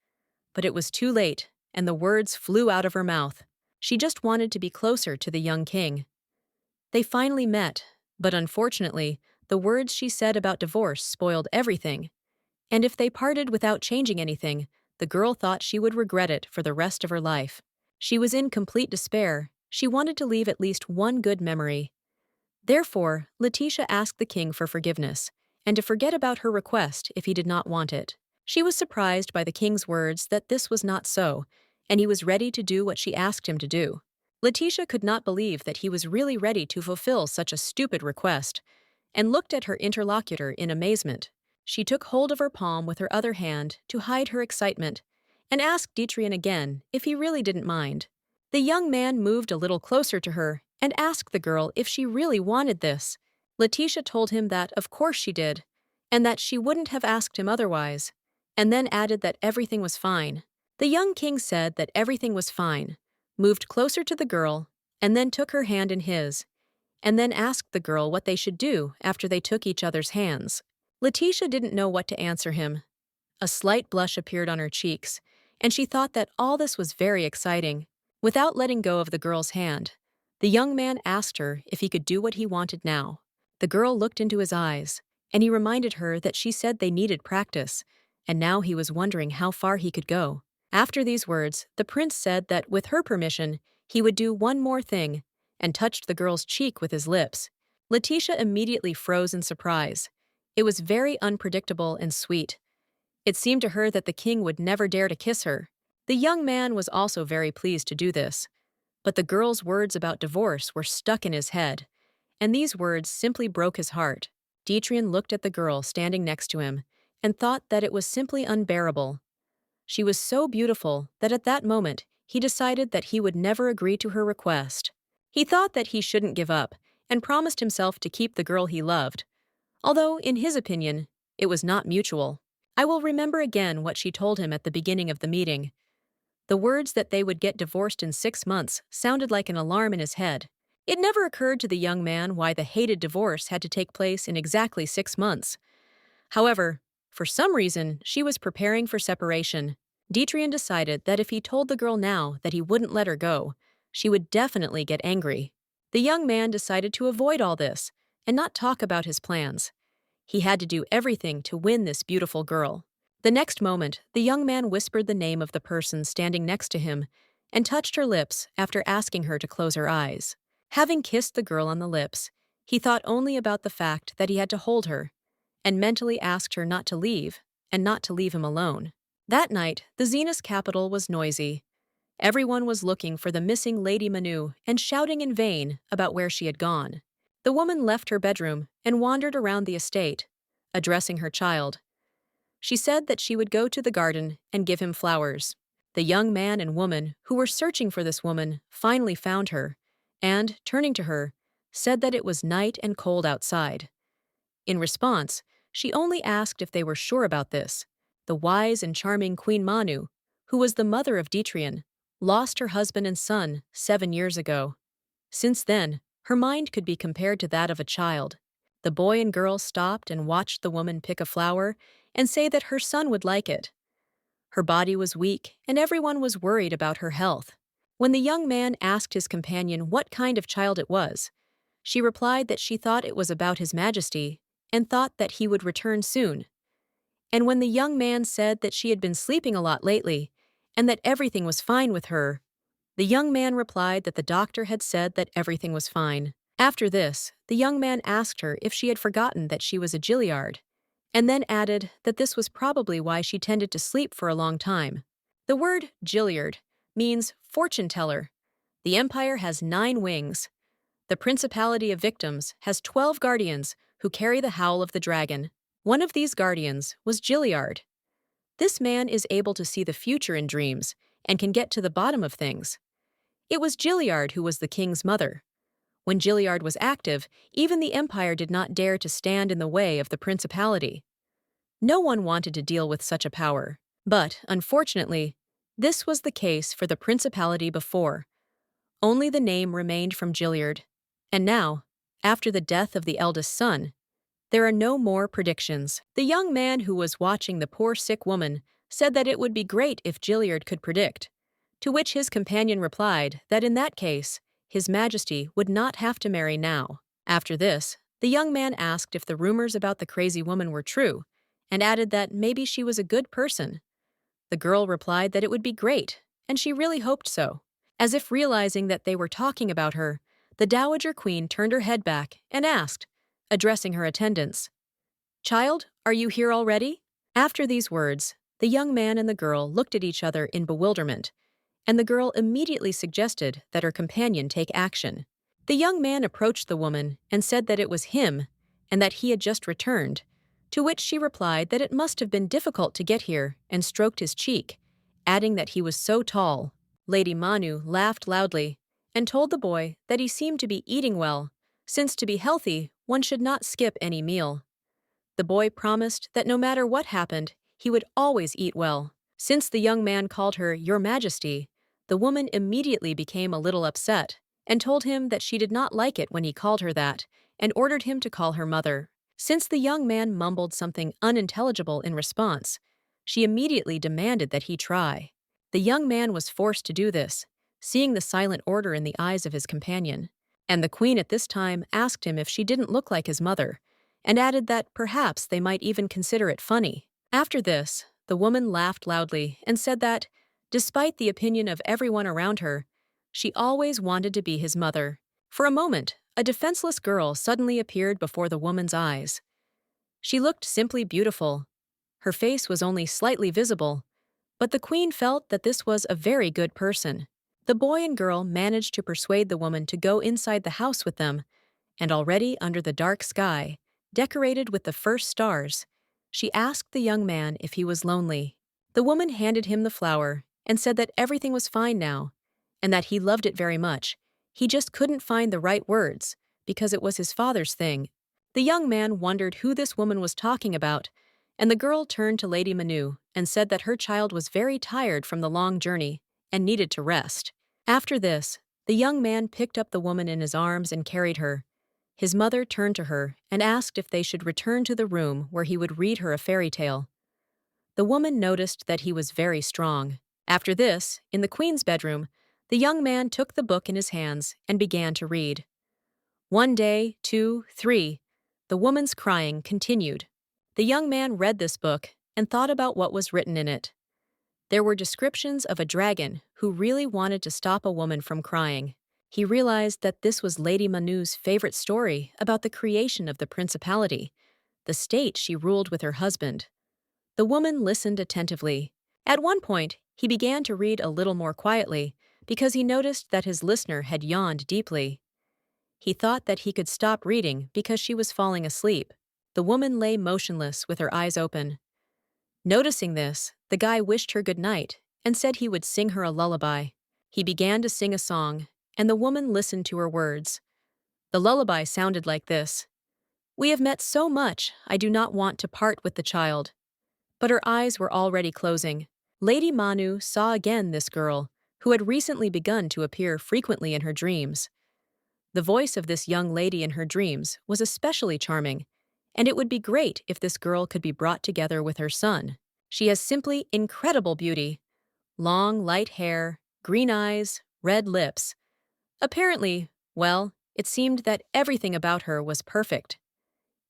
But it was too late, and the words flew out of her mouth. She just wanted to be closer to the young king. They finally met, but unfortunately, the words she said about divorce spoiled everything. And if they parted without changing anything, the girl thought she would regret it for the rest of her life. She was in complete despair. She wanted to leave at least one good memory. Therefore, Letitia asked the king for forgiveness, and to forget about her request if he did not want it. She was surprised by the king's words that this was not so, and he was ready to do what she asked him to do. Letitia could not believe that he was really ready to fulfill such a stupid request, and looked at her interlocutor in amazement. She took hold of her palm with her other hand to hide her excitement, and asked Dietrian again if he really didn't mind. The young man moved a little closer to her and asked the girl if she really wanted this. Letitia told him that of course she did, and that she wouldn't have asked him otherwise, and then added that everything was fine. The young king said that everything was fine, moved closer to the girl, and then took her hand in his, and then asked the girl what they should do after they took each other's hands. Letitia didn't know what to answer him. A slight blush appeared on her cheeks, and she thought that all this was very exciting. Without letting go of the girl's hand, the young man asked her if he could do what he wanted now. The girl looked into his eyes, and he reminded her that she said they needed practice, and now he was wondering how far he could go. After these words, the prince said that with her permission, he would do one more thing, and touched the girl's cheek with his lips. Letitia immediately froze in surprise. It was very unpredictable and sweet. It seemed to her that the king would never dare to kiss her. The young man was also very pleased to do this, but the girl's words about divorce were stuck in his head, and these words simply broke his heart. Dietrich looked at the girl standing next to him and thought that it was simply unbearable. She was so beautiful that at that moment he decided that he would never agree to her request. He thought that he shouldn't give up and promised himself to keep the girl he loved, although, in his opinion, it was not mutual. I will remember again what she told him at the beginning of the meeting. The words that they would get divorced in 6 months sounded like an alarm in his head. It never occurred to the young man why the hated divorce had to take place in exactly 6 months. However, for some reason, she was preparing for separation. Dietrich decided that if he told the girl now that he wouldn't let her go, she would definitely get angry. The young man decided to avoid all this and not talk about his plans. He had to do everything to win this beautiful girl. The next moment, the young man whispered the name of the person standing next to him and touched her lips after asking her to close her eyes. Having kissed the girl on the lips, he thought only about the fact that he had to hold her, and mentally asked her not to leave, and not to leave him alone. That night, the Zenith's capital was noisy. Everyone was looking for the missing Lady Manu and shouting in vain about where she had gone. The woman left her bedroom and wandered around the estate, addressing her child. She said that she would go to the garden and give him flowers. The young man and woman who were searching for this woman finally found her, and, turning to her, said that it was night and cold outside. In response, she only asked if they were sure about this. The wise and charming Queen Manu, who was the mother of Dietrich, lost her husband and son 7 years ago. Since then, her mind could be compared to that of a child. The boy and girl stopped and watched the woman pick a flower and say that her son would like it. Her body was weak, and everyone was worried about her health. When the young man asked his companion what kind of child it was, she replied that she thought it was about His Majesty and thought that he would return soon. And when the young man said that she had been sleeping a lot lately and that everything was fine with her, the young man replied that the doctor had said that everything was fine. After this, the young man asked her if she had forgotten that she was a Gilliard, and then added that this was probably why she tended to sleep for a long time. The word Gilliard means fortune teller. The empire has 9 wings. The Principality of Victims has 12 guardians who carry the howl of the dragon. One of these guardians was Gilliard. This man is able to see the future in dreams and can get to the bottom of things. It was Gilliard who was the king's mother. When Gilliard was active, even the empire did not dare to stand in the way of the principality. No one wanted to deal with such a power. But, unfortunately, this was the case for the principality before. Only the name remained from Gilliard. And now, after the death of the eldest son, there are no more predictions. The young man who was watching the poor sick woman said that it would be great if Gilliard could predict, to which his companion replied that in that case, His Majesty would not have to marry now. After this, the young man asked if the rumors about the crazy woman were true, and added that maybe she was a good person. The girl replied that it would be great, and she really hoped so. As if realizing that they were talking about her, the Dowager Queen turned her head back and asked, addressing her attendants, "Child, are you here already?" After these words, the young man and the girl looked at each other in bewilderment, and the girl immediately suggested that her companion take action. The young man approached the woman and said that it was him and that he had just returned, to which she replied that it must have been difficult to get here and stroked his cheek, adding that he was so tall. Lady Manu laughed loudly and told the boy that he seemed to be eating well, since to be healthy, one should not skip any meal. The boy promised that no matter what happened, he would always eat well. Since the young man called her Your Majesty, the woman immediately became a little upset and told him that she did not like it when he called her that and ordered him to call her mother. Since the young man mumbled something unintelligible in response, she immediately demanded that he try. The young man was forced to do this, seeing the silent order in the eyes of his companion. And the queen at this time asked him if she didn't look like his mother, and added that perhaps they might even consider it funny. After this, the woman laughed loudly and said that, despite the opinion of everyone around her, she always wanted to be his mother. For a moment, a defenseless girl suddenly appeared before the woman's eyes. She looked simply beautiful. Her face was only slightly visible, but the queen felt that this was a very good person. The boy and girl managed to persuade the woman to go inside the house with them, and already under the dark sky, decorated with the first stars, she asked the young man if he was lonely. The woman handed him the flower and said that everything was fine now, and that he loved it very much. He just couldn't find the right words, because it was his father's thing. The young man wondered who this woman was talking about, and the girl turned to Lady Manu and said that her child was very tired from the long journey and needed to rest. After this, the young man picked up the woman in his arms and carried her. His mother turned to her and asked if they should return to the room where he would read her a fairy tale. The woman noticed that he was very strong. After this, in the queen's bedroom, the young man took the book in his hands and began to read. One day, 2, 3, the woman's crying continued. The young man read this book and thought about what was written in it. There were descriptions of a dragon who really wanted to stop a woman from crying. He realized that this was Lady Manu's favorite story about the creation of the principality, the state she ruled with her husband. The woman listened attentively. At one point, he began to read a little more quietly because he noticed that his listener had yawned deeply. He thought that he could stop reading because she was falling asleep. The woman lay motionless with her eyes open. Noticing this, the guy wished her good night and said he would sing her a lullaby. He began to sing a song, and the woman listened to her words. The lullaby sounded like this. We have met so much, I do not want to part with the child. But her eyes were already closing. Lady Manu saw again this girl, who had recently begun to appear frequently in her dreams. The voice of this young lady in her dreams was especially charming, and it would be great if this girl could be brought together with her son. She has simply incredible beauty. Long, light hair, green eyes, red lips. Apparently, well, it seemed that everything about her was perfect.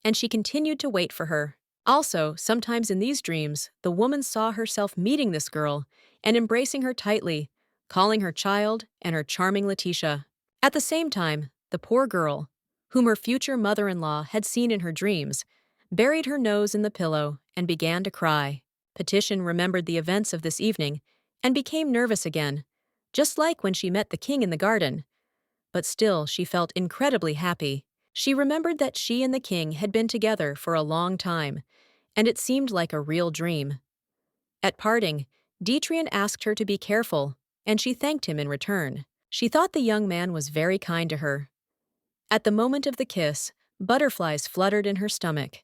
And she continued to wait for her. Also, sometimes in these dreams, the woman saw herself meeting this girl and embracing her tightly, calling her child and her charming Letitia. At the same time, the poor girl, whom her future mother-in-law had seen in her dreams, buried her nose in the pillow and began to cry. Petition remembered the events of this evening and became nervous again, just like when she met the king in the garden. But still, she felt incredibly happy. She remembered that she and the king had been together for a long time, and it seemed like a real dream. At parting, Detrian asked her to be careful, and she thanked him in return. She thought the young man was very kind to her. At the moment of the kiss, butterflies fluttered in her stomach.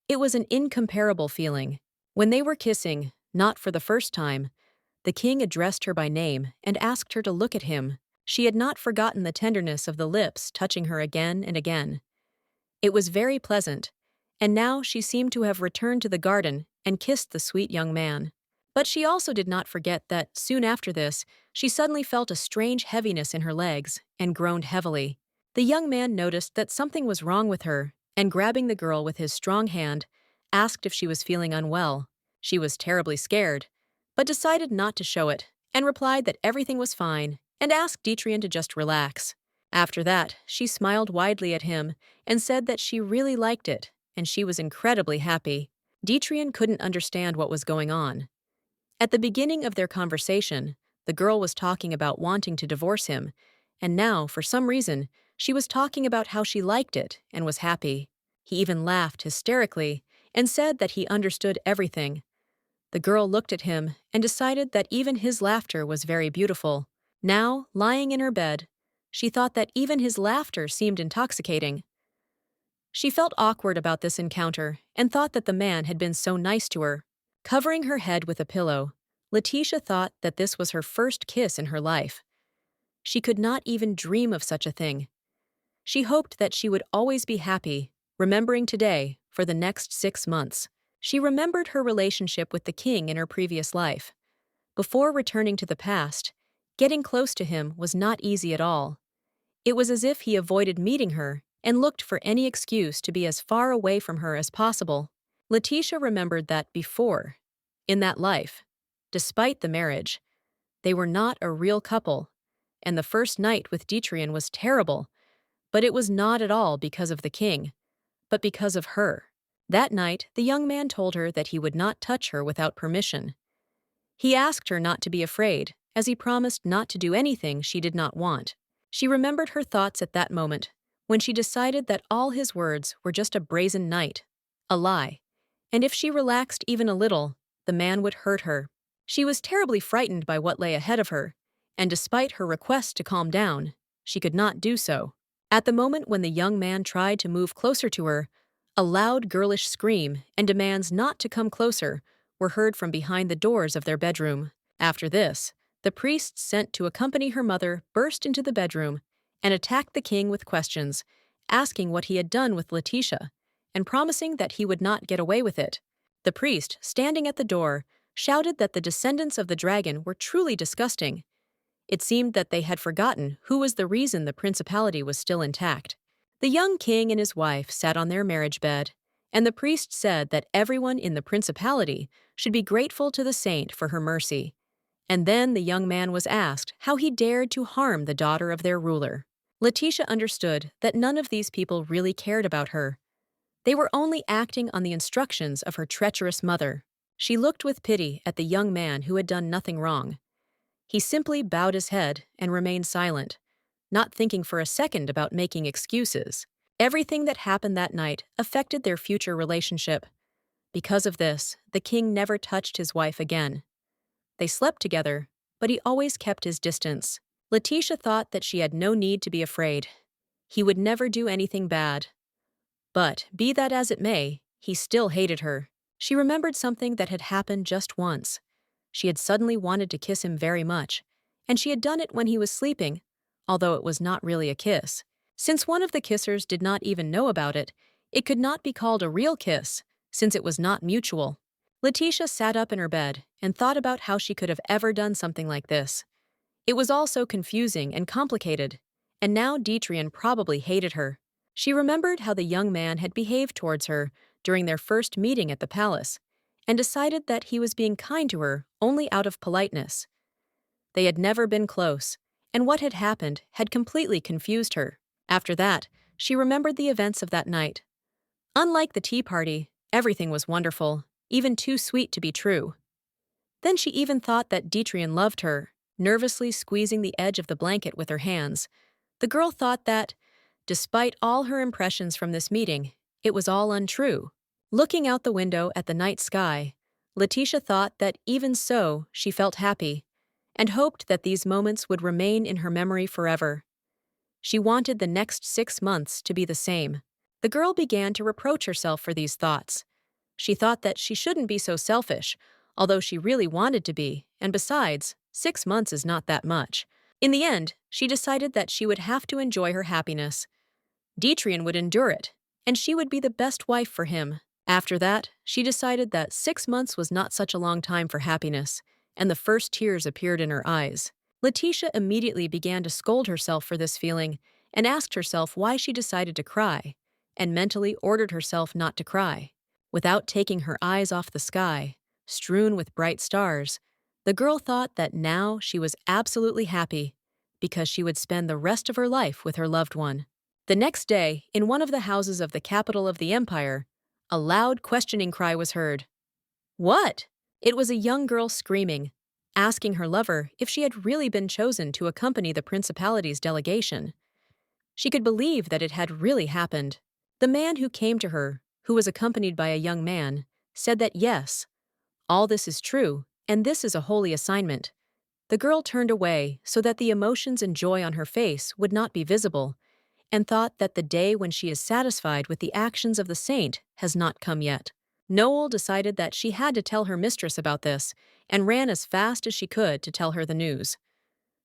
It was an incomparable feeling. When they were kissing, not for the first time, the king addressed her by name and asked her to look at him. She had not forgotten the tenderness of the lips touching her again and again. It was very pleasant, and now she seemed to have returned to the garden and kissed the sweet young man. But she also did not forget that, soon after this, she suddenly felt a strange heaviness in her legs and groaned heavily. The young man noticed that something was wrong with her, and grabbing the girl with his strong hand, asked if she was feeling unwell. She was terribly scared, but decided not to show it, and replied that everything was fine, and asked Detrian to just relax. After that, she smiled widely at him and said that she really liked it, and she was incredibly happy. Detrian couldn't understand what was going on. At the beginning of their conversation, the girl was talking about wanting to divorce him, and now, for some reason, she was talking about how she liked it and was happy. He even laughed hysterically and said that he understood everything. The girl looked at him and decided that even his laughter was very beautiful. Now, lying in her bed, she thought that even his laughter seemed intoxicating. She felt awkward about this encounter and thought that the man had been so nice to her. Covering her head with a pillow, Letitia thought that this was her first kiss in her life. She could not even dream of such a thing. She hoped that she would always be happy, remembering today for the next 6 months. She remembered her relationship with the king in her previous life. Before returning to the past, Getting close to him was not easy at all. It was as if he avoided meeting her and looked for any excuse to be as far away from her as possible. Letitia remembered that before, in that life, despite the marriage, they were not a real couple, and the first night with Dietrian was terrible, but it was not at all because of the king, but because of her. That night, the young man told her that he would not touch her without permission. He asked her not to be afraid, as he promised not to do anything she did not want. She remembered her thoughts at that moment, when she decided that all his words were just a brazen night, a lie, and if she relaxed even a little, the man would hurt her. She was terribly frightened by what lay ahead of her, and despite her request to calm down, she could not do so. At the moment when the young man tried to move closer to her, a loud girlish scream and demands not to come closer were heard from behind the doors of their bedroom. After this, the priest sent to accompany her mother burst into the bedroom and attacked the king with questions, asking what he had done with Letitia, and promising that he would not get away with it. The priest, standing at the door, shouted that the descendants of the dragon were truly disgusting. It seemed that they had forgotten who was the reason the principality was still intact. The young king and his wife sat on their marriage bed, and the priest said that everyone in the principality should be grateful to the saint for her mercy. And then the young man was asked how he dared to harm the daughter of their ruler. Letitia understood that none of these people really cared about her. They were only acting on the instructions of her treacherous mother. She looked with pity at the young man who had done nothing wrong. He simply bowed his head and remained silent, not thinking for a second about making excuses. Everything that happened that night affected their future relationship. Because of this, the king never touched his wife again. They slept together, but he always kept his distance. Letitia thought that she had no need to be afraid. He would never do anything bad. But, be that as it may, he still hated her. She remembered something that had happened just once. She had suddenly wanted to kiss him very much, and she had done it when he was sleeping, although it was not really a kiss. Since one of the kissers did not even know about it, it could not be called a real kiss, since it was not mutual. Letitia sat up in her bed and thought about how she could have ever done something like this. It was all so confusing and complicated, and now Dietrian probably hated her. She remembered how the young man had behaved towards her during their first meeting at the palace, and decided that he was being kind to her only out of politeness. They had never been close, and what had happened had completely confused her. After that, she remembered the events of that night. Unlike the tea party, everything was wonderful, even too sweet to be true. Then she even thought that Dietrian loved her, nervously squeezing the edge of the blanket with her hands. The girl thought that, despite all her impressions from this meeting, it was all untrue. Looking out the window at the night sky, Letitia thought that even so she felt happy, and hoped that these moments would remain in her memory forever. She wanted the next 6 months to be the same. The girl began to reproach herself for these thoughts. She thought that she shouldn't be so selfish, although she really wanted to be, and besides, 6 months is not that much. In the end, she decided that she would have to enjoy her happiness. Dietrian would endure it, and she would be the best wife for him. After that, she decided that 6 months was not such a long time for happiness, and the first tears appeared in her eyes. Letitia immediately began to scold herself for this feeling and asked herself why she decided to cry, and mentally ordered herself not to cry. Without taking her eyes off the sky, strewn with bright stars, the girl thought that now she was absolutely happy because she would spend the rest of her life with her loved one. The next day, in one of the houses of the capital of the empire, a loud questioning cry was heard. What? It was a young girl screaming, asking her lover if she had really been chosen to accompany the principality's delegation. She could believe that it had really happened. The man who came to her, who was accompanied by a young man, said that yes, all this is true, and this is a holy assignment. The girl turned away so that the emotions and joy on her face would not be visible, and thought that the day when she is satisfied with the actions of the saint has not come yet. Noel decided that she had to tell her mistress about this, and ran as fast as she could to tell her the news.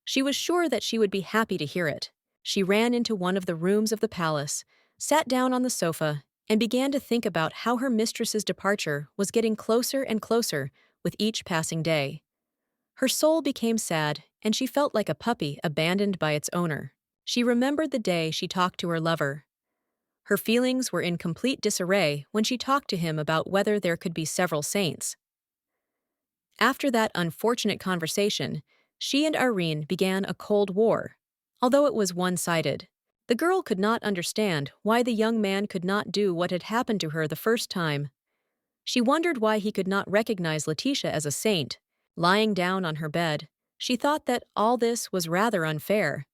She was sure that she would be happy to hear it. She ran into one of the rooms of the palace, sat down on the sofa, and began to think about how her mistress's departure was getting closer and closer with each passing day. Her soul became sad, and she felt like a puppy abandoned by its owner. She remembered the day she talked to her lover. Her feelings were in complete disarray when she talked to him about whether there could be several saints. After that unfortunate conversation, she and Irene began a cold war. Although it was one-sided, the girl could not understand why the young man could not do what had happened to her the first time. She wondered why he could not recognize Letitia as a saint. Lying down on her bed, she thought that all this was rather unfair.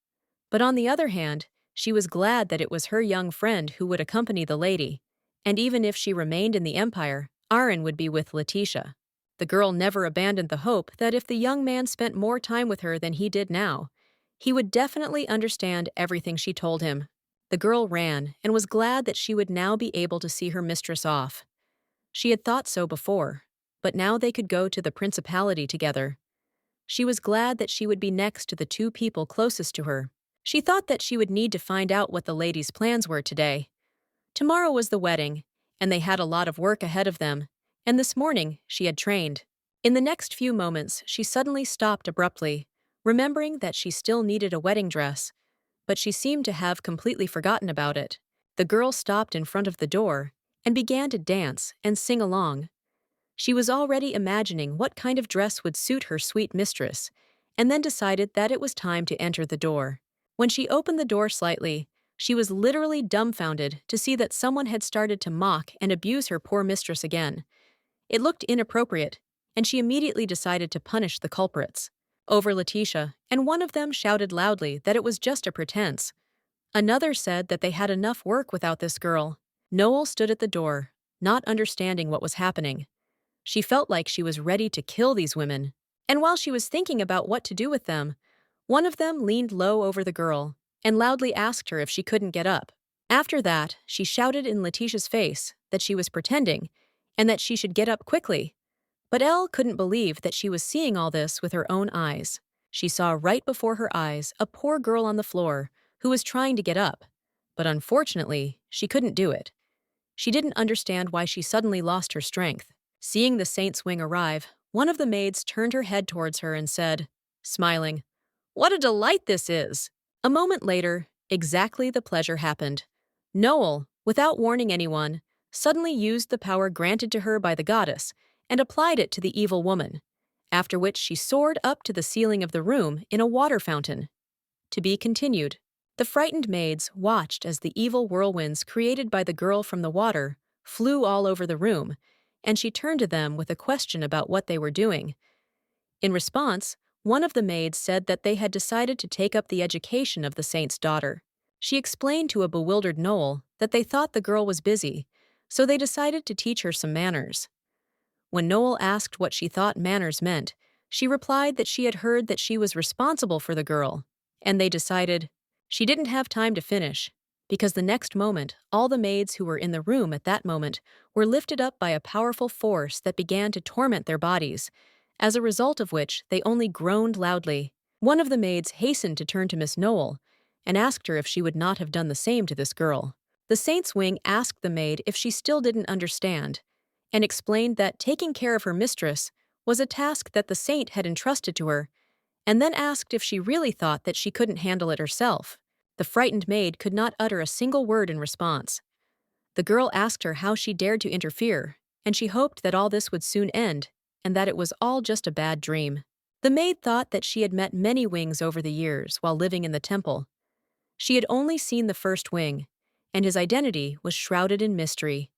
But on the other hand, she was glad that it was her young friend who would accompany the lady, and even if she remained in the Empire, Aaron would be with Letitia. The girl never abandoned the hope that if the young man spent more time with her than he did now, he would definitely understand everything she told him. The girl ran and was glad that she would now be able to see her mistress off. She had thought so before, but now they could go to the principality together. She was glad that she would be next to the two people closest to her. She thought that she would need to find out what the ladies' plans were today. Tomorrow was the wedding, and they had a lot of work ahead of them, and this morning she had trained. In the next few moments, she suddenly stopped abruptly, remembering that she still needed a wedding dress, but she seemed to have completely forgotten about it. The girl stopped in front of the door and began to dance and sing along. She was already imagining what kind of dress would suit her sweet mistress, and then decided that it was time to enter the door. When she opened the door slightly, she was literally dumbfounded to see that someone had started to mock and abuse her poor mistress again. It looked inappropriate, and she immediately decided to punish the culprits. Over Letitia, and one of them shouted loudly that it was just a pretense. Another said that they had enough work without this girl. Noel stood at the door, not understanding what was happening. She felt like she was ready to kill these women. And while she was thinking about what to do with them, one of them leaned low over the girl and loudly asked her if she couldn't get up. After that, she shouted in Letitia's face that she was pretending and that she should get up quickly. But Elle couldn't believe that she was seeing all this with her own eyes. She saw right before her eyes a poor girl on the floor who was trying to get up, but unfortunately, she couldn't do it. She didn't understand why she suddenly lost her strength. Seeing the saint's wing arrive, one of the maids turned her head towards her and said, smiling, "What a delight this is!" A moment later, exactly the pleasure happened. Noel, without warning anyone, suddenly used the power granted to her by the goddess and applied it to the evil woman, after which she soared up to the ceiling of the room in a water fountain. To be continued. The frightened maids watched as the evil whirlwinds created by the girl from the water flew all over the room, and she turned to them with a question about what they were doing. In response, one of the maids said that they had decided to take up the education of the saint's daughter. She explained to a bewildered Noel that they thought the girl was busy, so they decided to teach her some manners. When Noel asked what she thought manners meant, she replied that she had heard that she was responsible for the girl, and they decided. She didn't have time to finish, because the next moment, all the maids who were in the room at that moment were lifted up by a powerful force that began to torment their bodies, as a result of which they only groaned loudly. One of the maids hastened to turn to Miss Noel and asked her if she would not have done the same to this girl. The saint's wing asked the maid if she still didn't understand, and explained that taking care of her mistress was a task that the saint had entrusted to her, and then asked if she really thought that she couldn't handle it herself. The frightened maid could not utter a single word in response. The girl asked her how she dared to interfere, and she hoped that all this would soon end, and that it was all just a bad dream. The maid thought that she had met many wings over the years while living in the temple. She had only seen the first wing, and his identity was shrouded in mystery.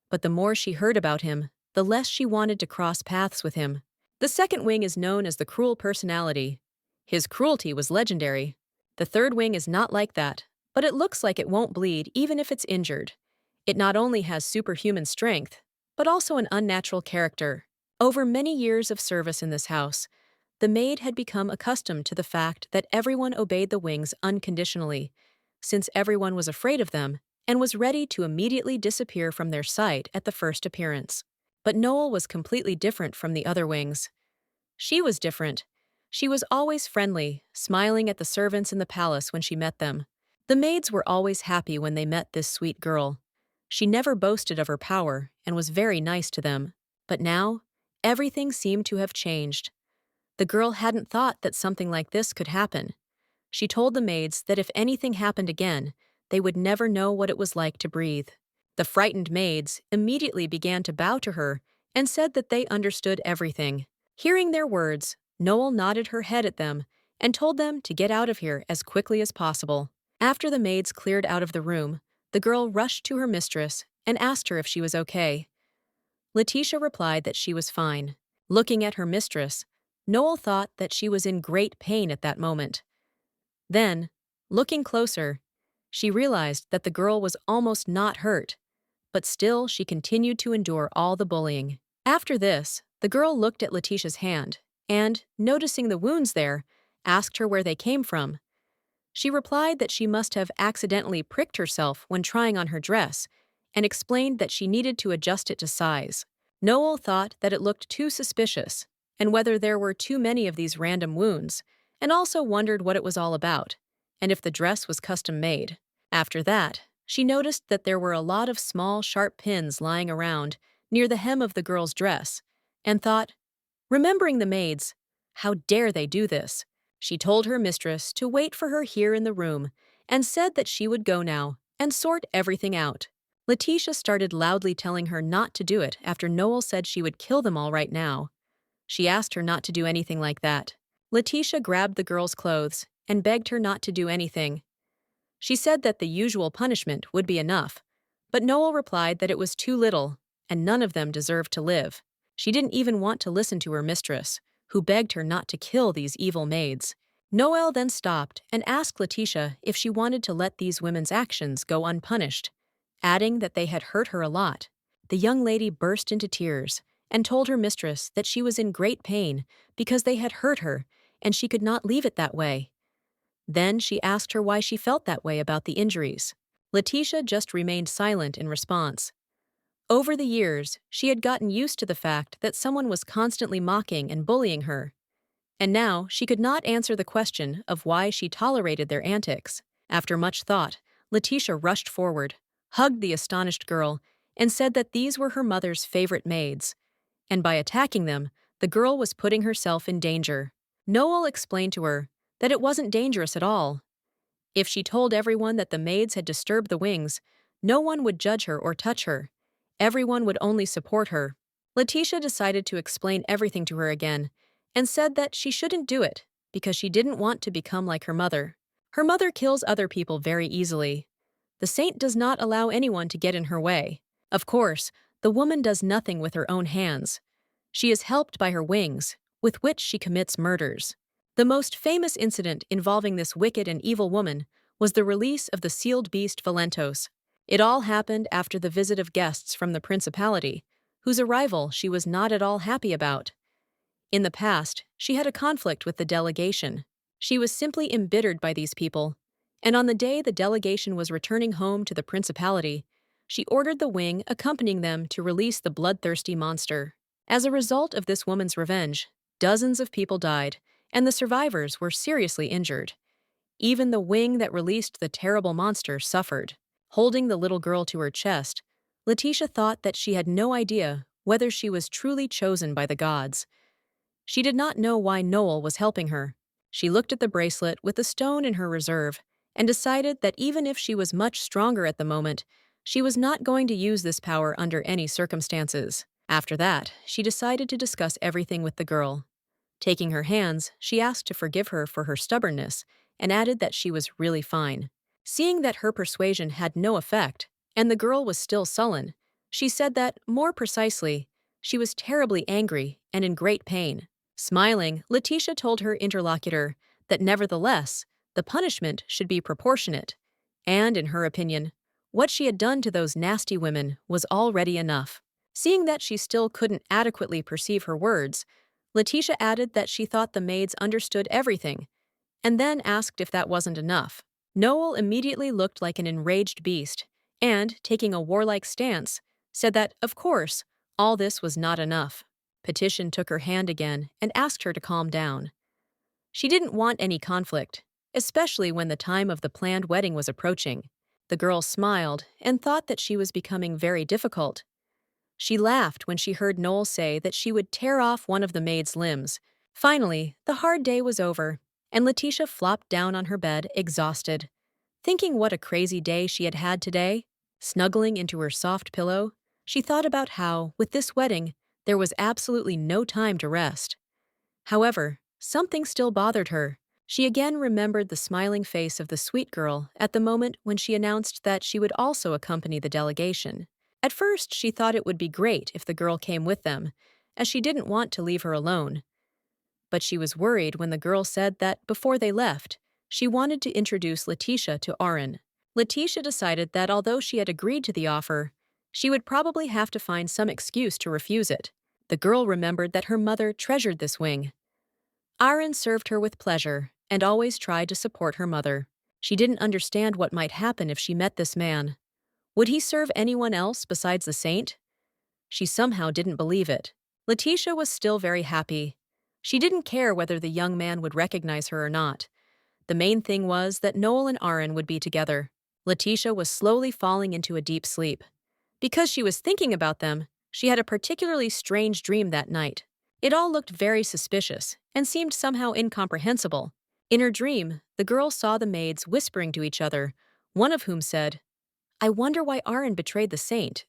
But the more she heard about him, the less she wanted to cross paths with him. The second wing is known as the cruel personality. His cruelty was legendary. The third wing is not like that, but it looks like it won't bleed even if it's injured. It not only has superhuman strength, but also an unnatural character. Over many years of service in this house, the maid had become accustomed to the fact that everyone obeyed the wings unconditionally, since everyone was afraid of them and was ready to immediately disappear from their sight at the first appearance. But Noel was completely different from the other wings. She was different. She was always friendly, smiling at the servants in the palace when she met them. The maids were always happy when they met this sweet girl. She never boasted of her power and was very nice to them. But now, everything seemed to have changed. The girl hadn't thought that something like this could happen. She told the maids that if anything happened again, they would never know what it was like to breathe. The frightened maids immediately began to bow to her and said that they understood everything. Hearing their words, Noel nodded her head at them and told them to get out of here as quickly as possible. After the maids cleared out of the room, the girl rushed to her mistress and asked her if she was okay. Letitia replied that she was fine. Looking at her mistress, Noel thought that she was in great pain at that moment. Then, looking closer, she realized that the girl was almost not hurt, but still she continued to endure all the bullying. After this, the girl looked at Letitia's hand and, noticing the wounds there, asked her where they came from. She replied that she must have accidentally pricked herself when trying on her dress and explained that she needed to adjust it to size. Noel thought that it looked too suspicious and whether there were too many of these random wounds, and also wondered what it was all about and if the dress was custom made. After that, she noticed that there were a lot of small, sharp pins lying around near the hem of the girl's dress and thought, remembering the maids, how dare they do this? She told her mistress to wait for her here in the room and said that she would go now and sort everything out. Letitia started loudly telling her not to do it after Noel said she would kill them all right now. She asked her not to do anything like that. Letitia grabbed the girl's clothes and begged her not to do anything. She said that the usual punishment would be enough, but Noel replied that it was too little and none of them deserved to live. She didn't even want to listen to her mistress, who begged her not to kill these evil maids. Noel then stopped and asked Letitia if she wanted to let these women's actions go unpunished, adding that they had hurt her a lot. The young lady burst into tears and told her mistress that she was in great pain because they had hurt her and she could not leave it that way. Then she asked her why she felt that way about the injuries. Letitia just remained silent in response. Over the years, she had gotten used to the fact that someone was constantly mocking and bullying her. And now she could not answer the question of why she tolerated their antics. After much thought, Letitia rushed forward, hugged the astonished girl, and said that these were her mother's favorite maids. And by attacking them, the girl was putting herself in danger. Noel explained to her that it wasn't dangerous at all. If she told everyone that the maids had disturbed the wings, no one would judge her or touch her. Everyone would only support her. Letitia decided to explain everything to her again and said that she shouldn't do it because she didn't want to become like her mother. Her mother kills other people very easily. The saint does not allow anyone to get in her way. Of course, the woman does nothing with her own hands. She is helped by her wings, with which she commits murders. The most famous incident involving this wicked and evil woman was the release of the sealed beast Valentos. It all happened after the visit of guests from the principality, whose arrival she was not at all happy about. In the past, she had a conflict with the delegation. She was simply embittered by these people, and on the day the delegation was returning home to the principality, she ordered the wing accompanying them to release the bloodthirsty monster. As a result of this woman's revenge, dozens of people died, and the survivors were seriously injured. Even the wing that released the terrible monster suffered. Holding the little girl to her chest, Letitia thought that she had no idea whether she was truly chosen by the gods. She did not know why Noel was helping her. She looked at the bracelet with the stone in her reserve and decided that even if she was much stronger at the moment, she was not going to use this power under any circumstances. After that, she decided to discuss everything with the girl. Taking her hands, she asked to forgive her for her stubbornness and added that she was really fine. Seeing that her persuasion had no effect, and the girl was still sullen, she said that, more precisely, she was terribly angry and in great pain. Smiling, Letitia told her interlocutor that nevertheless, the punishment should be proportionate, and, in her opinion, what she had done to those nasty women was already enough. Seeing that she still couldn't adequately perceive her words, Letitia added that she thought the maids understood everything, and then asked if that wasn't enough. Noel immediately looked like an enraged beast, and, taking a warlike stance, said that, of course, all this was not enough. Petition took her hand again and asked her to calm down. She didn't want any conflict, especially when the time of the planned wedding was approaching. The girl smiled and thought that she was becoming very difficult. She laughed when she heard Noel say that she would tear off one of the maid's limbs, Finally, the hard day was over, and Letitia flopped down on her bed, exhausted. Thinking what a crazy day she had had today, snuggling into her soft pillow, she thought about how, with this wedding, there was absolutely no time to rest. However, something still bothered her. She again remembered the smiling face of the sweet girl at the moment when she announced that she would also accompany the delegation. At first, she thought it would be great if the girl came with them, as she didn't want to leave her alone. But she was worried when the girl said that before they left, she wanted to introduce Letitia to Aaron. Letitia decided that although she had agreed to the offer, she would probably have to find some excuse to refuse it. The girl remembered that her mother treasured this wing. Aaron served her with pleasure and always tried to support her mother. She didn't understand what might happen if she met this man. Would he serve anyone else besides the saint? She somehow didn't believe it. Letitia was still very happy. She didn't care whether the young man would recognize her or not. The main thing was that Noel and Aaron would be together. Letitia was slowly falling into a deep sleep. Because she was thinking about them, she had a particularly strange dream that night. It all looked very suspicious and seemed somehow incomprehensible. In her dream, the girl saw the maids whispering to each other, one of whom said, "I wonder why Aaron betrayed the saint,"